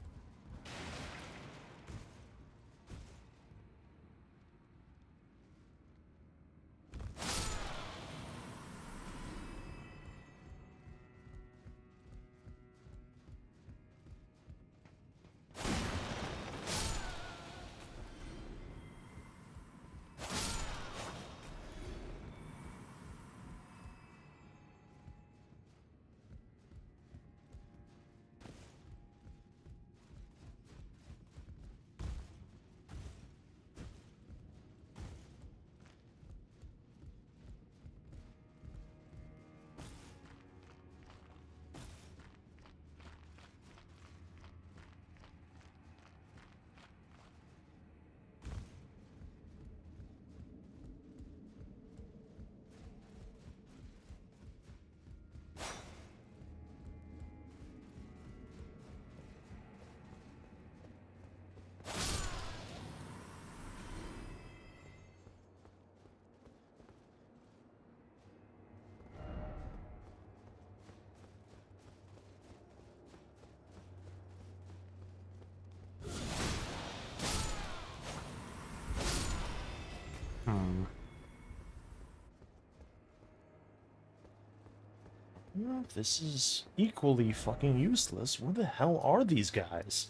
Well, this is equally fucking useless. Where the hell are these guys?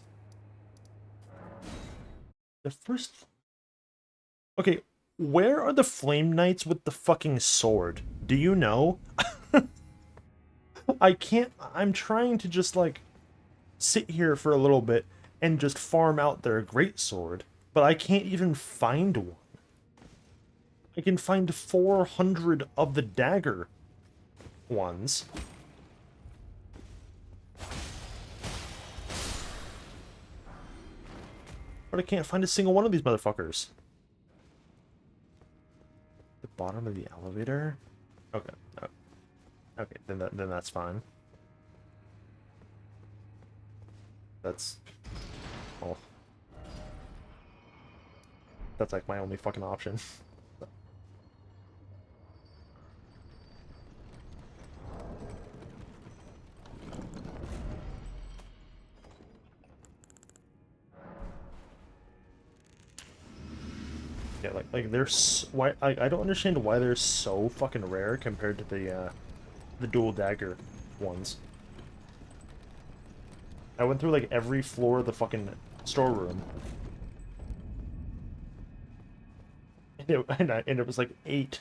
The first... Okay, where are the Flame Knights with the fucking sword? Do you know? I can't... I'm trying to just, like, sit here for a little bit and just farm out their greatsword, but I can't even find one. I can find 400 of the dagger ones. But I can't find a single one of these motherfuckers. The bottom of the elevator? Okay. Okay, then that's fine. That's... well... that's like my only fucking option. Yeah, like they're why I don't understand why they're so fucking rare compared to the dual dagger ones. I went through like every floor of the fucking storeroom. And it was like 8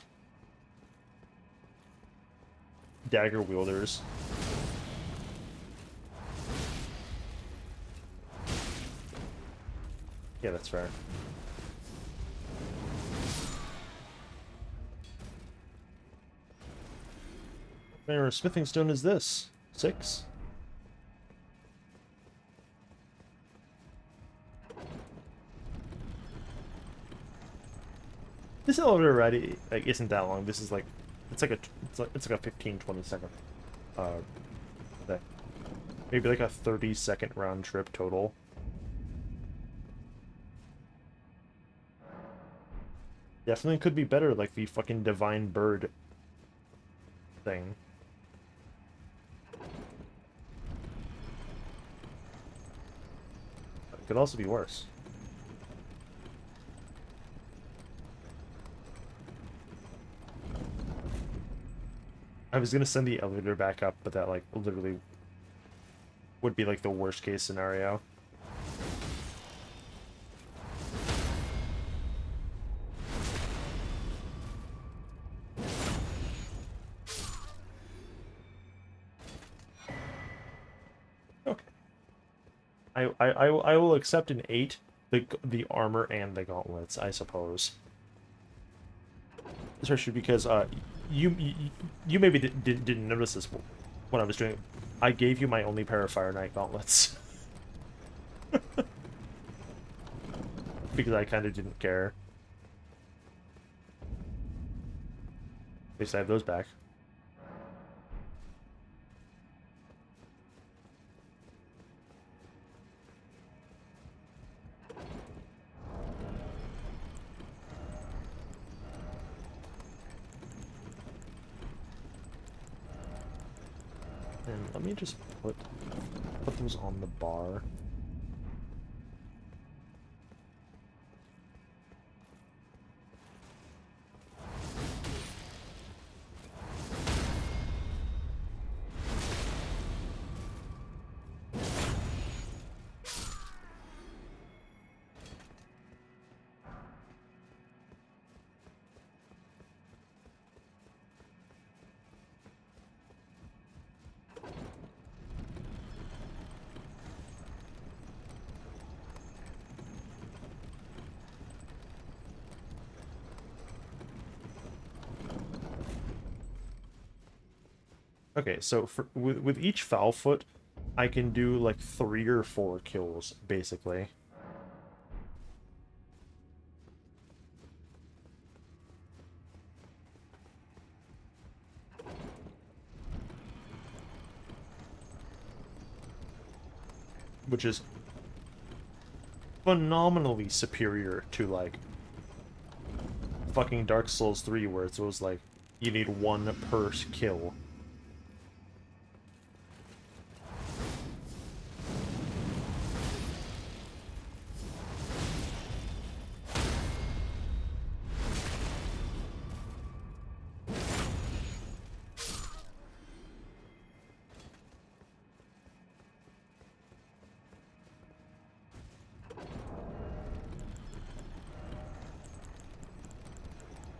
dagger wielders. Yeah, that's fair. What kind of smithing stone is this? 6? This elevator ride like isn't that long. This is like it's like a 15-20 second thing. Maybe like a 30-second round trip total. Definitely could be better, like the fucking divine bird thing. It could also be worse. I was gonna send the elevator back up, but that like literally would be like the worst case scenario. Okay. I will accept an 8, the armor and the gauntlets, I suppose. Especially because you maybe didn't notice this when I was doing it. I gave you my only pair of Fire Knight gauntlets. Because I kind of didn't care. At least I have those back. And let me just put those on the bar. Okay, so with each foul foot, I can do like 3 or 4 kills, basically. Which is phenomenally superior to like fucking Dark Souls 3, where it was like you need 1 per kill.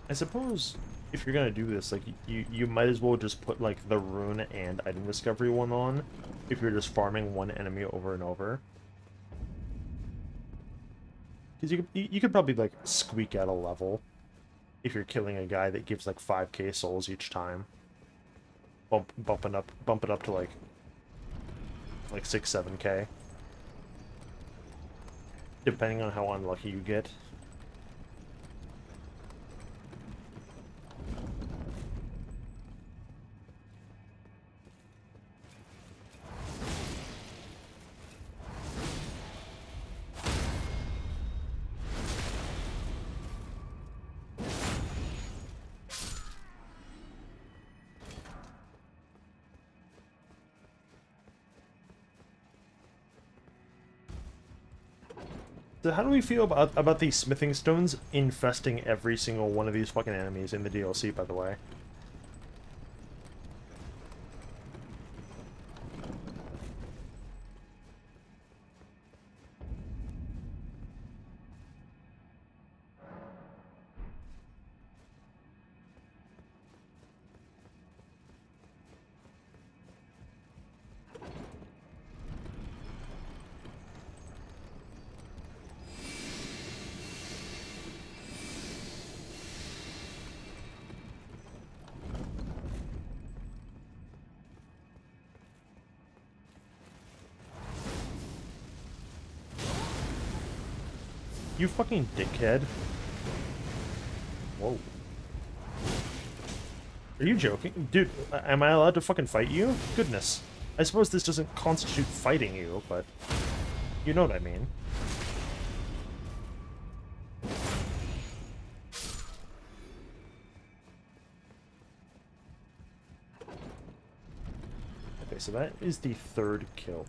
I suppose if you're gonna do this, like you might as well just put like the rune and item discovery one on if you're just farming one enemy over and over. Because you could probably like squeak out a level if you're killing a guy that gives like 5k souls each time. Bump it up to like 6-7k. Depending on how unlucky you get. So how do we feel about these smithing stones infesting every single one of these fucking enemies in the DLC, by the way? You fucking dickhead. Whoa. Are you joking? Dude, am I allowed to fucking fight you? Goodness. I suppose this doesn't constitute fighting you, but you know what I mean. Okay, so that is the third kill.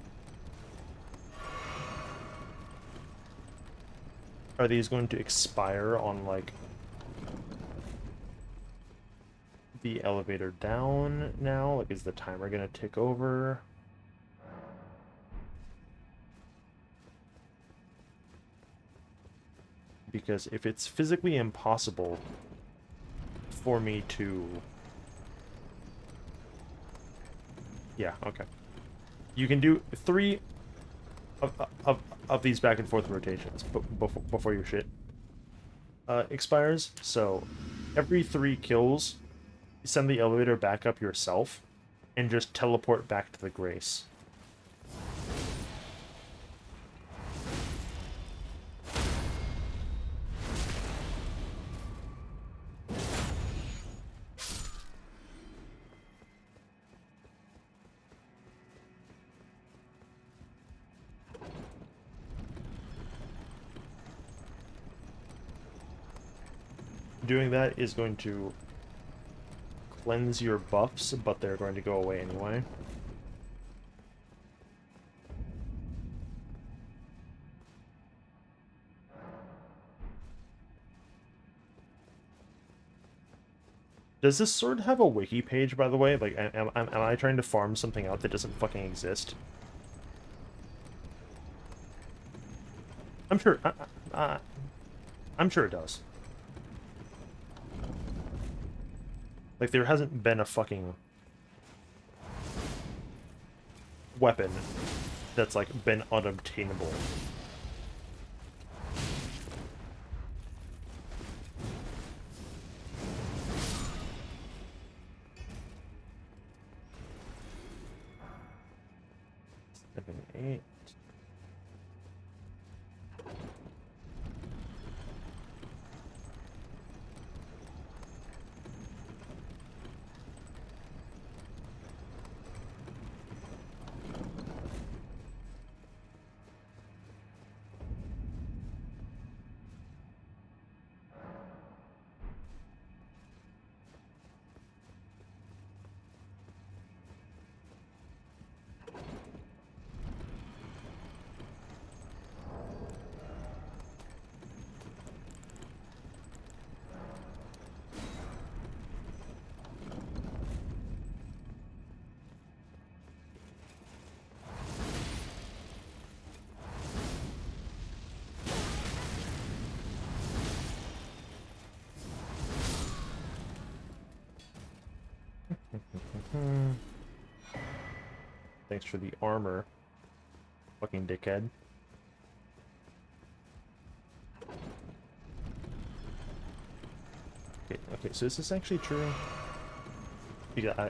Are these going to expire on, like, the elevator down now? Like, is the timer gonna tick over? Because if it's physically impossible for me to... Yeah, okay. You can do 3 of these back and forth rotations before your shit expires. So every 3 kills, send the elevator back up yourself and just teleport back to the Grace. Doing that is going to cleanse your buffs, but they're going to go away anyway. Does this sword have a wiki page, by the way? Like, am I trying to farm something out that doesn't fucking exist? I'm sure. I'm sure it does. Like, there hasn't been a fucking weapon that's, like, been unobtainable. Seven, 8. Thanks for the armor, fucking dickhead. Okay, so is this actually true? Yeah,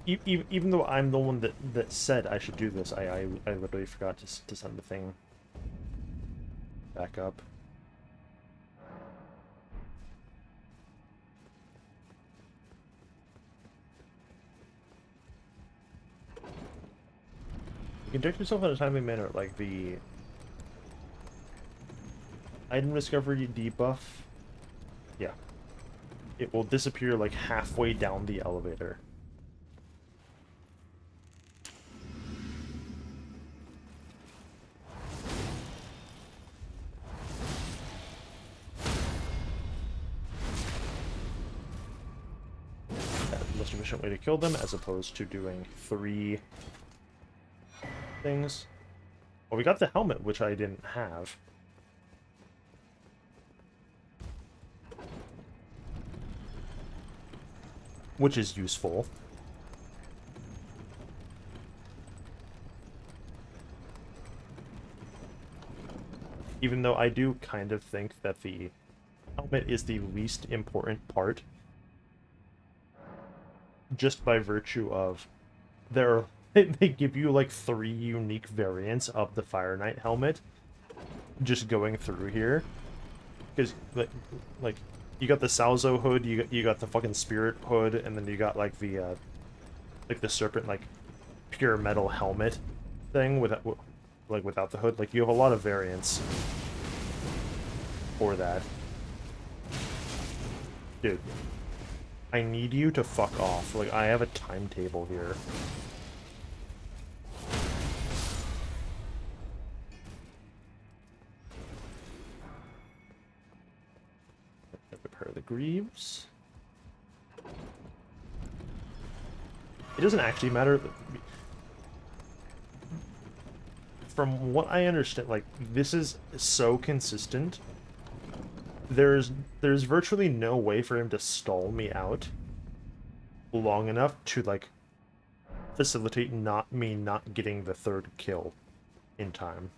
even though I'm the one that said I should do this, I literally forgot to send the thing back up. You can direct yourself in a timely manner, like the item discovery debuff. Yeah. It will disappear like halfway down the elevator. That's the most efficient way to kill them, as opposed to doing 3 things. Well, we got the helmet, which I didn't have. Which is useful. Even though I do kind of think that the helmet is the least important part. Just by virtue of they give you like 3 unique variants of the Fire Knight helmet. just going through here, because like you got the Salzo hood, you got the fucking Spirit hood, and then you got like the Serpent like pure metal helmet thing without without the hood. Like you have a lot of variants for that. Dude, I need you to fuck off. Like I have a timetable here. Repair the Greaves. It doesn't actually matter. From what I understand, like, this is so consistent. There's virtually no way for him to stall me out long enough to, like, facilitate me not getting the third kill in time.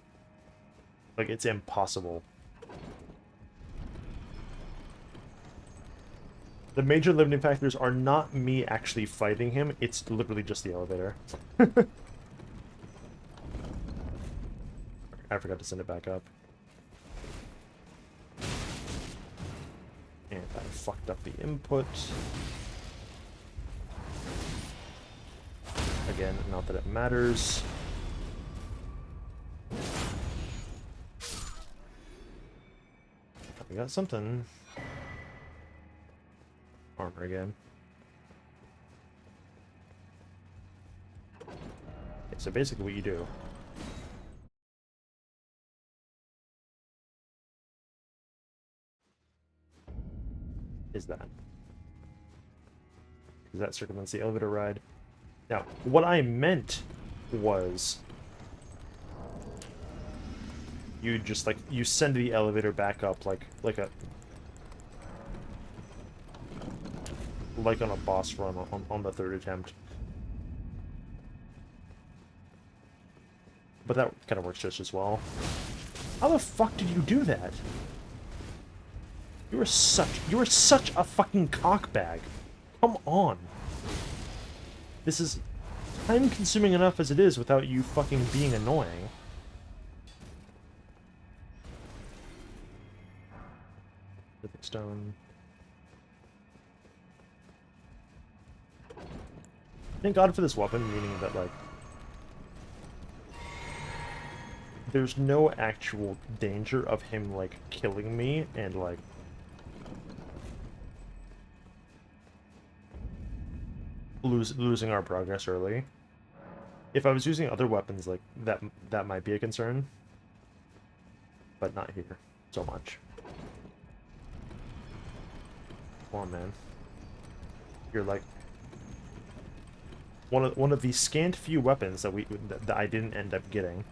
Like, it's impossible. The major limiting factors are not me actually fighting him, it's literally just the elevator. I forgot to send it back up. And I fucked up the input. Again, not that it matters. We got something. Armor again. Okay, so basically what you do is that. Because that circumvents the elevator ride. Now, what I meant was you just like you send the elevator back up like on a boss run on the third attempt. But that kind of works just as well. How the fuck did you do that? You are such a fucking cockbag. Come on. This is time-consuming enough as it is without you fucking being annoying. Living stone. Thank God for this weapon, meaning that, like, there's no actual danger of him, like, killing me and, like, losing our progress early. If I was using other weapons, like, that might be a concern. But not here so much. Come on, man. You're, like, one of the scant few weapons that I didn't end up getting.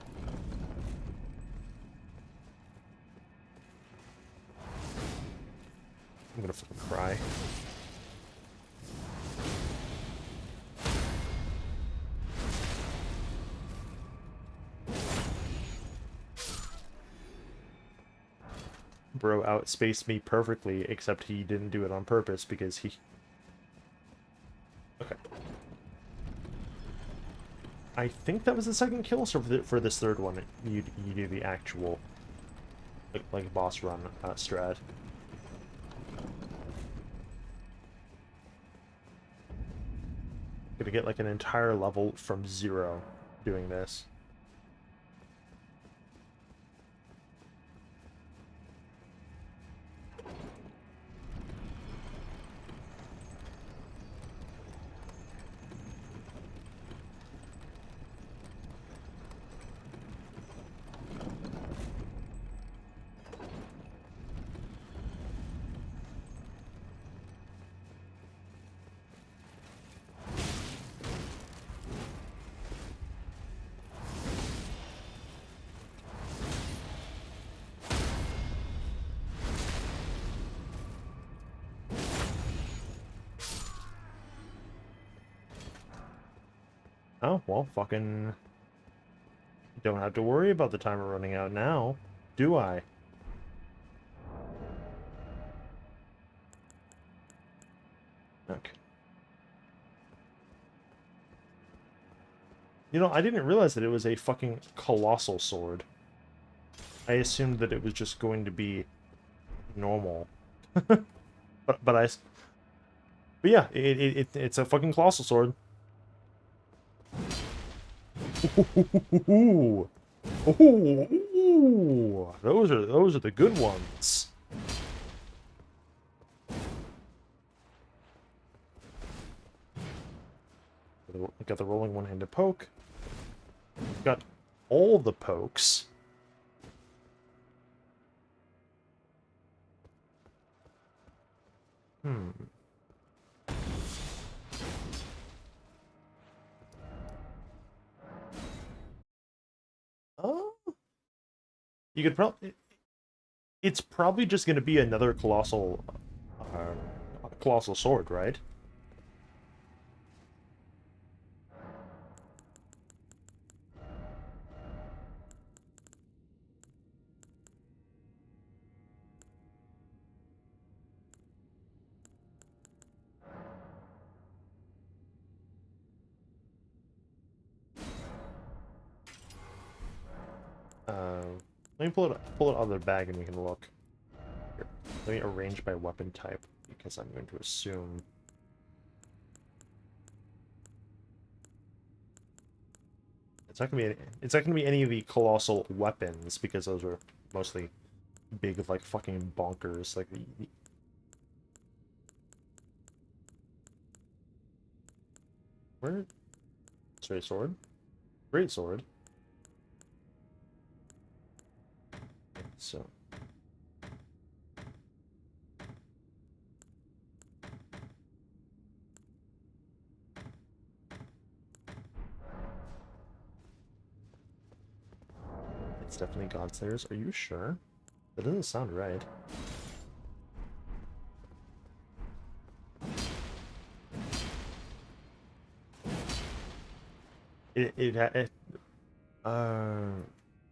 I'm gonna fucking cry. Bro outspaced me perfectly, except he didn't do it on purpose because he... Okay. I think that was the second kill, so for this third one, you do the actual, like boss run strat. Gonna get like an entire level from 0 doing this. Oh, well, fucking... Don't have to worry about the timer running out now, do I? Okay. You know, I didn't realize that it was a fucking colossal sword. I assumed that it was just going to be normal. but yeah, it's a fucking colossal sword. Ooh. Ooh. Those are the good ones. Got the rolling one-handed poke. Got all the pokes. Hmm. Oh. You could probably... It's probably just going to be another colossal sword, right? Let me pull it out of the bag and we can look. Here, let me arrange by weapon type because I'm going to assume. It's not gonna be any of the colossal weapons because those are mostly big like fucking bonkers like the where straight sword? Great sword. So it's definitely Godslayers. Are you sure? That doesn't sound right. It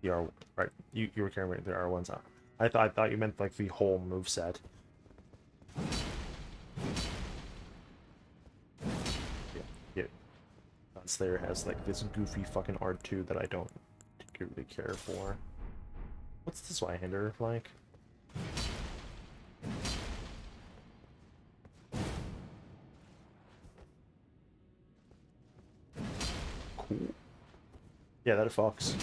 the R right. You were carrying the R1s out. I thought you meant like the whole move set. Yeah. Godslayer has like this goofy fucking R2 that I don't particularly care for. What's the Zweihander like? Cool. Yeah, that fucks.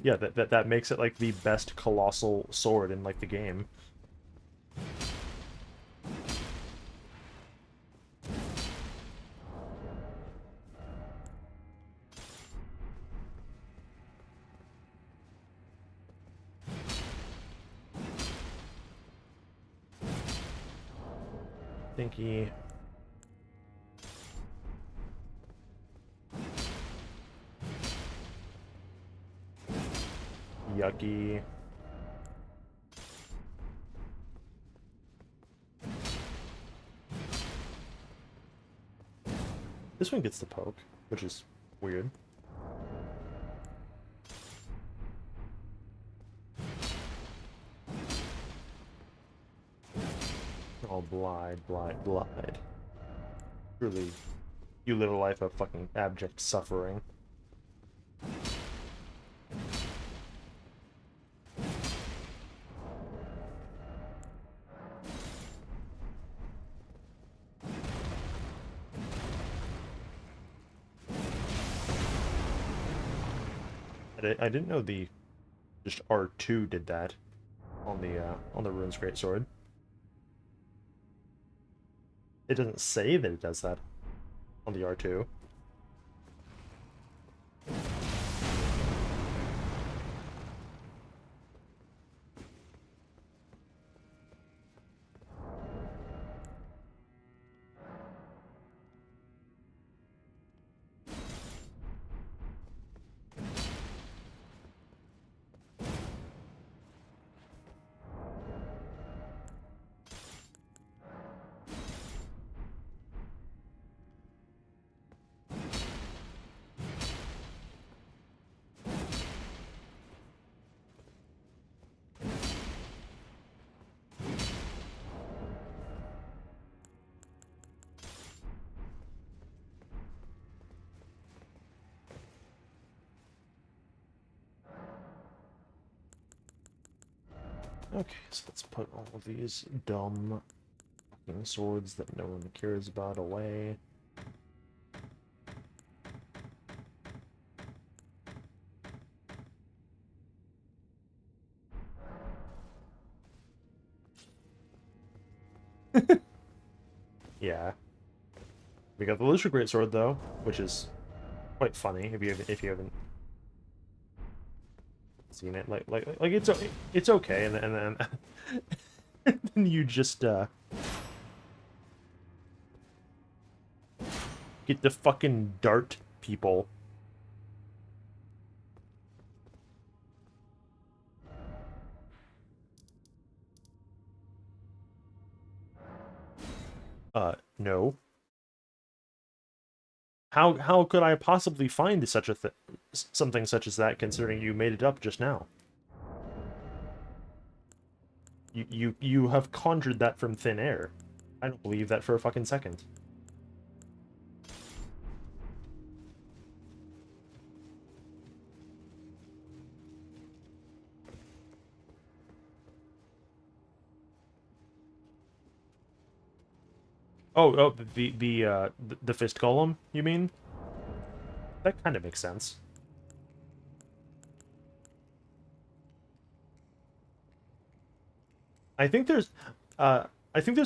Yeah, that makes it like the best colossal sword in like the game. Thinky. Yucky. This one gets the poke, which is weird. Oh, Blide. Truly, you live a life of fucking abject suffering. I didn't know the just R2 did that on the Rune's Greatsword. It doesn't say that it does that on the R2. Okay, so let's put all of these dumb fucking swords that no one cares about away. Yeah. We got the Lucia Greatsword though, which is quite funny if you haven't seen it. Like it's okay, and then and then you just get to fucking dart people. No. How could I possibly find such a something such as that, considering you made it up just now? You have conjured that from thin air. I don't believe that for a fucking second. Oh, the fist golem, you mean? That kind of makes sense. I think there's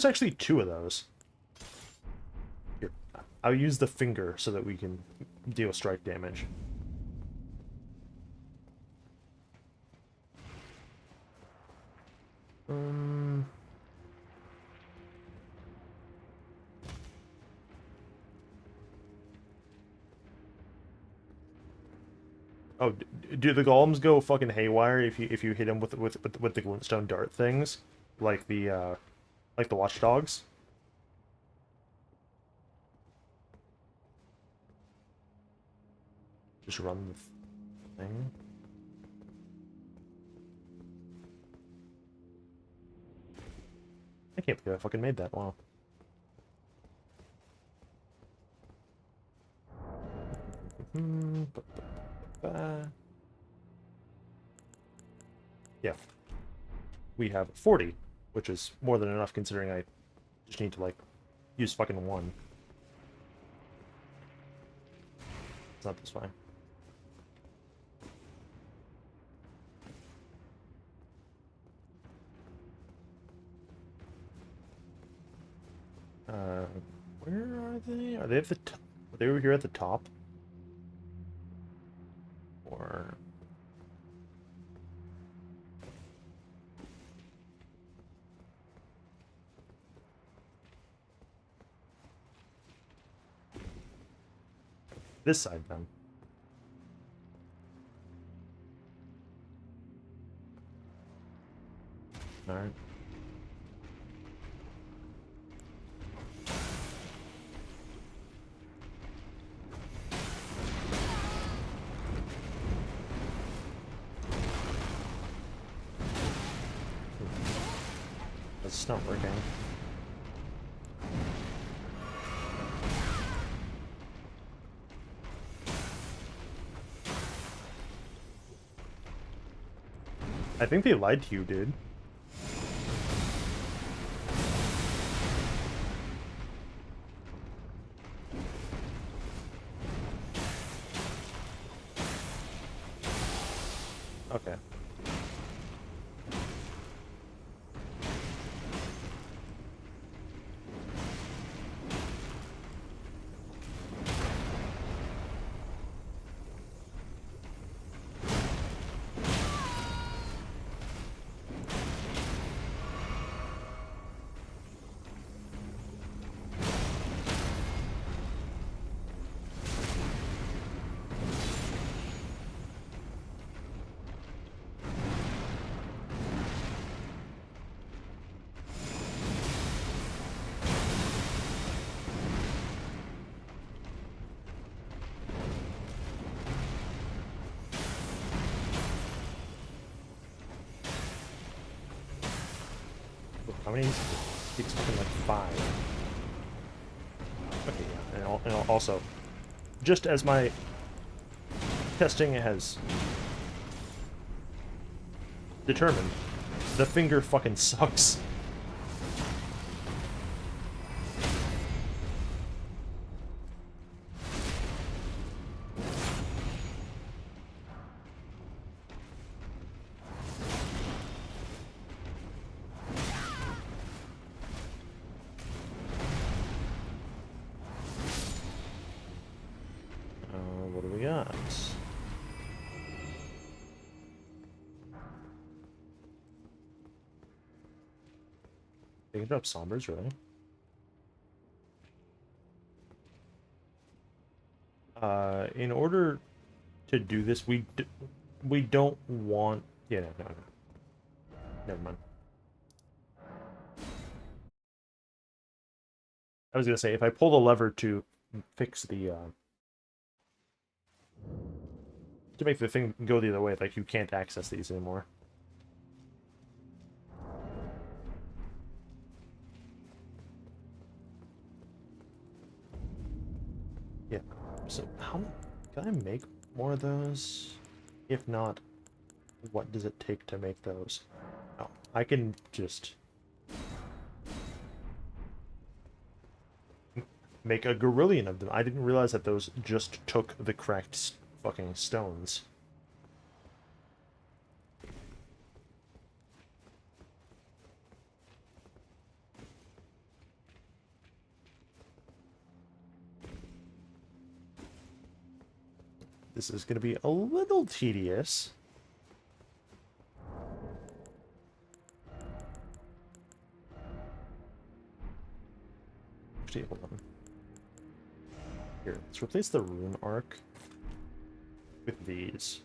actually two of those. Here, I'll use the finger so that we can deal strike damage. Oh, do the golems go fucking haywire if you hit them with the glintstone dart things, like the watchdogs? Just run the thing. I can't believe I fucking made that. Wow. Yeah. We have 40, which is more than enough considering I just need to, like, use fucking one. It's not this fine. Where are they? Are they at the top? Are they over here at the top? Or... this side, then. Alright. It's not working. I think they lied to you, dude. Okay. How many? It's fucking like 5. Okay, yeah, and also, just as my testing has determined, The finger fucking sucks. What do we got? They can drop Sombers, really? In order to do this, we don't want... Yeah, no. Never mind. I was gonna say, if I pull the lever to fix the, to make the thing go the other way, like, you can't access these anymore. Yeah, so how... Can I make more of those? If not, what does it take to make those? Oh, I can just... make a gorillion of them. I didn't realize that those just took the correct fucking stones. This is going to be a little tedious. Actually, hold on. Here, let's replace the rune arc with these.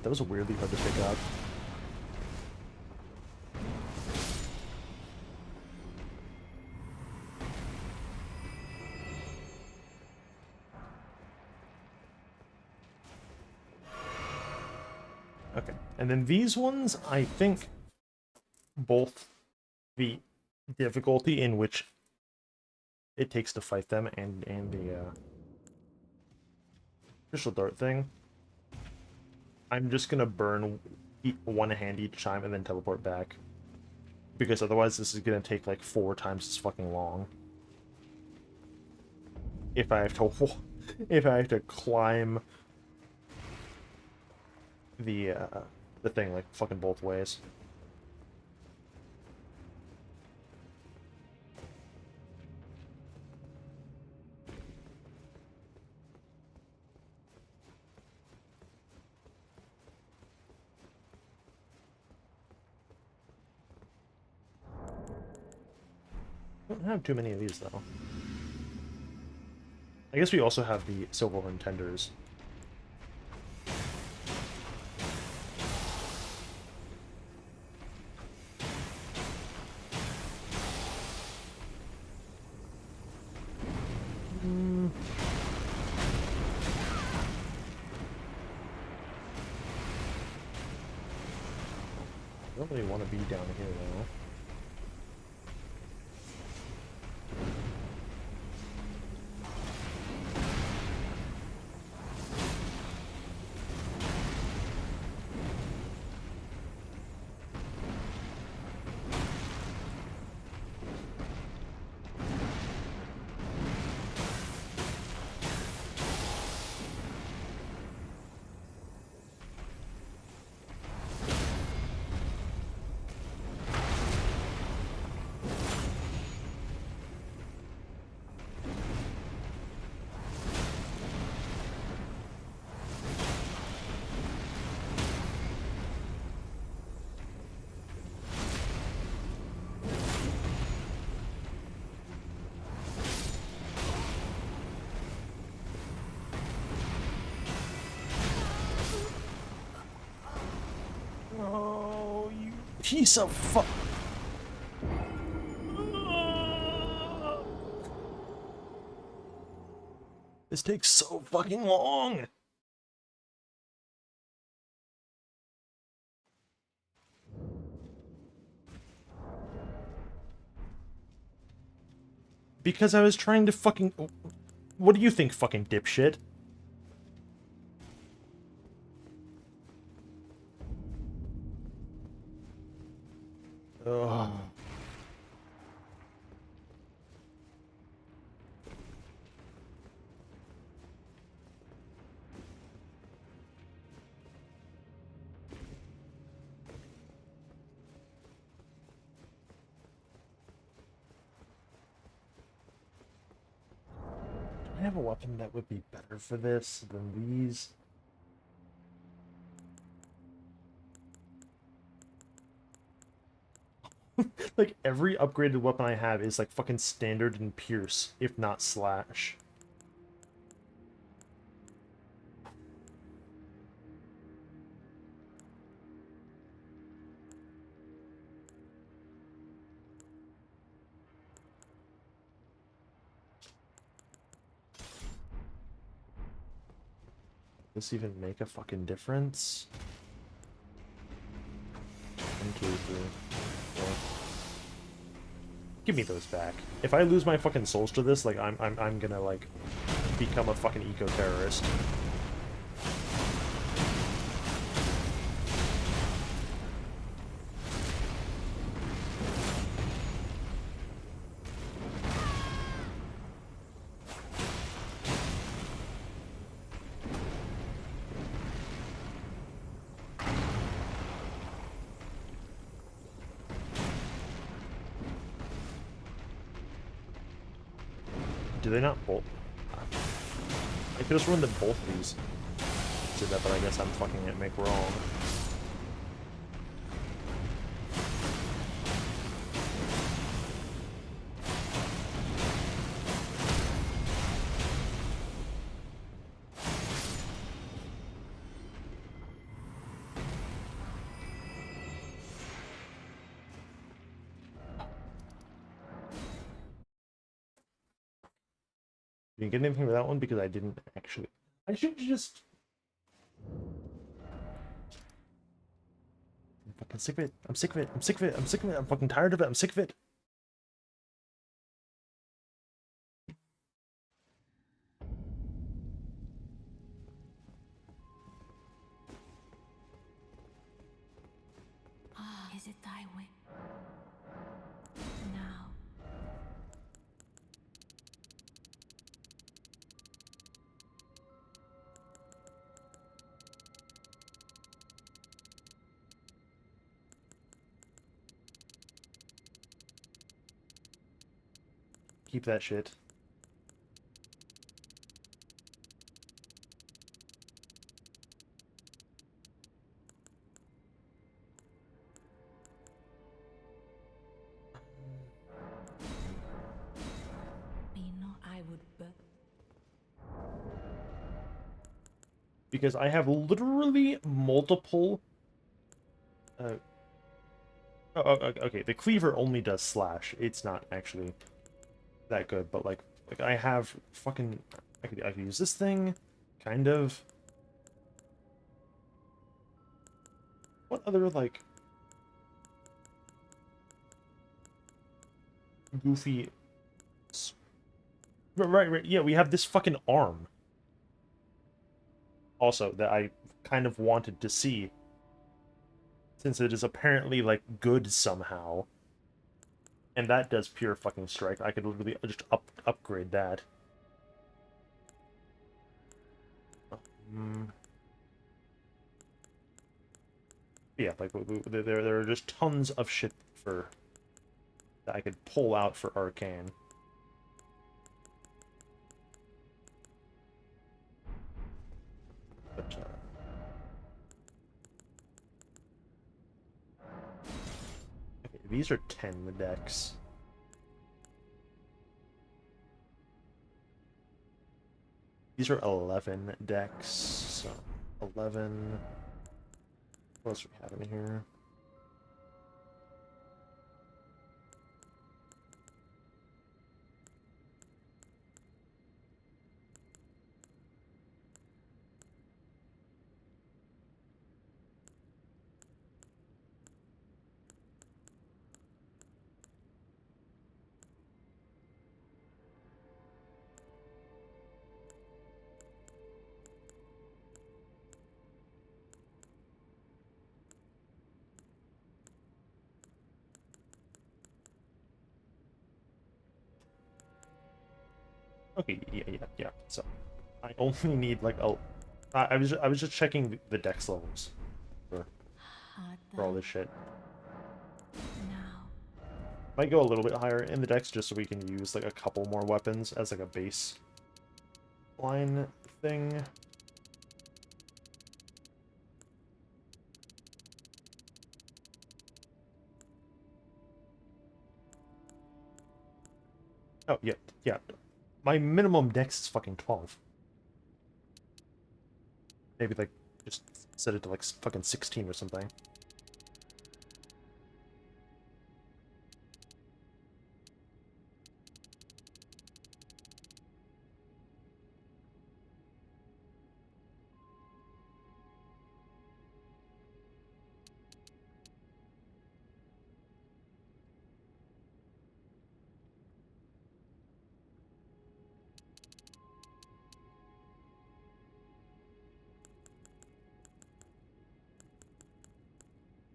That was weirdly hard to pick up. Okay, and then these ones, I think both the difficulty in which it takes to fight them and the crystal dart thing, I'm just gonna burn one hand each time and then teleport back. Because otherwise this is gonna take like 4 times as fucking long. If I have to climb the thing like fucking both ways. I don't have too many of these, though. I guess we also have the Silverhorn Tenders. I don't really want to be down here though. Oh, you piece of fuck. This takes so fucking long. Because I was trying to fucking... What do you think, fucking dipshit? Ugh. Do I have a weapon that would be better for this than these? Like, every upgraded weapon I have is, like, fucking standard and pierce, if not slash. Does this even make a fucking difference? 1, 2, 3, 4. Give me those back. If I lose my fucking souls to this, like, I'm gonna, like, become a fucking eco-terrorist. Do they not both? I could have sworn that both of these did that, but I guess I'm fucking it make wrong. You didn't get anything with that one because I didn't actually. I should just. I'm fucking sick of it. I'm sick of it. I'm sick of it. I'm sick of it. I'm fucking tired of it. I'm sick of it. Ah, is it thy way? Now. Keep that shit. Me no, I would but. Because I have literally multiple. Okay, the cleaver only does slash. It's not actually that good, but like I have fucking. I could use this thing, kind of. What other like? goofy. Right. Yeah, we have this fucking arm. Also, that I kind of wanted to see, since it is apparently like good somehow. And that does pure fucking strike. I could literally just upgrade that. Yeah, like there are just tons of shit for that I could pull out for arcane. But okay, these are 10 decks. These are 11 decks. So 11. What else do we have in here? Okay, yeah. So I only need like a. I was just checking the dex levels for all this shit. Now. Might go a little bit higher in the dex just so we can use like a couple more weapons as like a base line thing. Oh yeah. My minimum dex is fucking 12. Maybe like just set it to like fucking 16 or something.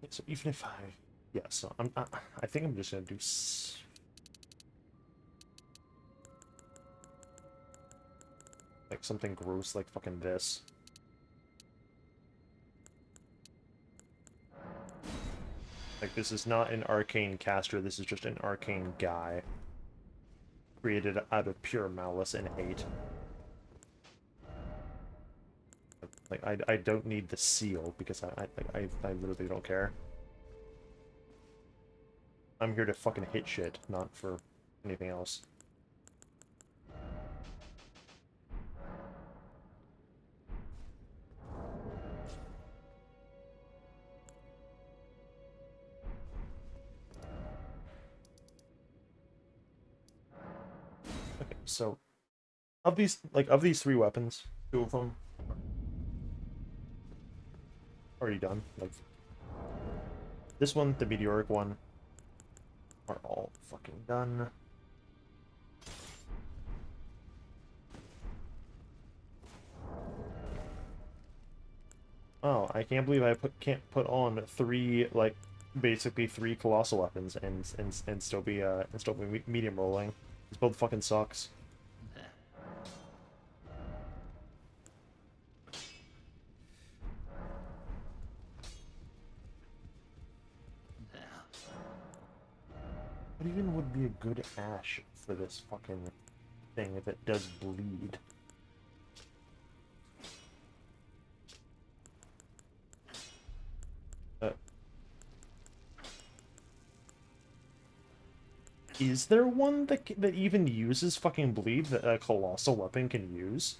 So even if yeah, so I think I'm just gonna do like something gross like fucking this. Like this is not an arcane caster, this is just an arcane guy created out of pure malice and hate. Like I don't need the seal because I literally don't care. I'm here to fucking hit shit, not for anything else. Okay, so of these three weapons, 2 of them already done. Like this one, the meteoric one, are all fucking done. Oh, I can't believe I can't put on 3 like basically 3 colossal weapons and still be medium rolling. This build fucking sucks. What even would be a good ash for this fucking thing if it does bleed? Is there one that even uses fucking bleed that a colossal weapon can use?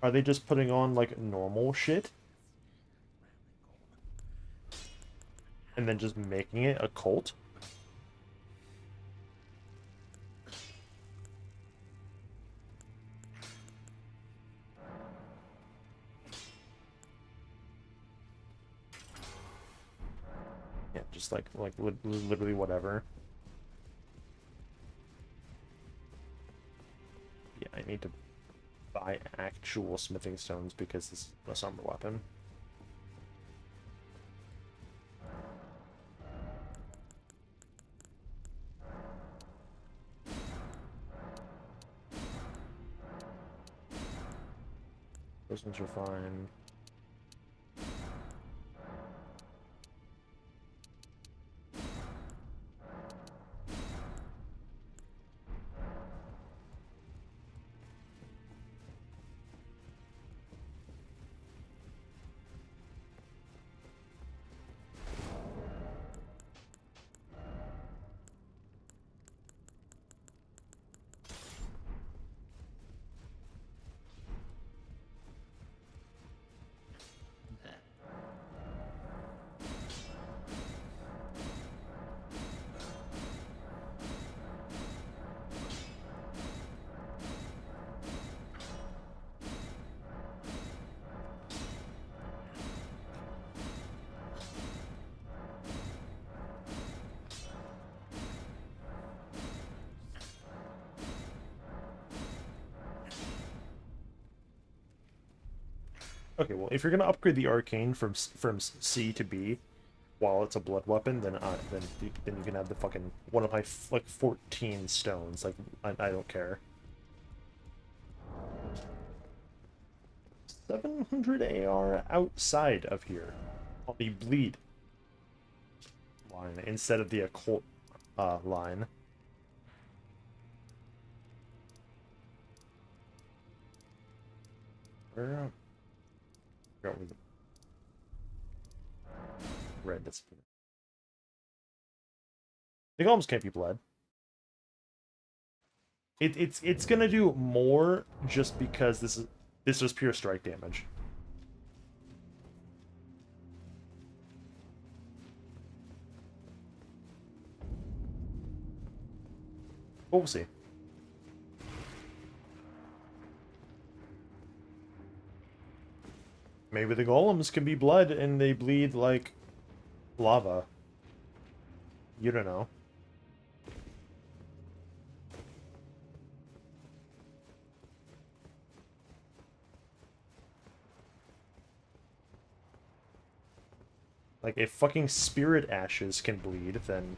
Are they just putting on like normal shit? And then just making it a cult? Yeah, just like literally whatever. need to buy actual smithing stones because this is a summer weapon. Those ones are fine. Okay, well, if you're gonna upgrade the arcane from C to B, while it's a blood weapon, then then you can have the fucking one of my like 14 stones. Like I don't care. 700 AR outside of here on the bleed line instead of the occult line. Where? Red disappear. The golems can't be bled. It's gonna do more just because this is pure strike damage. But we'll see. Maybe the golems can be blood and they bleed like lava. You don't know. Like, if fucking spirit ashes can bleed, then...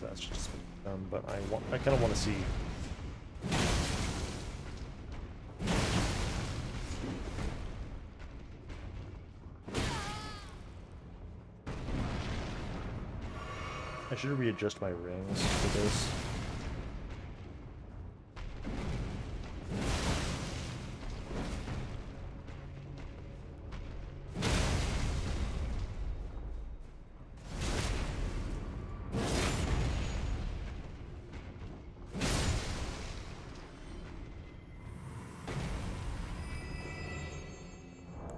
That's just dumb, but I kind of want to see. I should readjust my rings for this.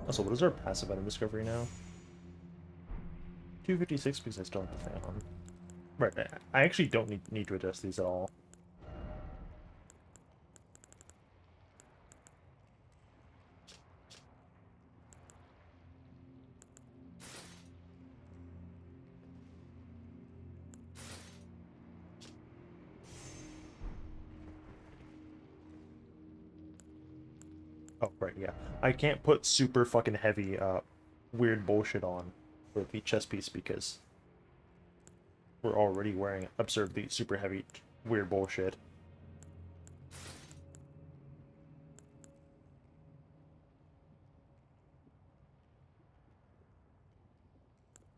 Also, what is our passive item discovery now? 256 because I still have the fan on. Right, I actually don't need to adjust these at all. Oh, right, yeah. I can't put super fucking heavy, weird bullshit on for the chest piece because we're already wearing absurdly super heavy, weird bullshit.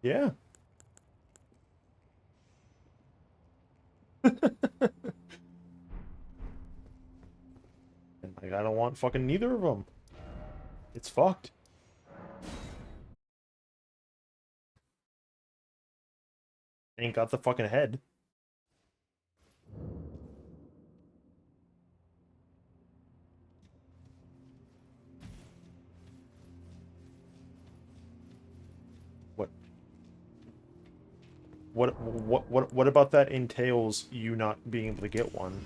Yeah. And like, I don't want fucking neither of them. It's fucked. Ain't got the fucking head. What about that entails you not being able to get one?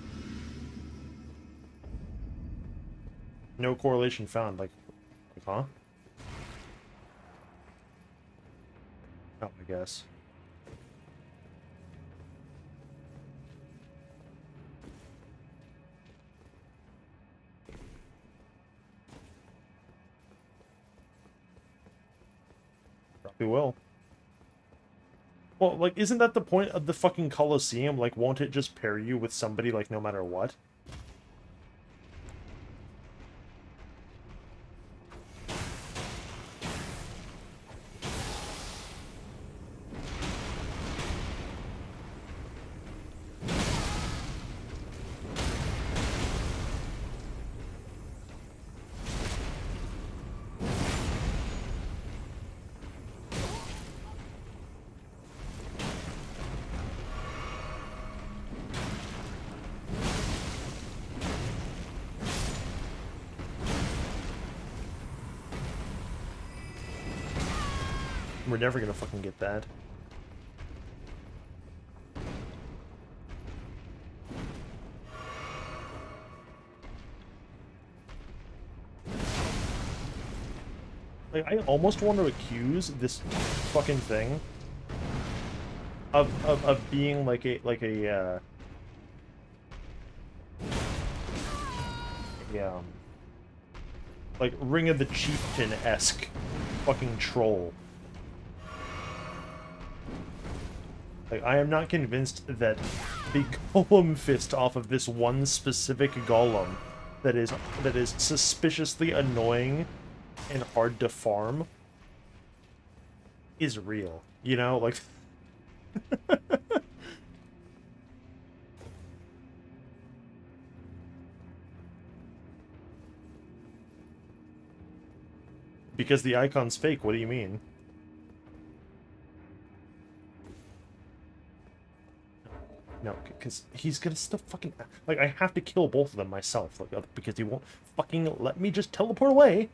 No correlation found, like huh? Oh, I guess. Probably will. Well, like, isn't that the point of the fucking Colosseum? Like, won't it just pair you with somebody, like, no matter what? We're never gonna fucking get that. Like, I almost want to accuse this fucking thing of being like a like Ring of the Chieftain-esque fucking troll. Like, I am not convinced that the Golem Fist off of this one specific golem that is suspiciously annoying and hard to farm is real. You know, like because the icon's fake, what do you mean? No, because he's gonna still fucking... Like, I have to kill both of them myself, like, because he won't fucking let me just teleport away,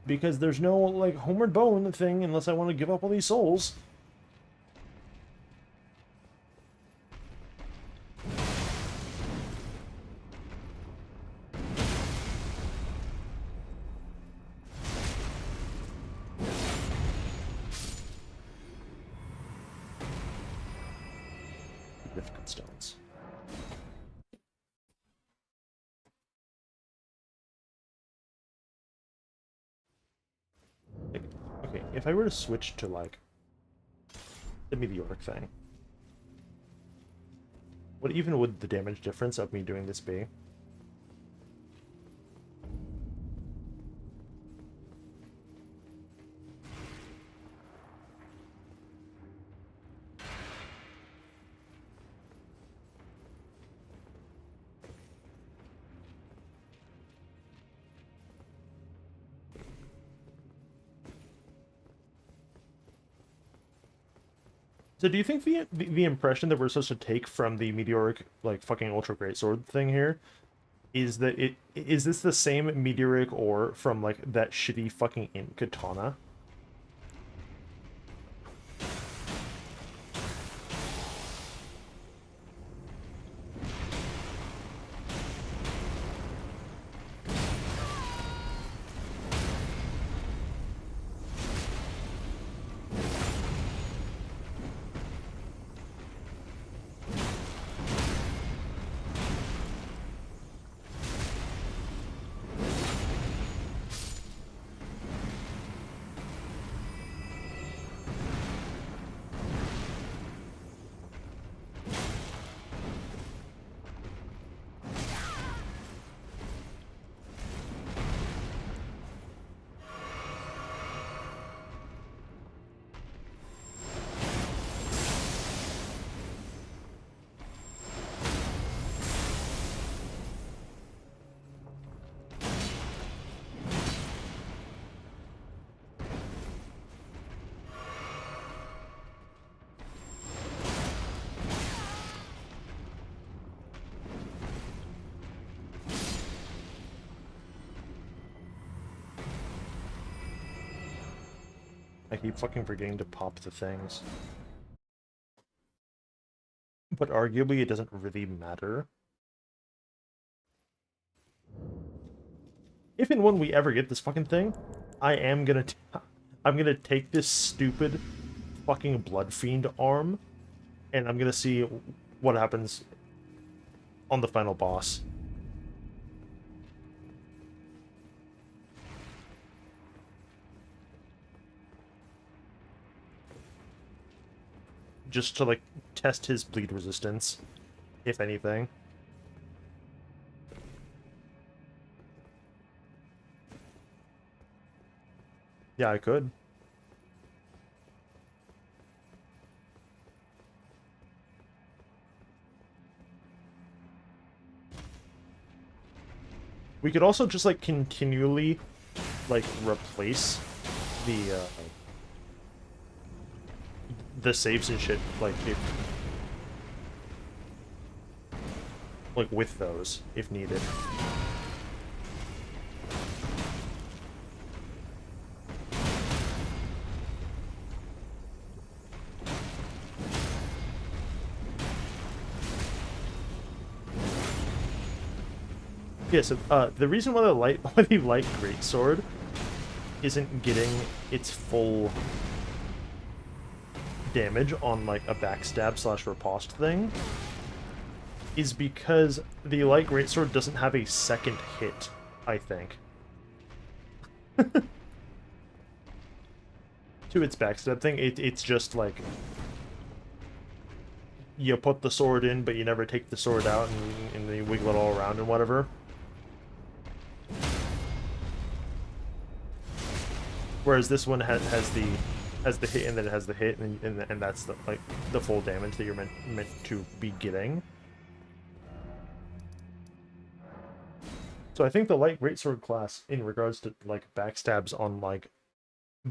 because there's no, like, Homeward Bone thing unless I want to give up all these souls. Significant stones. Like, okay, if I were to switch to, like, the meteoric thing, what even would the damage difference of me doing this be? So do you think the impression that we're supposed to take from the meteoric, like, fucking ultra great sword thing here is that is this the same meteoric ore from, like, that shitty fucking int katana? I keep fucking forgetting to pop the things. But arguably, it doesn't really matter. If and when we ever get this fucking thing, I'm gonna take this stupid fucking Blood Fiend arm, and I'm gonna see what happens on the final boss. Just to, like, test his bleed resistance, if anything. Yeah, I could. We could also just, like, continually, like, replace the saves and shit, like, with those, if needed. Yeah, so, the reason why the light greatsword isn't getting its full damage on, like, a backstab / riposte thing is because the light greatsword doesn't have a second hit, I think. To its backstab thing, it's just like you put the sword in, but you never take the sword out, and then you wiggle it all around and whatever. Whereas this one has the hit, and then it has the hit, and that's the, like, the full damage that you're meant to be getting. So I think the light greatsword class, in regards to, like, backstabs on, like,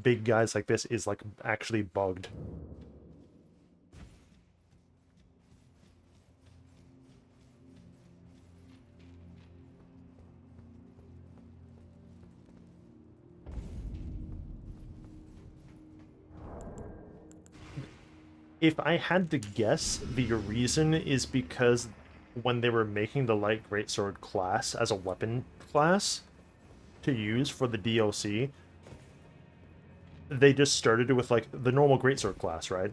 big guys like this, is, like, actually bugged. If I had to guess, the reason is because when they were making the light greatsword class as a weapon class to use for the DLC, they just started it with, like, the normal greatsword class, right?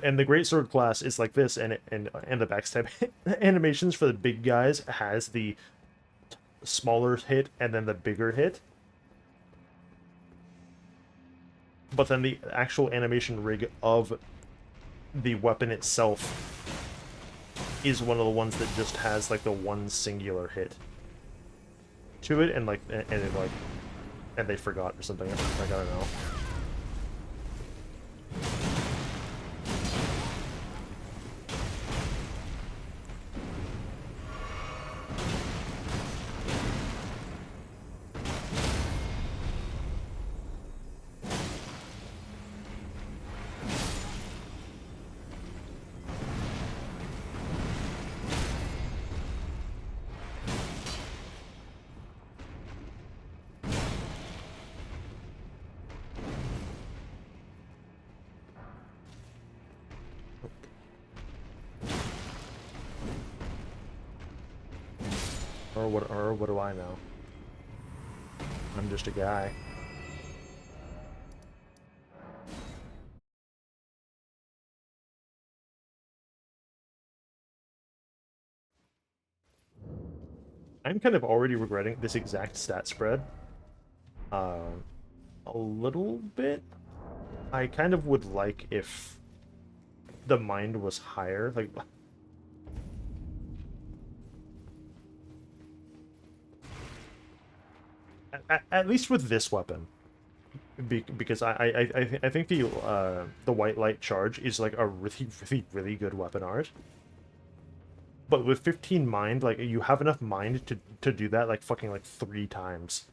And the greatsword class is like this, and the backstab animations for the big guys has the smaller hit and then the bigger hit. But then the actual animation rig of the weapon itself is one of the ones that just has, like, the one singular hit to it, and, like, and they forgot or something. Like, I don't know. Or what do I know? I'm just a guy. I'm kind of already regretting this exact stat spread. A little bit. I kind of would like if the mind was higher, like... At least with this weapon, because I think the white light charge is, like, a really good weapon art. But with 15 mind, like, you have enough mind to do that, like, fucking, like, 3 times.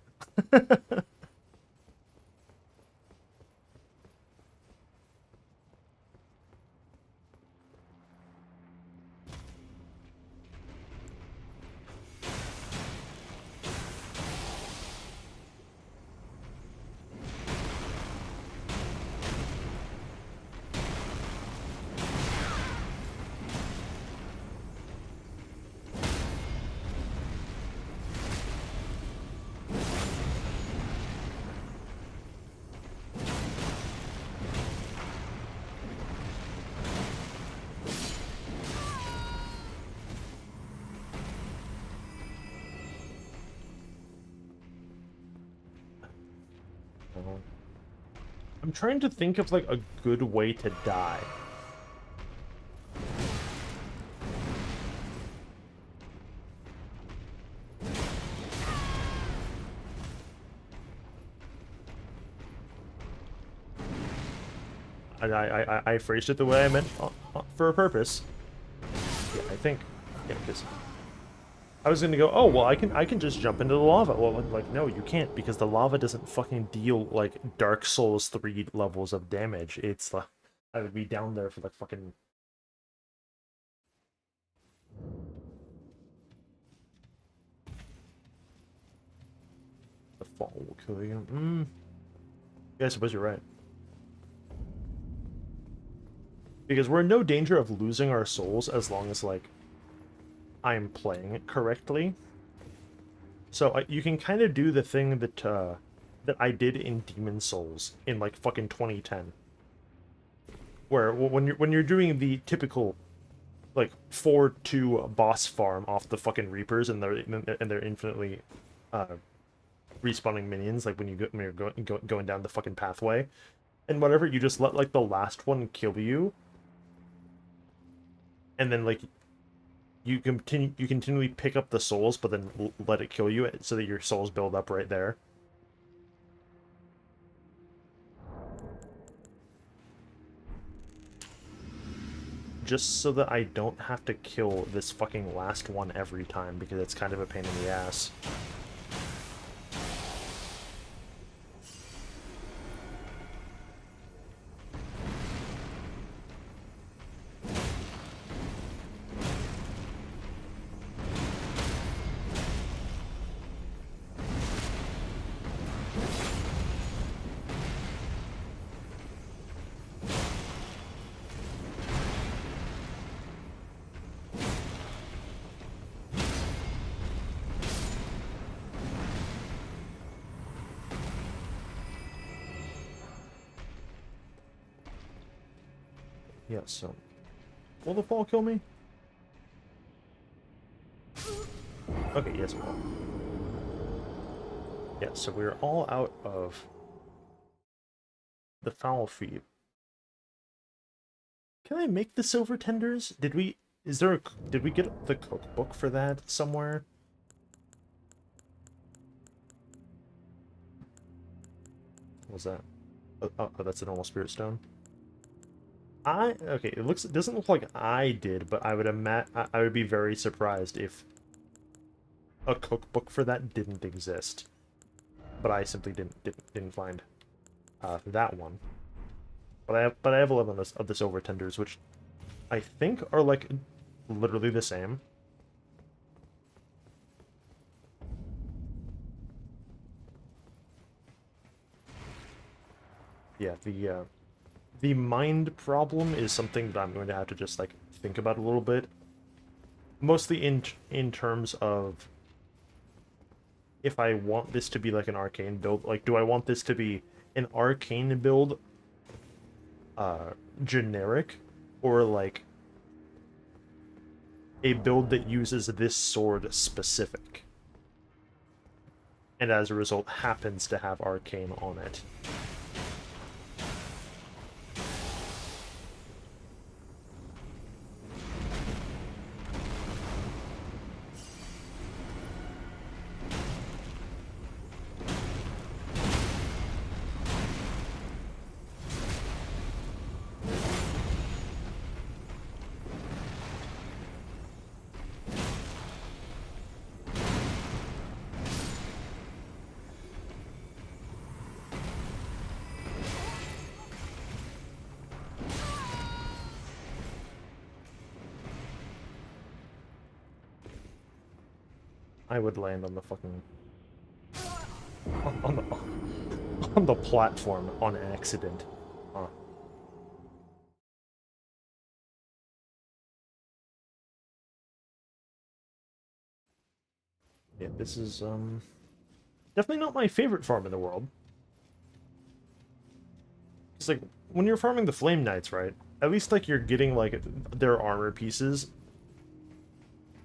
know. I'm trying to think of, like, a good way to die. I phrased it the way I meant for a purpose. Yeah, I think. Yeah, because I was gonna go, oh well, I can just jump into the lava. Well, like no, you can't, because the lava doesn't fucking deal like Dark Souls 3 levels of damage. It's I would be down there for like fucking. The fall will kill you. Yeah, I suppose you're right. Because we're in no danger of losing our souls as long as, like, I'm playing it correctly. So you can kind of do the thing that that I did in Demon Souls in, like, fucking 2010. Where when you're doing the typical, like, 4-2 boss farm off the fucking Reapers and they're infinitely respawning minions, like when you're going down the fucking pathway and whatever, you just let, like, the last one kill you. And then, like, you continually pick up the souls, but then let it kill you so that your souls build up right there. Just so that I don't have to kill this fucking last one every time, because it's kind of a pain in the ass. Yeah, so... Will the fall kill me? Okay, yes, it will. Yeah, so we're all out of the foul feed. Can I make the silver tenders? Did we get the cookbook for that somewhere? What was that? Oh, that's a normal spirit stone. Okay, it doesn't look like I did, but I would be very surprised if a cookbook for that didn't exist. But I simply didn't find that one. But I have 11 of the silver tenders, which I think are, like, literally the same. Yeah, the mind problem is something that I'm going to have to just, like, think about a little bit. Mostly in terms of if I want this to be, like, an arcane build. Like, do I want this to be an arcane build, generic, or, like, a build that uses this sword specific, and as a result happens to have arcane on it. I would land on the fucking... on the platform on accident. Huh. Yeah, this is, definitely not my favorite farm in the world. It's like, when you're farming the Flame Knights, right? At least, like, you're getting, like, their armor pieces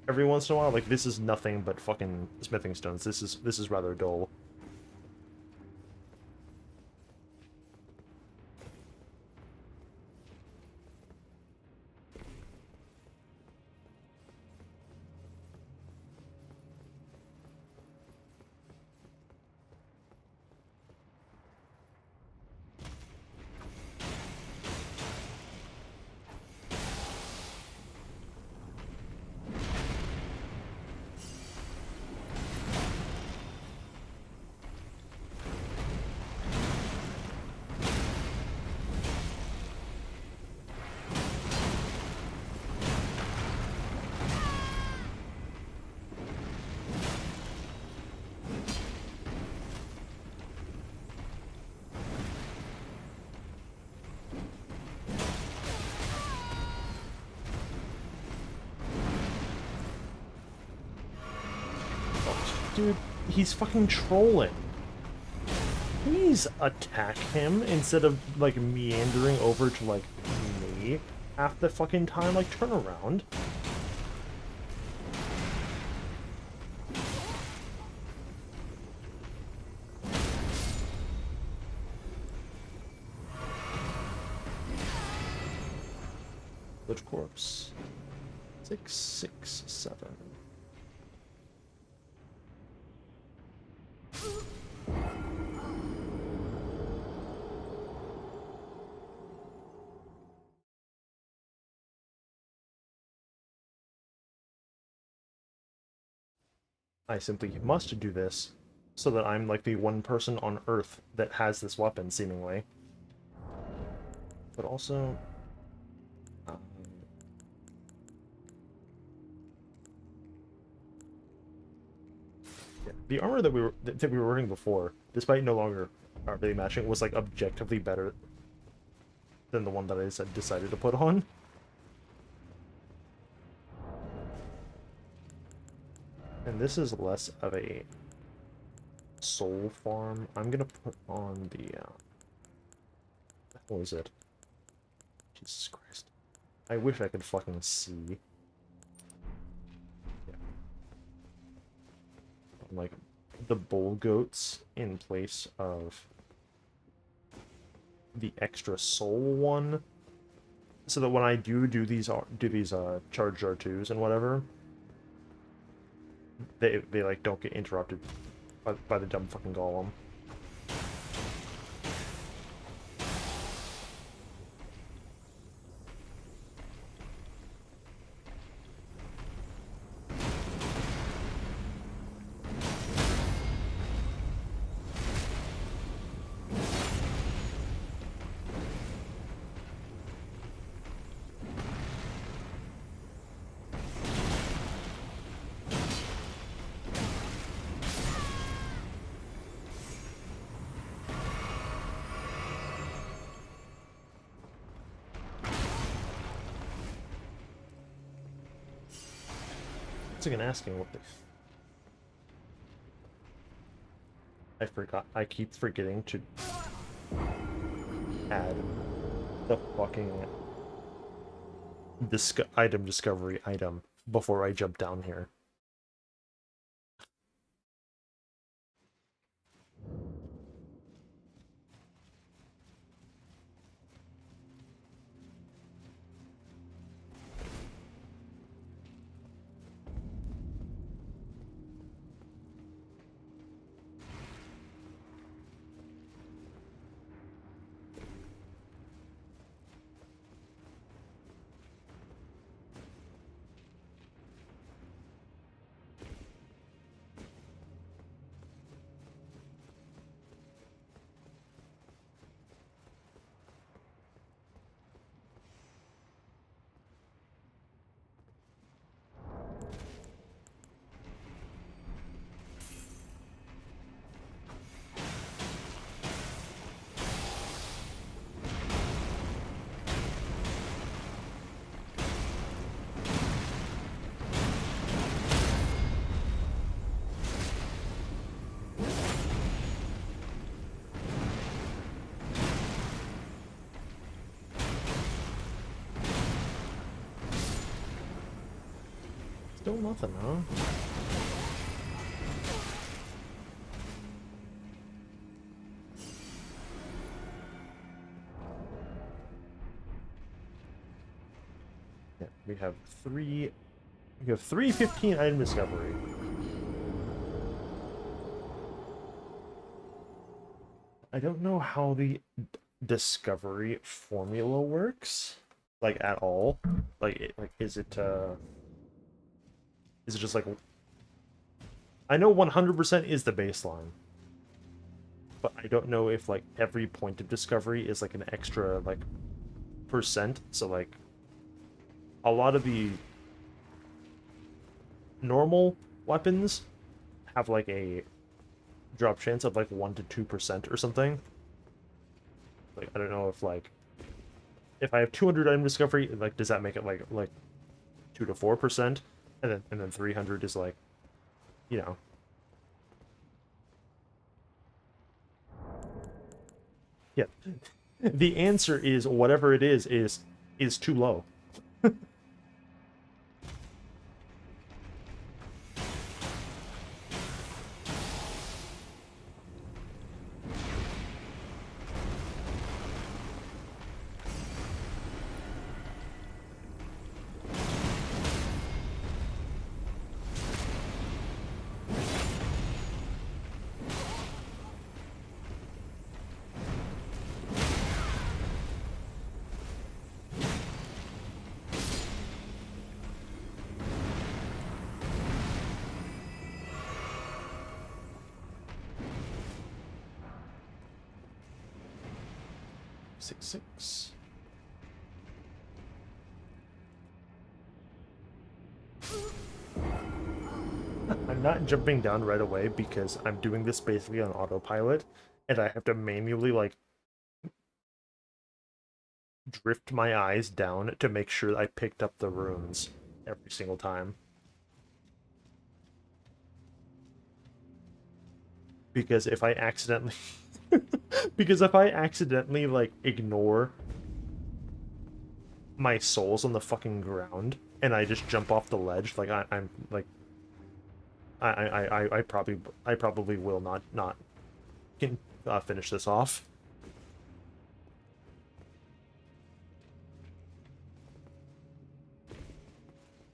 every once in a while. Like, this is nothing but fucking smithing stones. This is rather dull. Dude, he's fucking trolling. Please attack him instead of, like, meandering over to, like, me half the fucking time. Like, turn around. Lich corpse. 667. I simply must do this so that I'm like the one person on Earth that has this weapon, seemingly. But also... yeah, the armor that we were wearing before, despite no longer really matching, was like objectively better than the one that I decided to put on. And this is less of a soul farm. I'm gonna put on the, what was it? Jesus Christ. I wish I could fucking see. Yeah. Like, the bull goats in place of the extra soul one. So that when I do these charged R2s and whatever, they like don't get interrupted by the dumb fucking golem. Again, asking what the... I forgot. I keep forgetting to add the fucking item discovery item before I jump down here. Still nothing, huh? Yeah, we have 315 item discovery. I don't know how the discovery formula works, like, at all. Like, is it just like... I know 100% is the baseline. But I don't know if, like, every point of discovery is, like, an extra, like, percent. So, like, a lot of the normal weapons have, like, a drop chance of, like, 1 to 2% or something. Like, I don't know if, like... if I have 200 item discovery, like, does that make it, like 2 to 4%? And then 300 is like, you know, Yeah. The answer is whatever it is too low. 6-6. I'm not jumping down right away because I'm doing this basically on autopilot, and I have to manually, like, drift my eyes down to make sure I picked up the runes every single time. Because if I accidentally... because if I accidentally, like, ignore my souls on the fucking ground, and I just jump off the ledge, like, I'm, like... I probably will not can finish this off.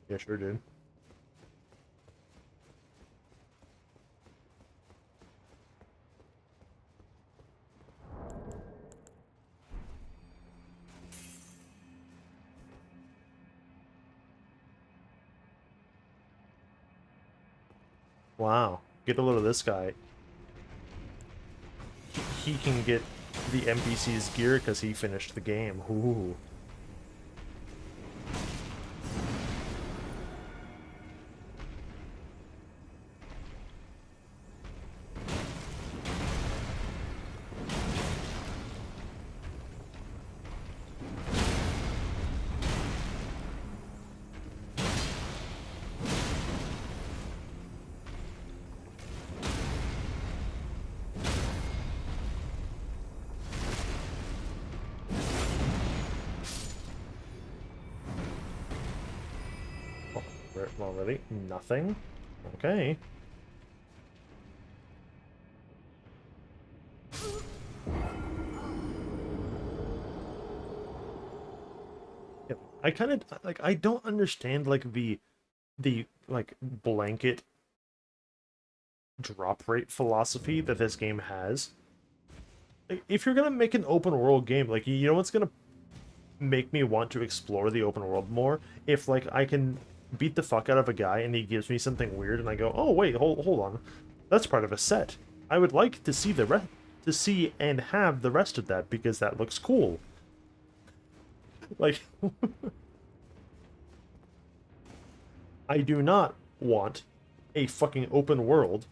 Yeah, sure, dude. Wow, get a load of this guy. He can get the NPC's gear because he finished the game. Ooh. Well, really? Nothing? Okay. Yeah, I kind of, like, I don't understand, like, the like, blanket drop rate philosophy that this game has. Like, if you're gonna make an open world game, like, you know what's gonna make me want to explore the open world more? If, like, I can beat the fuck out of a guy and he gives me something weird and I go, oh wait, hold on, that's part of a set. I would like to see to see and have the rest of that because that looks cool. Like, I do not want a fucking open world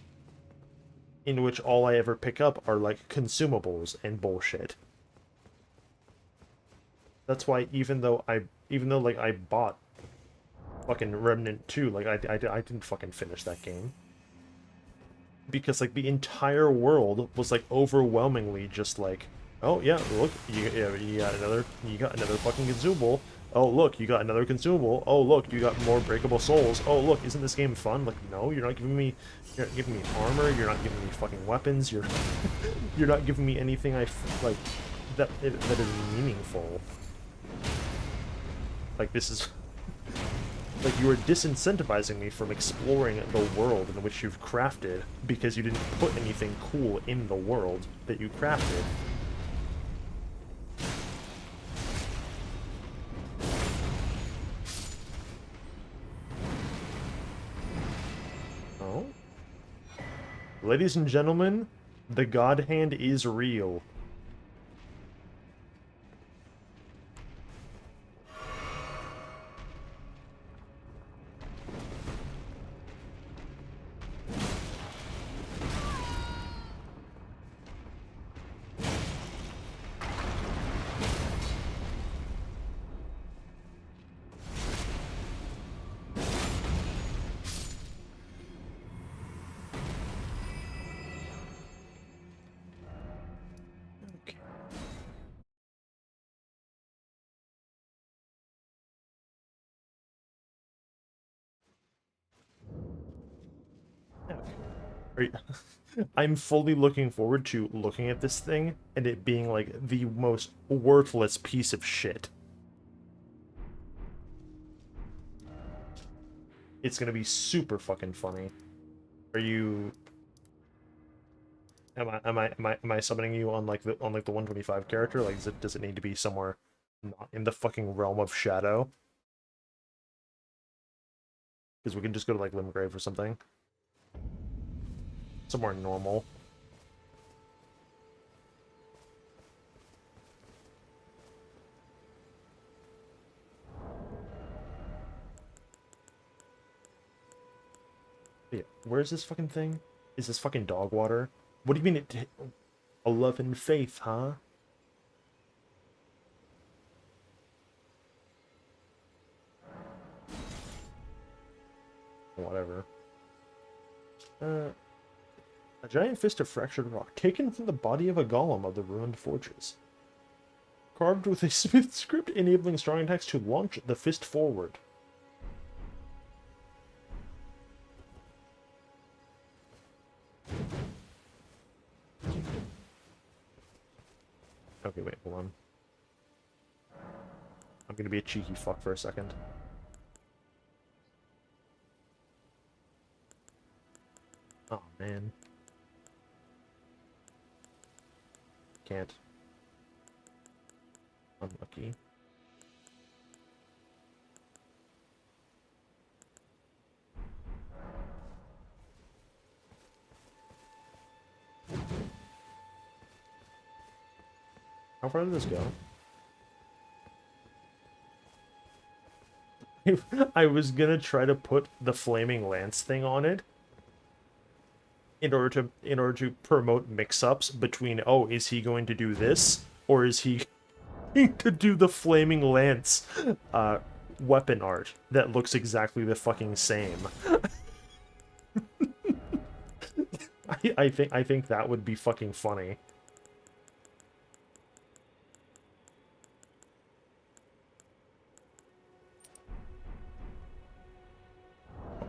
in which all I ever pick up are, like, consumables and bullshit. That's why even though like I bought fucking Remnant 2, like, I didn't fucking finish that game. Because, like, the entire world was, like, overwhelmingly just like, oh yeah, look, you got another fucking consumable. Oh look, you got another consumable. Oh look, you got more breakable souls. Oh look, isn't this game fun? Like, no, you're not giving me armor. You're not giving me fucking weapons. You're you're not giving me anything like that is meaningful. Like, this is... like, you are disincentivizing me from exploring the world in which you've crafted because you didn't put anything cool in the world that you crafted. Oh? Ladies and gentlemen, the God Hand is real. Are you... I'm fully looking forward to looking at this thing and it being like the most worthless piece of shit. It's gonna be super fucking funny. Are you... Am I summoning you on like the 125 character? Like, does it need to be somewhere not in the fucking realm of Shadow? Because we can just go to like Limgrave or something. Somewhere normal. Yeah, where's this fucking thing? Is this fucking dog water? What do you mean it... A love and faith, huh? Whatever. A giant fist of fractured rock, taken from the body of a golem of the ruined fortress. Carved with a smith script enabling strong attacks to launch the fist forward. Okay, wait, hold on. I'm gonna be a cheeky fuck for a second. Oh, man. Can't. Unlucky. How far did this go? I was gonna try to put the flaming lance thing on it in order to promote mix-ups between, oh, is he going to do this or is he going to do the flaming lance weapon art that looks exactly the fucking same. I think that would be fucking funny.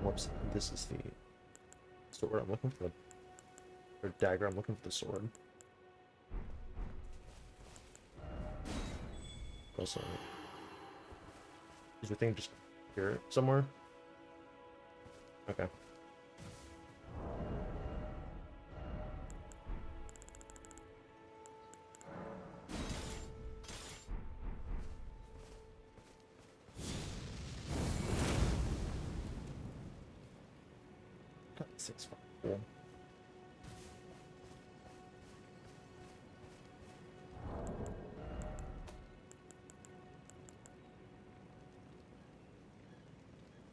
Whoops, this is the sword. I'm looking for the... or dagger, I'm looking for the sword. Also... is your thing just here somewhere? Okay. God, this thing's fucking cool.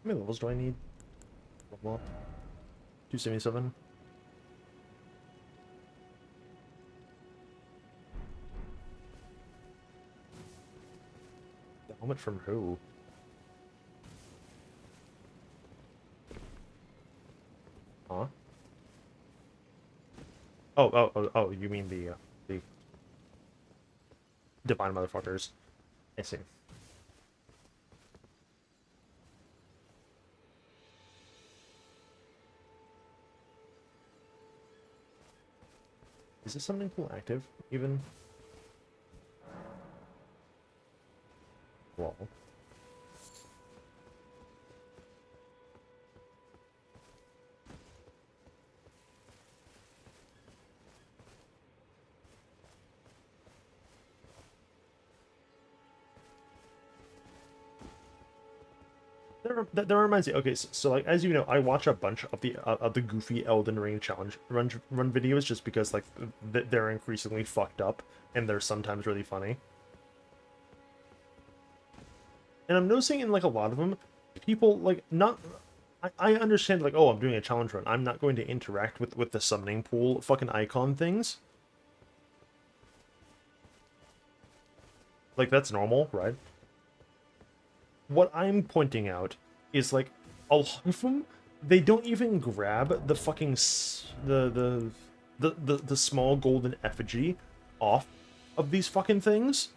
How many levels do I need? Level up. 277. The helmet from who? Huh? Oh, you mean the divine motherfuckers. I see. Is this something cool active, even? Wall. That reminds me. Okay, so like as you know, I watch a bunch of the goofy Elden Ring challenge run videos just because like they're increasingly fucked up and they're sometimes really funny. And I'm noticing in like a lot of them, people like not. I understand like, oh, I'm doing a challenge run. I'm not going to interact with the summoning pool fucking icon things. Like that's normal, right? What I'm pointing out is like a lot of them, they don't even grab the fucking the small golden effigy off of these fucking things.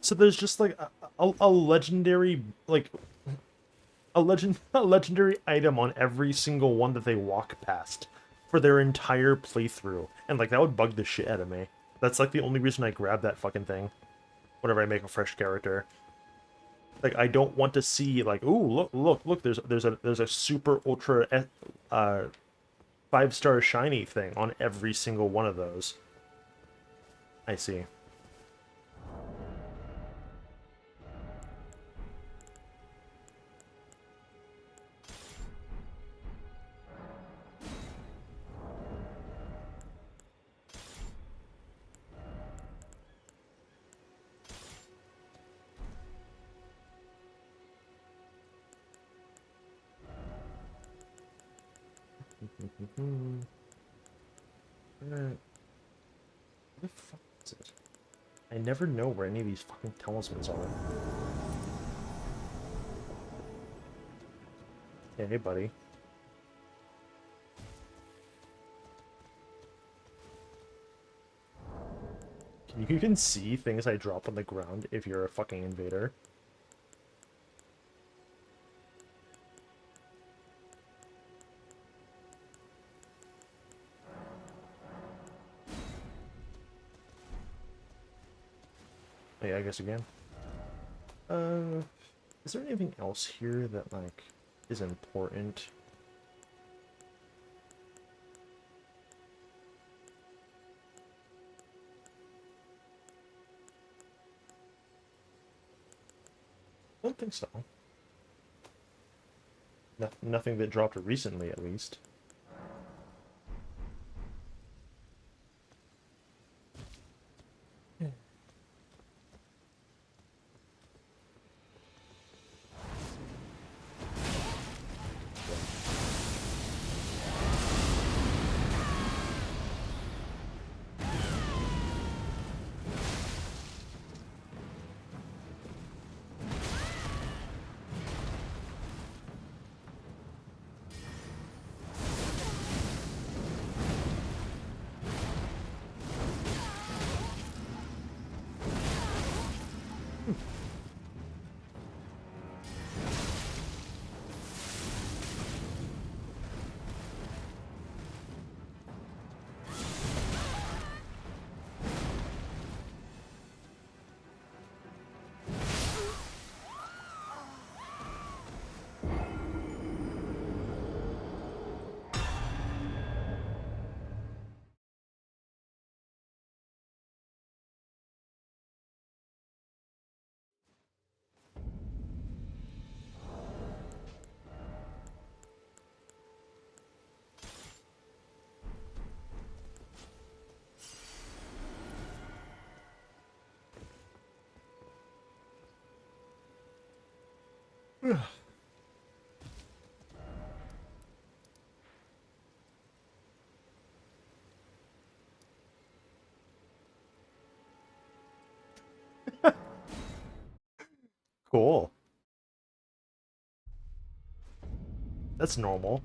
So there's just like a legendary like a legendary item on every single one that they walk past. for their entire playthrough, and like that would bug the shit out of me. That's like the only reason I grab that fucking thing whenever I make a fresh character. Like, I don't want to see like, ooh, look, there's a super ultra 5-star shiny thing on every single one of those. I see. Where the fuck is it? I never know where any of these fucking talismans are. Yeah, hey, buddy. Can you even see things I drop on the ground if you're a fucking invader? Oh, yeah, I guess again. Is there anything else here that, like, is important? I don't think so. Nothing that dropped recently, at least. Cool. That's normal.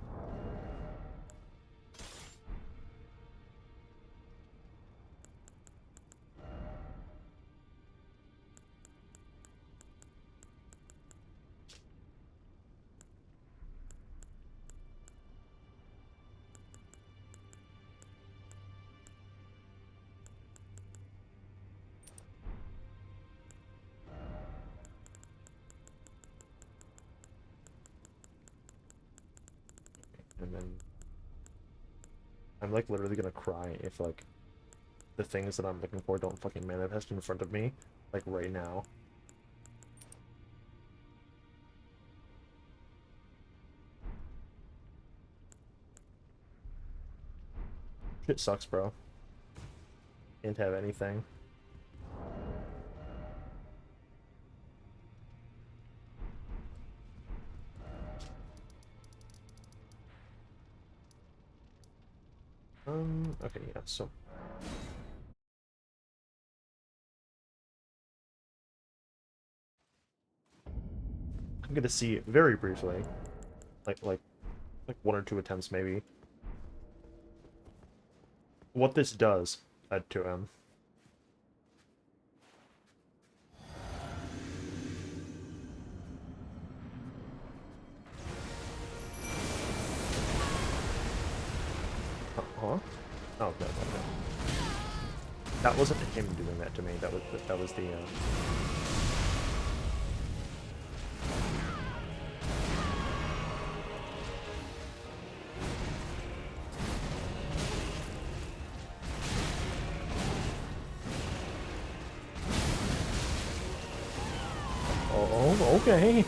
And then I'm like literally gonna cry if like the things that I'm looking for don't fucking manifest in front of me, like right now. Shit sucks, bro. Can't have anything. Okay, yeah, so I'm gonna see very briefly, like 1 or 2 attempts maybe, what this does to him. Huh? Oh, no, no, no. That wasn't him doing that to me. That was the. Oh, okay.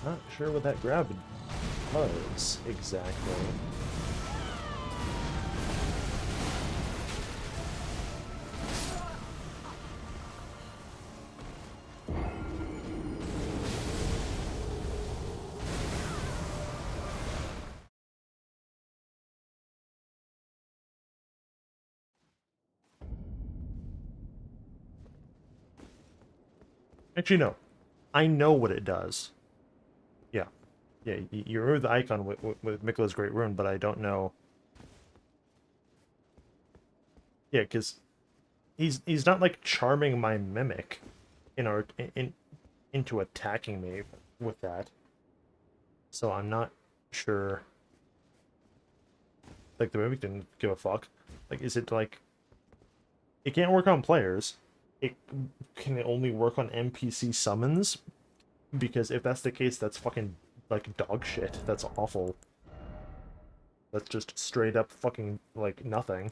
Not sure what that grab does exactly. Actually, no. I know what it does. Yeah. Yeah, you remove the icon with Miquella's Great Rune, but I don't know. Yeah, because he's not like charming my Mimic into attacking me with that. So I'm not sure. Like the Mimic didn't give a fuck. Like, is it like it can't work on players? It can only work on NPC summons? Because if that's the case, that's fucking like dog shit. That's awful. That's just straight up fucking like nothing.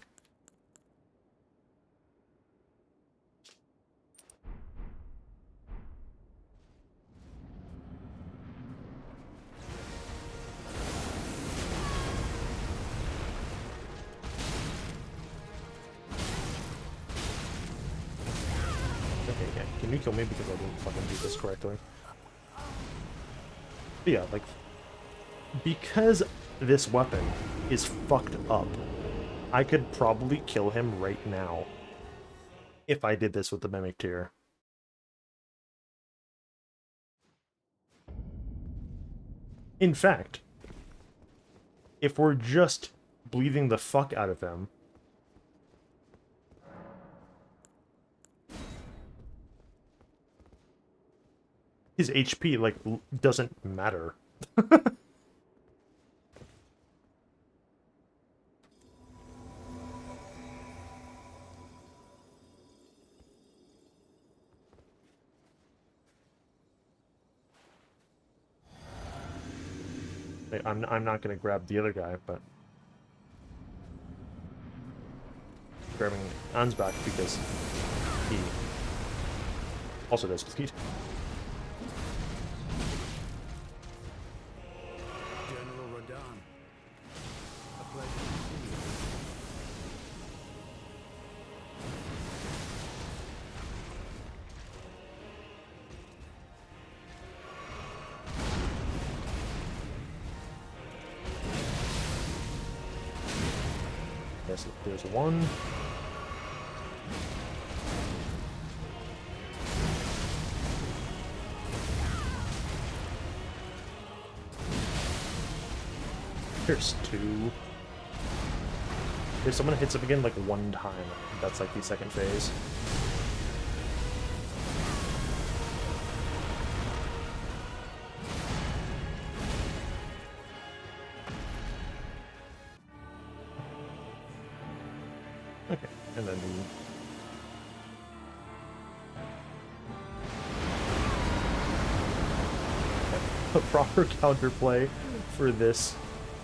Okay, yeah. Can you kill me because I didn't fucking do this correctly? But yeah, like, because this weapon is fucked up, I could probably kill him right now if I did this with the Mimic tier. In fact, if we're just bleeding the fuck out of him, his HP, like, doesn't matter. Like, I'm not gonna grab the other guy, but grabbing Ansbach because he also does speed. General Radahn, a pleasure to see you. Yes, there's one. There's two. If someone hits him again like one time, that's like the second phase. Okay, and then the proper counterplay for this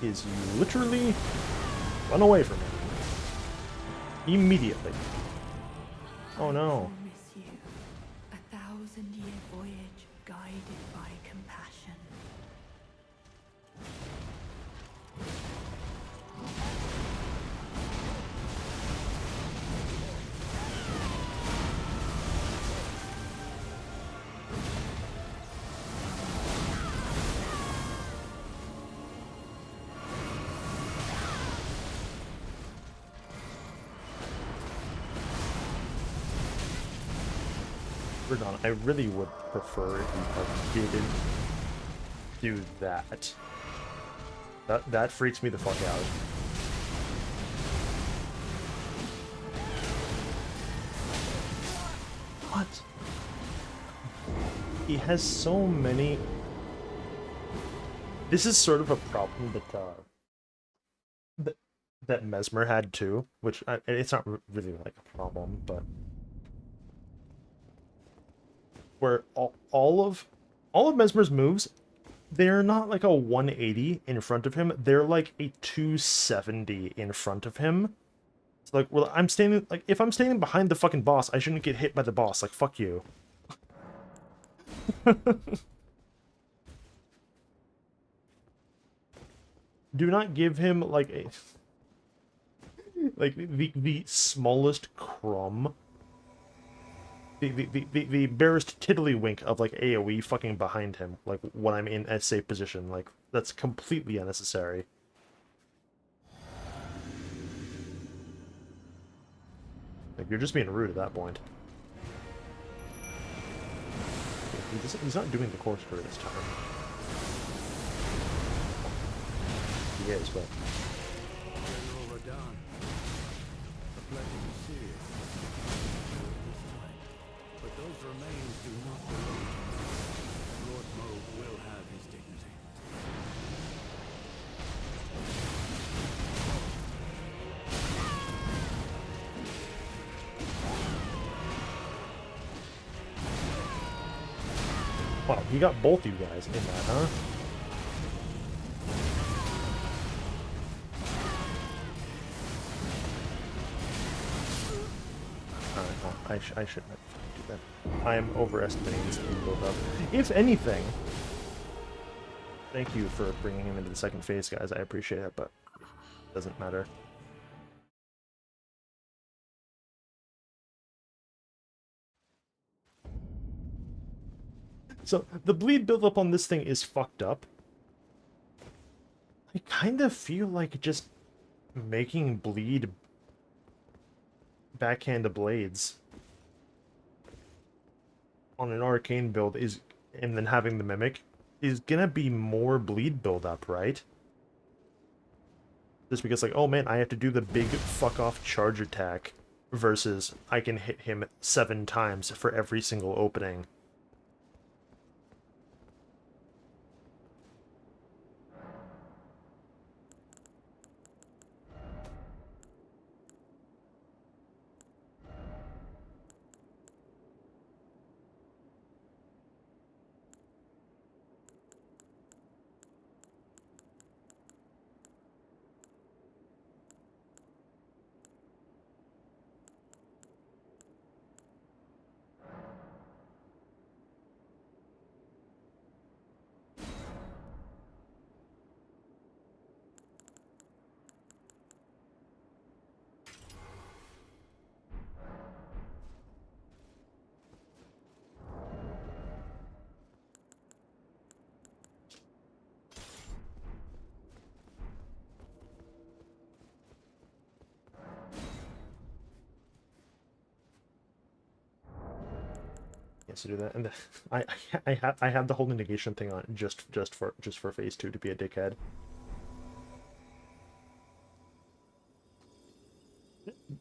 is you literally run away from him. Immediately. Oh no. I miss you. 1,000-year voyage guided by compassion. Verdon, I really would prefer if you didn't do that. That freaks me the fuck out. What? He has so many. This is sort of a problem that Mesmer had too, which it's not really like a problem, but where all of Mesmer's moves, they're not like a 180 in front of him, they're like a 270 in front of him. It's like, well, I'm standing, like, if I'm standing behind the fucking boss, I shouldn't get hit by the boss, like, fuck you. Do not give him, like, a... like, the smallest crumb. The barest tiddlywink of, like, AoE fucking behind him, like, when I'm in a safe position. Like, that's completely unnecessary. Like, you're just being rude at that point. He's not doing the corkscrew this time. He is, but... General Radahn, a pleasure to see you. But those remains do not belong to me. Lord Moog will have his dignity. Wow, you got both you guys in that, huh? Alright, well, I shouldn't do that. I am overestimating this speed build up. If anything, thank you for bringing him into the second phase, guys. I appreciate it, but it doesn't matter. So, the bleed buildup on this thing is fucked up. I kind of feel like just making bleed backhand blades on an arcane build is, and then having the mimic, is gonna be more bleed buildup, right? Just because, like, oh man, I have to do the big fuck off charge attack versus I can hit him 7 times for every single opening. Yes, to do that, and I have the holding negation thing on just for phase 2 to be a dickhead.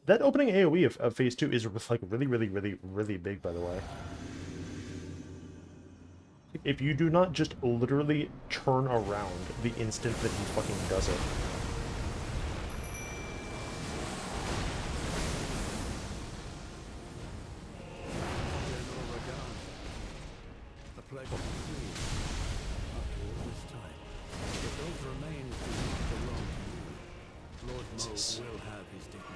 That opening AoE of phase 2 is like really big, by the way. If you do not just literally turn around the instant that he fucking does it. Jesus. Moog will have his dignity.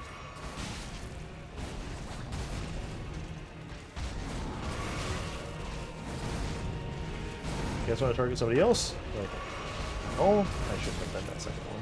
You guys want to target somebody else? Like, oh, I shouldn't have done that second one.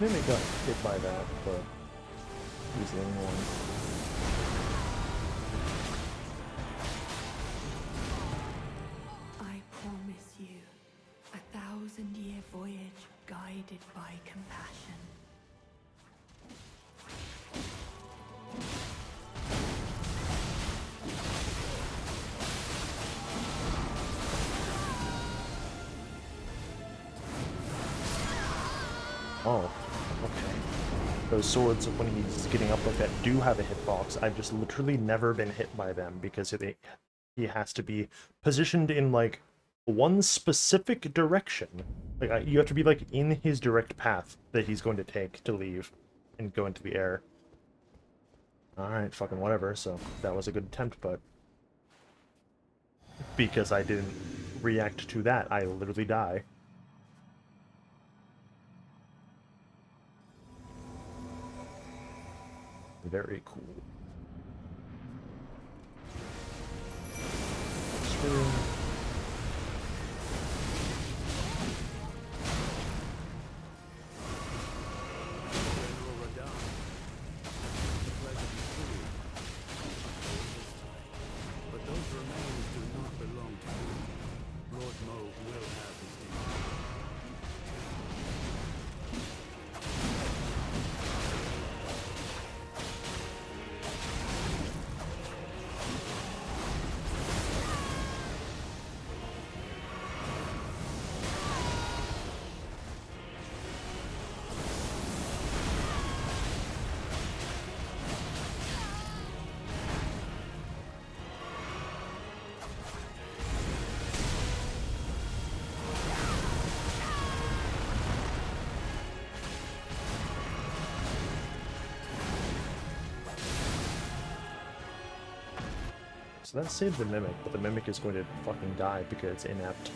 Mimic got hit by that, but he's the only one. I promise you a 1,000-year voyage guided by compassion. Oh, okay. Those swords, when he's getting up like that, do have a hitbox. I've just literally never been hit by them because he has to be positioned in, like, one specific direction. Like, you have to be, like, in his direct path that he's going to take to leave and go into the air. Alright, fucking whatever, so that was a good attempt, but because I didn't react to that, I literally die. Very cool. Swing. General Radahn, the pleasure be true. But those remains do not belong to you. Lord Moog will have his dignity. So that saved the Mimic, but the Mimic is going to fucking die because it's inept.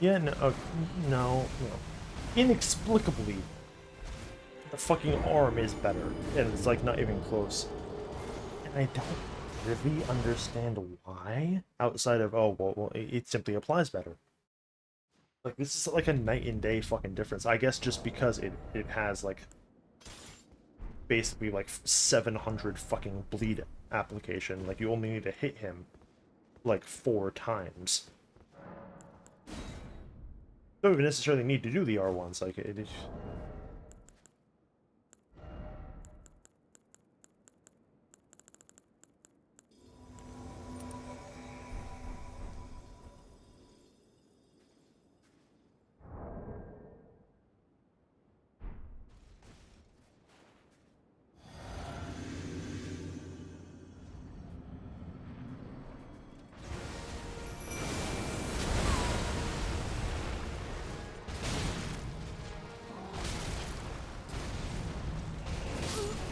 Yeah, no, no. Inexplicably, the fucking arm is better, and it's like not even close. And I don't really understand why, outside of, oh, well it simply applies better. Like, this is like a night and day fucking difference. I guess just because it has, like, basically, like, 700 fucking bleed application. Like, you only need to hit him, like, 4 times. Don't even necessarily need to do the R1s, like, it...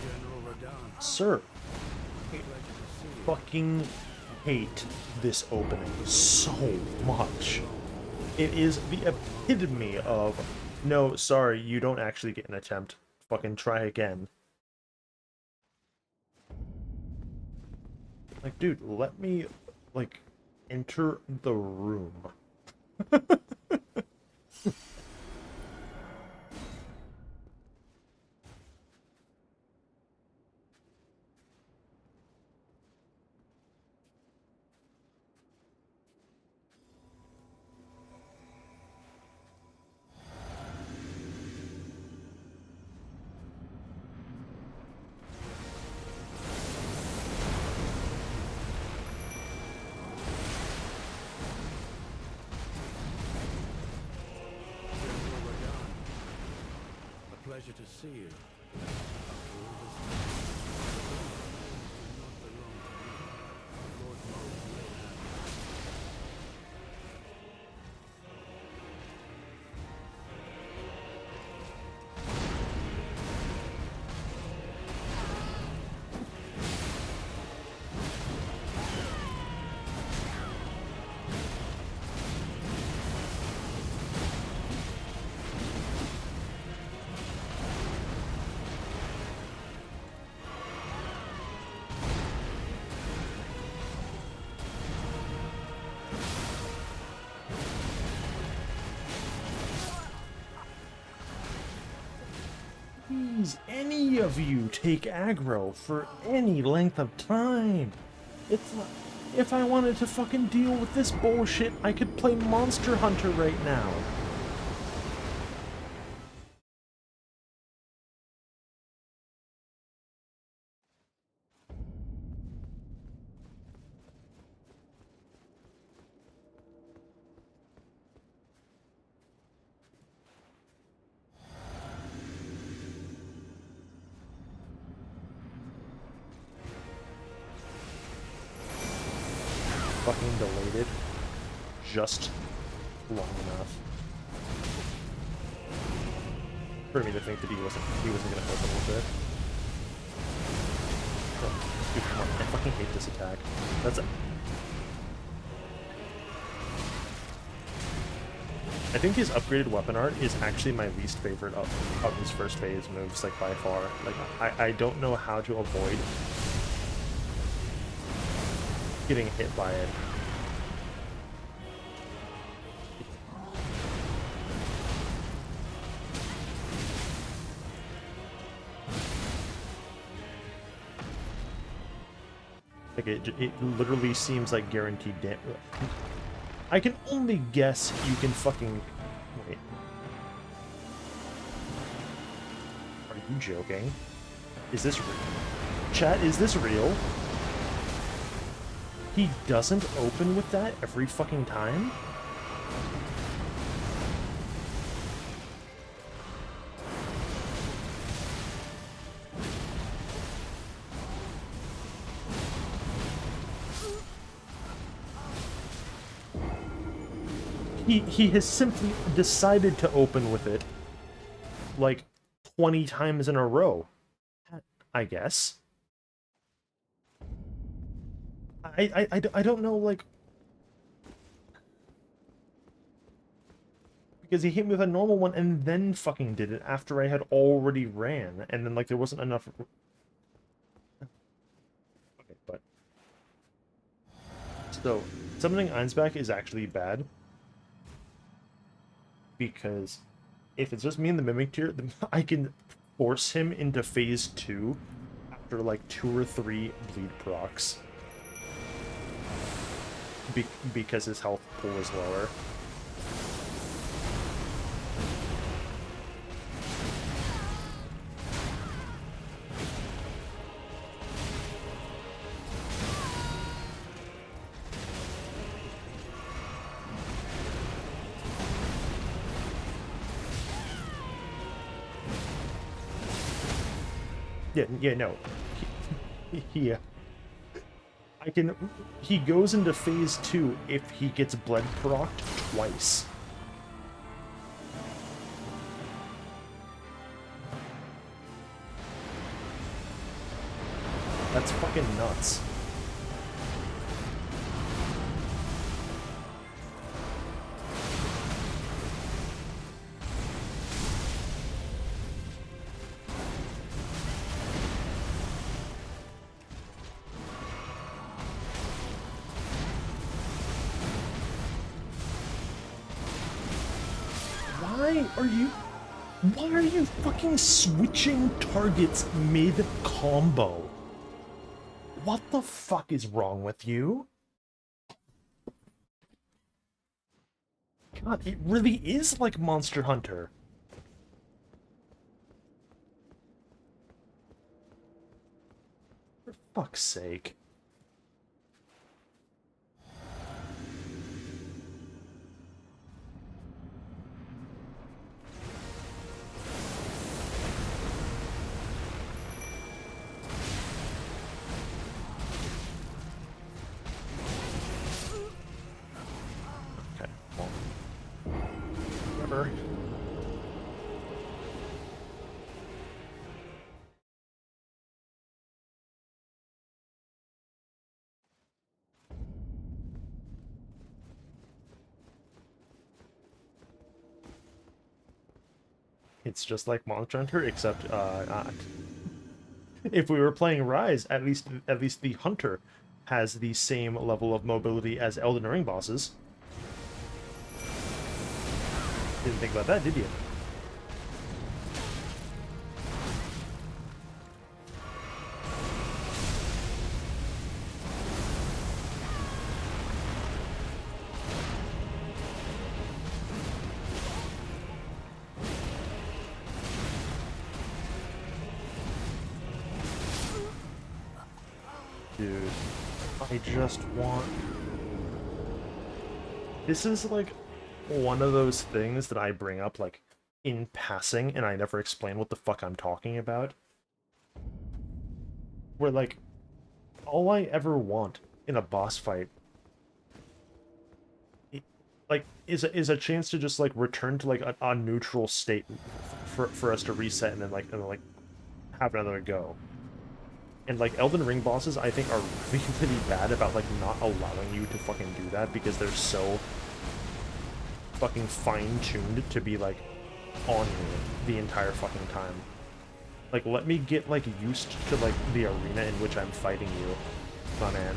General Radahn, Sir, pleasure to see you. fucking hate this opening so much. It is the epitome of, no, sorry, you don't actually get an attempt. Fucking try again. Like, dude, let me, like, enter the room. pleasure to see you. After all this time, you do not belong to me. Lord Moog will have you. Please, any of you take aggro for any length of time. It's not, if I wanted to fucking deal with this bullshit, I could play Monster Hunter right now. Fucking delayed it just long enough for me to think that he wasn't gonna open with it. Oh, dude, come on. I fucking hate this attack. That's I think his upgraded weapon art is actually my least favorite of his first phase moves, like by far. Like I don't know how to avoid getting hit by it. Like it literally seems like guaranteed damage. I can only guess you can fucking wait. Are you joking? Is this real? Chat, is this real? He doesn't open with that every fucking time? He has simply decided to open with it like 20 times in a row, I guess. I don't know, like, because he hit me with a normal one and then fucking did it after I had already ran, and then like there wasn't enough. Okay, but so summoning Einsbach is actually bad, because if it's just me and the Mimic tier, then I can force him into phase 2 after like 2 or 3 bleed procs. Because his health pool is lower. Yeah, no. He he goes into phase 2 if he gets bled procced twice. That's fucking nuts. Why are you fucking switching targets mid-combo? What the fuck is wrong with you? God, it really is like Monster Hunter. For fuck's sake. It's just like Monster Hunter, except if we were playing Rise, at least the Hunter has the same level of mobility as Elden Ring bosses. Didn't think about that, did you? Dude, I just want... This is like one of those things that I bring up like in passing and I never explain what the fuck I'm talking about. Where like, all I ever want in a boss fight like is a chance to just like return to like a neutral state for us to reset and then like have another go. And like Elden Ring bosses, I think are really, really bad about like not allowing you to fucking do that because they're so fucking fine-tuned to be like on you the entire fucking time. Like let me get like used to like the arena in which I'm fighting you, my man.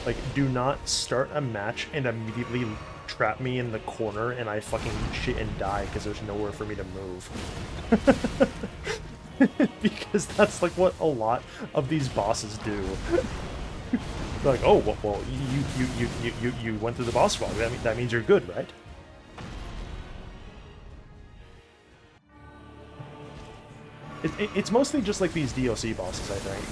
Like, do not start a match and immediately trap me in the corner and I fucking eat shit and die because there's nowhere for me to move. Because that's like what a lot of these bosses do. They're like, oh, well, you went through the boss frog. That means you're good, right? It's mostly just like these DLC bosses, I think,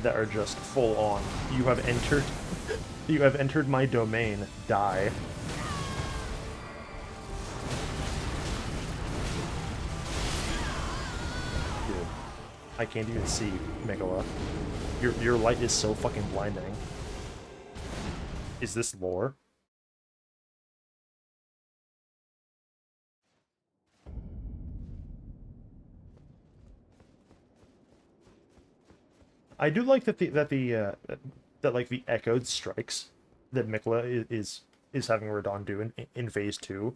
that are just full on. You have entered my domain. Die. Dude, I can't even see, Megala. Your light is so fucking blinding. Is this lore? I do like that that like the echoed strikes that Mikla is having Radahn do in phase 2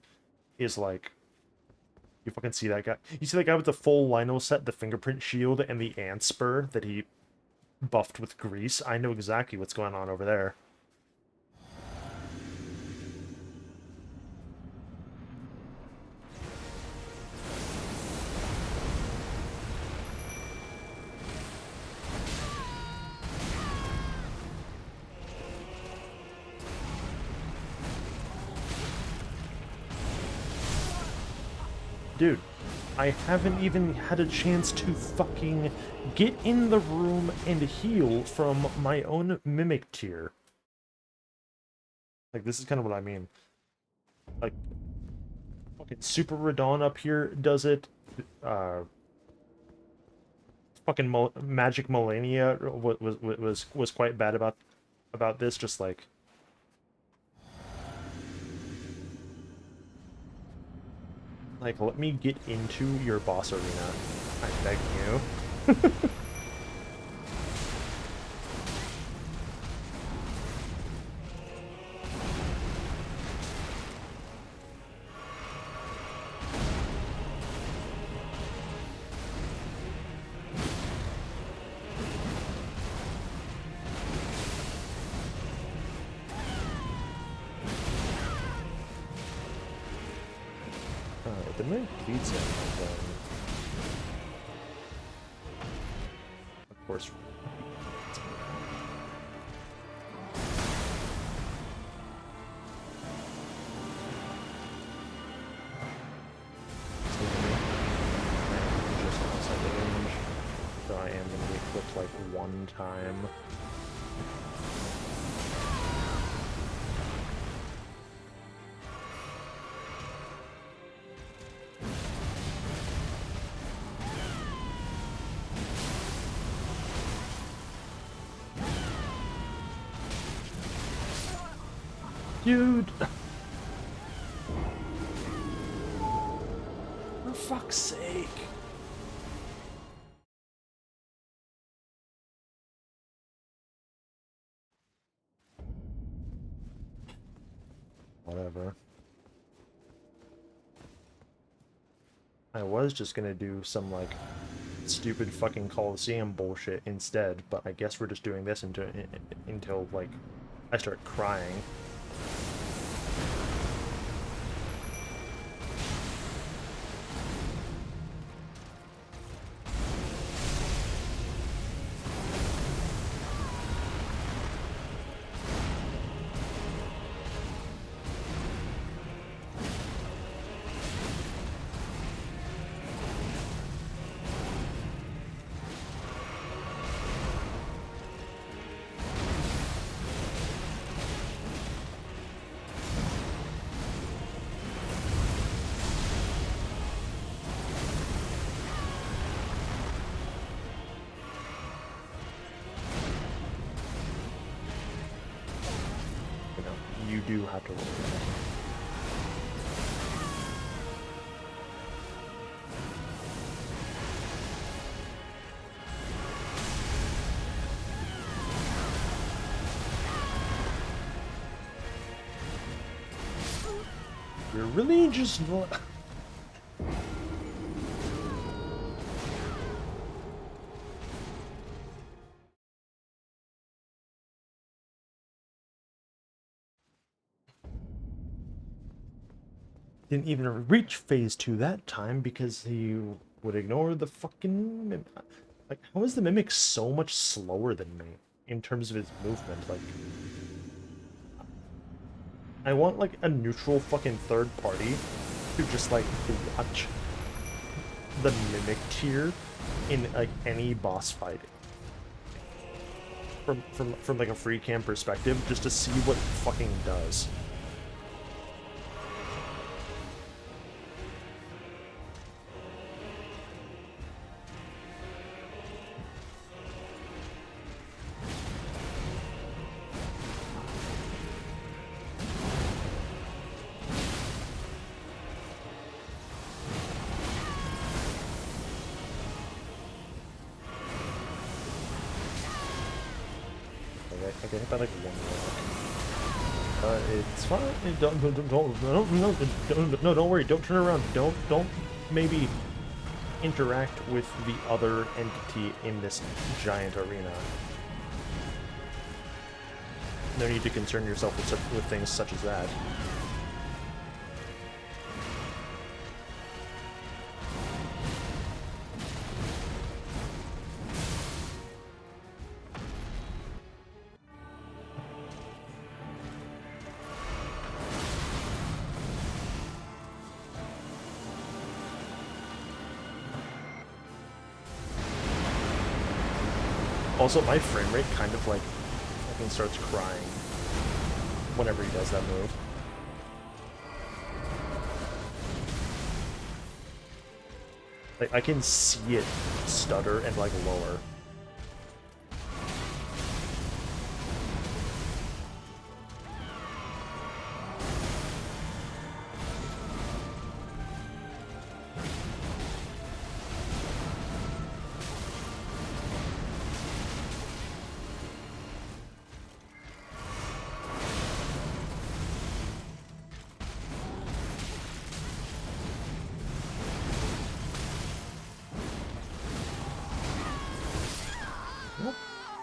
is like, you fucking see that guy. You see that guy with the full Lionel set, the fingerprint shield, and the ant spur that he buffed with grease. I know exactly what's going on over there. Dude, I haven't even had a chance to fucking get in the room and heal from my own Mimic tier. Like, this is kind of what I mean. Like, fucking Super Radahn up here does it. Fucking Magic Melania was quite bad about this, just like... Like, let me get into your boss arena. I beg you. The moon bleeds in, then... Of course... Just outside the range, so I am going to be equipped like one time. Dude! For fuck's sake! whatever. I was just gonna do some, like, stupid fucking Coliseum bullshit instead, but I guess we're just doing this until like, I start crying. You do have to roll that. You're really just not... Didn't even reach phase 2 that time because he would ignore the fucking like, how is the Mimic so much slower than me in terms of his movement? Like, I want, like, a neutral fucking third party to just, like, watch the Mimic tier in, like, any boss fight. From like, a free cam perspective, just to see what it fucking does. I get hit by like one rock. It's fine. Don't worry. Don't turn around. Don't maybe interact with the other entity in this giant arena. No need to concern yourself with things such as that. Also, my frame rate kind of, like, fucking starts crying whenever he does that move. Like, I can see it stutter and, like, lower.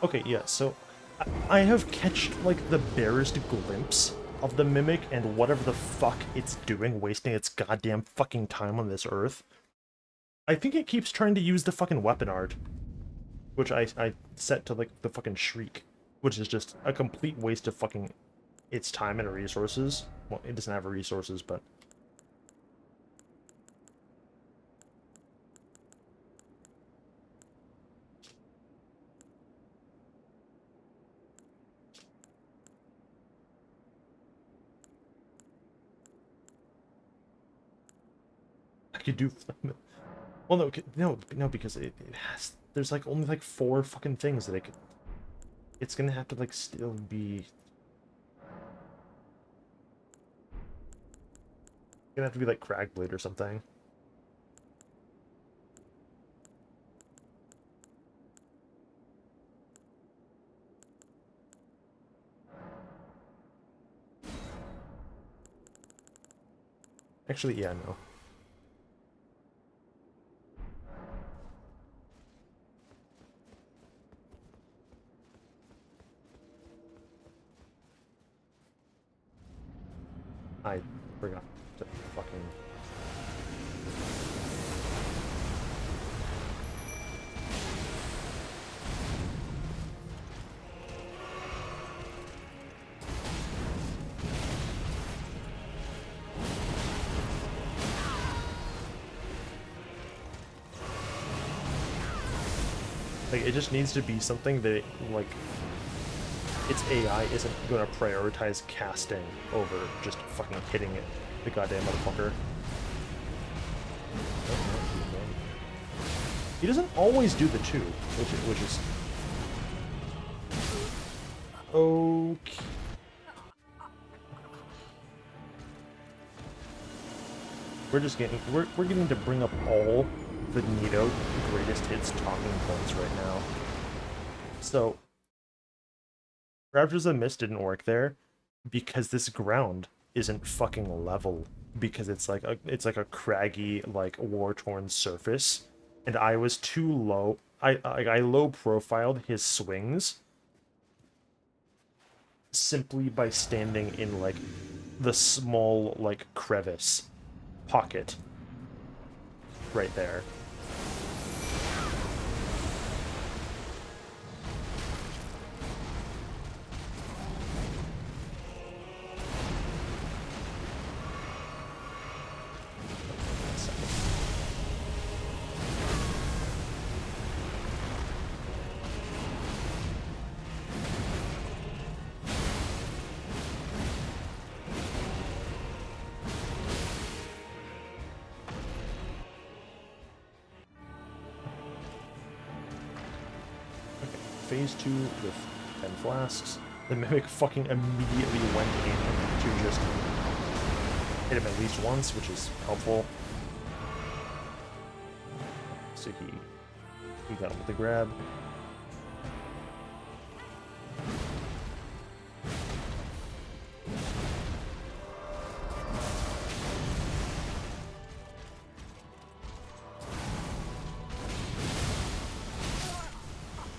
Okay, yeah, so I have catched, like, the barest glimpse of the Mimic and whatever the fuck it's doing, wasting its goddamn fucking time on this earth. I think it keeps trying to use the fucking weapon art, which I set to, like, the fucking Shriek, which is just a complete waste of fucking its time and resources. Well, it doesn't have resources, but... I could do... Well, no, because it has... There's, like, only, like, 4 fucking things that it could... It's gonna have to, like, still be... It's gonna have to be, like, Cragblade or something. Actually, yeah, no. I forgot to fucking... Like, it just needs to be something that, like, its AI isn't gonna prioritize casting over just fucking hitting it, the goddamn motherfucker. He doesn't always do the two, which is... Okay. We're getting to bring up all the Nito greatest hits talking points right now. So, Raptors of the Mist didn't work there because this ground isn't fucking level, because it's like a craggy, like, war-torn surface, and I was too low. I low profiled his swings simply by standing in, like, the small, like, crevice pocket right there. Phase 2 with 10 flasks. The Mimic fucking immediately went in to just hit him at least once, which is helpful. So he got him with the grab.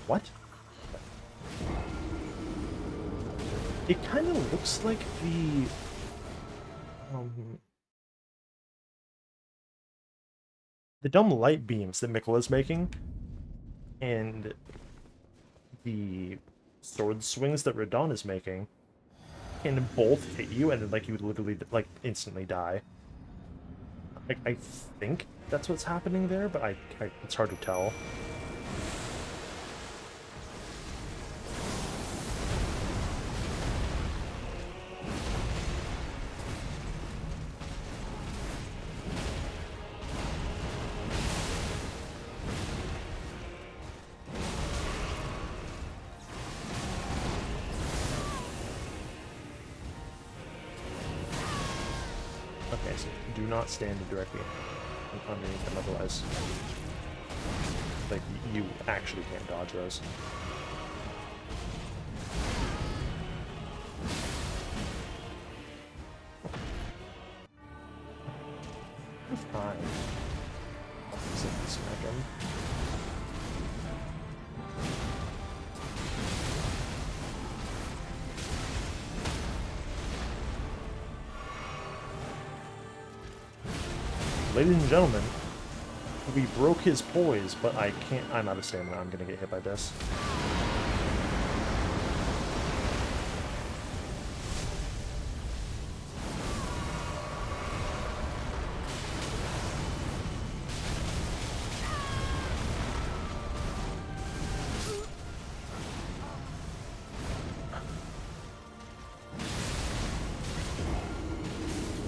What? It kind of looks like the dumb light beams that Miquella's making, and the sword swings that Radahn is making, can both hit you, and then, like, you would literally, like, instantly die. I think that's what's happening there, but it's hard to tell. Okay, so do not stand directly underneath them, otherwise, like, you actually can't dodge those. Fine. Smack him. Ladies and gentlemen, we broke his poise, but I'm out of stamina. I'm gonna get hit by this.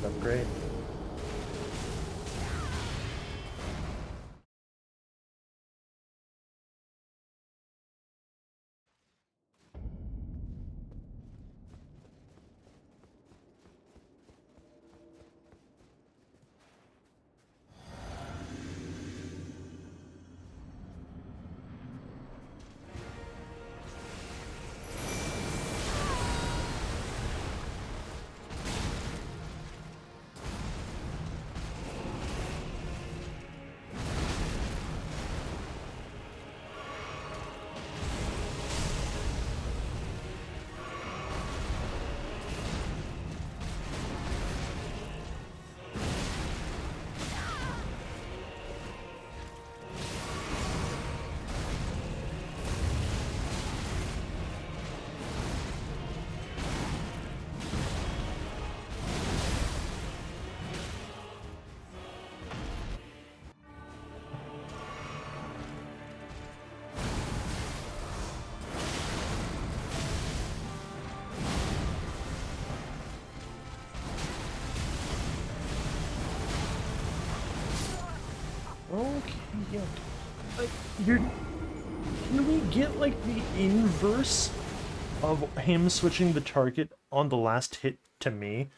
Upgrade. Okay, yeah. Like, you're... Can we get, like, the inverse of him switching the target on the last hit to me?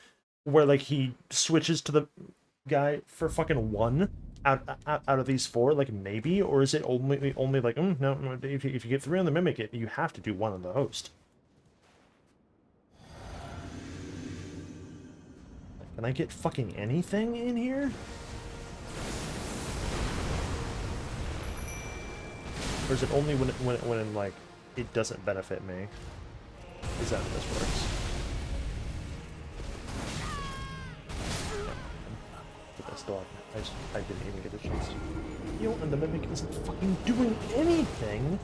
Where, like, he switches to the guy for fucking one out of these four? Like, maybe? Or is it only like, no, if you get three on the Mimic, you have to do one on the Host? Can I get fucking anything in here? Or is it only when like, it doesn't benefit me? Is that how this works? But I still I didn't even get a chance to... Yo, and the Mimic isn't fucking doing anything!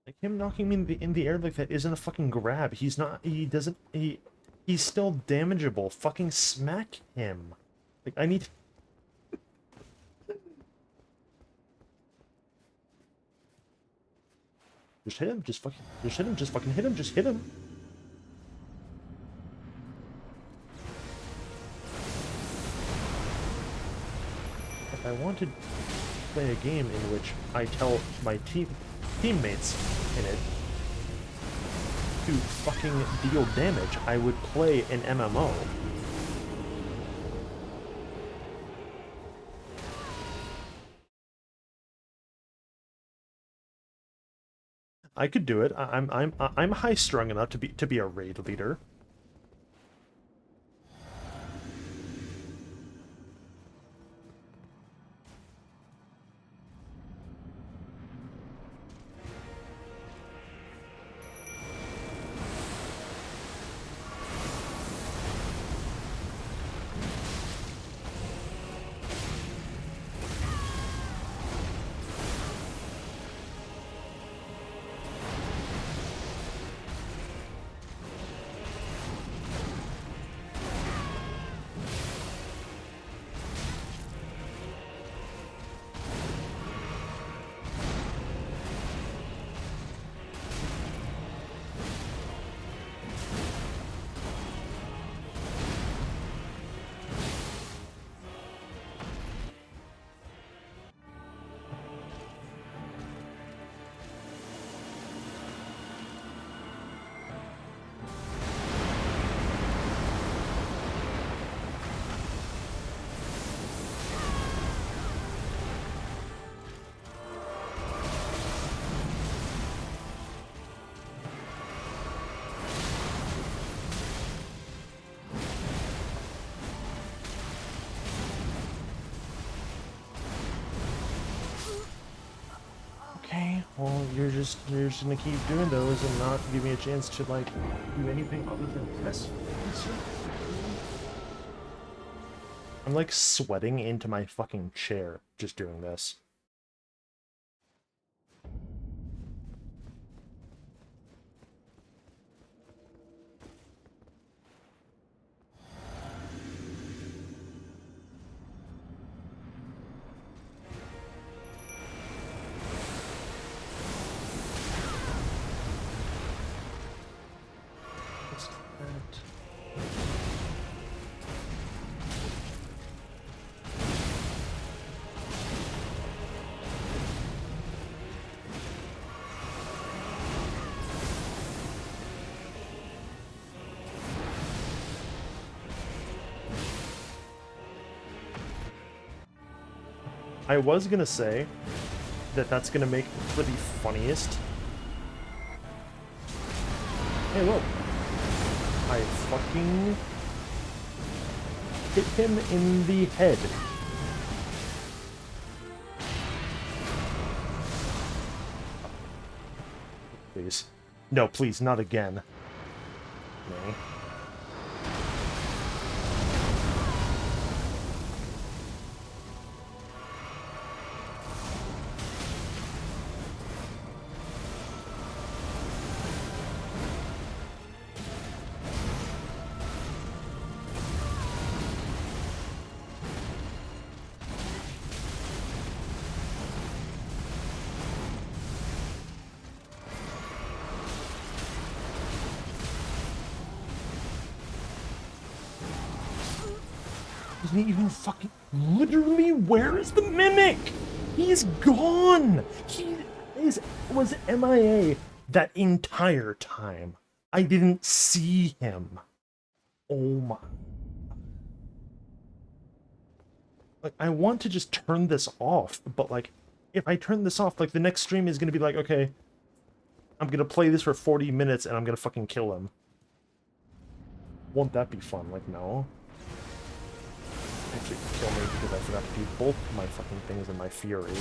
Like, him knocking me in the air like that isn't a fucking grab. He's not... He's still damageable. Fucking smack him. Like, I need... Just hit him. Just hit him. Just fucking hit him. Just hit him. If I wanted to play a game in which I tell my teammates in it to fucking deal damage, I would play an MMO. I could do it. I'm high strung enough to be a raid leader. Okay, well, you're just gonna keep doing those and not give me a chance to, like, do anything other than this. I'm, like, sweating into my fucking chair just doing this. I was gonna say that that's gonna make for the funniest. Hey, look. I fucking hit him in the head. Please. No, please, not again. No. Doesn't even fucking... Literally, where is the Mimic? He's gone! Was MIA that entire time. I didn't see him. Oh my... Like, I want to just turn this off, but like, if I turn this off, like, the next stream is gonna be like, okay, I'm gonna play this for 40 minutes and I'm gonna fucking kill him. Won't that be fun? Like, no. Actually, kill me because I forgot to do both my fucking things in my fury.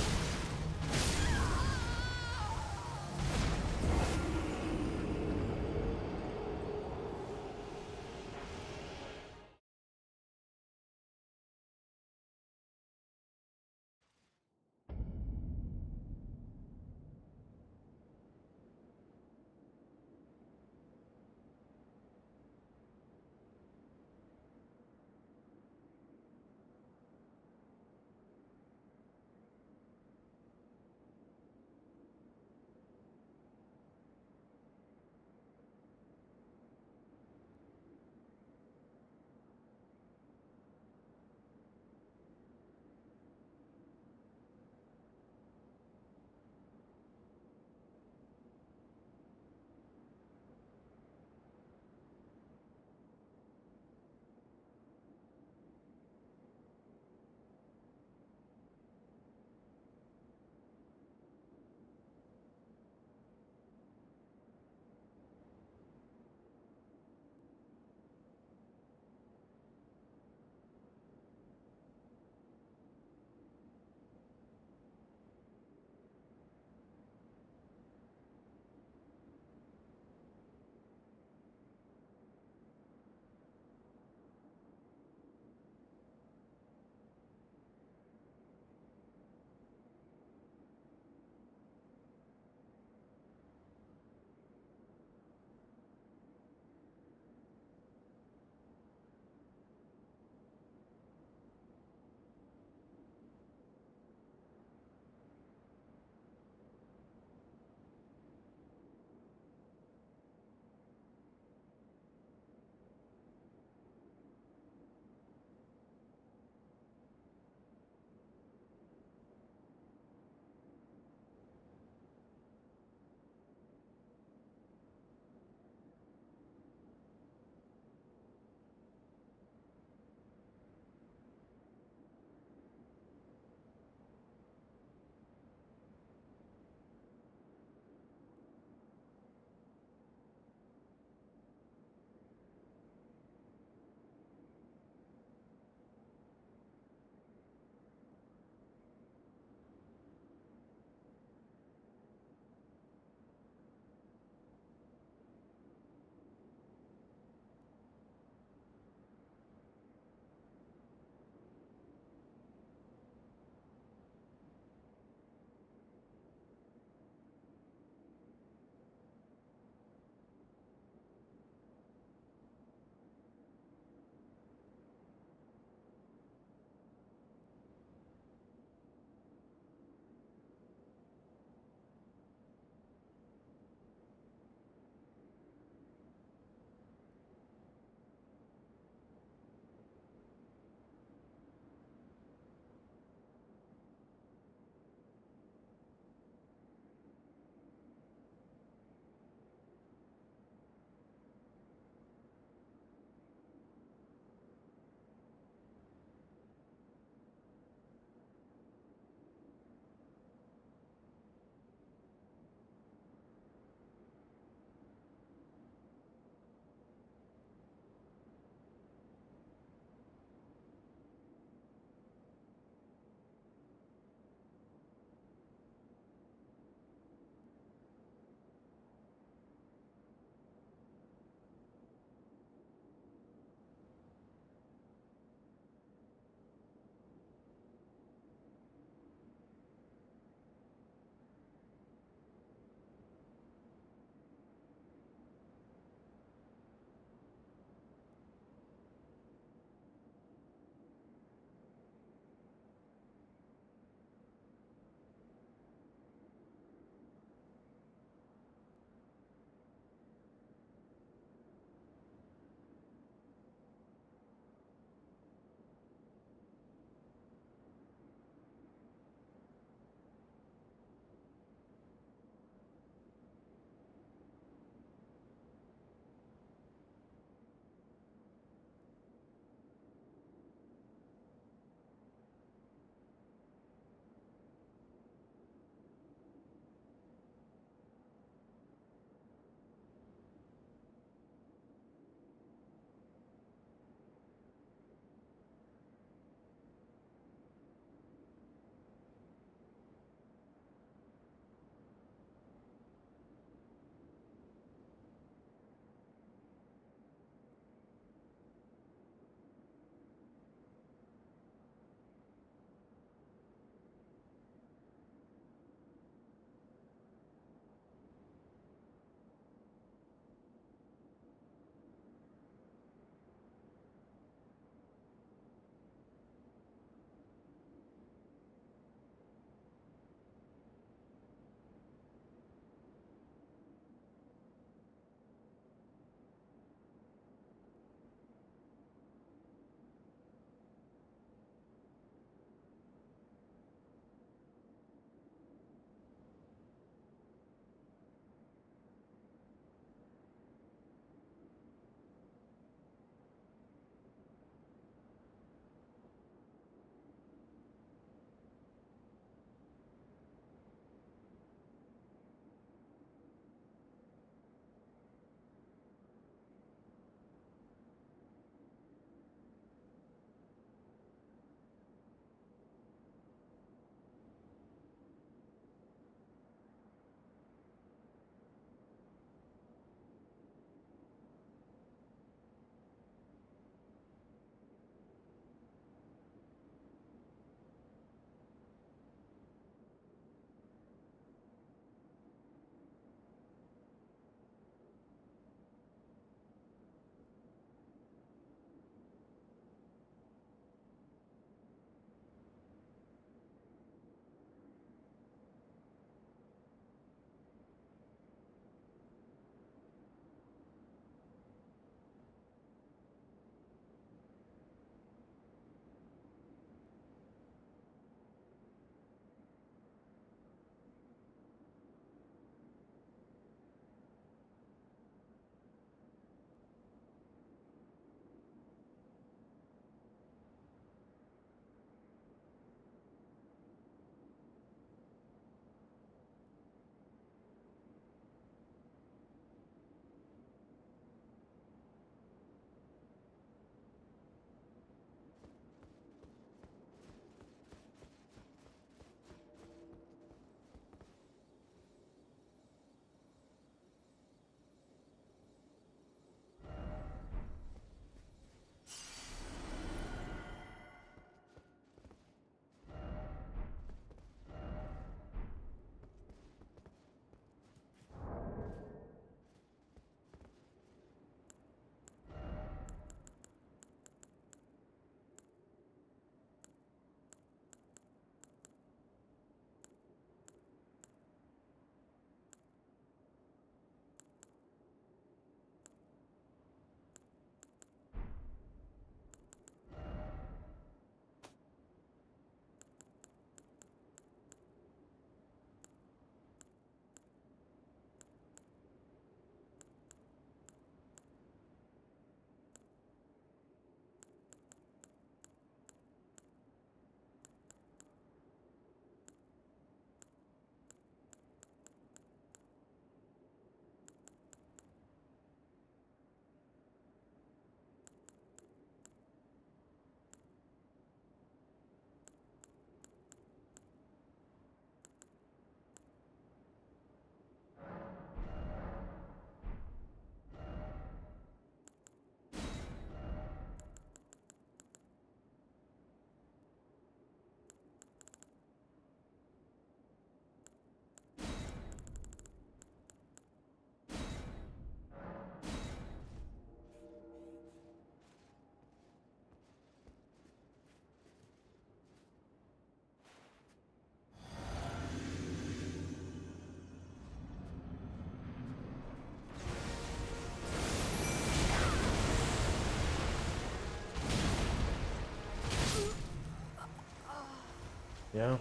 Yeah.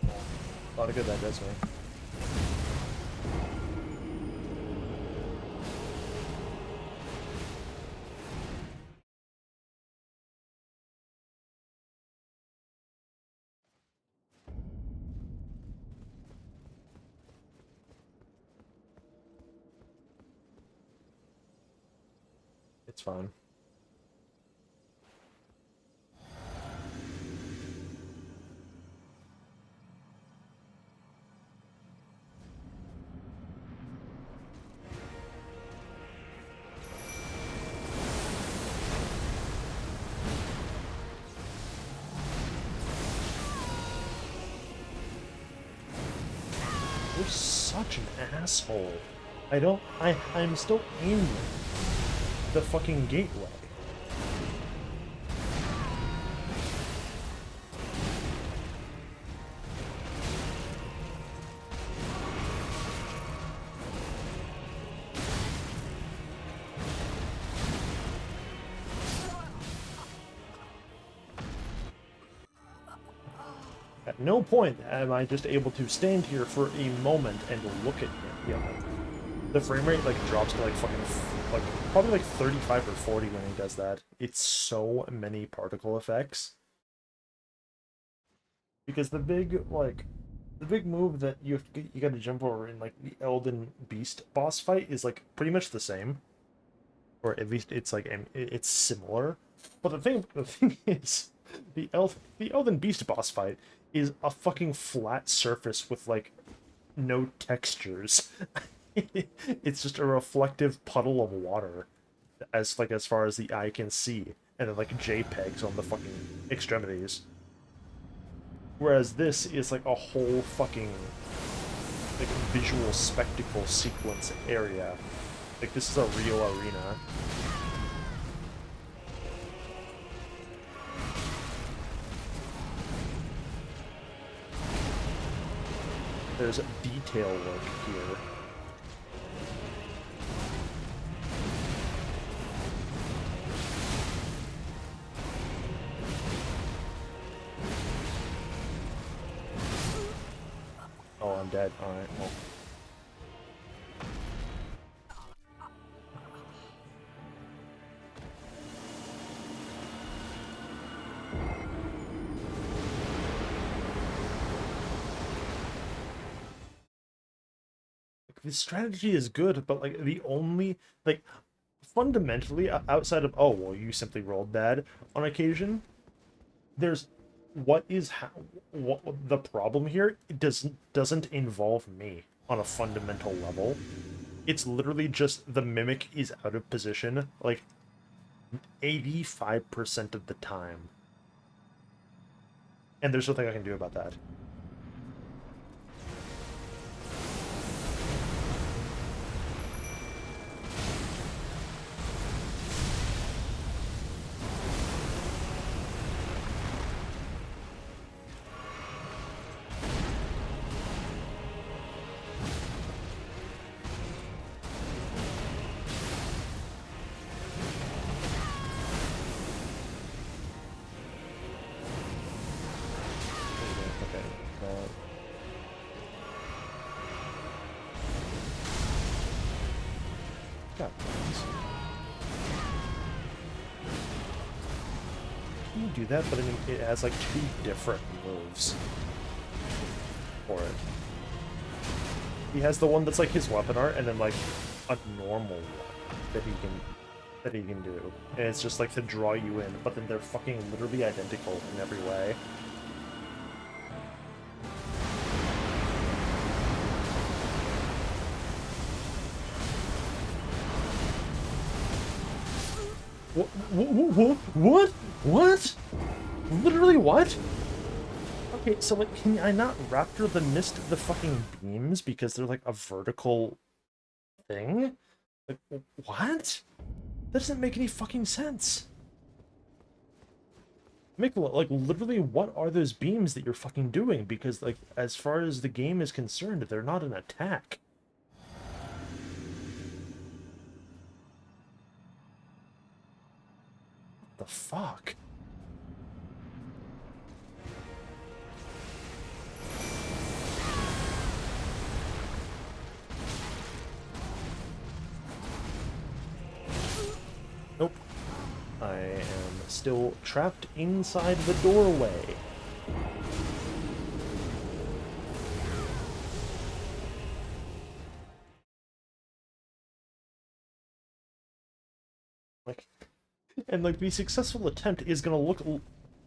A lot of good that does me. It's fine. You're such an asshole. I'm still aiming the fucking gateway. At no point am I just able to stand here for a moment and look at him. Yeah. The frame rate like drops to like fucking like probably like 35 or 40 when he does that. It's so many particle effects. Because the big move that you got to jump over in like the Elden Beast boss fight is like pretty much the same, or at least it's like it's similar. But the thing is, the Elden Beast boss fight is a fucking flat surface with like no textures. It's just a reflective puddle of water, as far as the eye can see, and then like JPEGs on the fucking extremities. Whereas this is like a whole fucking like visual spectacle sequence area. Like this is a real arena. There's detail work here. Oh, I'm dead. Alright, well. The strategy is good, but like the only like fundamentally outside of oh well you simply rolled bad on occasion, there's what the problem here it doesn't involve me on a fundamental level. It's literally just the mimic is out of position like 85% of the time. And there's nothing I can do about that. God, you do that, but I mean, it has like two different moves for it. He has the one that's like his weapon art, and then like a normal one that he can do, and it's just like to draw you in. But then they're fucking literally identical in every way. What? What? Literally what? Okay, so like, can I not Raptor the Mist the fucking beams because they're like a vertical thing? Like, what? That doesn't make any fucking sense. Like, literally, what are those beams that you're fucking doing? Because, like, as far as the game is concerned, they're not an attack. What the fuck? still trapped inside the doorway. Like, and like the successful attempt is gonna look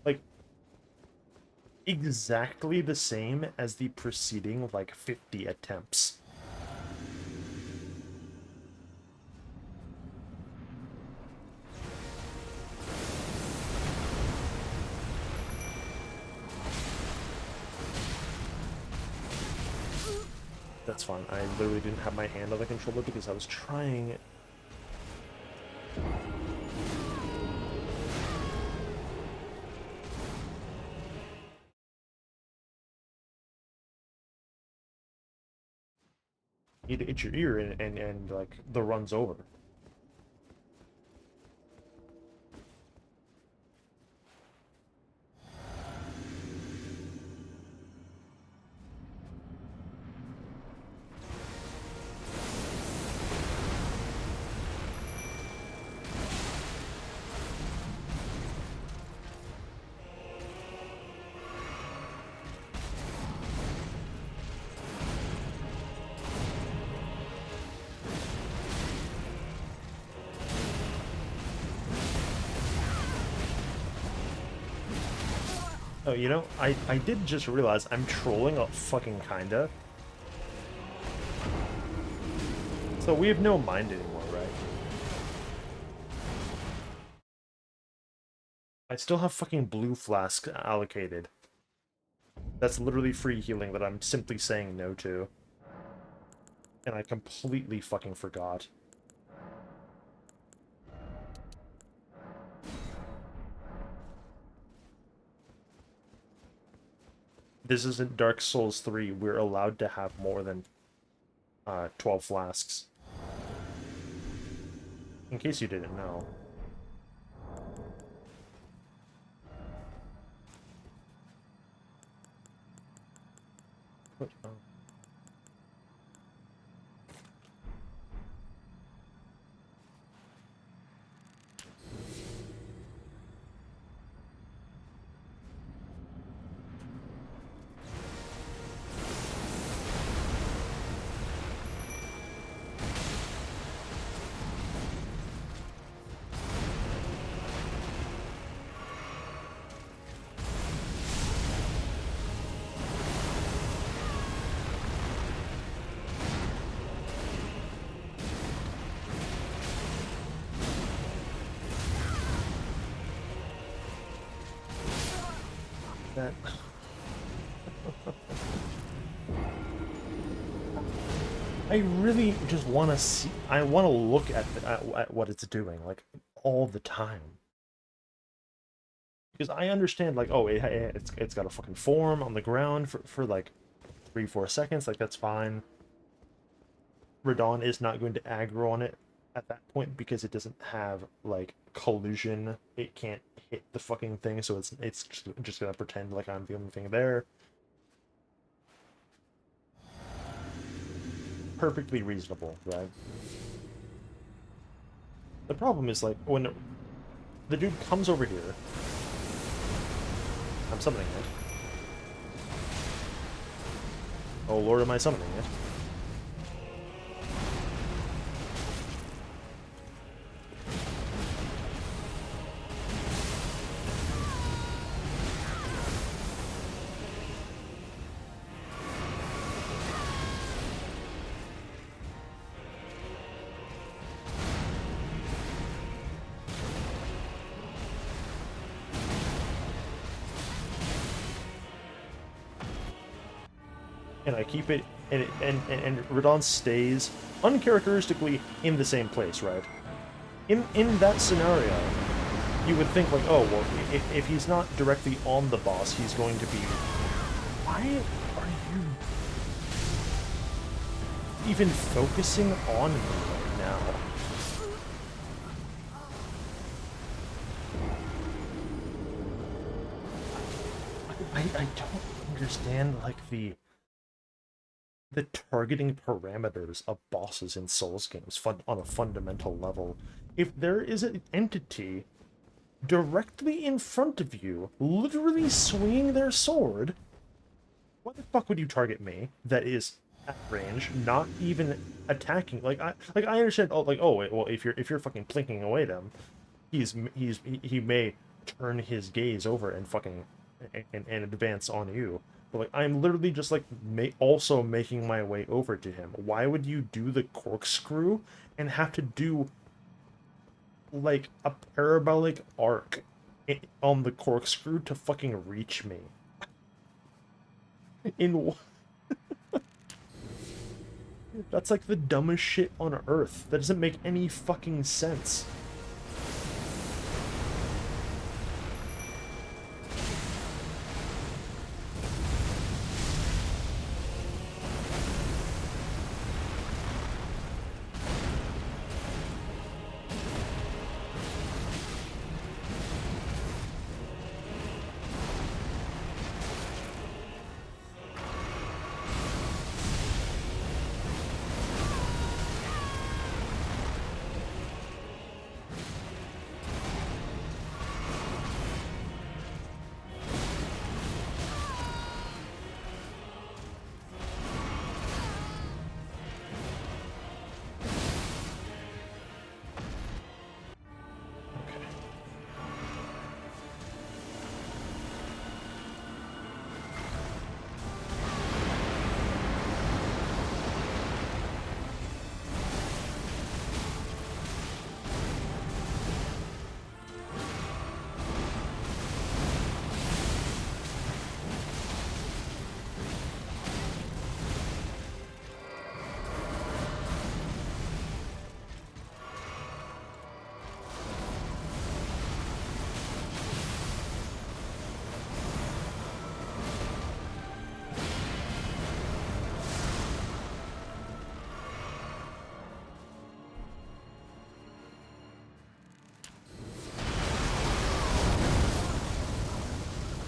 like exactly the same as the preceding like 50 attempts. That's fine. I literally didn't have my hand on the controller because I was trying. You need to itch your ear and like the run's over. Oh, you know, I did just realize I'm trolling a fucking kinda. So we have no mind anymore, right? I still have fucking blue flask allocated. That's literally free healing that I'm simply saying no to. And I completely fucking forgot. This isn't Dark Souls 3. We're allowed to have more than 12 flasks. In case you didn't know. What? Oh. That... I really just want to see... I want to look at what it's doing, like, all the time. Because I understand, like, oh, it's got a fucking form on the ground for like, 3-4 seconds, like, that's fine. Radahn is not going to aggro on it at that point because it doesn't have, like, collision. It can't hit the fucking thing, so it's just gonna pretend like I'm the only thing there. Perfectly reasonable, right? The problem is, like, when the dude comes over here, I'm summoning it. Oh lord, am I summoning it? And I keep it, and Radahn stays uncharacteristically in the same place, right? In that scenario, you would think like, oh well, if he's not directly on the boss, he's going to be. Why are you even focusing on me right now? I don't understand like the targeting parameters of bosses in Souls games on a fundamental level. If there is an entity directly in front of you, literally swinging their sword. Why the fuck would you target me? That is at range, not even attacking. I understand. Oh, like, oh wait, well, if you're fucking blinking away them, he may turn his gaze over and fucking and advance on you. But like, I'm literally just like also making my way over to him. Why would you do the corkscrew and have to do like a parabolic arc on the corkscrew to fucking reach me? In That's like the dumbest shit on earth. That doesn't make any fucking sense.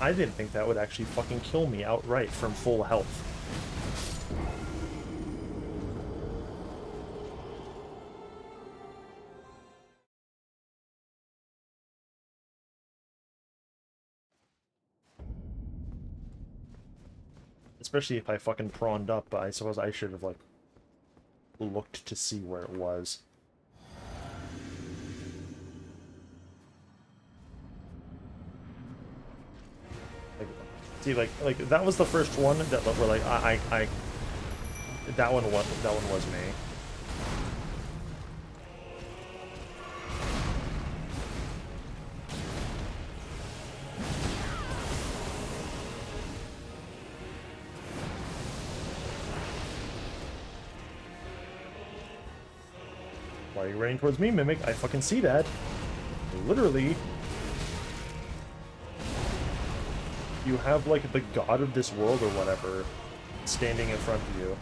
I didn't think that would actually fucking kill me outright from full health. Especially if I fucking prawned up, but I suppose I should have, like, looked to see where it was. See, like that was the first one that where like that one was me. Why are you running towards me, Mimic? I fucking see that. Literally. You have, like, the god of this world or whatever standing in front of you.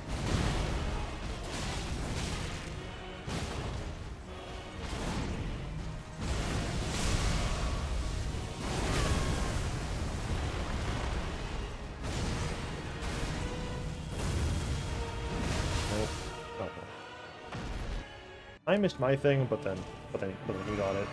Nope. Okay. I missed my thing, but then he got it.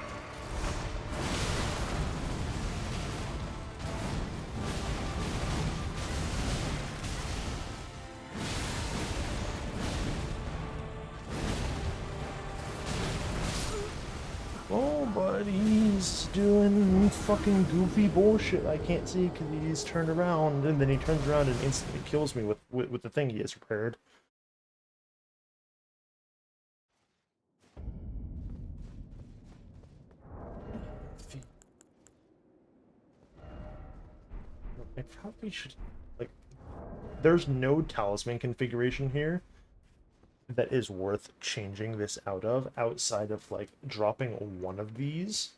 Oh, but he's doing fucking goofy bullshit I can't see because he's turned around, and then he turns around and instantly kills me with the thing he has prepared. I probably should, like, there's no talisman configuration here that is worth changing this out of outside of, like, dropping one of these,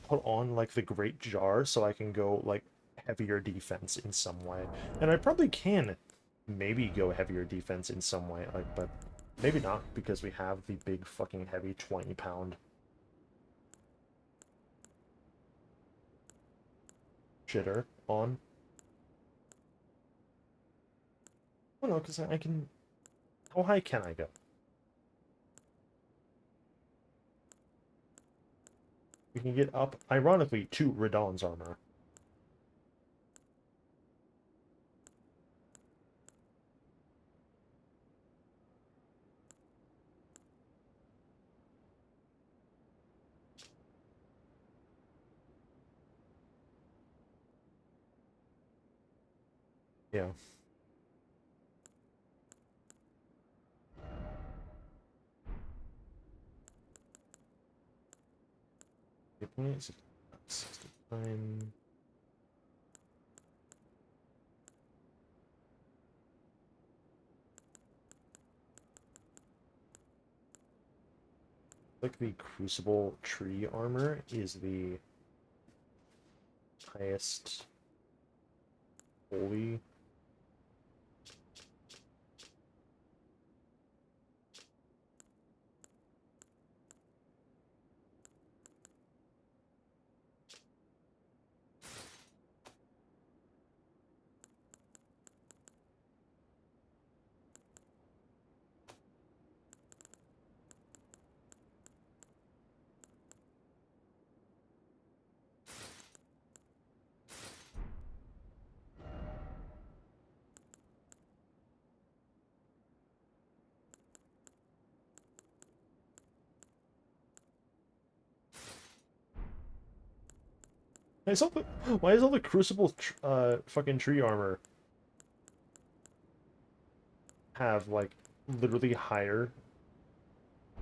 put on, like, the Great Jar so I can go, like, heavier defense in some way. And I probably can maybe go heavier defense in some way, like, but maybe not because we have the big fucking heavy 20-pound shitter on. Oh no, because I can... How high can I go? We can get up, ironically, to Radahn's armor. Yeah. Hit points, 69. Like the Crucible tree armor is the highest holy. Why is all the Crucible fucking tree armor have like literally higher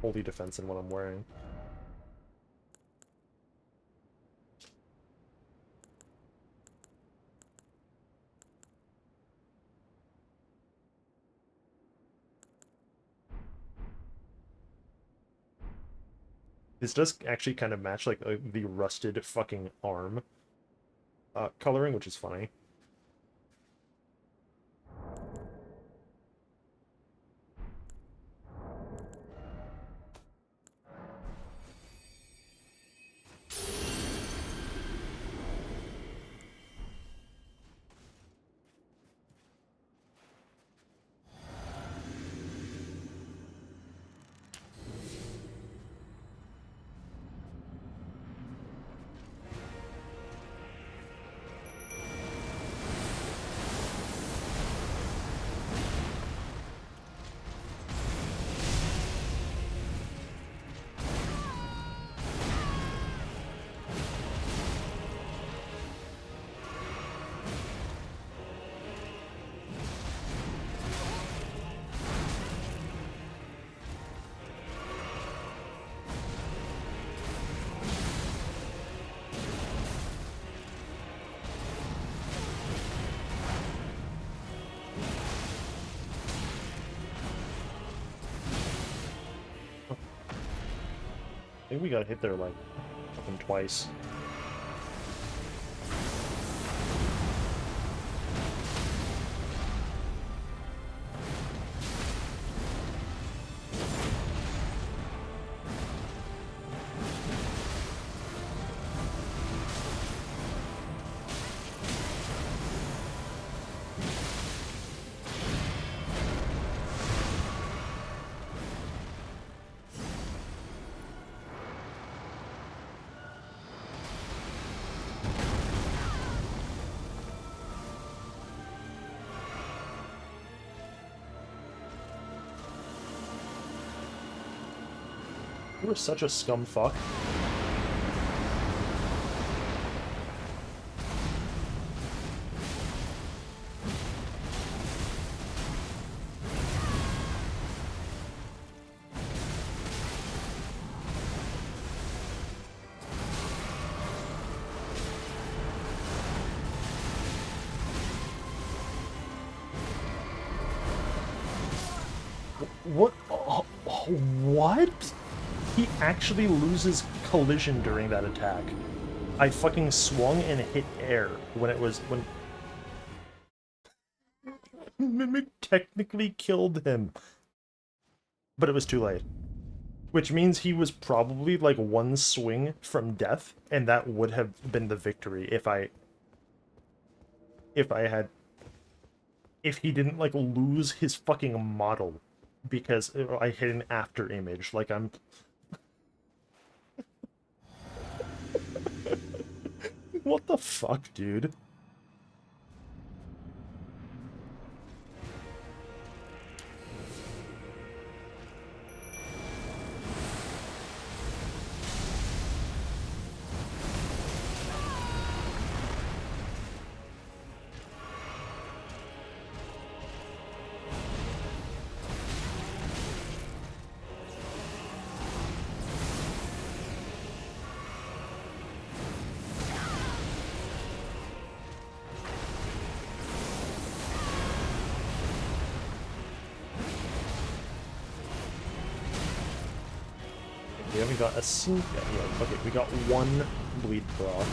holy defense than what I'm wearing? This does actually kind of match like the rusted fucking arm coloring, which is funny. I think we got hit there like fucking twice. You were such a scum fuck. What? What? He actually loses collision during that attack. I fucking swung and hit air when it was when Mimic technically killed him. But it was too late. Which means he was probably like one swing from death, and that would have been the victory if he didn't like lose his fucking model because I hit an after image. Like I'm What the fuck, dude? We haven't got a single. Yeah, okay, we got one bleed proc.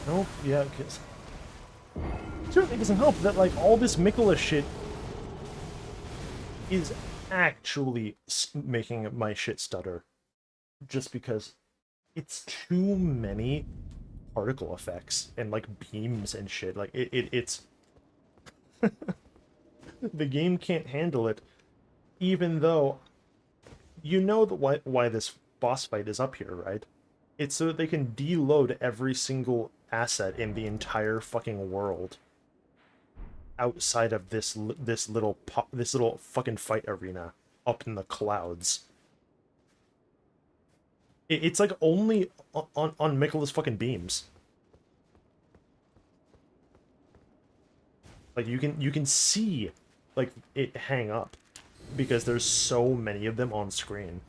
Nope, yeah, because certainly doesn't help that, like, all this Mikula shit is actually making my shit stutter. Just because it's too many particle effects and, like, beams and shit. Like, it's... the game can't handle it, even though you know why this boss fight is up here, right? It's so that they can deload every single asset in the entire fucking world outside of this little fucking fight arena up in the clouds. It's like only on Mikula's fucking beams. Like you can see like it hang up because there's so many of them on screen.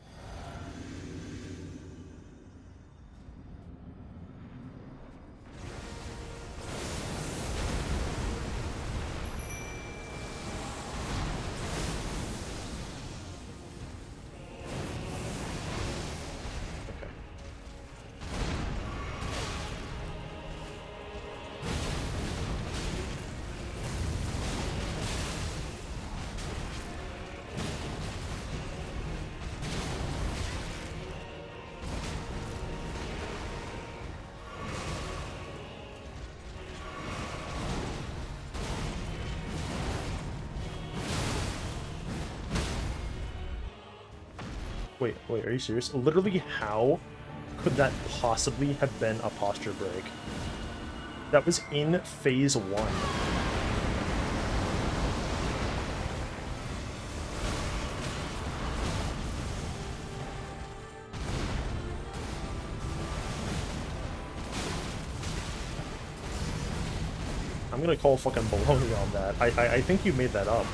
Wait, are you serious? Literally, how could that possibly have been a posture break? That was in phase 1. I'm gonna call fucking baloney on that. I think you made that up.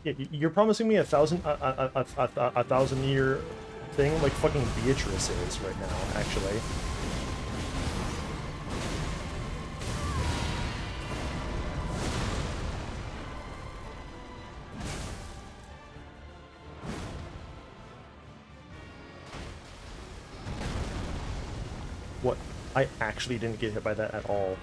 Yeah, you're promising me a thousand year thing like fucking Beatrice is right now, actually. What? I actually didn't get hit by that at all.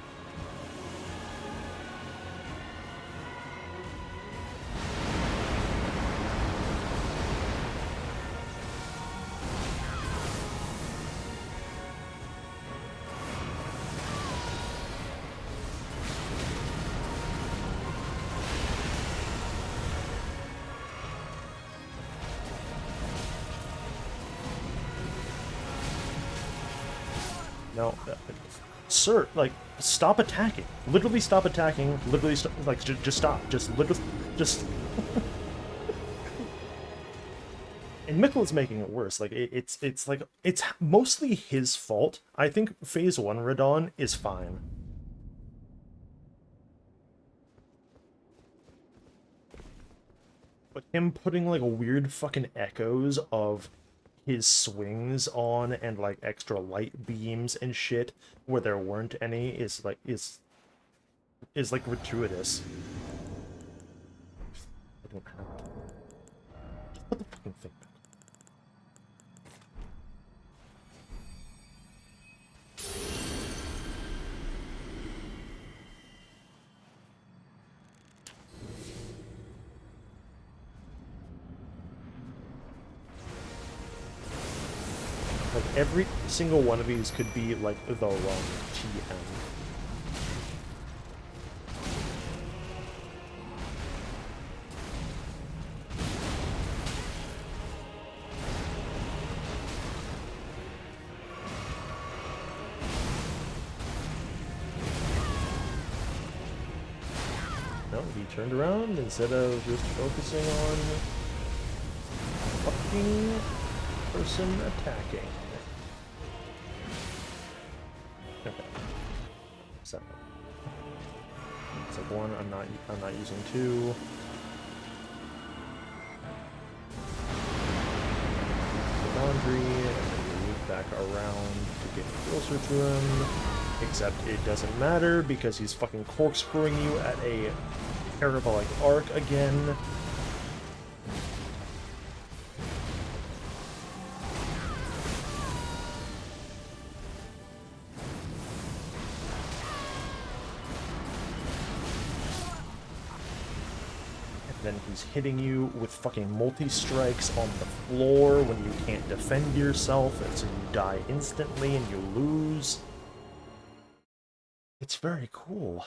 No, sir, like, stop attacking. Literally stop attacking. Literally, like, just stop. Just literally, just... And Mikkel's making it worse. Like it's like it's mostly his fault. I think Phase 1 Radon is fine. But him putting like weird fucking echoes of his swings on and like extra light beams and shit where there weren't any is like gratuitous. I don't have to. Just put the fucking thing back. Like, every single one of these could be, like, the wrong TM. No, he turned around instead of just focusing on fucking person attacking. Okay. So it's like one. I'm not using two. The boundary, and then you move back around to get closer to him. Except it doesn't matter because he's fucking corkscrewing you at a parabolic arc again. Then he's hitting you with fucking multi-strikes on the floor when you can't defend yourself, and so you die instantly and you lose. It's very cool.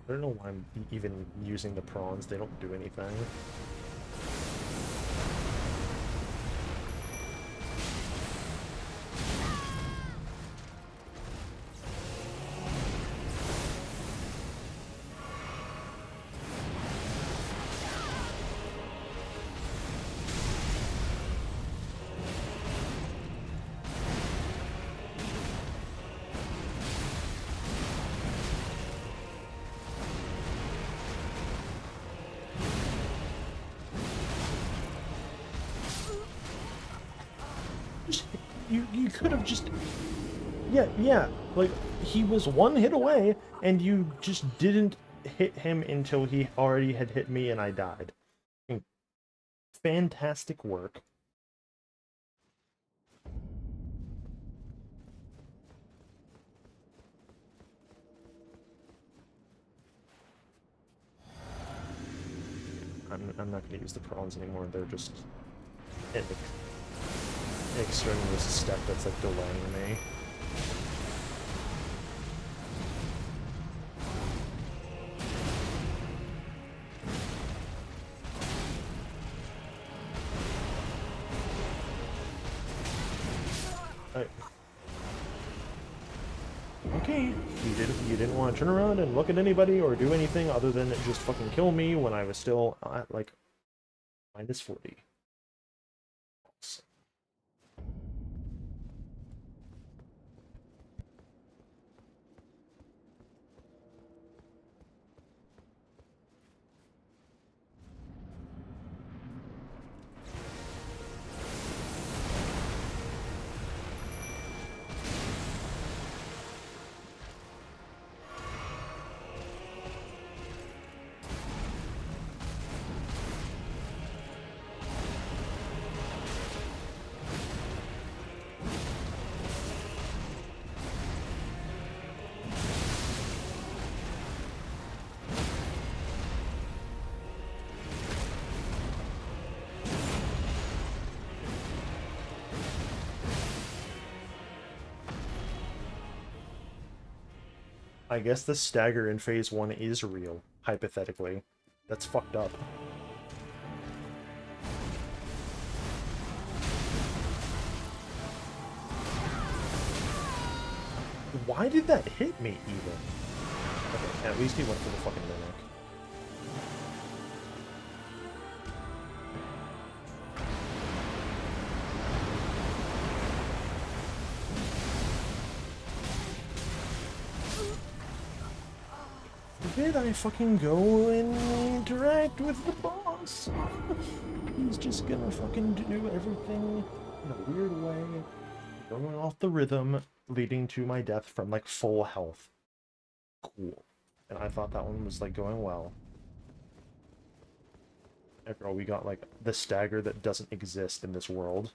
I don't know why I'm even using the prawns, they don't do anything. You could have just... Yeah, like, he was one hit away, and you just didn't hit him until he already had hit me and I died. Fantastic work. I'm not going to use the prawns anymore, they're just an extraneous step that's like delaying me. Okay, you didn't want to turn around and look at anybody or do anything other than just fucking kill me when I was still at like -40. I guess the stagger in phase 1 is real, hypothetically. That's fucked up. Why did that hit me, even? Okay, at least he went for the fucking mimic. Did I fucking go and interact with the boss? He's just gonna fucking do everything in a weird way, going off the rhythm, leading to my death from like full health. Cool. And I thought that one was like going well. After all, we got like the stagger that doesn't exist in this world.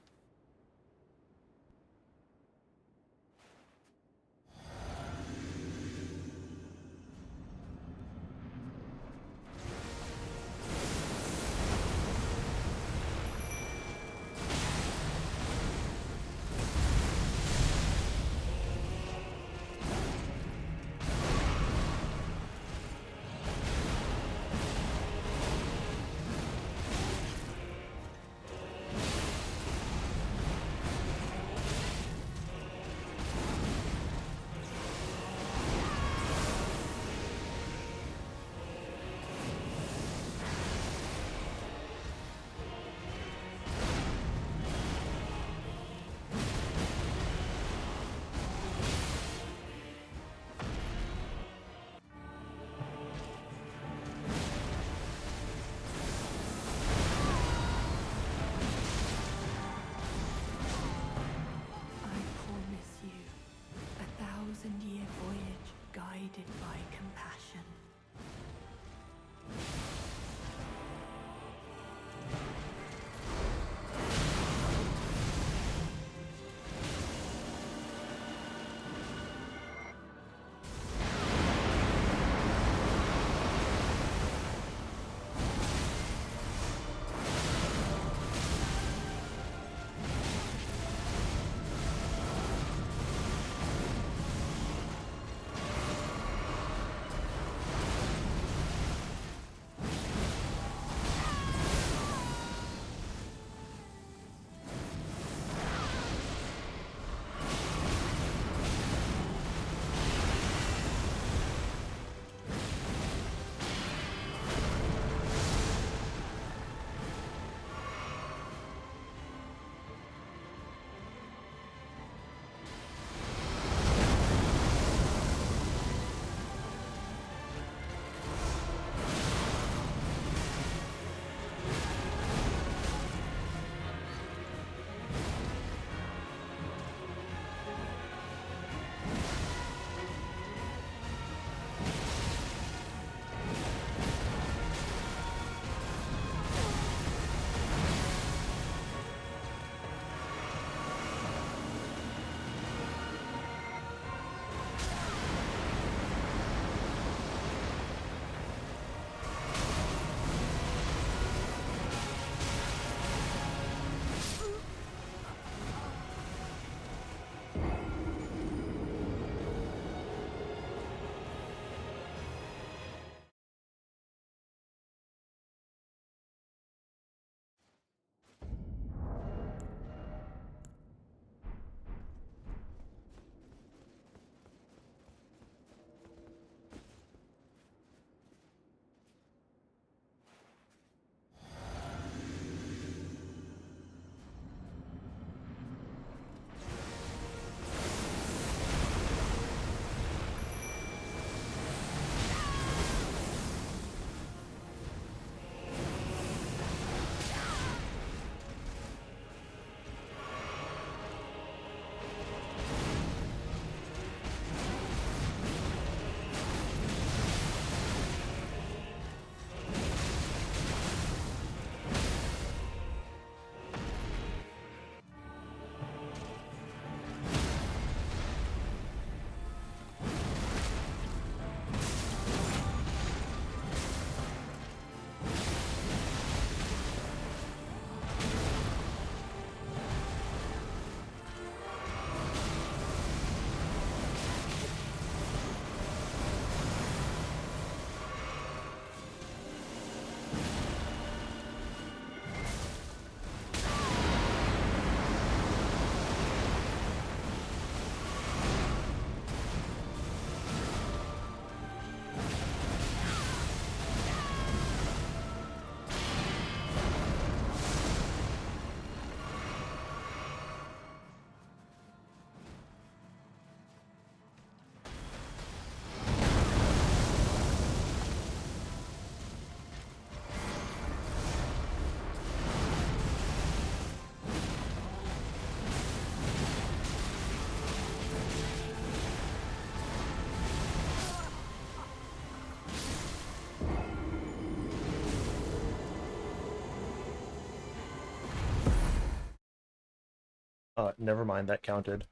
Never mind, that counted.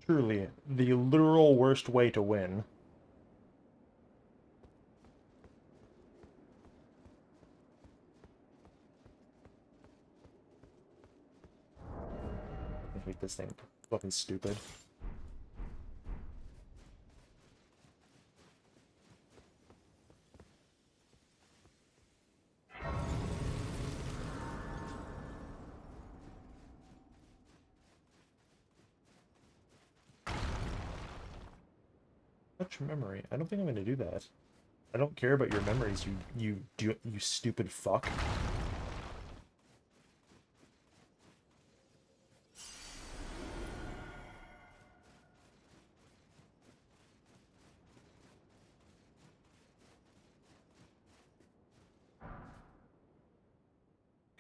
Truly, the literal worst way to win. I hate this thing. Fucking stupid. Much memory. I don't think I'm gonna do that. I don't care about your memories, you stupid fuck.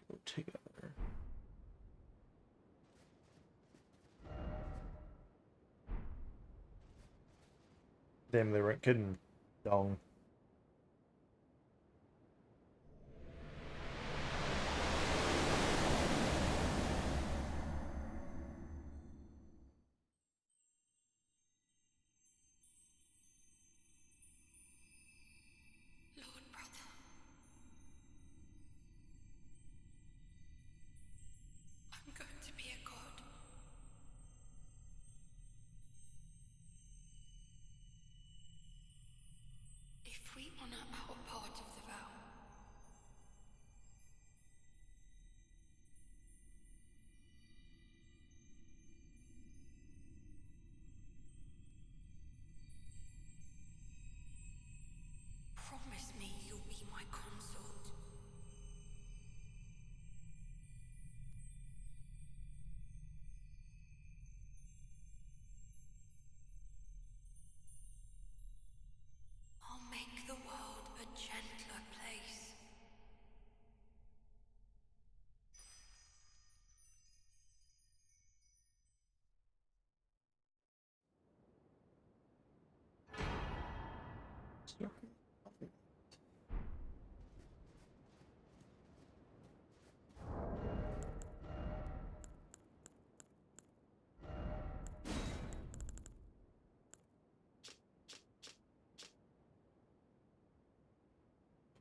Go together. Damn, they weren't kidding. Dong. Lord brother. I'm going to be a god. If we honor our part of the vow, promise me you'll be my consort. I'll make the world a gentler place.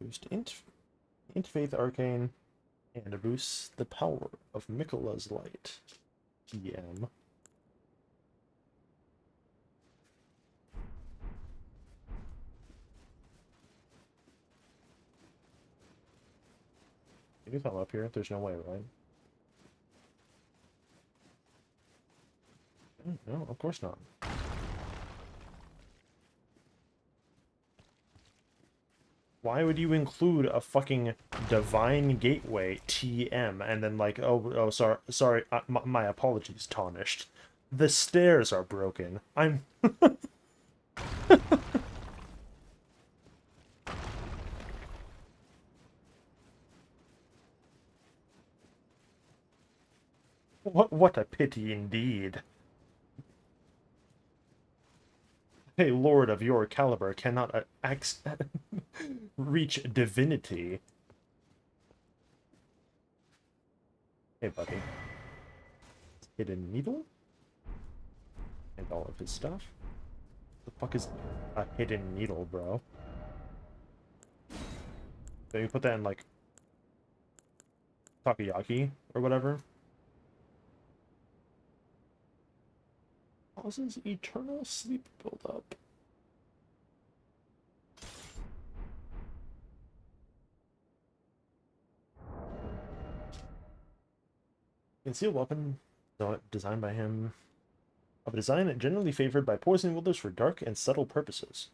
Boost int faith arcane, and boost the power of Miquella's light. EM. Can you come up here? There's no way, right? No, of course not. Why would you include a fucking divine gateway TM and then like, oh, sorry, my apologies, tarnished. The stairs are broken. I'm. What a pity indeed. A lord of your caliber cannot reach divinity. Hey, buddy. Hidden needle? And all of his stuff? The fuck is a hidden needle, bro? So you put that in, like, takoyaki or whatever? Causes eternal sleep buildup. Concealed weapon designed by him. Of a design generally favored by poison wielders for dark and subtle purposes.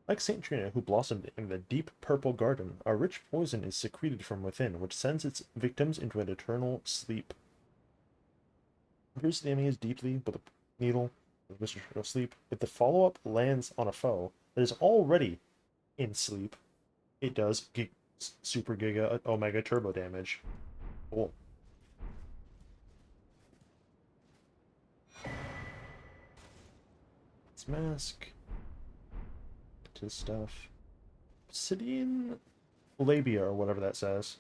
Like Saint Trina, who blossomed in the deep purple garden, a rich poison is secreted from within, which sends its victims into an eternal sleep. Pierce the enemies deeply with a needle, with eternal sleep. If the follow-up lands on a foe that is already in sleep, it does super giga omega turbo damage. Cool. It's mask. His stuff. Obsidian labia or whatever that says.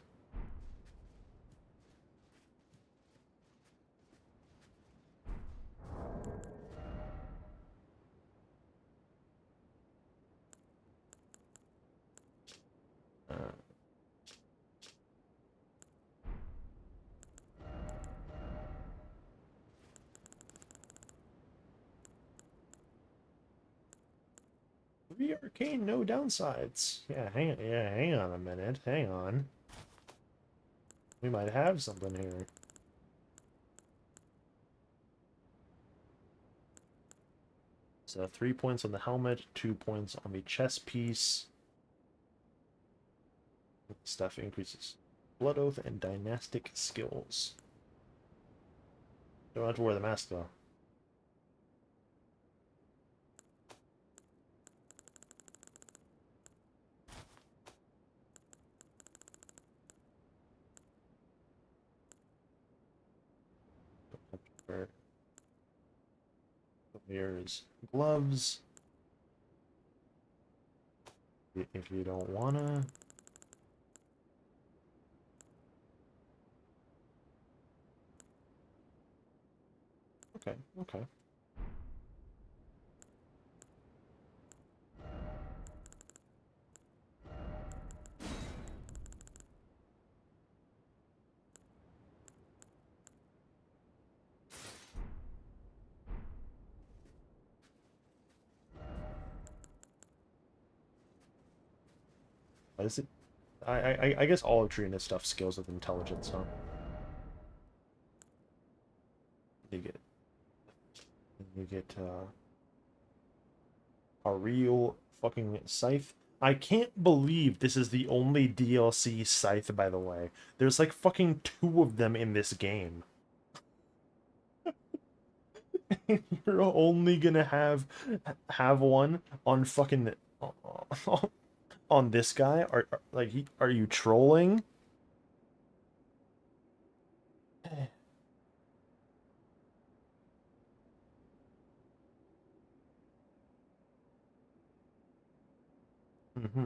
Be arcane, no downsides. Hang on a minute. Hang on. We might have something here. So 3 points on the helmet, 2 points on the chest piece. Stuff increases Blood Oath and Dynastic skills. Don't have to wear the mask though. Here's gloves. If you don't wanna. Okay, okay. What is it? I guess all of Trina's stuff skills with intelligence, huh? You get a real fucking scythe. I can't believe this is the only DLC scythe, by the way. There's like fucking 2 of them in this game. You're only gonna have one on fucking on this guy? Are you trolling? Mm-hmm.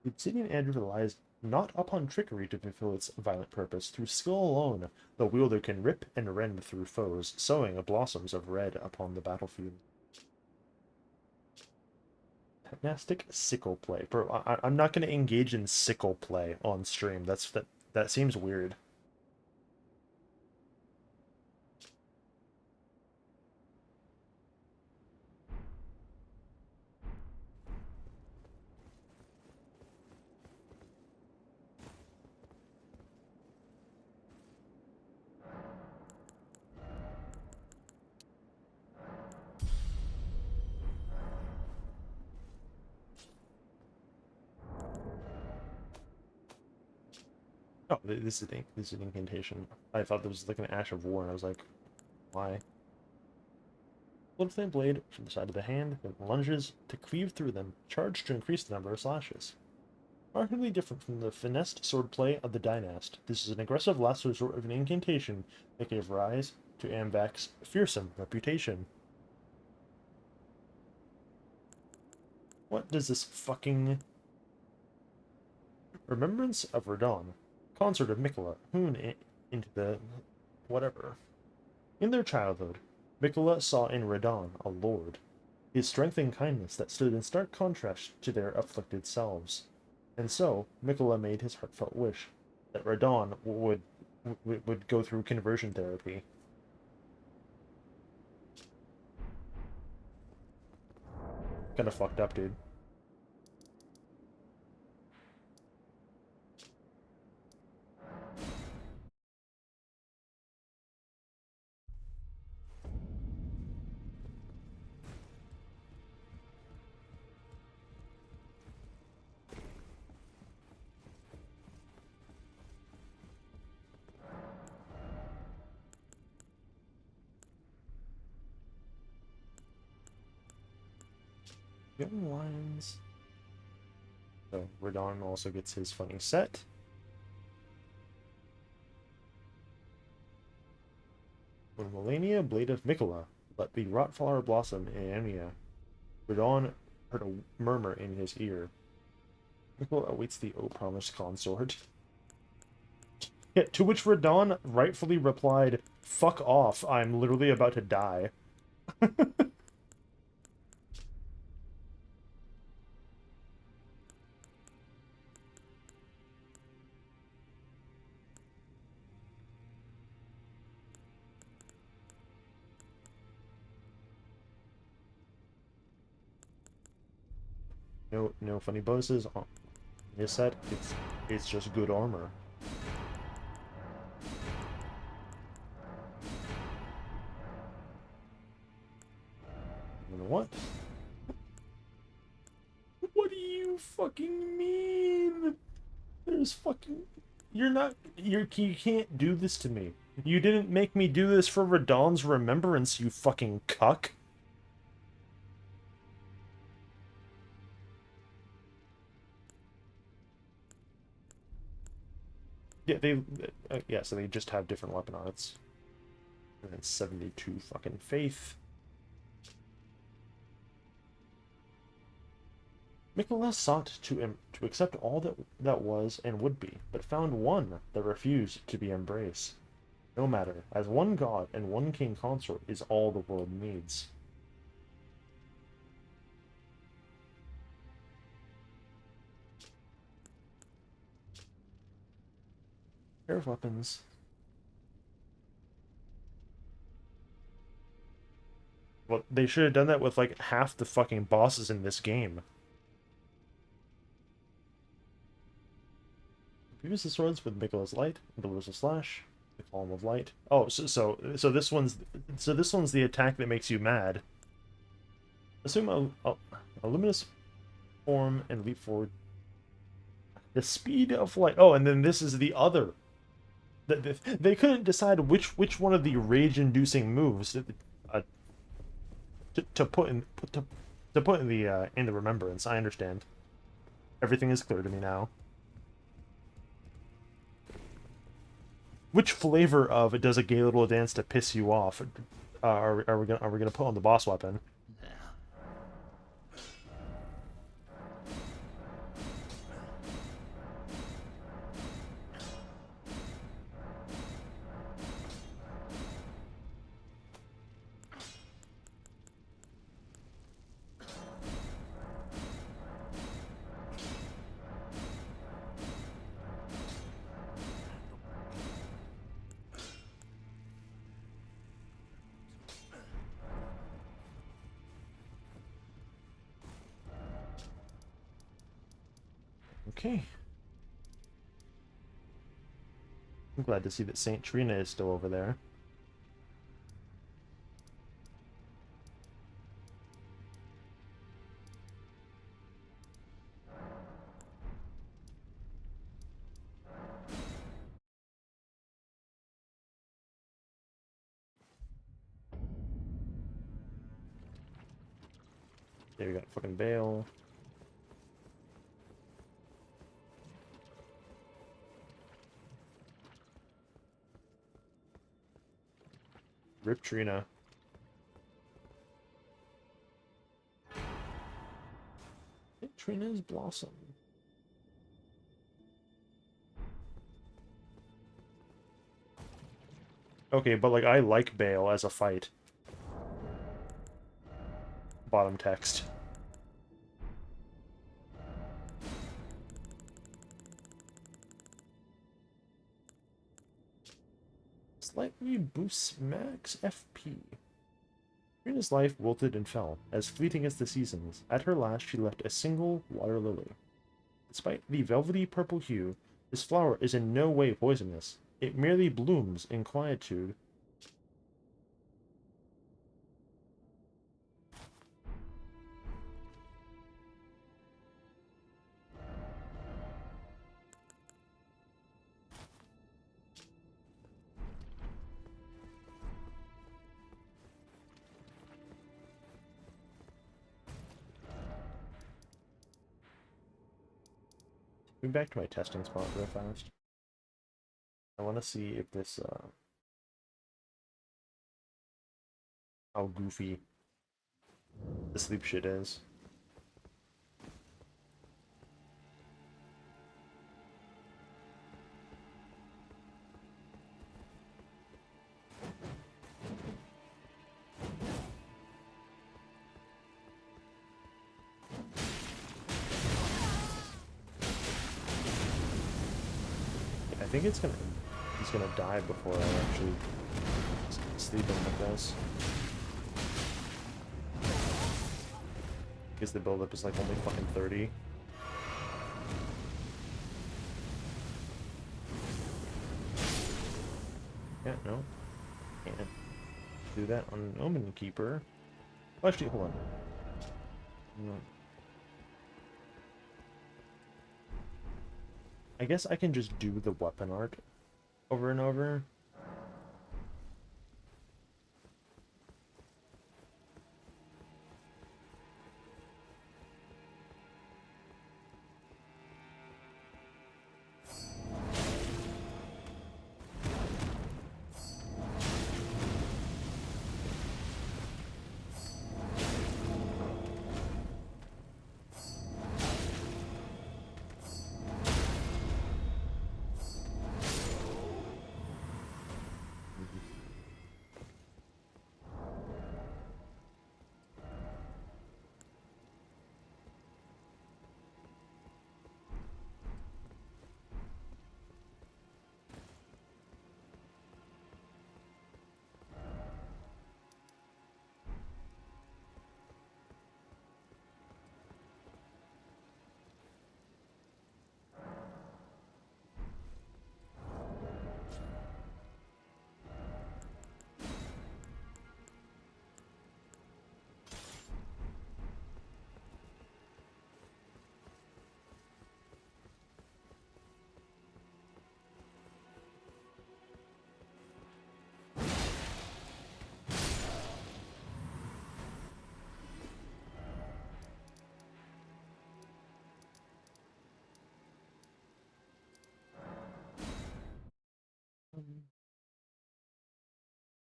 The Obsidian Andrew relies not upon trickery to fulfill its violent purpose. Through skill alone, the wielder can rip and rend through foes, sowing blossoms of red upon the battlefield. Dynastic sickle play. Bro, I'm not going to engage in sickle play on stream. That seems weird. Oh, this is an incantation. I thought there was like an Ash of War, and I was like, why? Bloodflame blade from the side of the hand, then lunges to cleave through them, charged to increase the number of slashes. Markedly different from the finessed swordplay of the Dynast, this is an aggressive last resort of an incantation that gave rise to Ambac's fearsome reputation. What does this fucking... Remembrance of Radon. Consort of Miquella, hewn into the... whatever. In their childhood, Miquella saw in Radon a lord, his strength and kindness that stood in stark contrast to their afflicted selves. And so, Miquella made his heartfelt wish that Radon would go through conversion therapy. Kinda fucked up, dude. Young Lions. So, Radon also gets his funny set. When Melania, Blade of Miquella, let the Rotflower blossom in Amnia, Radon heard a murmur in his ear. Miquella awaits the promised consort. Yeah, to which Radon rightfully replied, "Fuck off, I'm literally about to die." No funny bonuses on this set. It's just good armor. You know what? What do you fucking mean? There's fucking... You can't do this to me. You didn't make me do this for Radahn's remembrance, you fucking cuck. Yeah, so they just have different weapon arts. And then 72 fucking faith. Mikolas sought to accept all that was and would be, but found one that refused to be embraced. No matter, as one god and one king consort is all the world needs. Pair of weapons. Well, they should have done that with like half the fucking bosses in this game. Use the swords with Mikolas Light, the Universal Slash, the Column of Light. Oh, so this one's the attack that makes you mad. Assume a luminous form and leap forward. The speed of light. Oh, and then this is the other. They couldn't decide which one of the rage-inducing moves to put in the remembrance. I understand. Everything is clear to me now. Which flavor of it does a gay little dance to piss you off? Are we gonna put on the boss weapon? Okay. I'm glad to see that Saint Trina is still over there. There we got fucking Bale. Rip Trina. Trina's Blossom. Okay, but like I like Bale as a fight. Bottom text. Slightly boosts max FP. Trina's life wilted and fell, as fleeting as the seasons. At her last, she left a single water lily. Despite the velvety purple hue, this flower is in no way poisonous. It merely blooms in quietude. Moving back to my testing spot real fast. I want to see if this, how goofy the sleep shit is. I think he's gonna die before I actually sleep him with this. Because the buildup is like only fucking 30. Yeah, no. Can't do that on an Omen Keeper. Well, actually, hold on. No. I guess I can just do the weapon art over and over.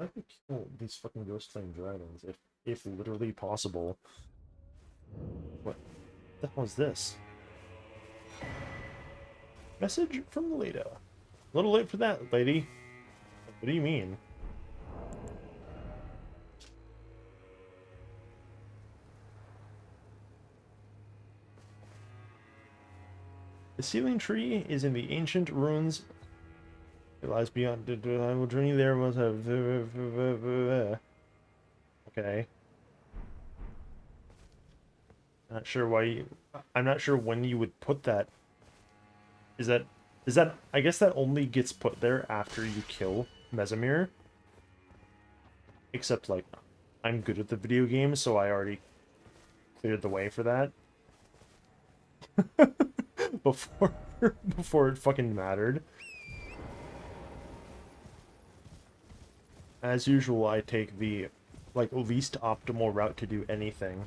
I could kill these fucking ghost flame dragons if literally possible. What the hell is this? Message from Leda. A little late for that, lady. What do you mean? The sealing tree is in the ancient ruins. It lies beyond. I will journey there once I have. Okay. Not sure why you, I'm not sure when you would put that. Is that I guess that only gets put there after you kill Mesamir. Except like I'm good at the video game, so I already cleared the way for that. before it fucking mattered. As usual, I take the like least optimal route to do anything.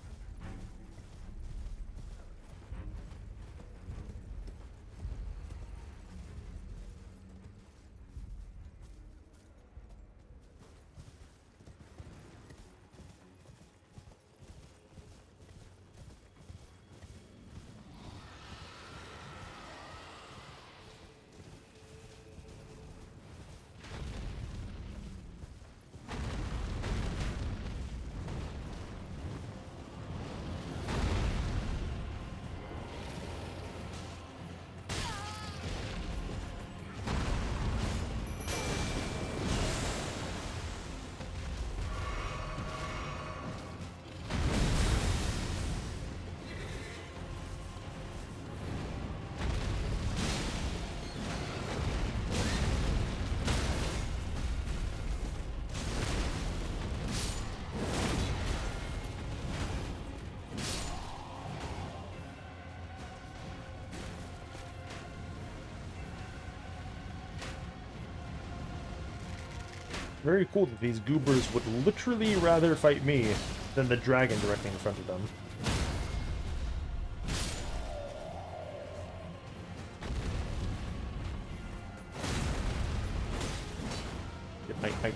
Very cool that these goobers would literally rather fight me than the dragon directly in front of them.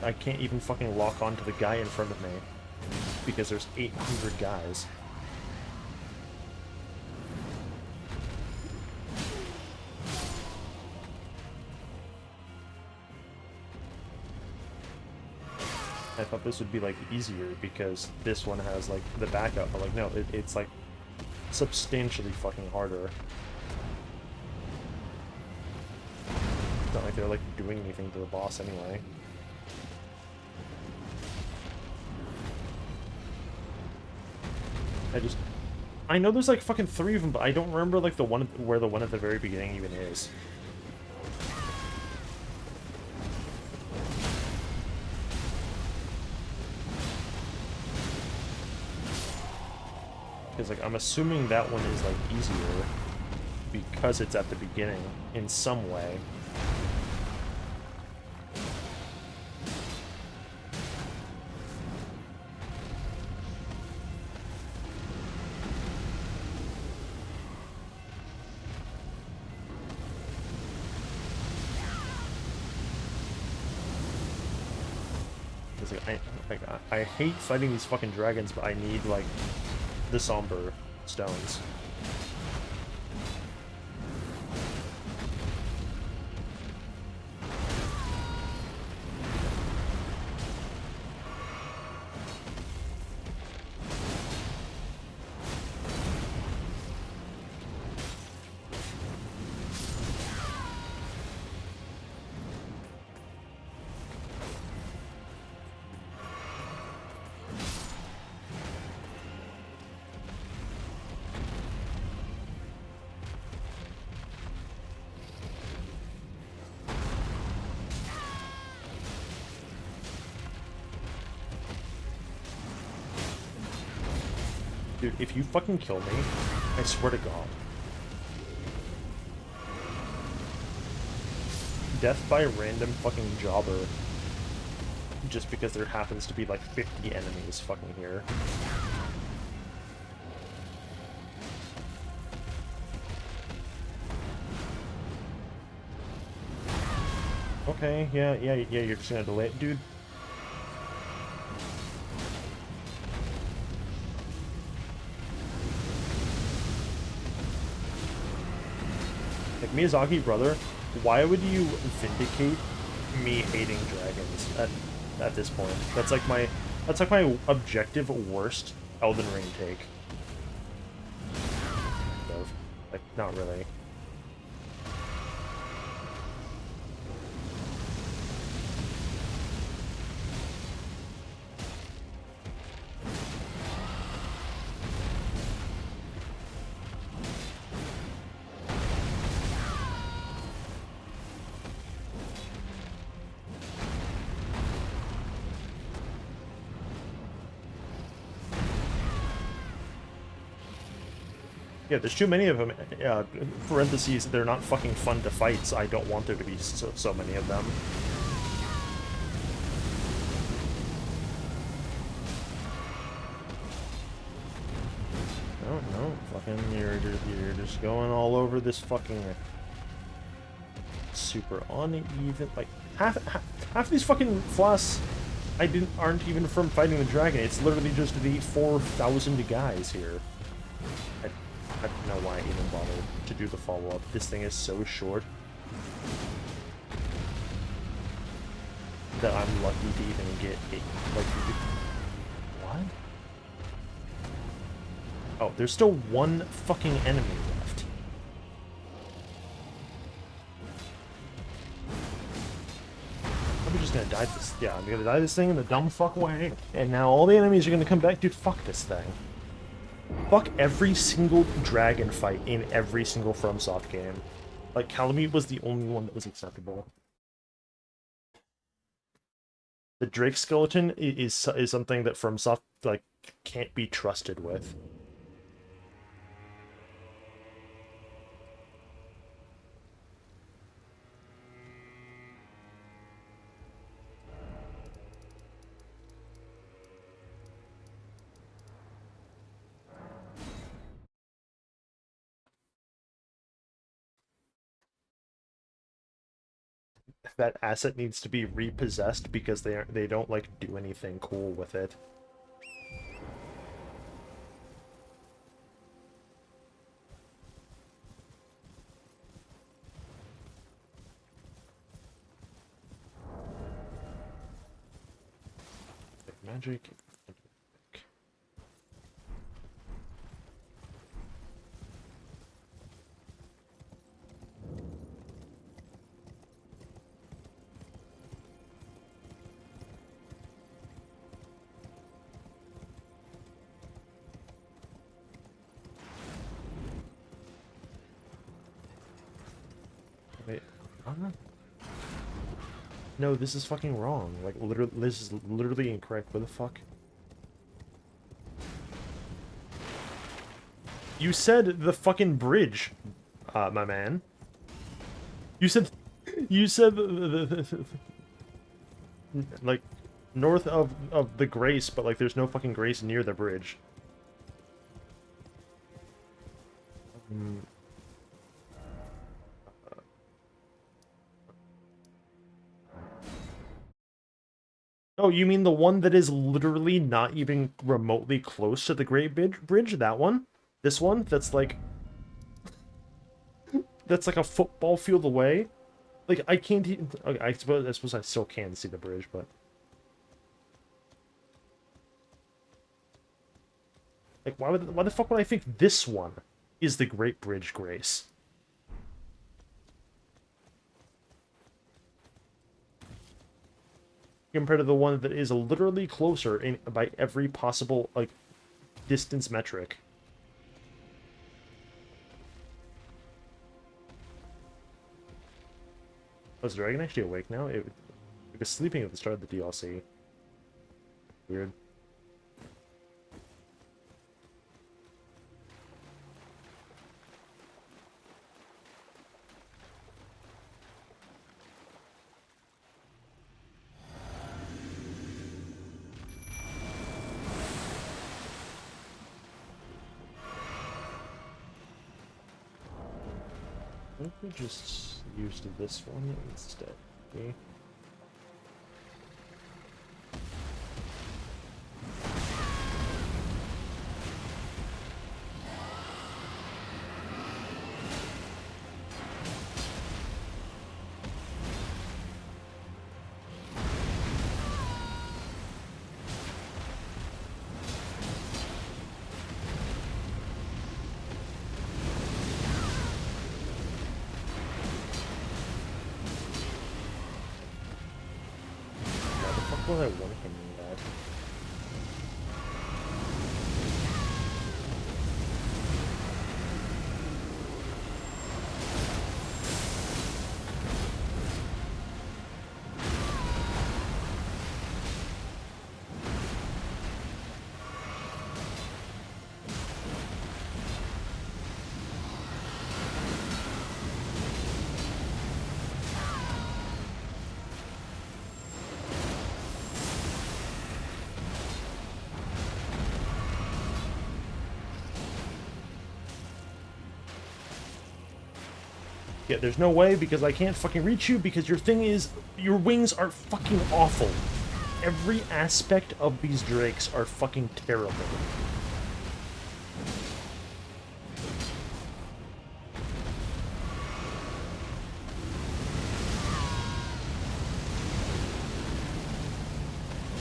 I can't even fucking lock onto the guy in front of me because there's 800 guys. I thought this would be like easier because this one has like the backup, but like no, it's like substantially fucking harder. It's not like they're like doing anything to the boss anyway. I know there's like fucking 3 of them, but I don't remember like the one where the one at the very beginning even is. Because like I'm assuming that one is like easier because it's at the beginning in some way. I hate fighting these fucking dragons, but I need, like, the somber stones. Dude, if you fucking kill me, I swear to God. Death by a random fucking jobber. Just because there happens to be like 50 enemies fucking here. Okay, yeah, you're just gonna delay it, dude. Like, Miyazaki, brother, why would you vindicate me hating dragons at this point? That's like my objective worst Elden Ring take. Like, not really. Yeah, there's too many of them. Parentheses, they're not fucking fun to fight, so I don't want there to be so many of them. No, fucking, you're just going all over this fucking super uneven. Like half these fucking floss aren't even from fighting the dragon. It's literally just the 4,000 guys here. I don't know why I even bothered to do the follow-up. This thing is so short that I'm lucky to even get it. Like, what? Oh, there's still one fucking enemy left. I'm just gonna die this. Yeah, I'm gonna die this thing in the dumb fuck way. And now all the enemies are gonna come back. Dude, fuck this thing. Fuck every single dragon fight in every single FromSoft game. Like, Calamite was the only one that was acceptable. The Drake skeleton is something that FromSoft, like, can't be trusted with. That asset needs to be repossessed because they don't like do anything cool with it. Like magic. Huh? No, this is fucking wrong. Like, literally, this is literally incorrect. What the fuck? You said the fucking bridge, my man. You said like north of the Grace, but like there's no fucking Grace near the bridge. Oh, you mean the one that is literally not even remotely close to the Great Bridge? That one? This one? That's like a football field away? Like, I can't even... Okay, I suppose I still can see the bridge, but... Like, why the fuck would I think this one is the Great Bridge Grace? Compared to the one that is literally closer by every possible, like, distance metric. Oh, is the dragon actually awake now? It was sleeping at the start of the DLC. Weird. I think we just used this one instead. Okay. Well, I want him in that. Yeah, there's no way because I can't fucking reach you because your thing is... Your wings are fucking awful. Every aspect of these drakes are fucking terrible.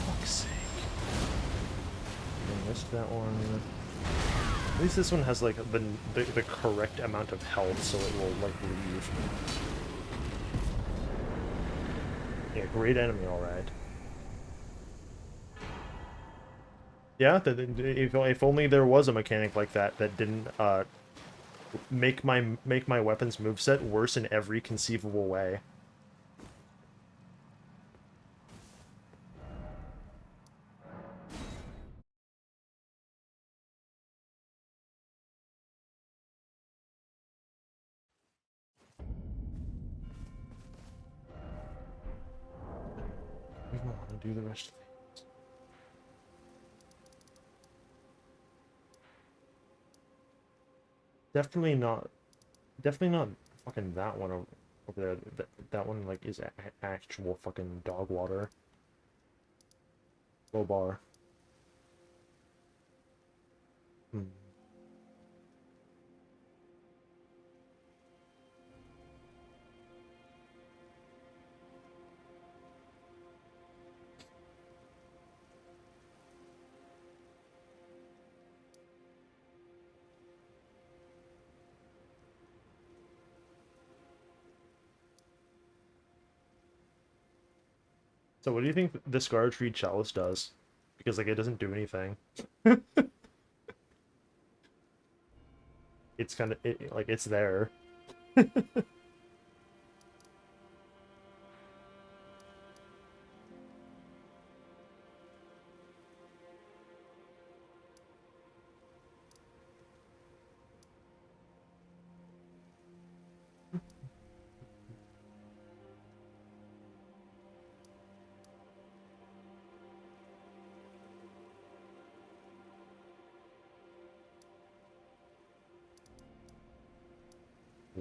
Fuck's sake. I missed that one. At least this one has, like, the correct amount of health, so it will, like, leave. Yeah, great enemy, alright. Yeah, if only there was a mechanic like that that didn't, make my weapons moveset worse in every conceivable way. We want to do the rest of things. Definitely not fucking that one over there. That one, like, is actual fucking dog water. Low bar. Hmm. So what do you think the Scar Tree Chalice does? Because, like, it doesn't do anything. It's kind of, like, it's there.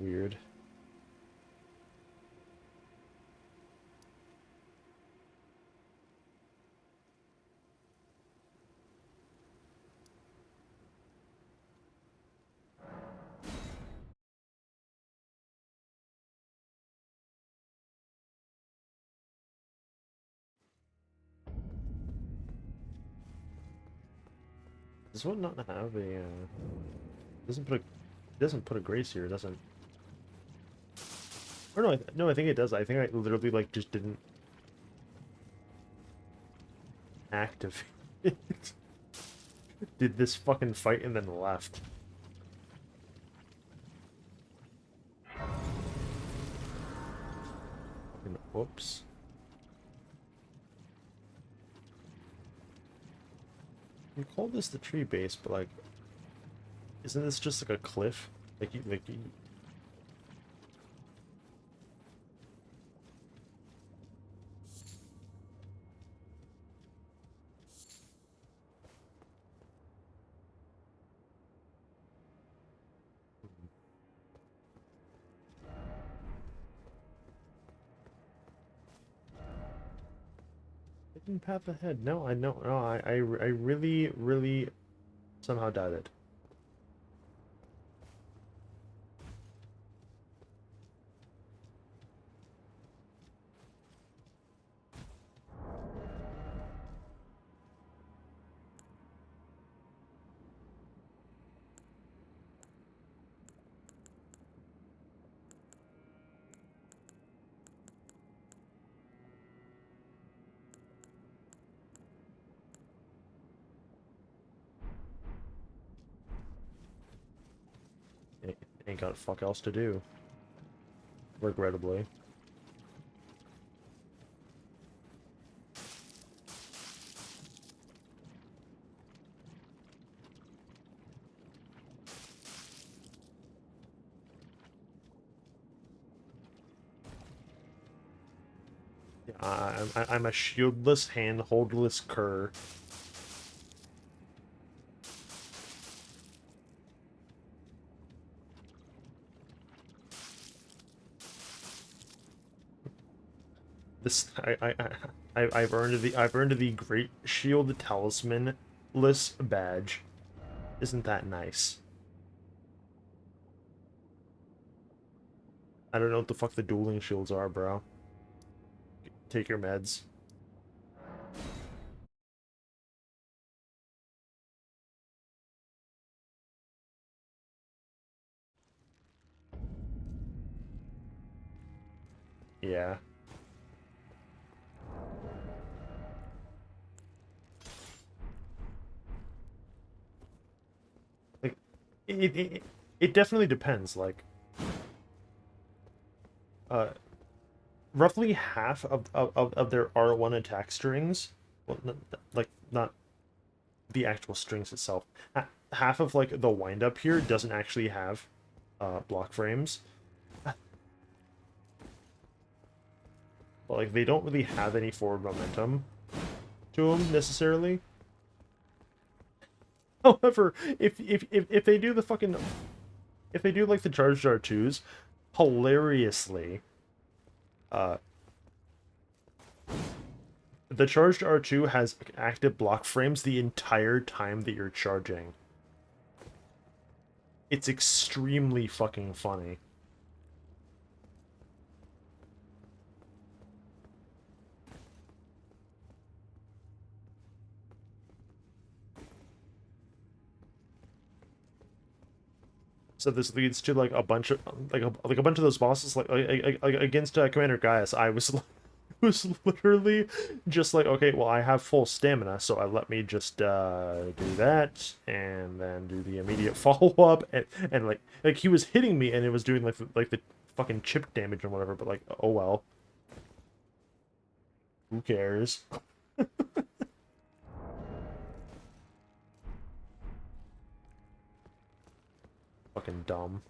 weird. Does one not have a doesn't put a grace here, doesn't? Or no, no, I think it does. I think I literally like just didn't activate it. Did this fucking fight and then left. Fucking whoops. You call this the tree base, but like, isn't this just like a cliff? Like you. Hidden path ahead. No, I know. No, I really, really somehow doubt it. Ain't got fuck else to do. Regrettably. I'm a shieldless, handholdless cur. This I've earned the Great Shield Talisman-less badge. Isn't that nice? I don't know what the fuck the dueling shields are, bro. Take your meds. Yeah. Like, it definitely depends. Like, roughly half of their R1 attack strings, well, like, not the actual strings itself. Half of, like, the wind-up here doesn't actually have block frames. But, like, they don't really have any forward momentum to them, necessarily. However, if they do the fucking... If they do, like, the charged R2s, hilariously, the charged R2 has active block frames the entire time that you're charging. It's extremely fucking funny. So this leads to like a bunch of like a bunch of those bosses like against Commander Gaius. I was was literally just like, okay, well I have full stamina, so let me just do that and then do the immediate follow up and like he was hitting me and it was doing like the fucking chip damage and whatever, but like oh well, who cares? Fucking dumb.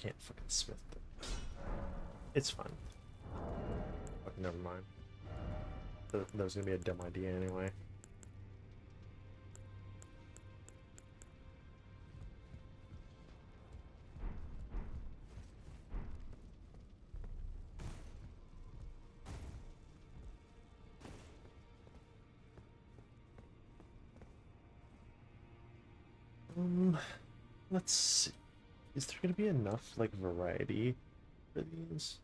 can't fucking smith them. It's fine. Fuck, never mind. That was gonna be a dumb idea anyway. Let's see. Is there gonna be enough, like, variety for these?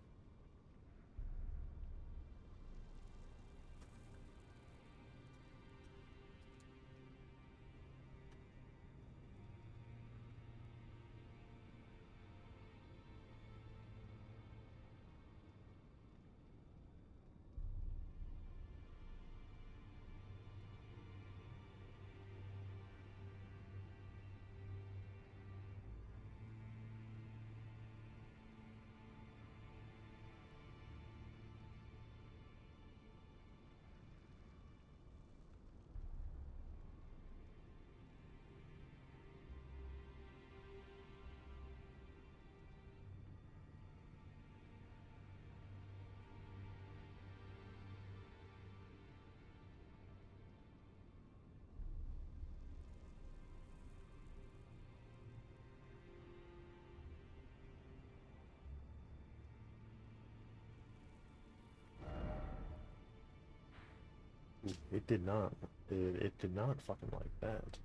Ooh, it did not. It did not fucking like that.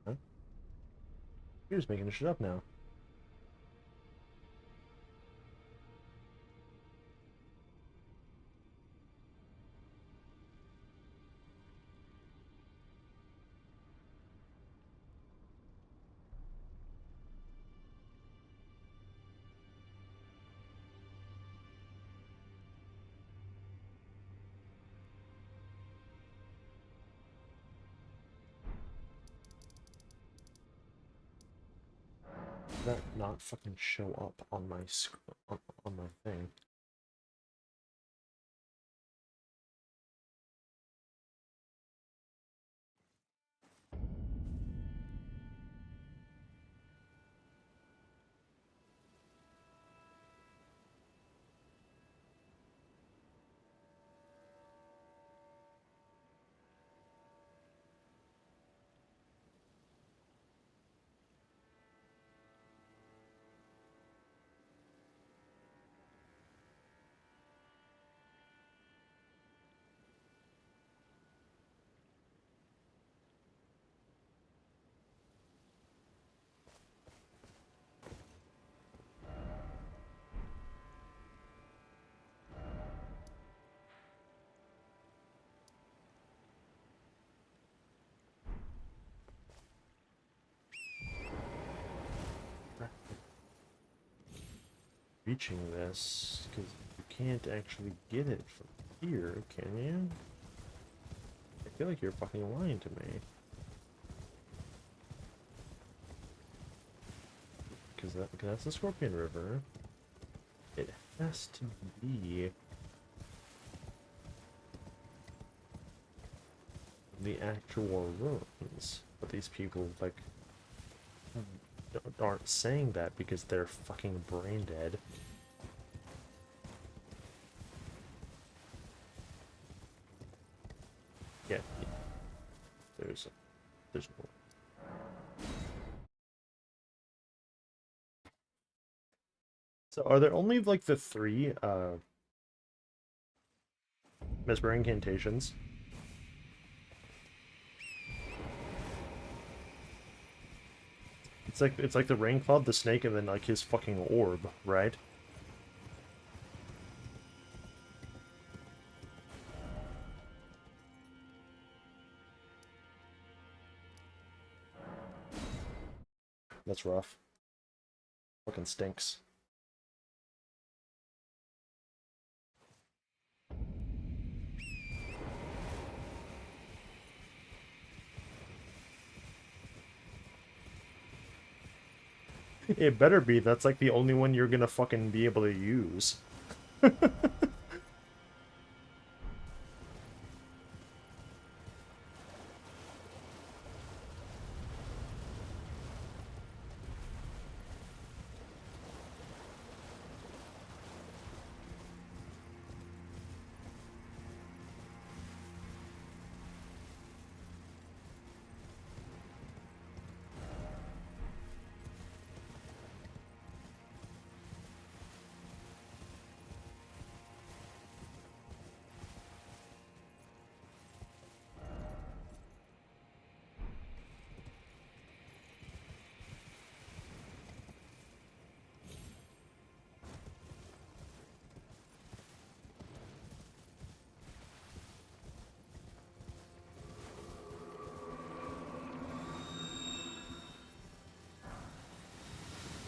Huh? You're just making shit up now. Did that not fucking show up on my on my thing? Reaching this, because you can't actually get it from here, can you? I feel like you're fucking lying to me. Because that's the Scorpion River. It has to be the actual ruins. But these people, like, aren't saying that because they're fucking brain dead. Yeah, there's more. So are there only like the 3 Mesmer incantations? It's like the Rain Cloud, the snake, and then like his fucking orb, right? That's rough. Fucking stinks. It better be. That's like the only one you're gonna fucking be able to use.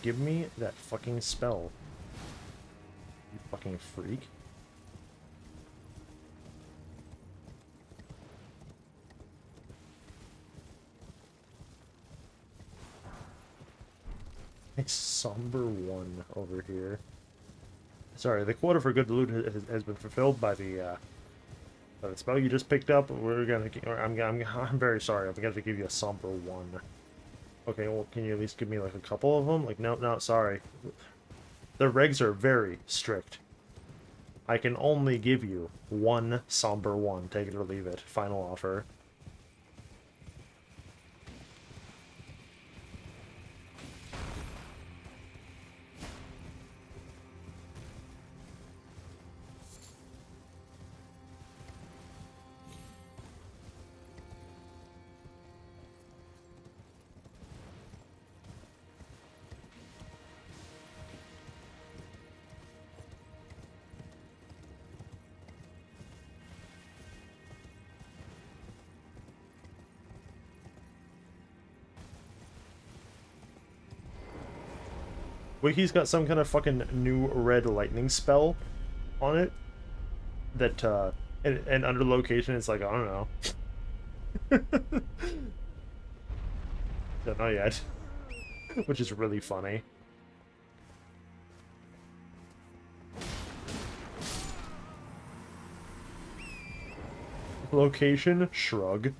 Give me that fucking spell. You fucking freak. A somber one over here. Sorry, the quota for good loot has been fulfilled by the spell you just picked up. We're gonna. I'm very sorry. I'm gonna give you a somber one. Okay, well, can you at least give me like a couple of them? Like, no, sorry. The regs are very strict. I can only give you one somber one. Take it or leave it. Final offer. Wiki's got some kind of fucking new red lightning spell on it that, and under location it's like, I don't know. Don't know yet. Which is really funny. Location, shrug.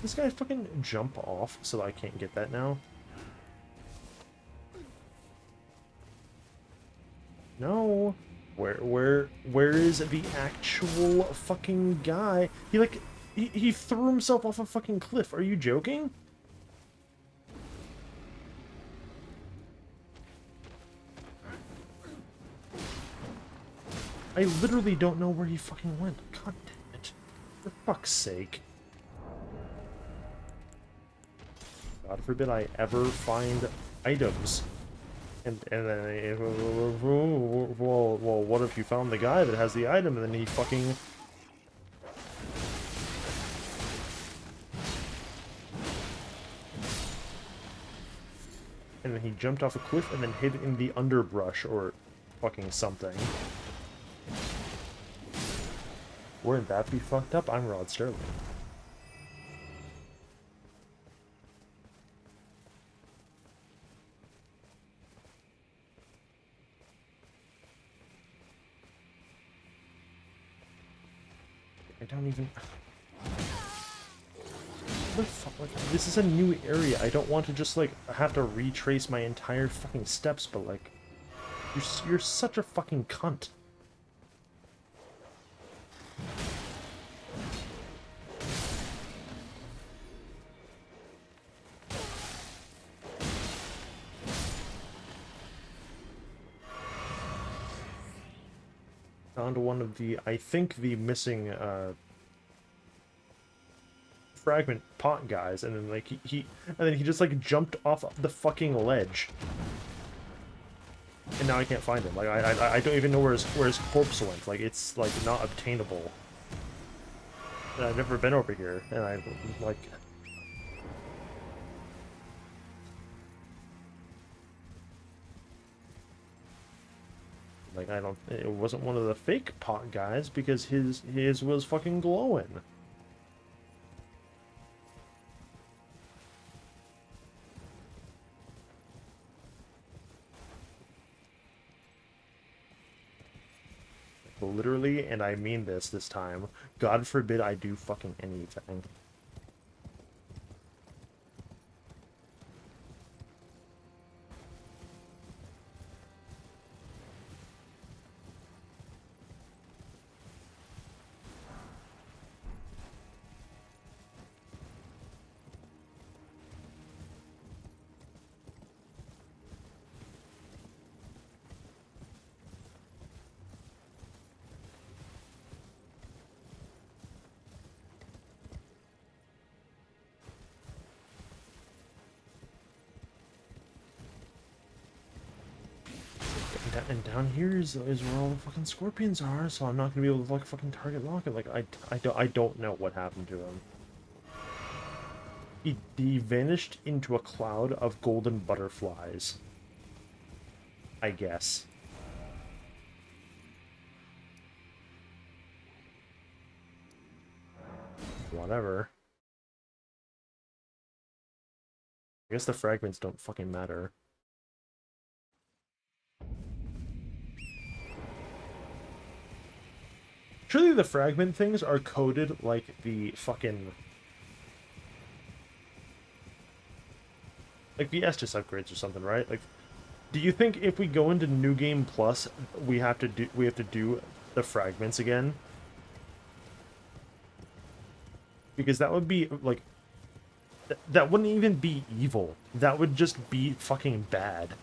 This guy fucking jump off so that I can't get that now. No. Where is the actual fucking guy? He threw himself off a fucking cliff. Are you joking? I literally don't know where he fucking went. God damn it. For fuck's sake. God forbid I ever find items. And then, well, what if you found the guy that has the item and then he fucking... And then he jumped off a cliff and then hid in the underbrush or fucking something. Wouldn't that be fucked up? I'm Rod Sterling. I don't even... What the fuck? Like, this is a new area. I don't want to just, like, have to retrace my entire fucking steps, but, like... You're such a fucking cunt. Found one of the, I think, the missing, fragment pot guys, and then, like, and then he just, like, jumped off the fucking ledge. And now I can't find him. Like, I don't even know where his corpse went. Like, it's, like, not obtainable. And I've never been over here, and I, like... Like, I don't... It wasn't one of the fake pot guys, because his was fucking glowing. literally, and I mean this time, God forbid I do fucking anything. And down here is where all the fucking scorpions are, so I'm not gonna be able to like fucking target lock it. Like I don't know what happened to him. He vanished into a cloud of golden butterflies. I guess. Whatever. I guess the fragments don't fucking matter. Surely the fragment things are coded like the fucking... like the Estus upgrades or something, right? Like, do you think if we go into New Game Plus, we have to do the fragments again? Because that would be, like... that wouldn't even be evil. That would just be fucking bad.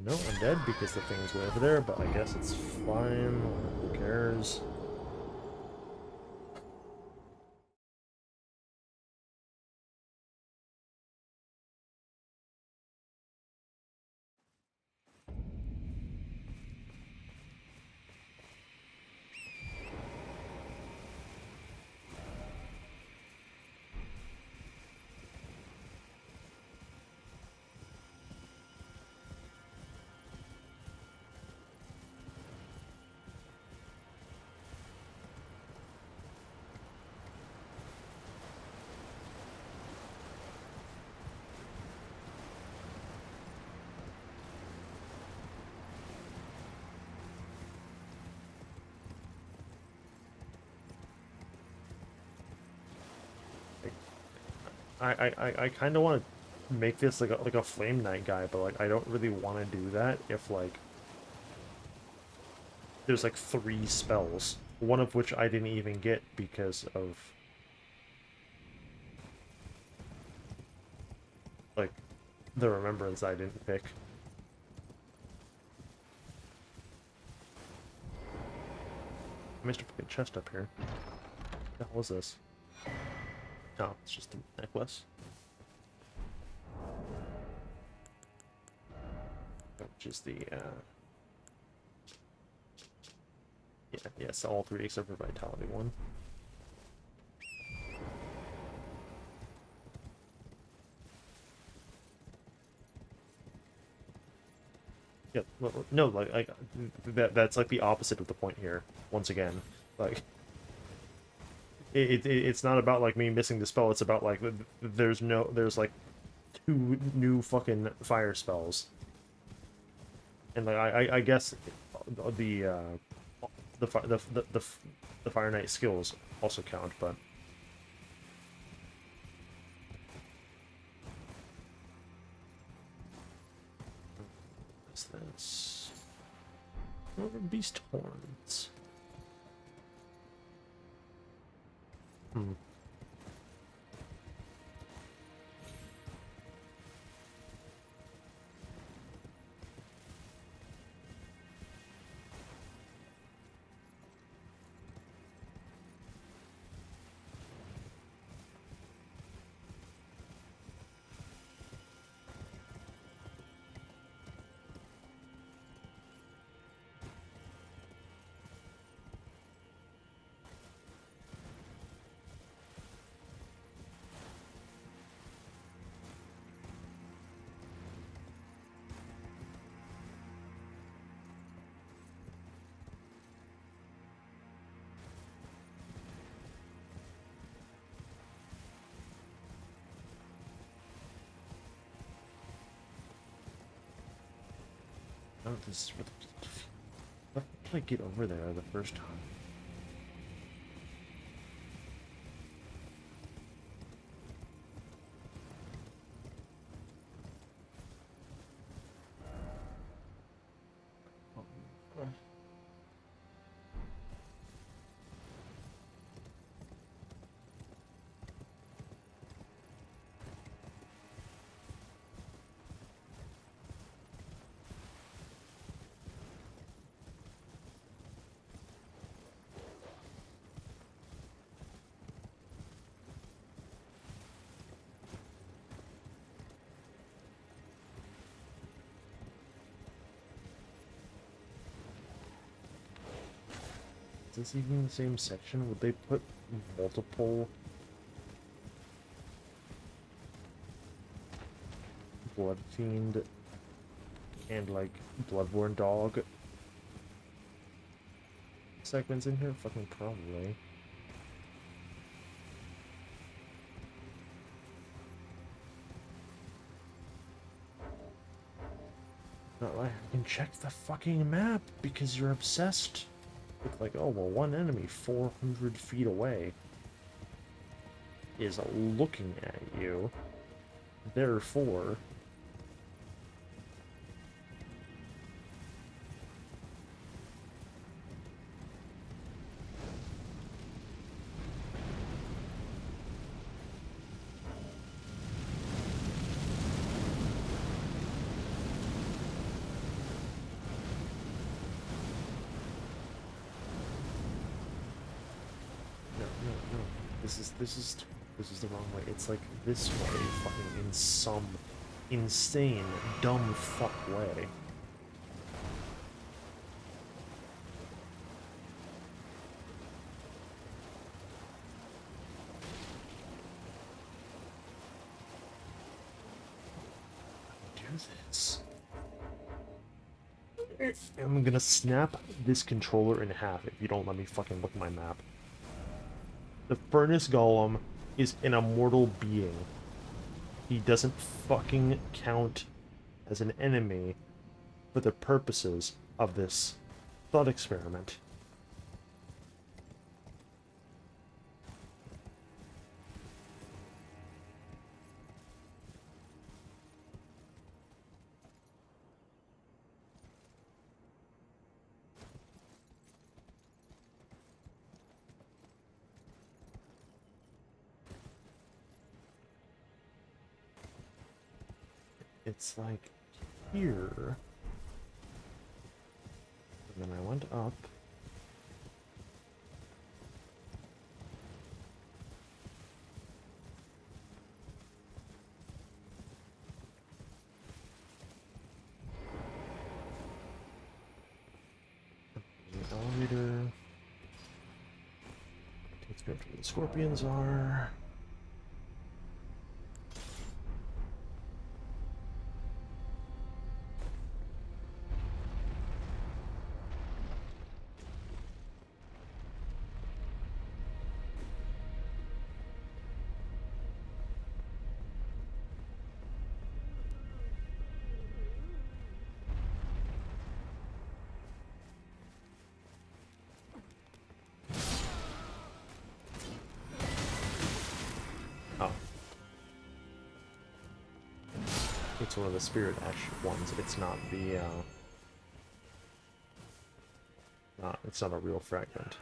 No, I'm dead because the thing's way over there, but I guess it's fine. Who cares? I kind of want to make this like a Flame Knight guy, but like I don't really want to do that if like there's like 3 spells, one of which I didn't even get because of like the Remembrance I didn't pick. I missed a fucking chest up here. What the hell is this? Oh, it's just a necklace. Which is the, yeah, yes, all 3 except for Vitality 1. Yeah, no, like that's like the opposite of the point here, once again. Like, it's not about like me missing the spell, it's about like there's like 2 new fucking fire spells. And like I guess the Fire Knight skills also count, but what's this? Over Beast Horns. Hmm. Oh, this is where how did I get over there the first time? Is this even the same section? Would they put multiple Blood Fiend and like Bloodborne Dog segments in here? Fucking probably. Not like I can check the fucking map because you're obsessed with like, oh well, one enemy 400 feet away is looking at you. Therefore, no. This is the wrong way. It's like this way, fucking in some insane, dumb fuck way. Do this. I'm gonna snap this controller in half if you don't let me fucking look at my map. The Furnace Golem is an immortal being. He doesn't fucking count as an enemy for the purposes of this thought experiment. It's like here. And then I went up. The elevator. Takes me up to where the scorpions are. Oh. It's one of the Spirit Ash ones. It's not the, it's not a real fragment.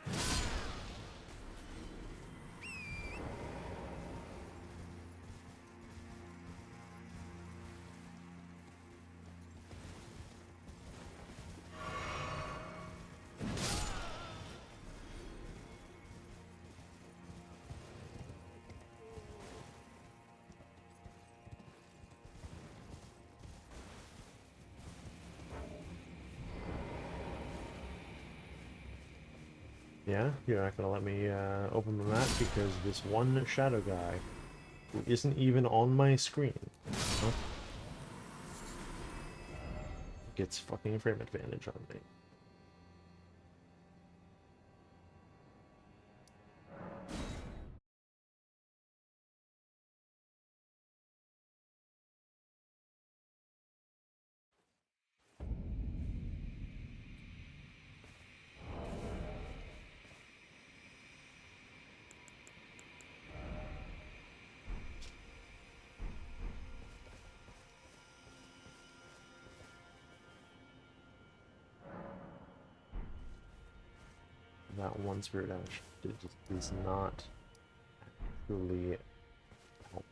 Yeah, you're not gonna let me open the map because this one shadow guy who isn't even on my screen gets fucking frame advantage on me. that one Spirit Ash does not actually help.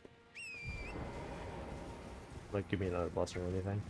Like, give me another blessing or anything.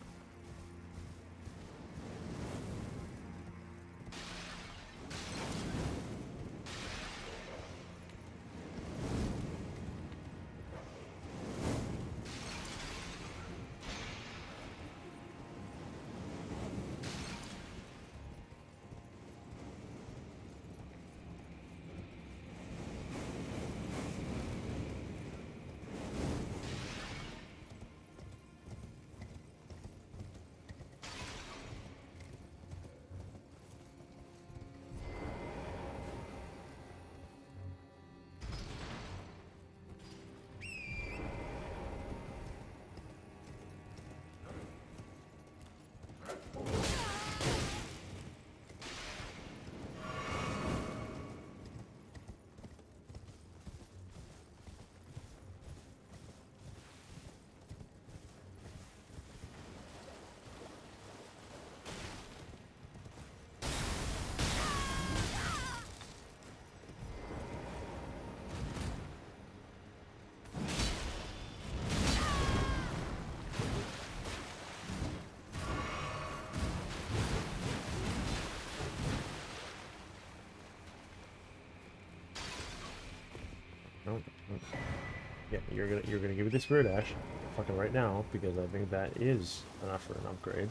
Nope. Yeah, you're gonna give me the Spirit Ash fucking right now, because I think that is enough for an upgrade.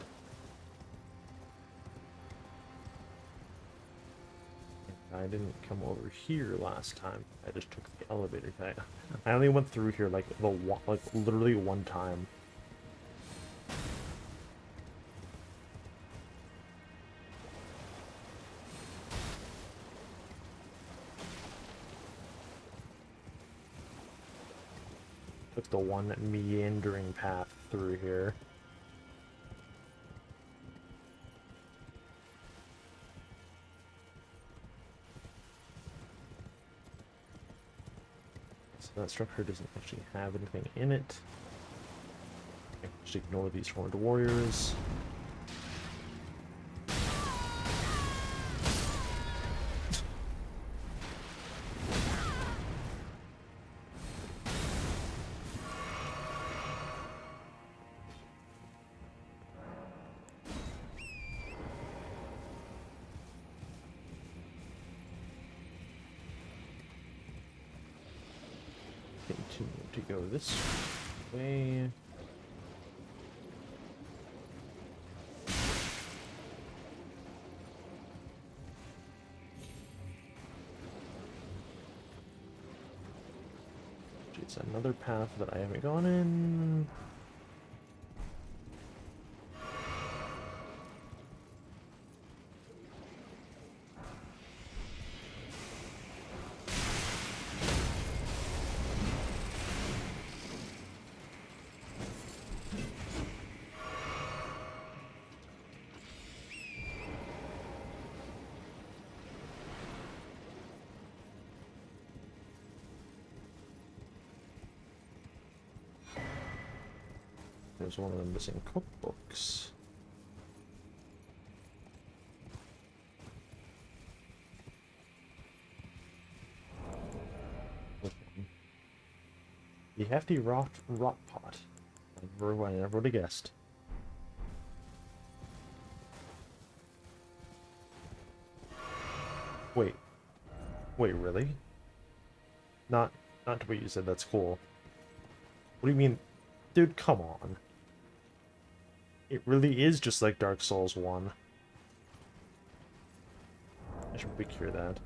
I didn't come over here last time. I just took the elevator. I only went through here like literally one time. Took the one meandering path through here. So that structure doesn't actually have anything in it. I can just ignore these horned warriors. Continue to go this way. It's another path that I haven't gone in. There's one of the missing cookbooks. The hefty rot pot. I never would have guessed. Wait, really? Not the way you said that's cool. What do you mean? Dude, come on. It really is just like Dark Souls 1. I should quick cure that.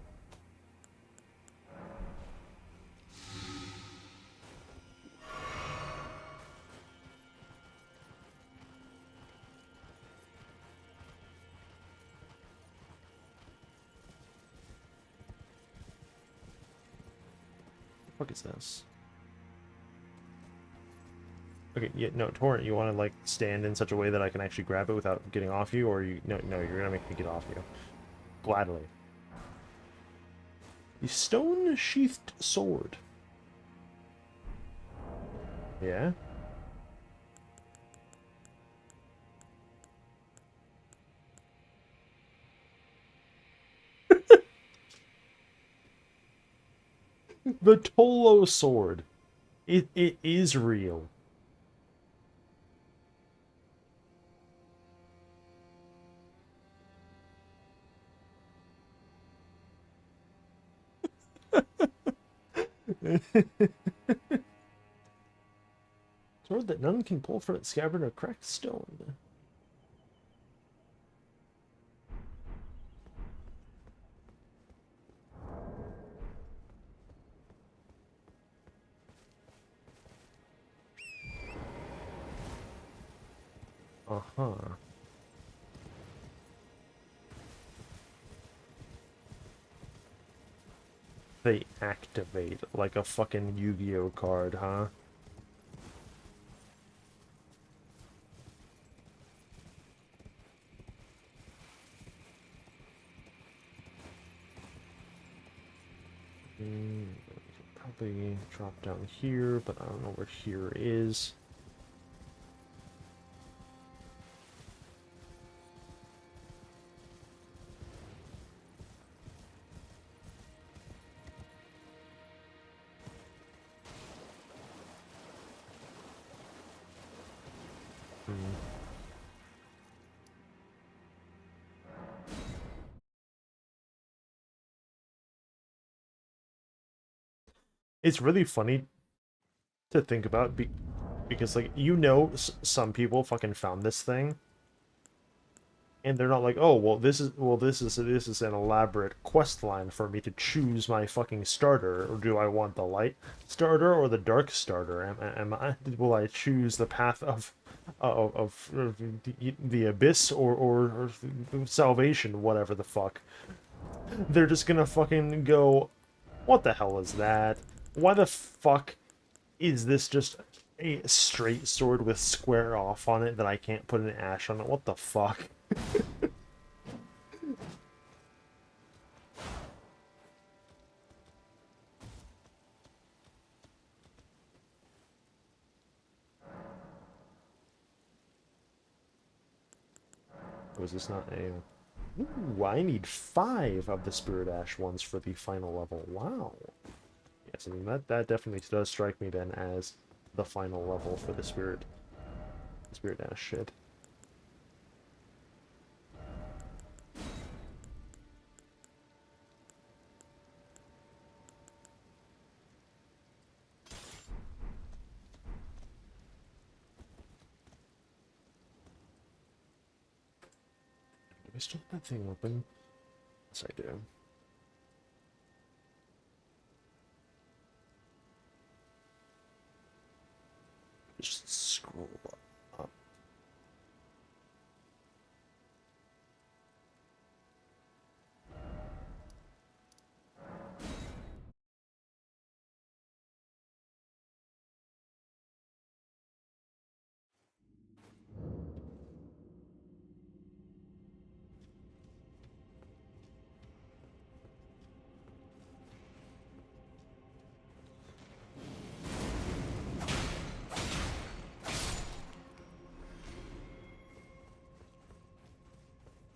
What the fuck is this? Okay, yeah, no, Torrent, you want to, like, stand in such a way that I can actually grab it without getting off you, or you... No, you're gonna make me get off you. Gladly. The stone-sheathed sword. Yeah? The Tolo sword. It is real. Sword that none can pull from its scabbard or cracked stone. Uh-huh. They activate like a fucking Yu-Gi-Oh card, huh? Probably drop down here, but I don't know where here is. It's really funny to think about because, like, you know, some people fucking found this thing, and they're not like, oh, well, this is an elaborate quest line for me to choose my fucking starter, or do I want the light starter or the dark starter? Will I choose the path of the abyss or salvation, whatever the fuck? They're just gonna fucking go, what the hell is that? Why the fuck is this just a straight sword with square off on it that I can't put an ash on it? What the fuck? Was this not a... Ooh, I need 5 of the Spirit Ash ones for the final level. Wow. Yes, I mean, that definitely does strike me then as the final level for the Spirit Ash shit. Do I still have that thing open? Yes, I do. Just scroll up.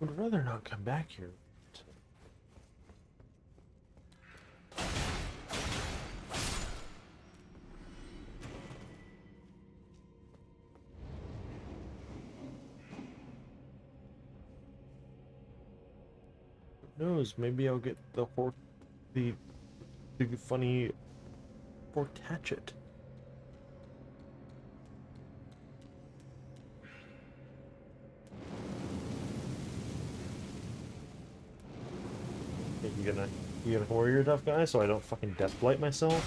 Would rather not come back here. Who knows? Maybe I'll get the funny forked hatchet. Hey, you gonna warrior tough guy so I don't fucking death blight myself?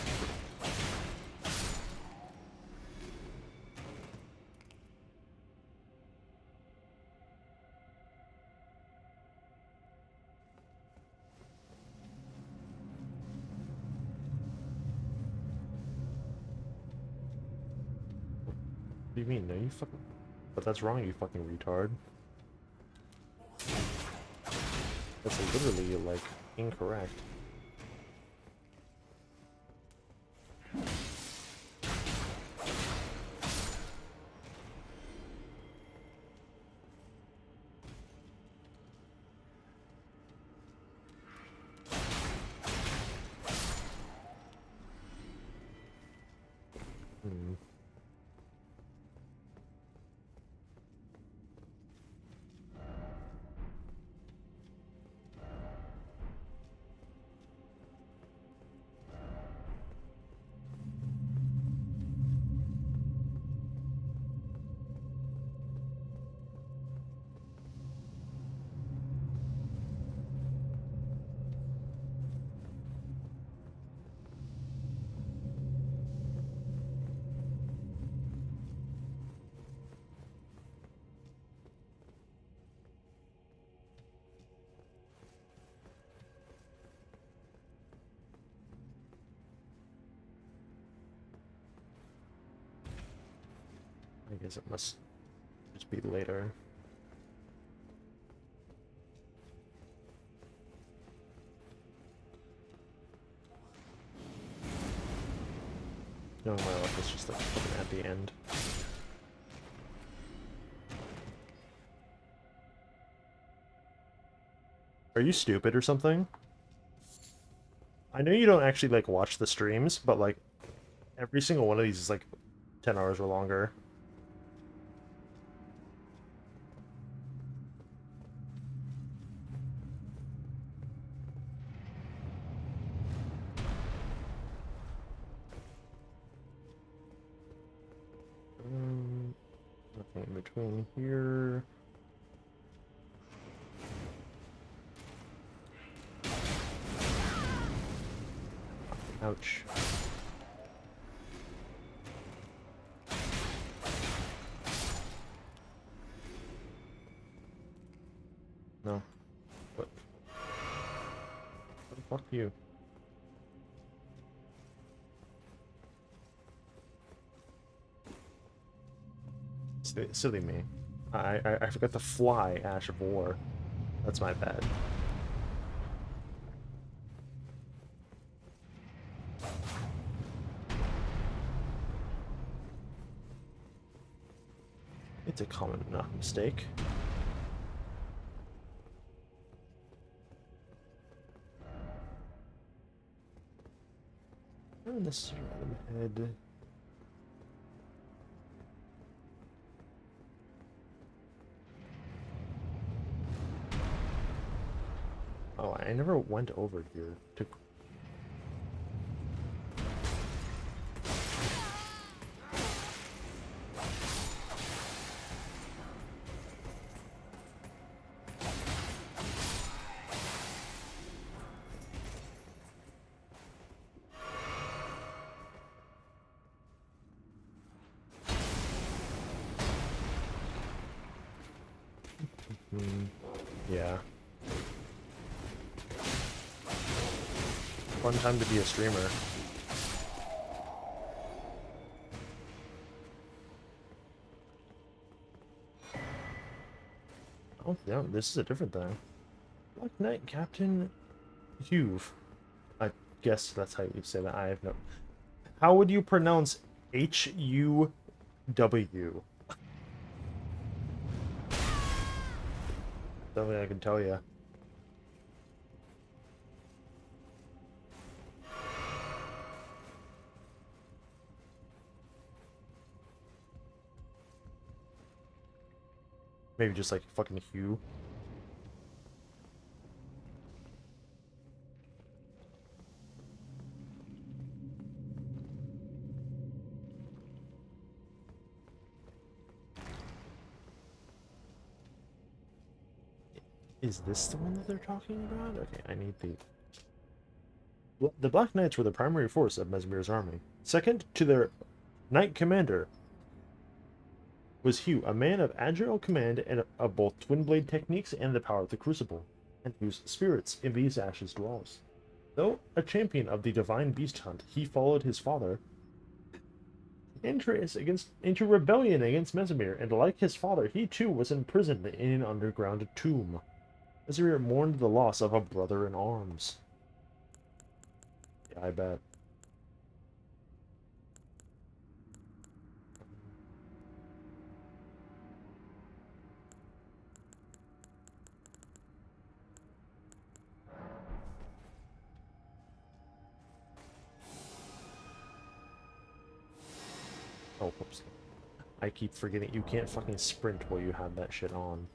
What do you mean? No, you fucking... But that's wrong, you fucking retard. That's literally, like, incorrect. I guess it must just be later. No, my life is just like fucking at the end. Are you stupid or something? I know you don't actually like watch the streams, but like every single one of these is like 10 hours or longer. Nothing in between here. Ouch. No. What? What the fuck you? Silly me. I forgot to fly Ash of War. That's my bad. It's a common enough mistake. Not necessarily head. Oh, I never went over here to. Yeah. Fun time to be a streamer. Oh, no, this is a different thing. Black Knight Captain Huve. I guess that's how you say that. I have no... How would you pronounce H-U-W? That way I can tell you. Maybe just like fucking Hugh. Is this the one that they're talking about? Okay, I need the... The Black Knights were the primary force of Mesmer's army. Second to their knight commander was Hugh, a man of agile command and of both twin blade techniques and the power of the crucible, and whose spirits in these ashes dwells. Though a champion of the divine beast hunt, he followed his father into rebellion against Mesmer, and like his father, he too was imprisoned in an underground tomb. Mesmer mourned the loss of a brother in arms. Yeah, I bet. Oh, whoops. I keep forgetting you can't fucking sprint while you have that shit on.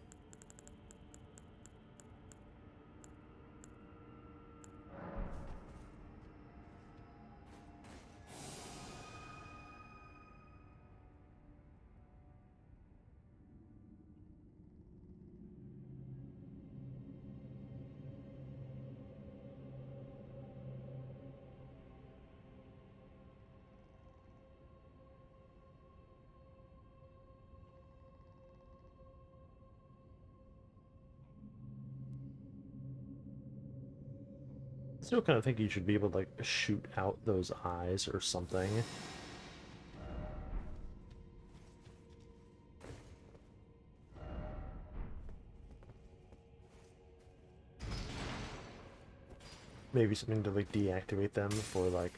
I still kind of think you should be able to, like, shoot out those eyes or something. maybe something to like deactivate them for like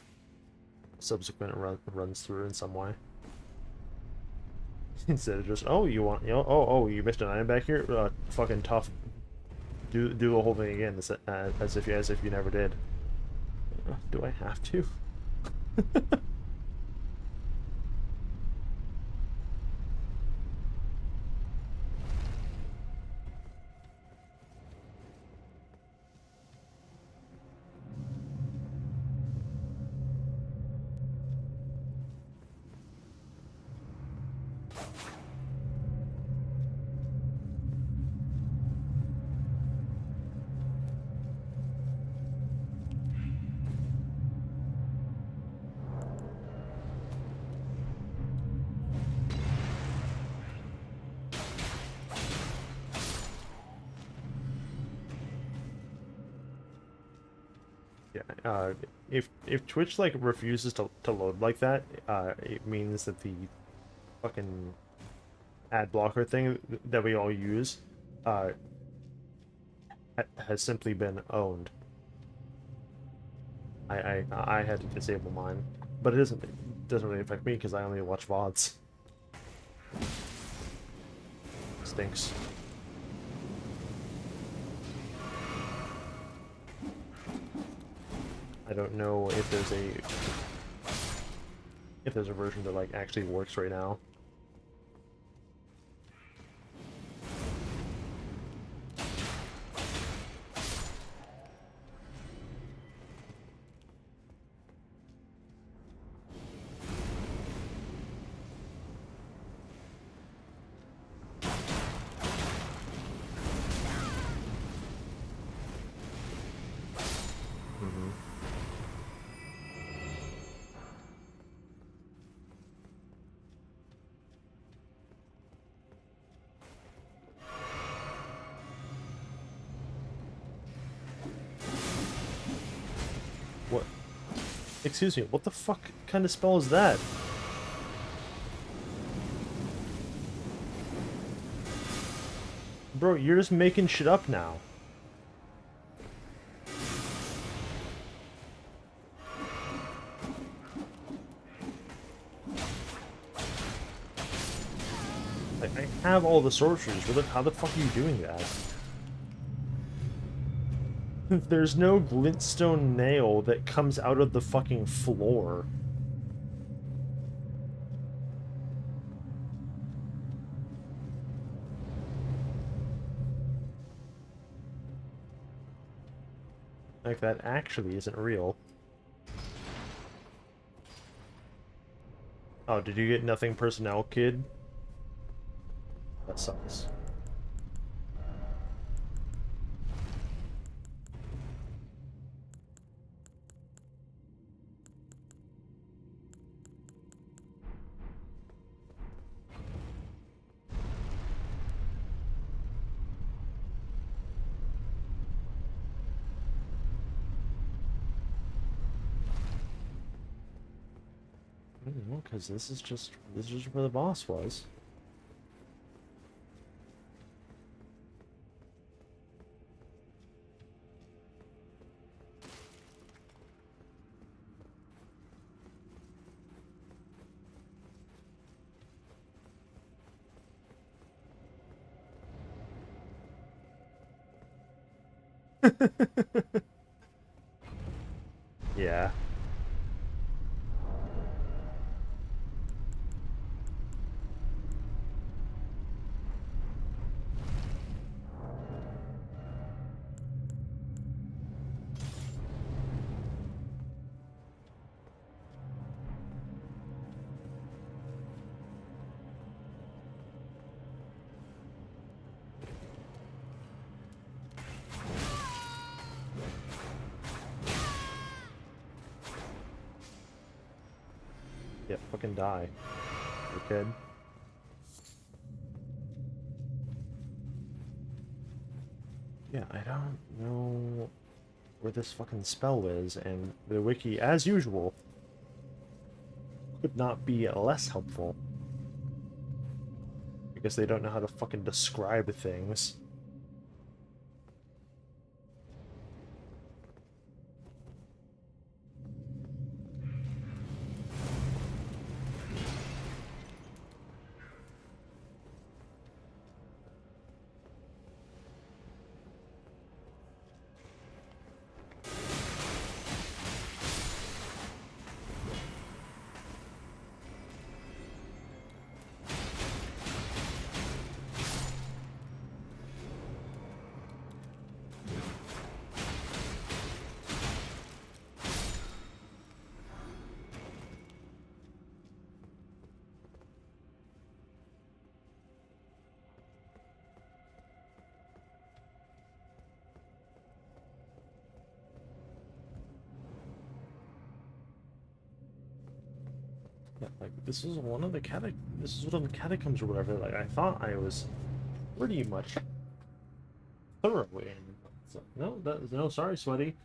subsequent runs through in some way. Instead of just, oh, you want, you know, oh, you missed an item back here, fucking tough. Do the whole thing again, as if you never did. Do I have to? Yeah, if Twitch like refuses to load like that, it means that the fucking ad blocker thing that we all use, has simply been owned. I had to disable mine, but it doesn't really affect me because I only watch VODs. Stinks. I don't know if there's a version that like actually works right now. What? Excuse me, what the fuck kind of spell is that? Bro, you're just making shit up now. I have all the sorceries. How the fuck are you doing that? There's no glintstone nail that comes out of the fucking floor. Like, that actually isn't real. Oh, did you get nothing personnel, kid? That sucks. Because this is just where the boss was. Yeah. Yeah, fucking die. You kid. Yeah, I don't know where this fucking spell is, and the wiki, as usual, could not be less helpful. Because they don't know how to fucking describe things. Like, this is one of the catacombs or whatever. Like, I thought I was pretty much thorough in. So, no, sorry, sweaty.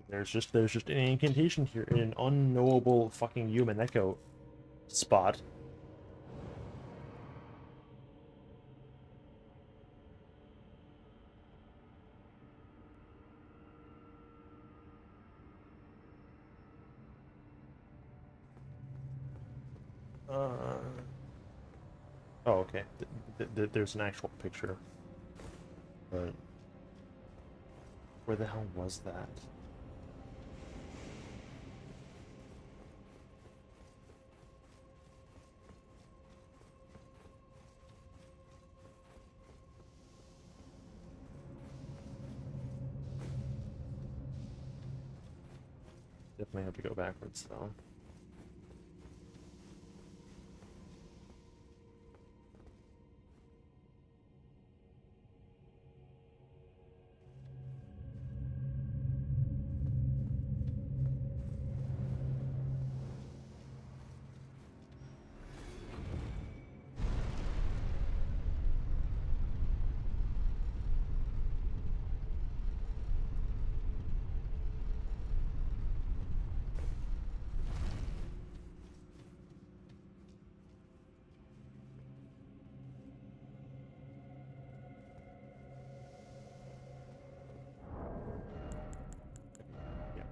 There's just an incantation here in an unknowable fucking human echo spot. Oh, okay. There's an actual picture. But where the hell was that? Definitely have to go backwards though.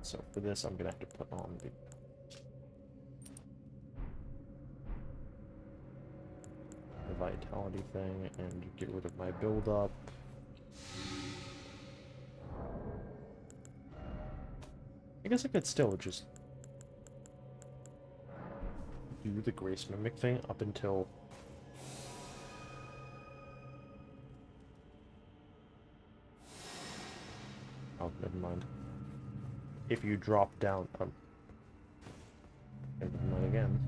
So for this, I'm gonna have to put on the vitality thing and get rid of my build-up. I guess I could still just do the Grace Mimic thing up until... Oh, never mind. If you drop down... never mind again.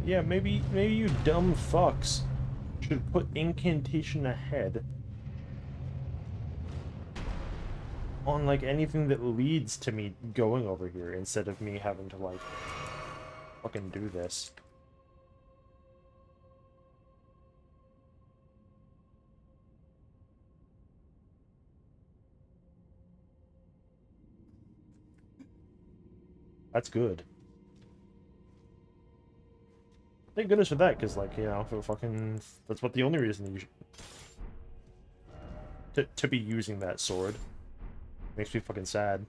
Yeah, maybe you dumb fucks should put incantation ahead on, like, anything that leads to me going over here instead of me having to, like, fucking do this. That's good. Thank goodness for that, because, like, you know, for fucking... That's what the only reason you should... To be using that sword. Makes me fucking sad.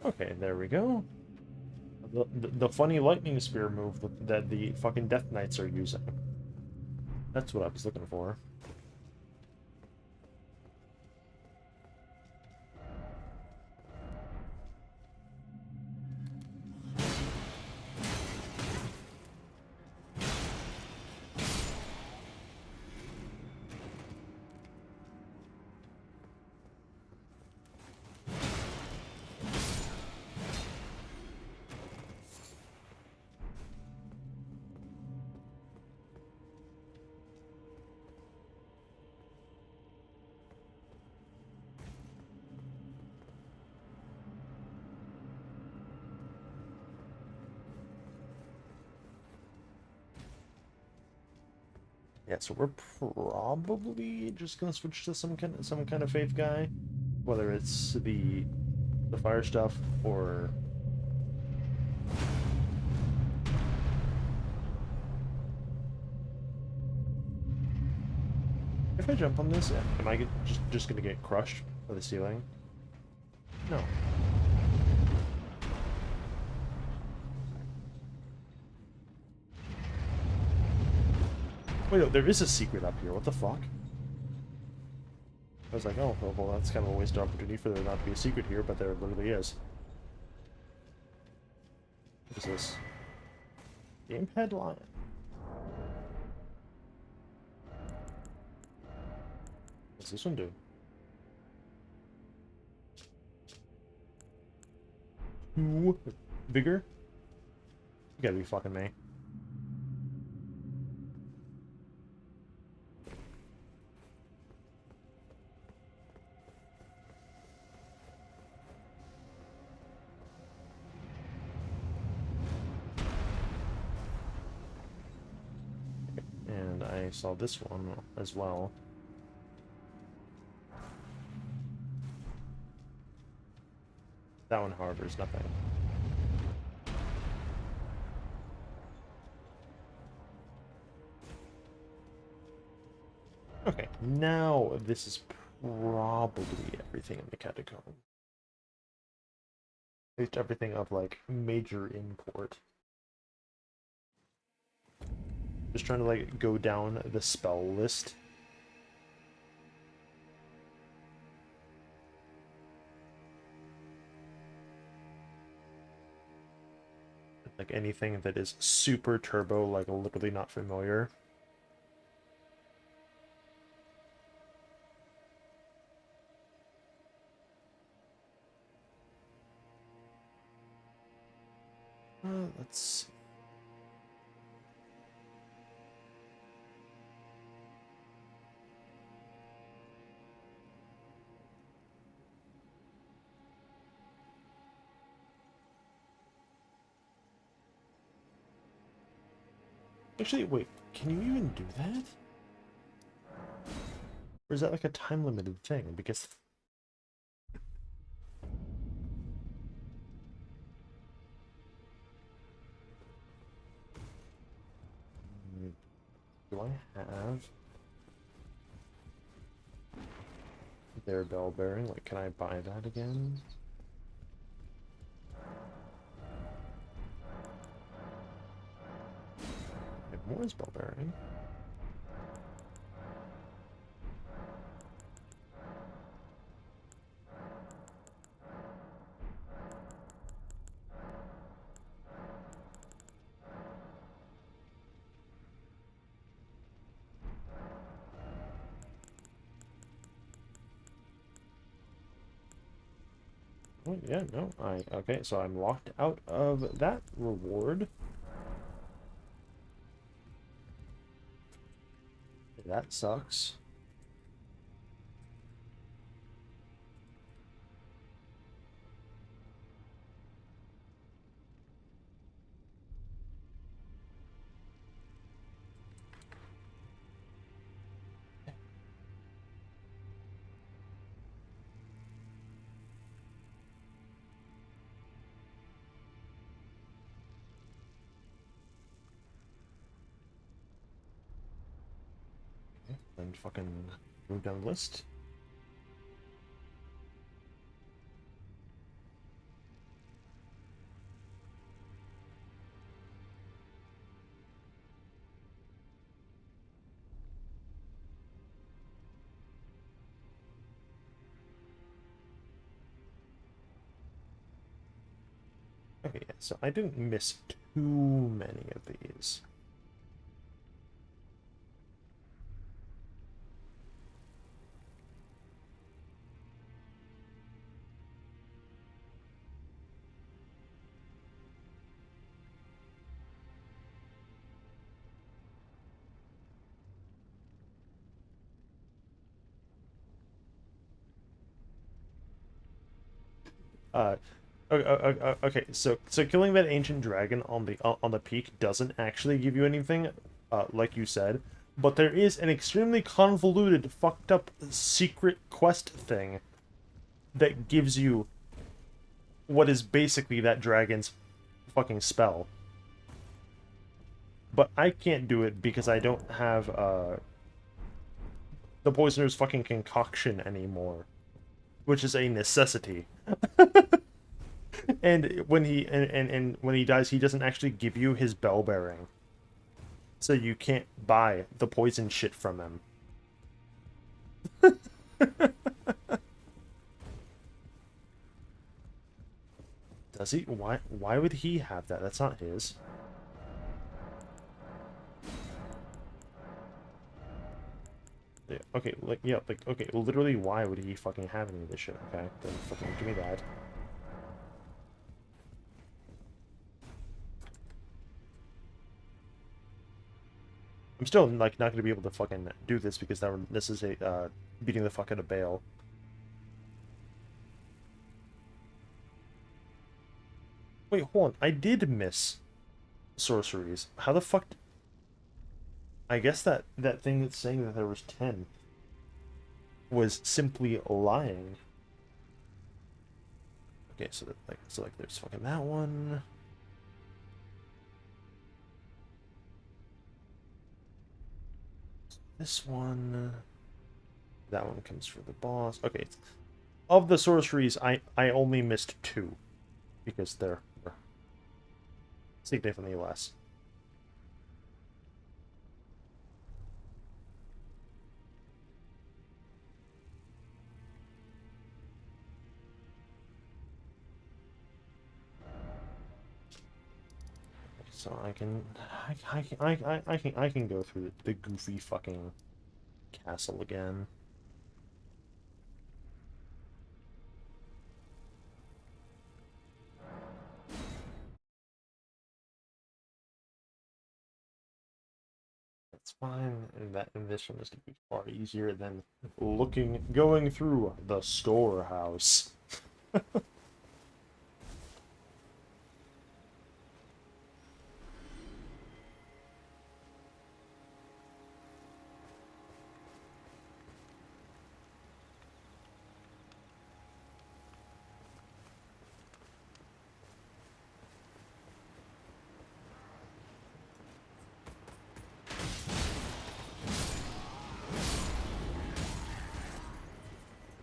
Okay, there we go. The funny lightning spear move that the fucking Death Knights are using. That's what I was looking for. Yeah, so we're probably just gonna switch to some kind of faith guy, whether it's the fire stuff or if I jump on this, am I just gonna get crushed by the ceiling? No. Wait, no, there is a secret up here. What the fuck? I was like, oh, well, that's kind of a wasted opportunity for there not to be a secret here, but there literally is. What is this? Gamepad Lion. What's this one do? Two vigor? You gotta be fucking me. Okay, so this one as well. That one, however, is nothing. Okay, now this is probably everything in the catacomb. At least everything of, like, major import. Just trying to, like, go down the spell list. Like, anything that is super turbo, like, literally not familiar. Let's see. Actually, wait, can you even do that? Or is that like a time-limited thing? Because... do I have their bell bearing? Like, can I buy that again? I have more bell bearing. Oh, yeah, no, okay, so I'm locked out of that reward. That sucks. Then fucking move down the list. Okay, yeah, so I didn't miss too many of these. Uh, okay, so killing that ancient dragon on the peak doesn't actually give you anything, like you said, but there is an extremely convoluted, fucked up secret quest thing that gives you what is basically that dragon's fucking spell. But I can't do it because I don't have the poisoner's fucking concoction anymore, which is a necessity. And when he dies, he doesn't actually give you his bell bearing. So you can't buy the poison shit from him. Does he? Why would he have that? That's not his. Yeah, okay, like, yeah, like, okay, literally, why would he fucking have any of this shit? Okay, then fucking give me that. I'm still, like, not gonna be able to fucking do this because this is a, beating the fuck out of Bale. Wait, hold on, I did miss sorceries. How the fuck... I guess that thing that's saying that there was 10 was simply lying. Okay, so like there's fucking that one. This one. That one comes for the boss. Okay. Of the sorceries, I only missed 2 because they're significantly less. So I can go through the goofy fucking castle again. That's fine, and this one is gonna be far easier than going through the storehouse.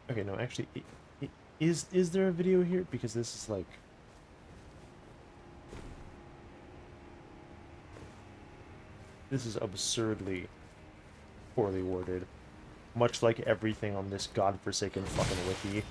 Okay, no, actually, is there a video here? Because this is like... This is absurdly poorly worded. Much like everything on this godforsaken fucking wiki.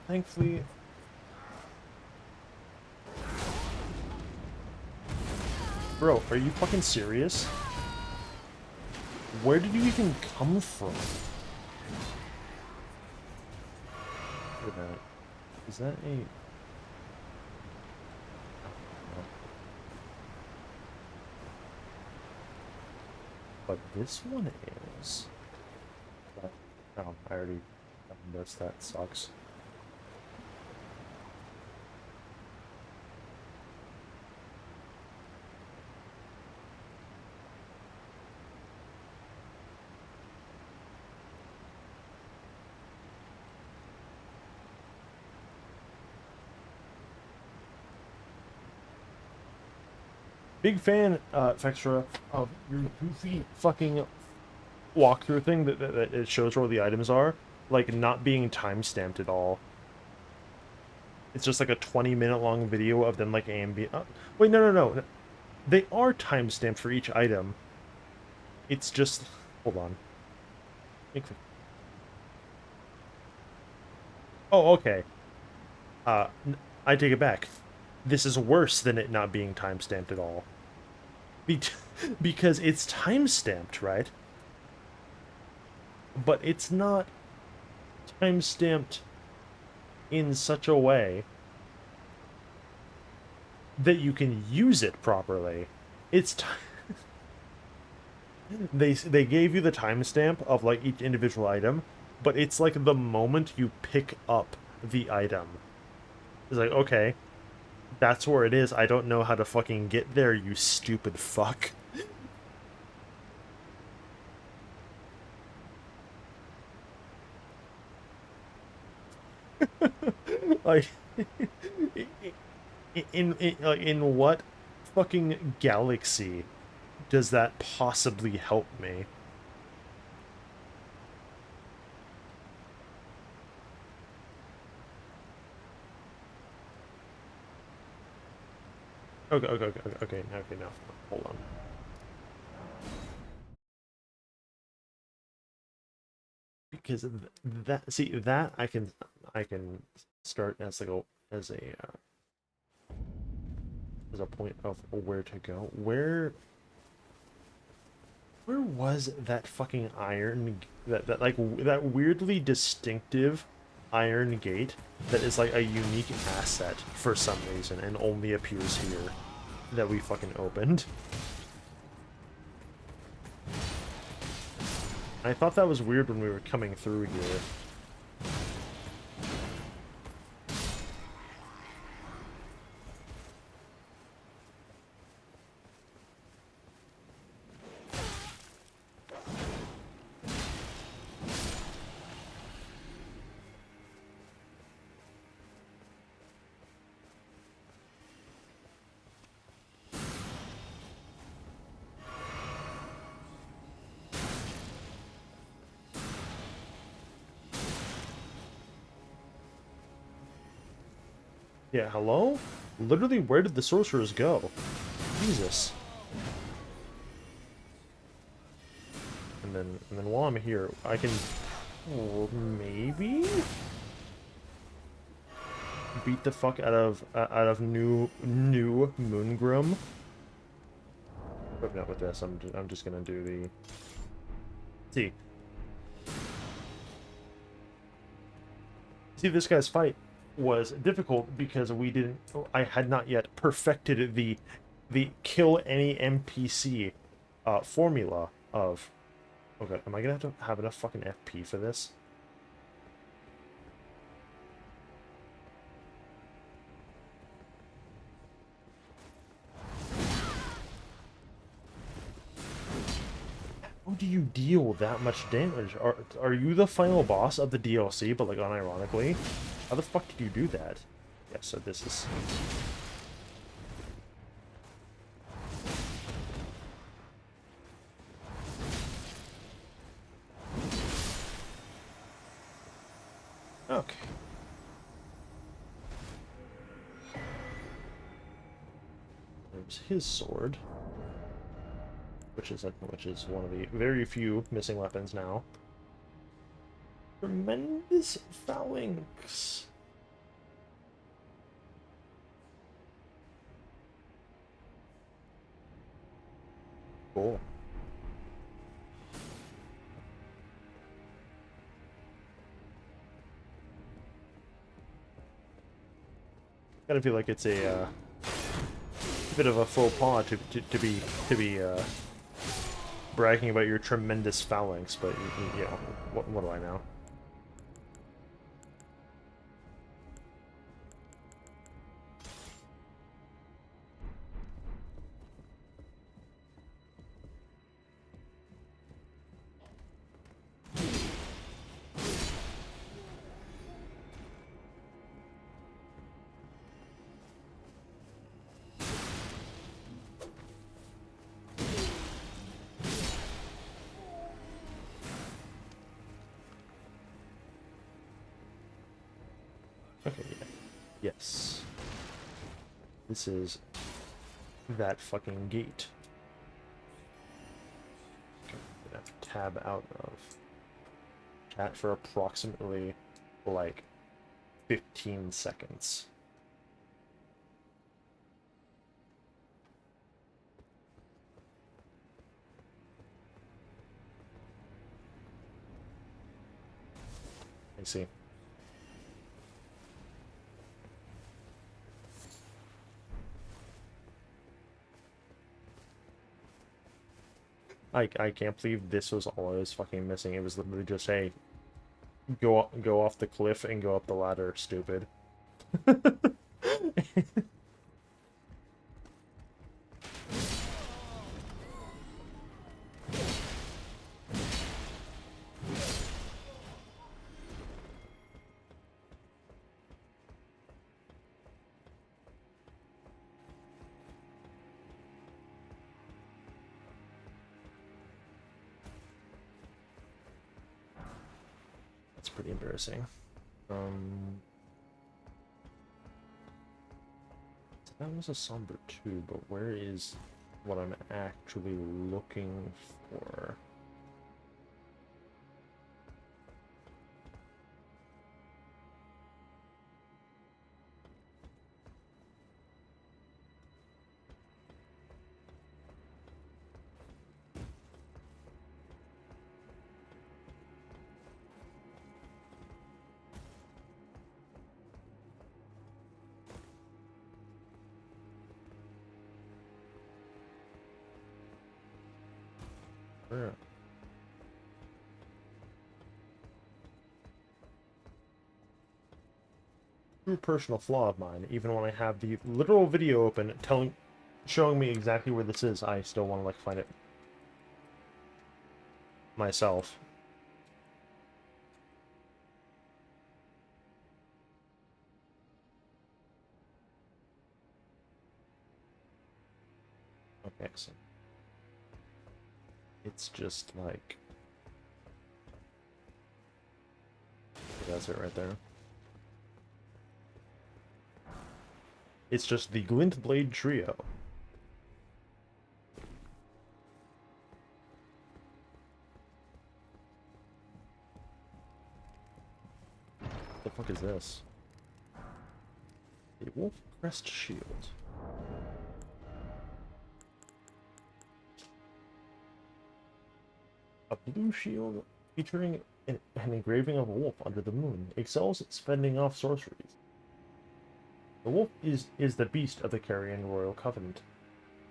Thankfully... Bro, are you fucking serious? Where did you even come from? Look at that. Is that a... But this one is... Oh, I already missed that. Sucks. Big fan, Fextra, of your goofy fucking walkthrough thing that it shows where all the items are, like, not being time-stamped at all. It's just like a 20-minute long video of them, like, ambient... wait, no. They are time-stamped for each item. It's just... Hold on. Oh, okay. I take it back. This is worse than it not being time-stamped at all. Because it's time-stamped, right? But it's not time-stamped in such a way that you can use it properly. It's they gave you the timestamp of like each individual item, but it's like the moment you pick up the item. It's like, okay, that's where it is. I don't know how to fucking get there, you stupid fuck. Like, in what fucking galaxy does that possibly help me? Okay, now, hold on. because that see that I can start as like as a point of where to go. Where was that fucking iron that like that weirdly distinctive iron gate that is like a unique asset for some reason and only appears here that we fucking opened? I thought that was weird when we were coming through here. Yeah, hello? Literally, where did the sorcerers go? Jesus. And then while I'm here, I can maybe beat the fuck out of new Moongrim. But not with this. I'm just gonna do the. See, this guy's fight was difficult because I had not yet perfected the kill any NPC formula of. Okay, am I gonna have to have enough fucking FP for this? How do you deal that much damage? Are you the final boss of the DLC, but like unironically? How the fuck did you do that? Yeah, so this is... Okay. There's his sword. Which is one of the very few missing weapons now. Tremendous phalanx. Cool. Kind of feel like it's a bit of a faux pas to be bragging about your tremendous phalanx, but you know, what do I know? Okay, yeah. Yes. This is that fucking gate. Okay, I'm gonna have to tab out of chat for approximately, like, 15 seconds. I see. I can't believe this was all I was fucking missing. It was literally just, hey, go off the cliff and go up the ladder, stupid. That's pretty embarrassing. So that was a somber too, but where is what I'm actually looking for? true personal flaw of mine. Even when I have the literal video open, showing me exactly where this is, I still want to like find it myself. Okay, so it's just like that's it right there. It's just the Glintblade Trio. What the fuck is this? A Wolf Crest Shield. A blue shield featuring an engraving of a wolf under the moon excels at fending off sorceries. The wolf is the beast of the Carrion Royal Covenant,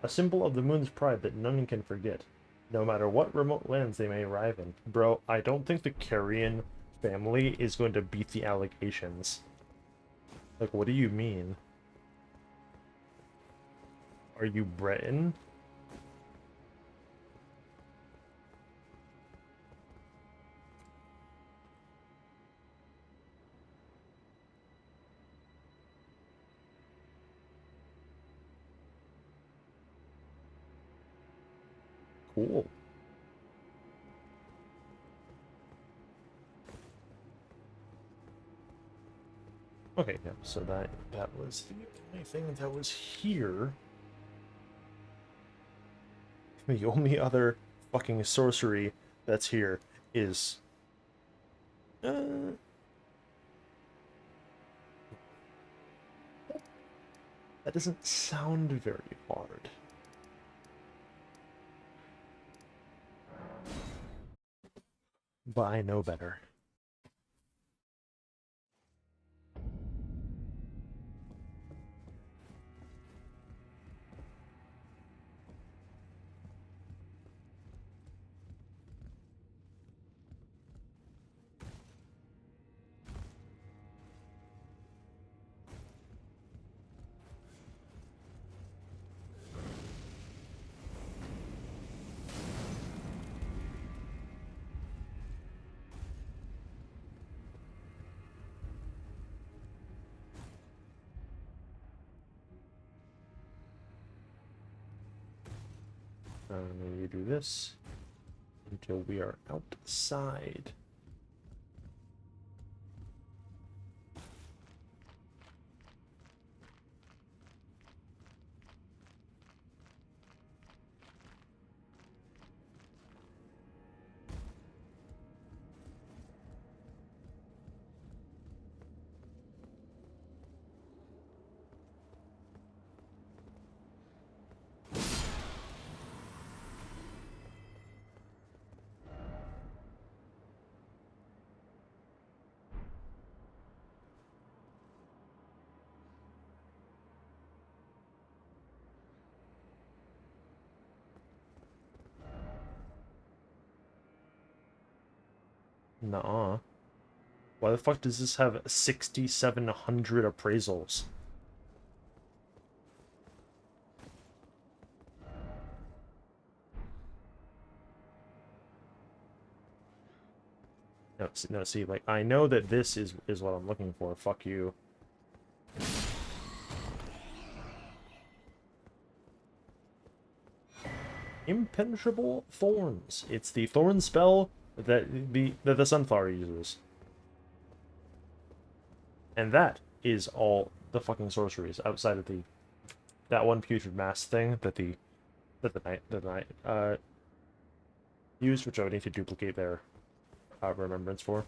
a symbol of the moon's pride that none can forget, no matter what remote lands they may arrive in. Bro, I don't think the Carrion family is going to beat the allegations. Like, what do you mean? Are you Breton? Cool. Okay, yeah, so that was the only thing that was here. The only other fucking sorcery that's here is that doesn't sound very hard. But I know better. We do this until we are outside. Nuh-uh. Why the fuck does this have 6,700 appraisals? No, see, like, I know that this is what I'm looking for. Fuck you. Impenetrable Thorns. It's the thorn spell that the Sunflower uses. And that is all the fucking sorceries outside of that one Putrid Mass thing that the knight used, which I would need to duplicate their remembrance for.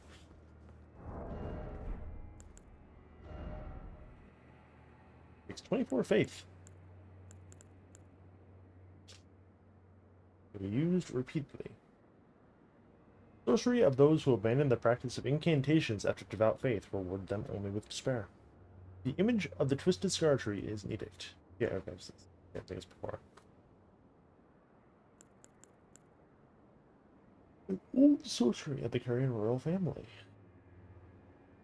Takes 24 faith. To be used repeatedly. Sorcery of those who abandon the practice of incantations after devout faith reward them only with despair. The image of the twisted scar tree is an edict. Yeah, okay, I think it's before. An old sorcery of the Carrion royal family.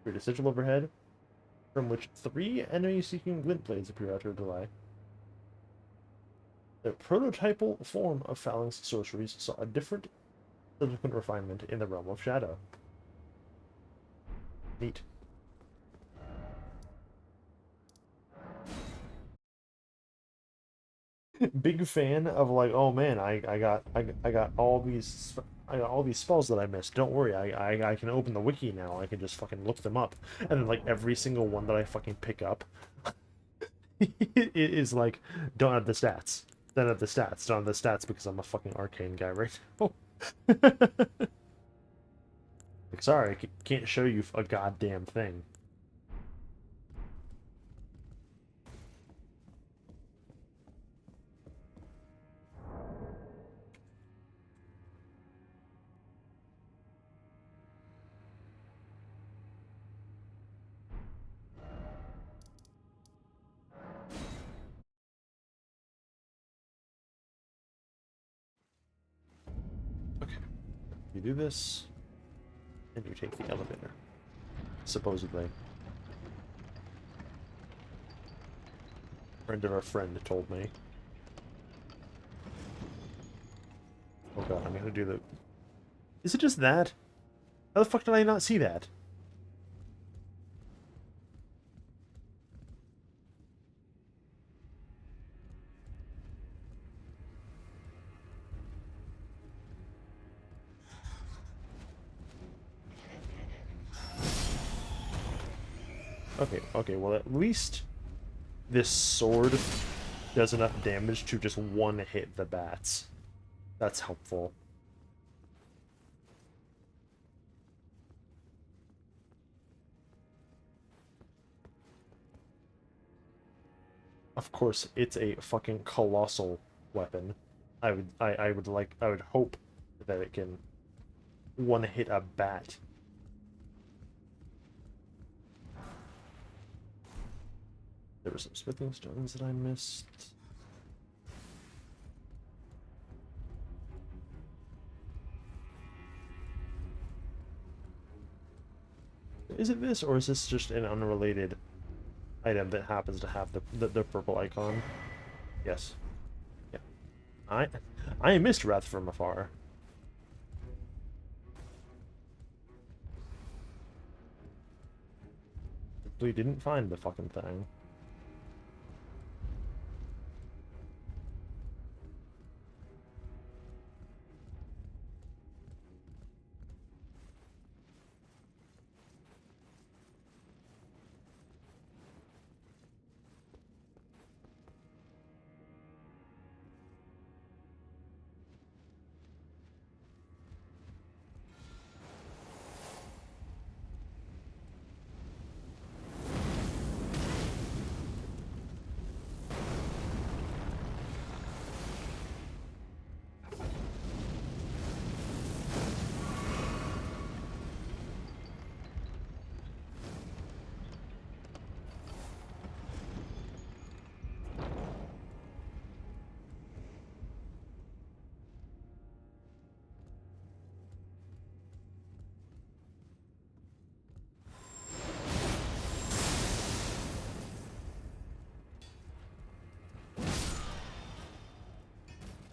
Create a sigil overhead. from which 3 enemy-seeking glint blades appear after a delay. The prototypal form of Phalanx sorceries saw a different subsequent refinement in the realm of shadow. Neat. Big fan of like, oh man, I got all these spells that I missed. Don't worry, I can open the wiki now. I can just fucking look them up, and then like every single one that I fucking pick up it is like, don't have the stats. Don't have the stats. Don't have the stats because I'm a fucking arcane guy right now. Like, sorry, I can't show you a goddamn thing. Okay. You do this, and you take the elevator. Supposedly. Friend of a friend told me. Oh god, I'm gonna do the... Is it just that? How the fuck did I not see that? Okay, well at least this sword does enough damage to just one hit the bats. That's helpful. Of course, it's a fucking colossal weapon. I would hope that it can one hit a bat. There were some smithing stones that I missed. Is it this, or is this just an unrelated item that happens to have the purple icon? Yes. Yeah. I missed Wrath from afar. We didn't find the fucking thing.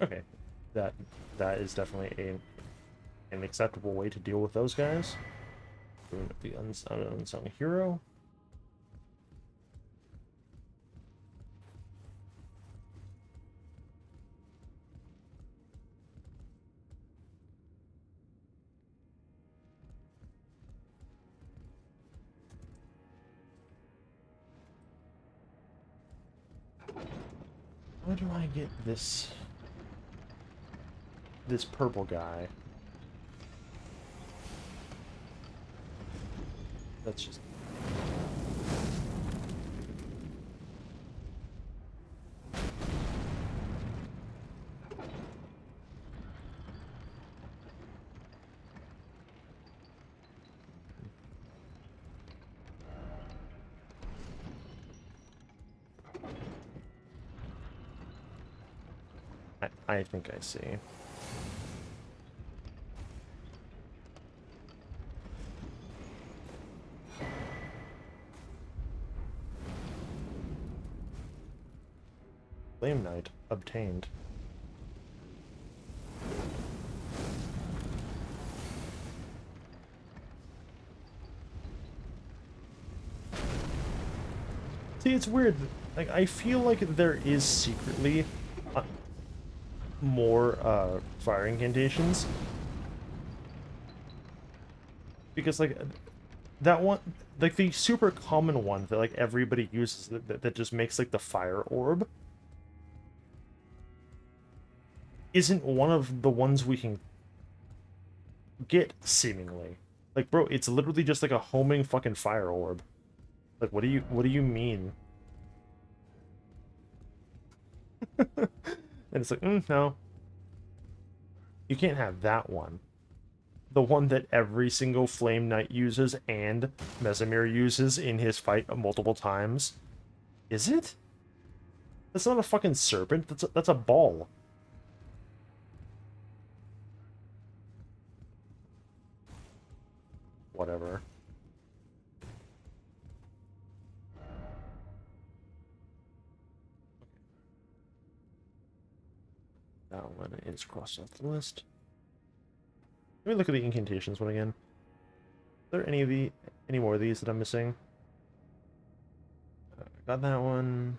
Okay, that is definitely an acceptable way to deal with those guys. Doing the unsung hero. How do I get this purple guy? That's just... I think I see. Flame Knight obtained. See, it's weird. Like, I feel like there is secretly more fire incantations. Because, like, that one, like, the super common one that, like, everybody uses that just makes, like, the fire orb isn't one of the ones we can get, seemingly. Like, bro, it's literally just, like, a homing fucking fire orb. Like, what do you mean? And it's like, no. You can't have that one. The one that every single Flame Knight uses and Mesamir uses in his fight multiple times. Is it? That's not a fucking serpent. That's a ball. Whatever. That one is crossed off the list. Let me look at the incantations one again. Are there any more of these that I'm missing? Got that one.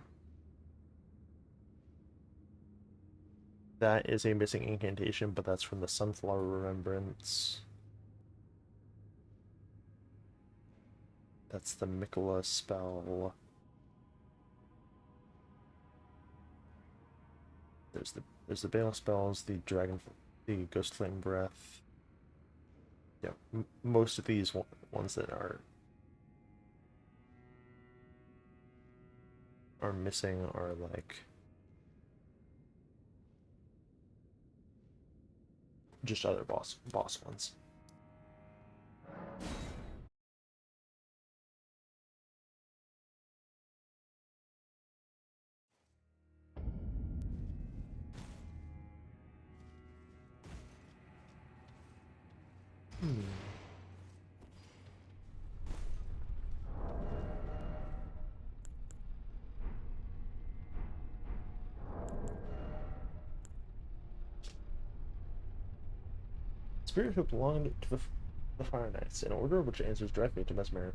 That is a missing incantation, but that's from the Sunflower Remembrance. That's the Mikola spell. There's the Bale spells, the Ghost Flame Breath. Yeah, most of these ones that are missing are like just other boss ones. Spirit who belonged to the Fire Knights, an order which answers directly to Mesmer.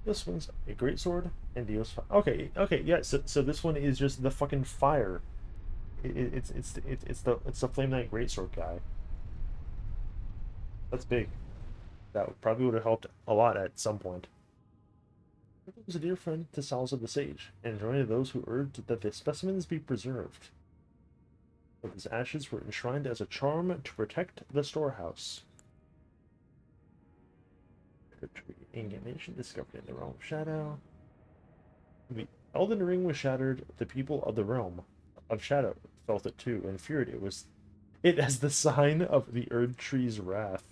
This one's a greatsword and Dios. Okay, yeah. So this one is just the fucking fire. It's the Flame Knight greatsword guy. That's big. That probably would have helped a lot at some point. He was a dear friend to Salza the Sage, and joined those who urged that the specimens be preserved. But his ashes were enshrined as a charm to protect the storehouse. Incantation discovered in the realm of shadow. The Elden Ring was shattered. The people of the realm of shadow felt it too, and feared it as the sign of the Erd Tree's wrath.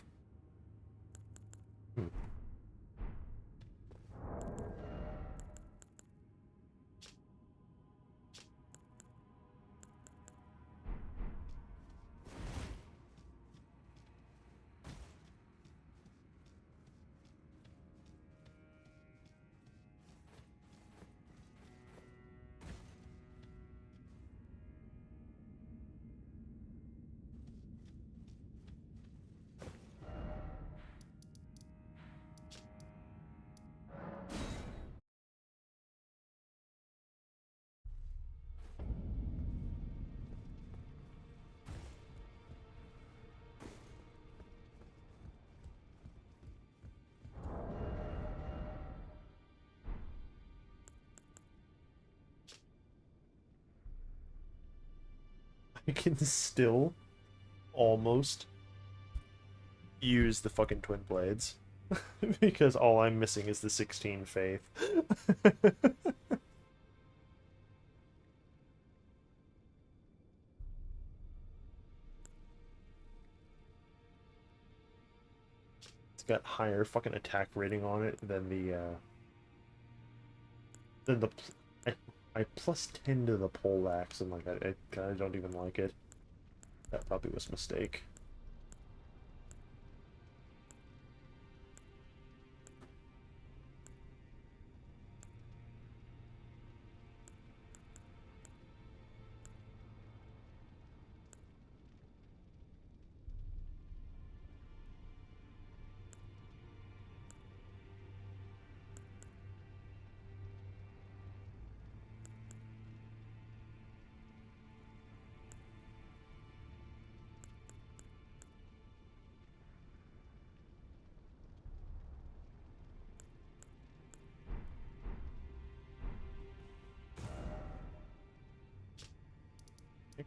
I can still almost use the fucking twin blades because all I'm missing is the 16 faith. It's got higher fucking attack rating on it than the I plus 10 to the poleaxe, and like I kind of don't even like it. That probably was a mistake.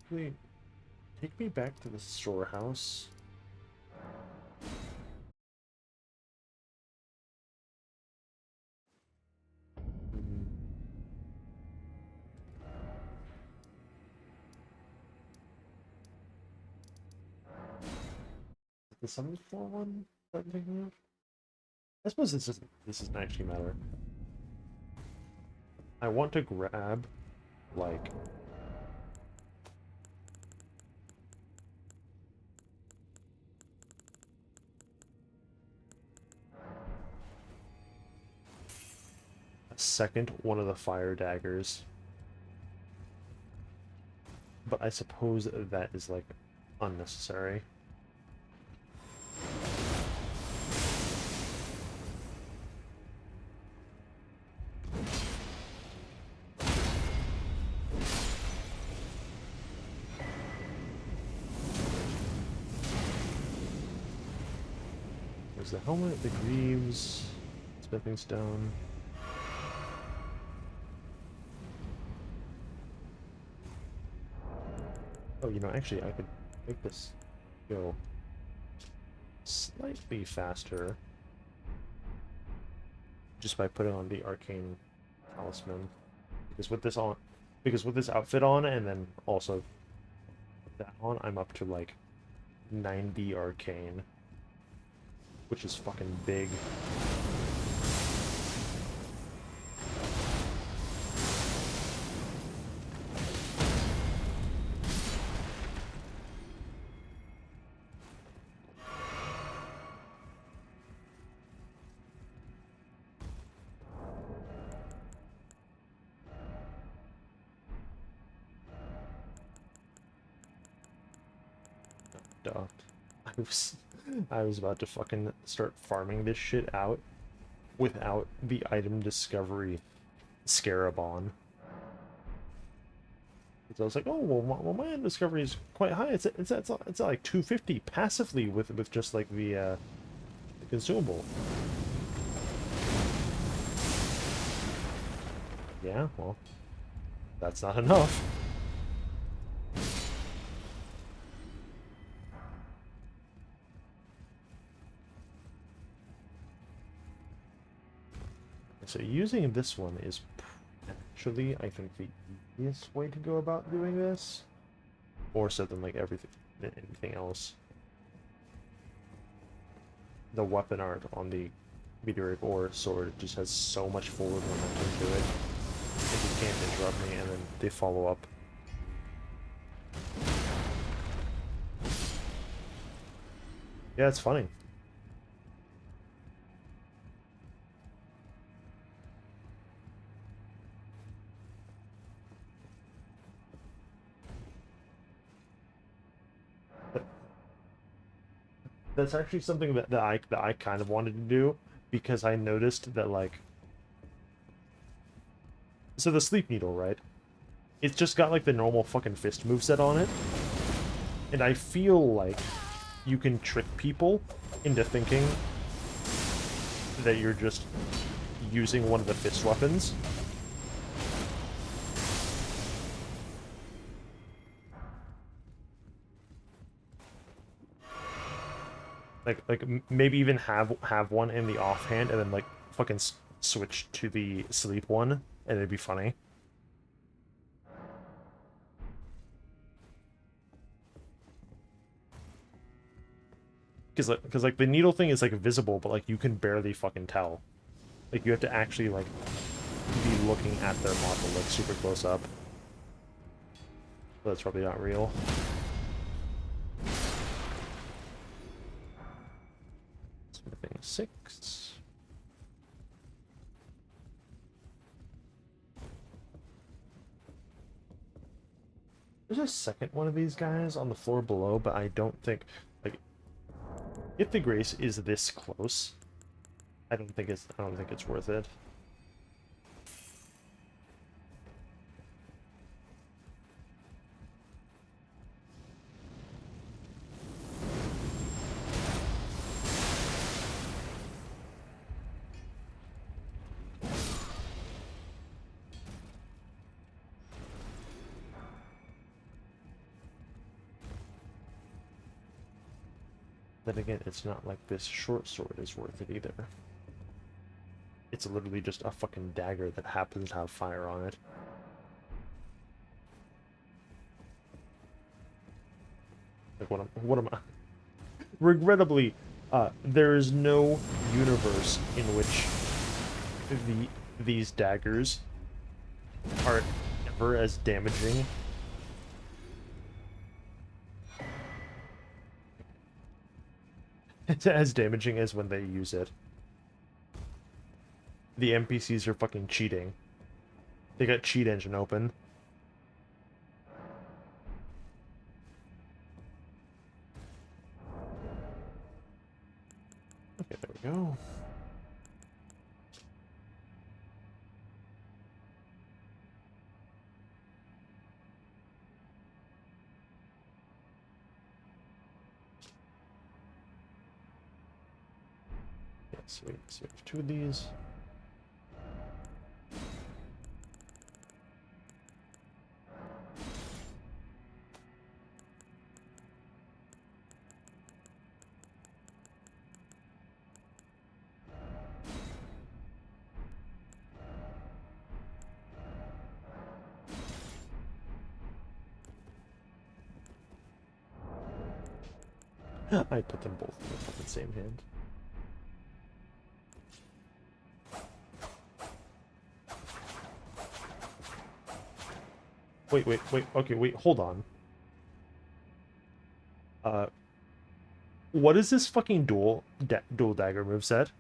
quickly take me back to the storehouse? Hmm. The 74 one that I'm thinking of? I suppose this doesn't actually matter. I want to grab like a second one of the fire daggers. But I suppose that is like unnecessary. There's the helmet, the greaves, stepping stone. Oh, you know, actually, I could make this go slightly faster just by putting on the arcane talisman. Because with this outfit on, and then also that on, I'm up to like 90 arcane, which is fucking big. Duh. I was about to fucking start farming this shit out without the item discovery scarab on. So I was like, oh well, my item discovery is quite high. It's like 250 passively with just like the consumable. Yeah, well, that's not enough. So using this one is actually, I think, the easiest way to go about doing this. More so than like anything else. The weapon art on the meteoric ore sword just has so much forward momentum to it. It just can't interrupt me, and then they follow up. Yeah, it's funny. That's actually something that I kind of wanted to do, because I noticed that, like, so the sleep needle, right? It's just got like the normal fucking fist moveset on it, and I feel like you can trick people into thinking that you're just using one of the fist weapons. Like maybe even have one in the offhand and then like fucking switch to the sleep one, and it'd be funny. Because like the needle thing is like visible, but like you can barely fucking tell. Like you have to actually like be looking at their model like super close up. But that's probably not real. Smithing 6. There's a second one of these guys on the floor below, but I don't think, like, if the Grace is this close, I don't think it's worth it. Then again, it's not like this short sword is worth it either. It's literally just a fucking dagger that happens to have fire on it. Like, what am I? Regrettably, there is no universe in which these daggers are ever as damaging as when they use it. The NPCs are fucking cheating. They got cheat engine open. Okay, there we go. Yeah, sweet. So we have two of these. I put them both in the fucking same hand. Wait, okay, wait, hold on. What is this fucking dual dagger moveset?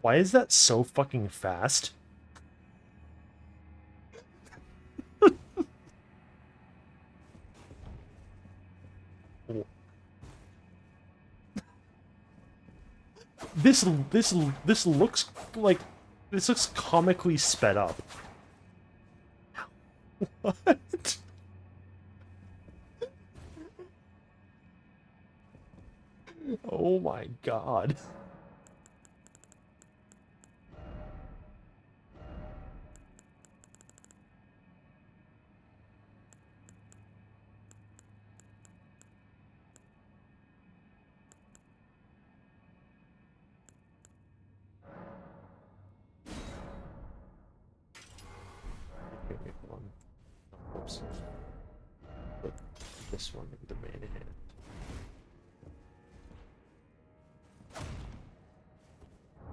Why is that so fucking fast? This looks like this looks comically sped up. What? Oh my god. Okay, wait, hold on. Oops. Put this one in the main hand.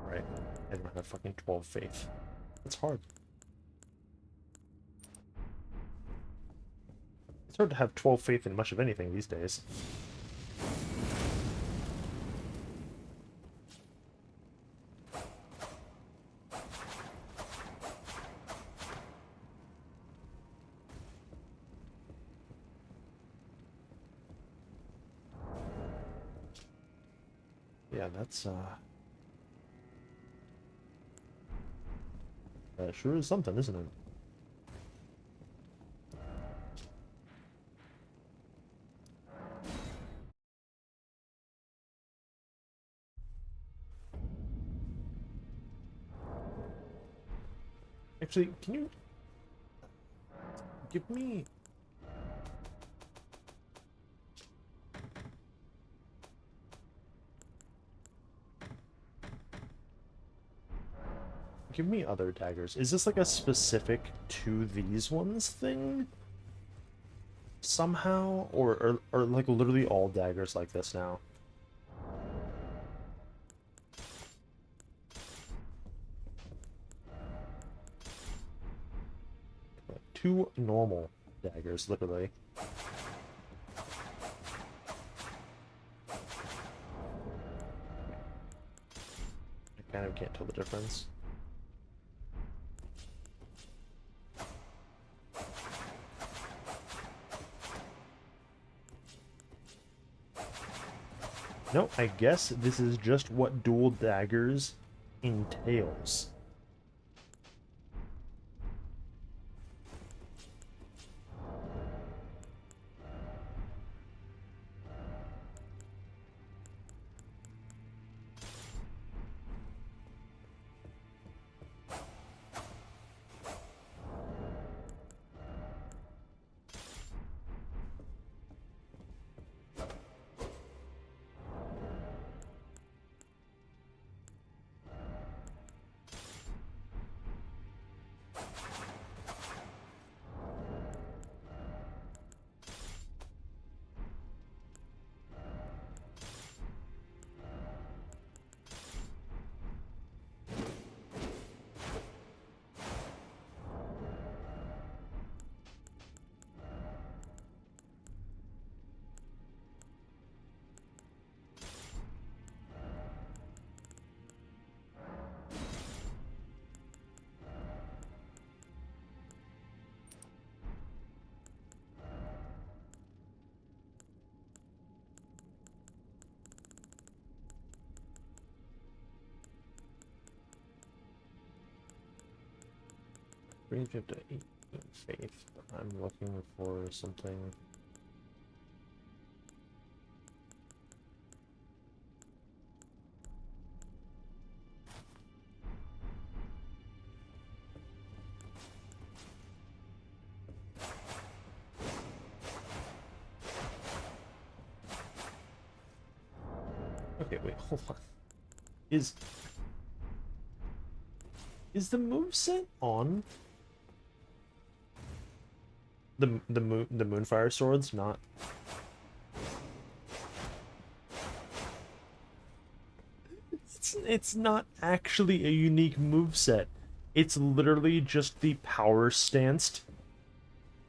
Right. I don't have fucking 12 faith. That's hard. It's hard to have 12 faith in much of anything these days. Yeah, that's that sure is something, isn't it? Actually, can you give me... Give me other daggers. Is this like a specific to these ones thing? Somehow? Or like literally all daggers like this now? Two normal daggers, literally. I kind of can't tell the difference. No, I guess this is just what dual daggers entails. brings me up to 18 faith. I'm looking for something. Okay, wait, hold on. Is the moveset on the Moonfire swords? Not. It's not actually a unique moveset. It's literally just the power stanced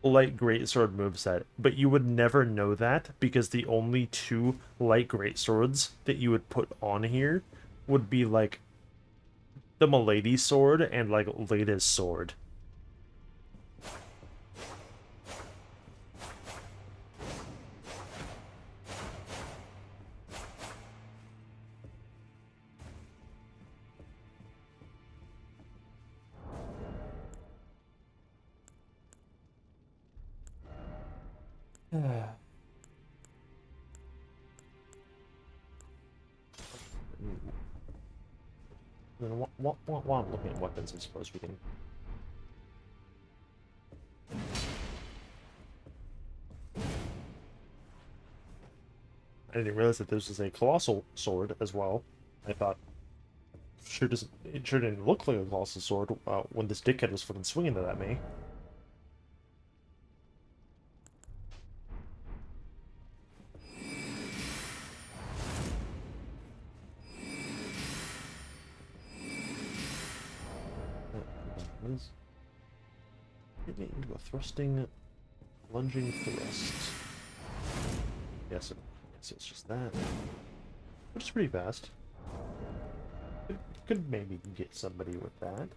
light greatsword moveset, but you would never know that because the only two light greatswords that you would put on here would be like the Milady sword and like Leda's sword. While I'm looking at weapons, I suppose we can. I didn't realize that this was a colossal sword as well. I thought it sure didn't look like a colossal sword when this dickhead was fucking swinging it at me. Get me into a thrusting, lunging thrust. Yes, it's just that. Which is pretty fast. Could maybe get somebody with that.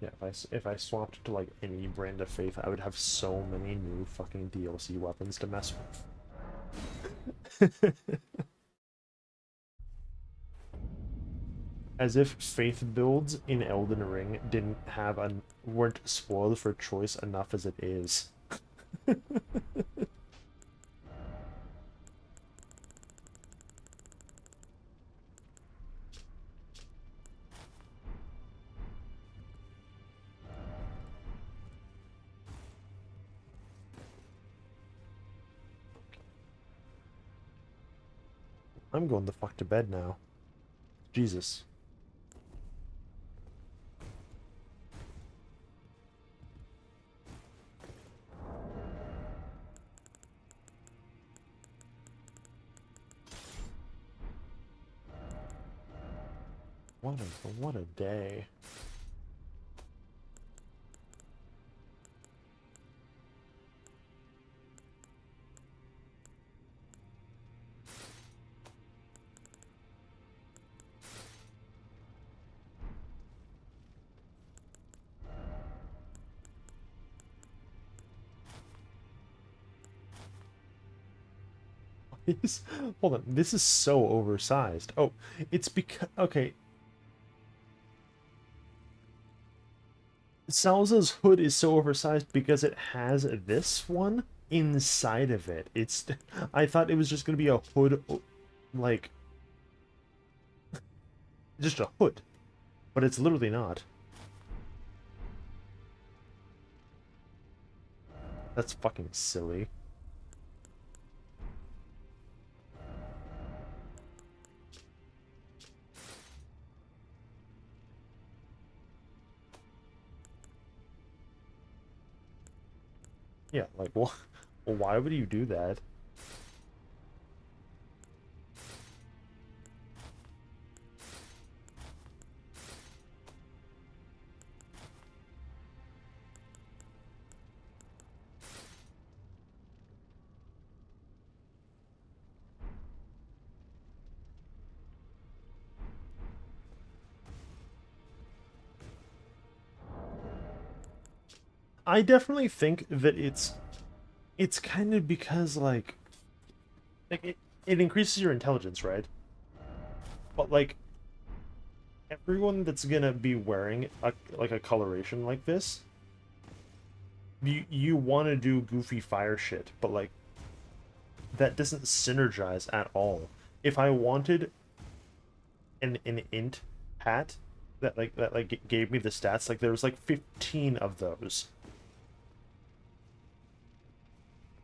Yeah, if I swapped to like any brand of Faith, I would have so many new fucking DLC weapons to mess with. As if Faith builds in Elden Ring weren't spoiled for choice enough as it is. I'm going the fuck to bed now. Jesus. What a day. Hold on, this is so oversized. Oh, it's because okay. Salza's hood is so oversized because it has this one inside of it. I thought it was just gonna be a hood, like just a hood, but it's literally not. That's fucking silly. Yeah, like, well, why would you do that? I definitely think that it's kind of because like it increases your intelligence, right? But like everyone that's gonna be wearing a coloration like this, you want to do goofy fire shit, but like that doesn't synergize at all. If I wanted an int hat that gave me the stats, like there was like 15 of those.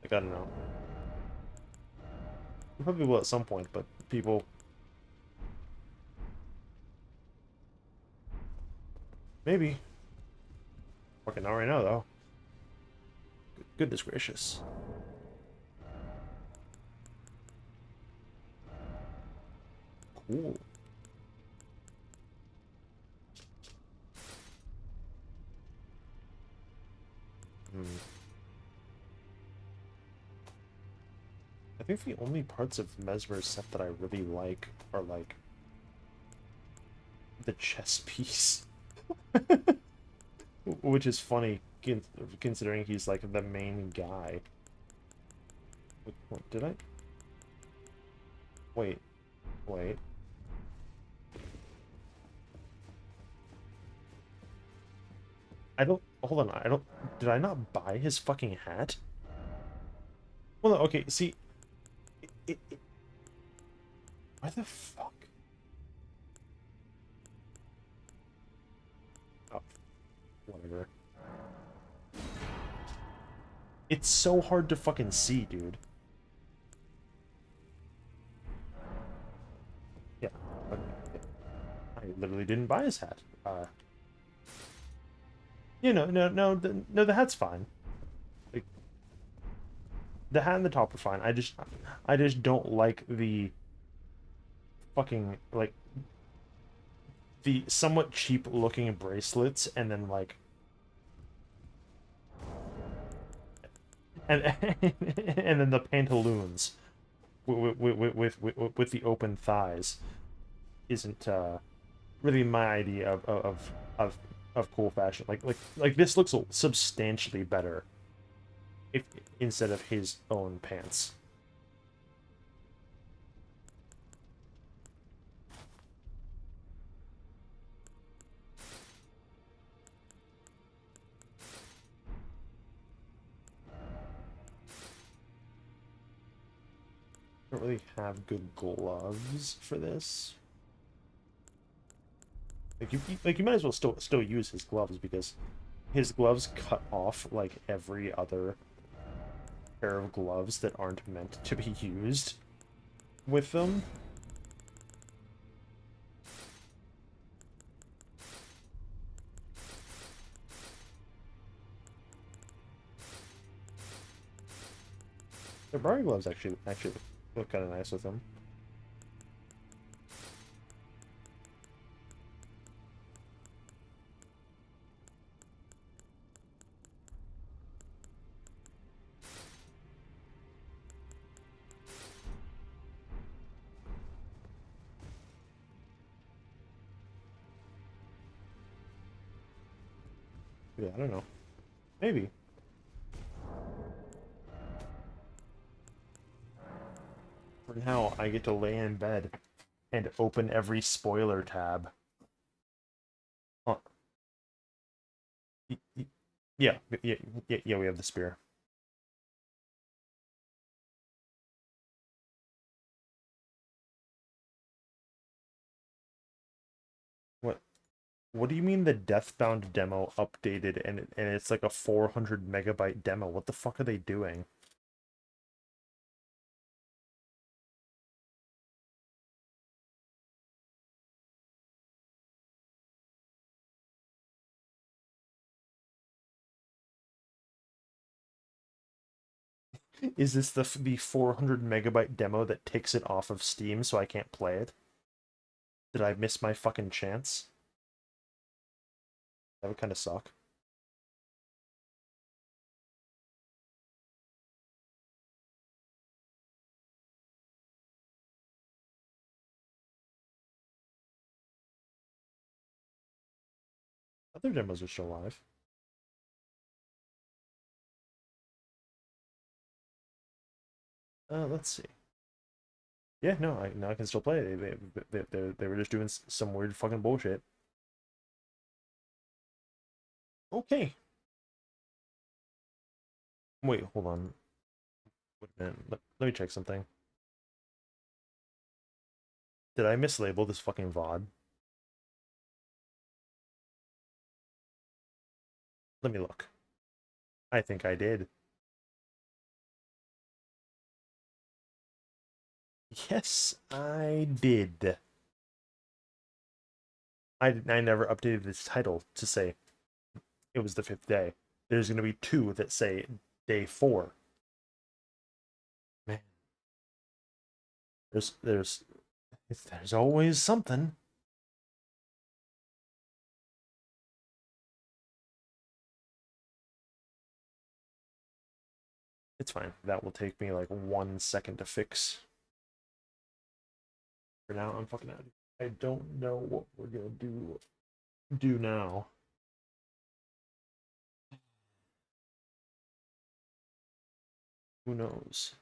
Like I don't know. Probably will at some point, but people maybe. Fucking not right now though. Goodness gracious. Cool. Hmm. I think the only parts of Mesmer's set that I really like are like the chess piece, which is funny considering he's like the main guy. What, did I? Wait, wait. I don't. Hold on. I don't. Did I not buy his fucking hat? Well, no, okay. See, why the fuck? Oh, whatever. It's so hard to fucking see, dude. Yeah, I literally didn't buy his hat. No, the hat's fine. Like, the hat and the top are fine. I just don't like the fucking, like, the somewhat cheap looking bracelets and then, like, and, and then the pantaloons with the open thighs isn't, really my idea of cool fashion. Like this looks substantially better if instead of his own pants. Don't really have good gloves for this. You might as well still use his gloves because his gloves cut off like every other pair of gloves that aren't meant to be used with them. The Barbie gloves actually look kind of nice with them. Yeah, I don't know. Maybe. For now, I get to lay in bed and open every spoiler tab. Oh, yeah, yeah, we have the spear. What? What do you mean the Deathbound demo updated and it's like a 400 megabyte demo? What the fuck are they doing? Is this the 400 megabyte demo that takes it off of Steam so I can't play it? Did I miss my fucking chance? That would kind of suck. Other demos are still live. Let's see. Yeah, no, I can still play. They were just doing some weird fucking bullshit. Okay. Wait, hold on. Wait a minute. Let me check something. Did I mislabel this fucking VOD? Let me look. I think I did. Yes, I did. I never updated this title to say it was the 5th day. There's going to be 2 that say day 4. Man. There's always something. It's fine. That will take me like 1 second to fix. For now, I'm fucking out. I don't know what we're gonna do now. Who knows?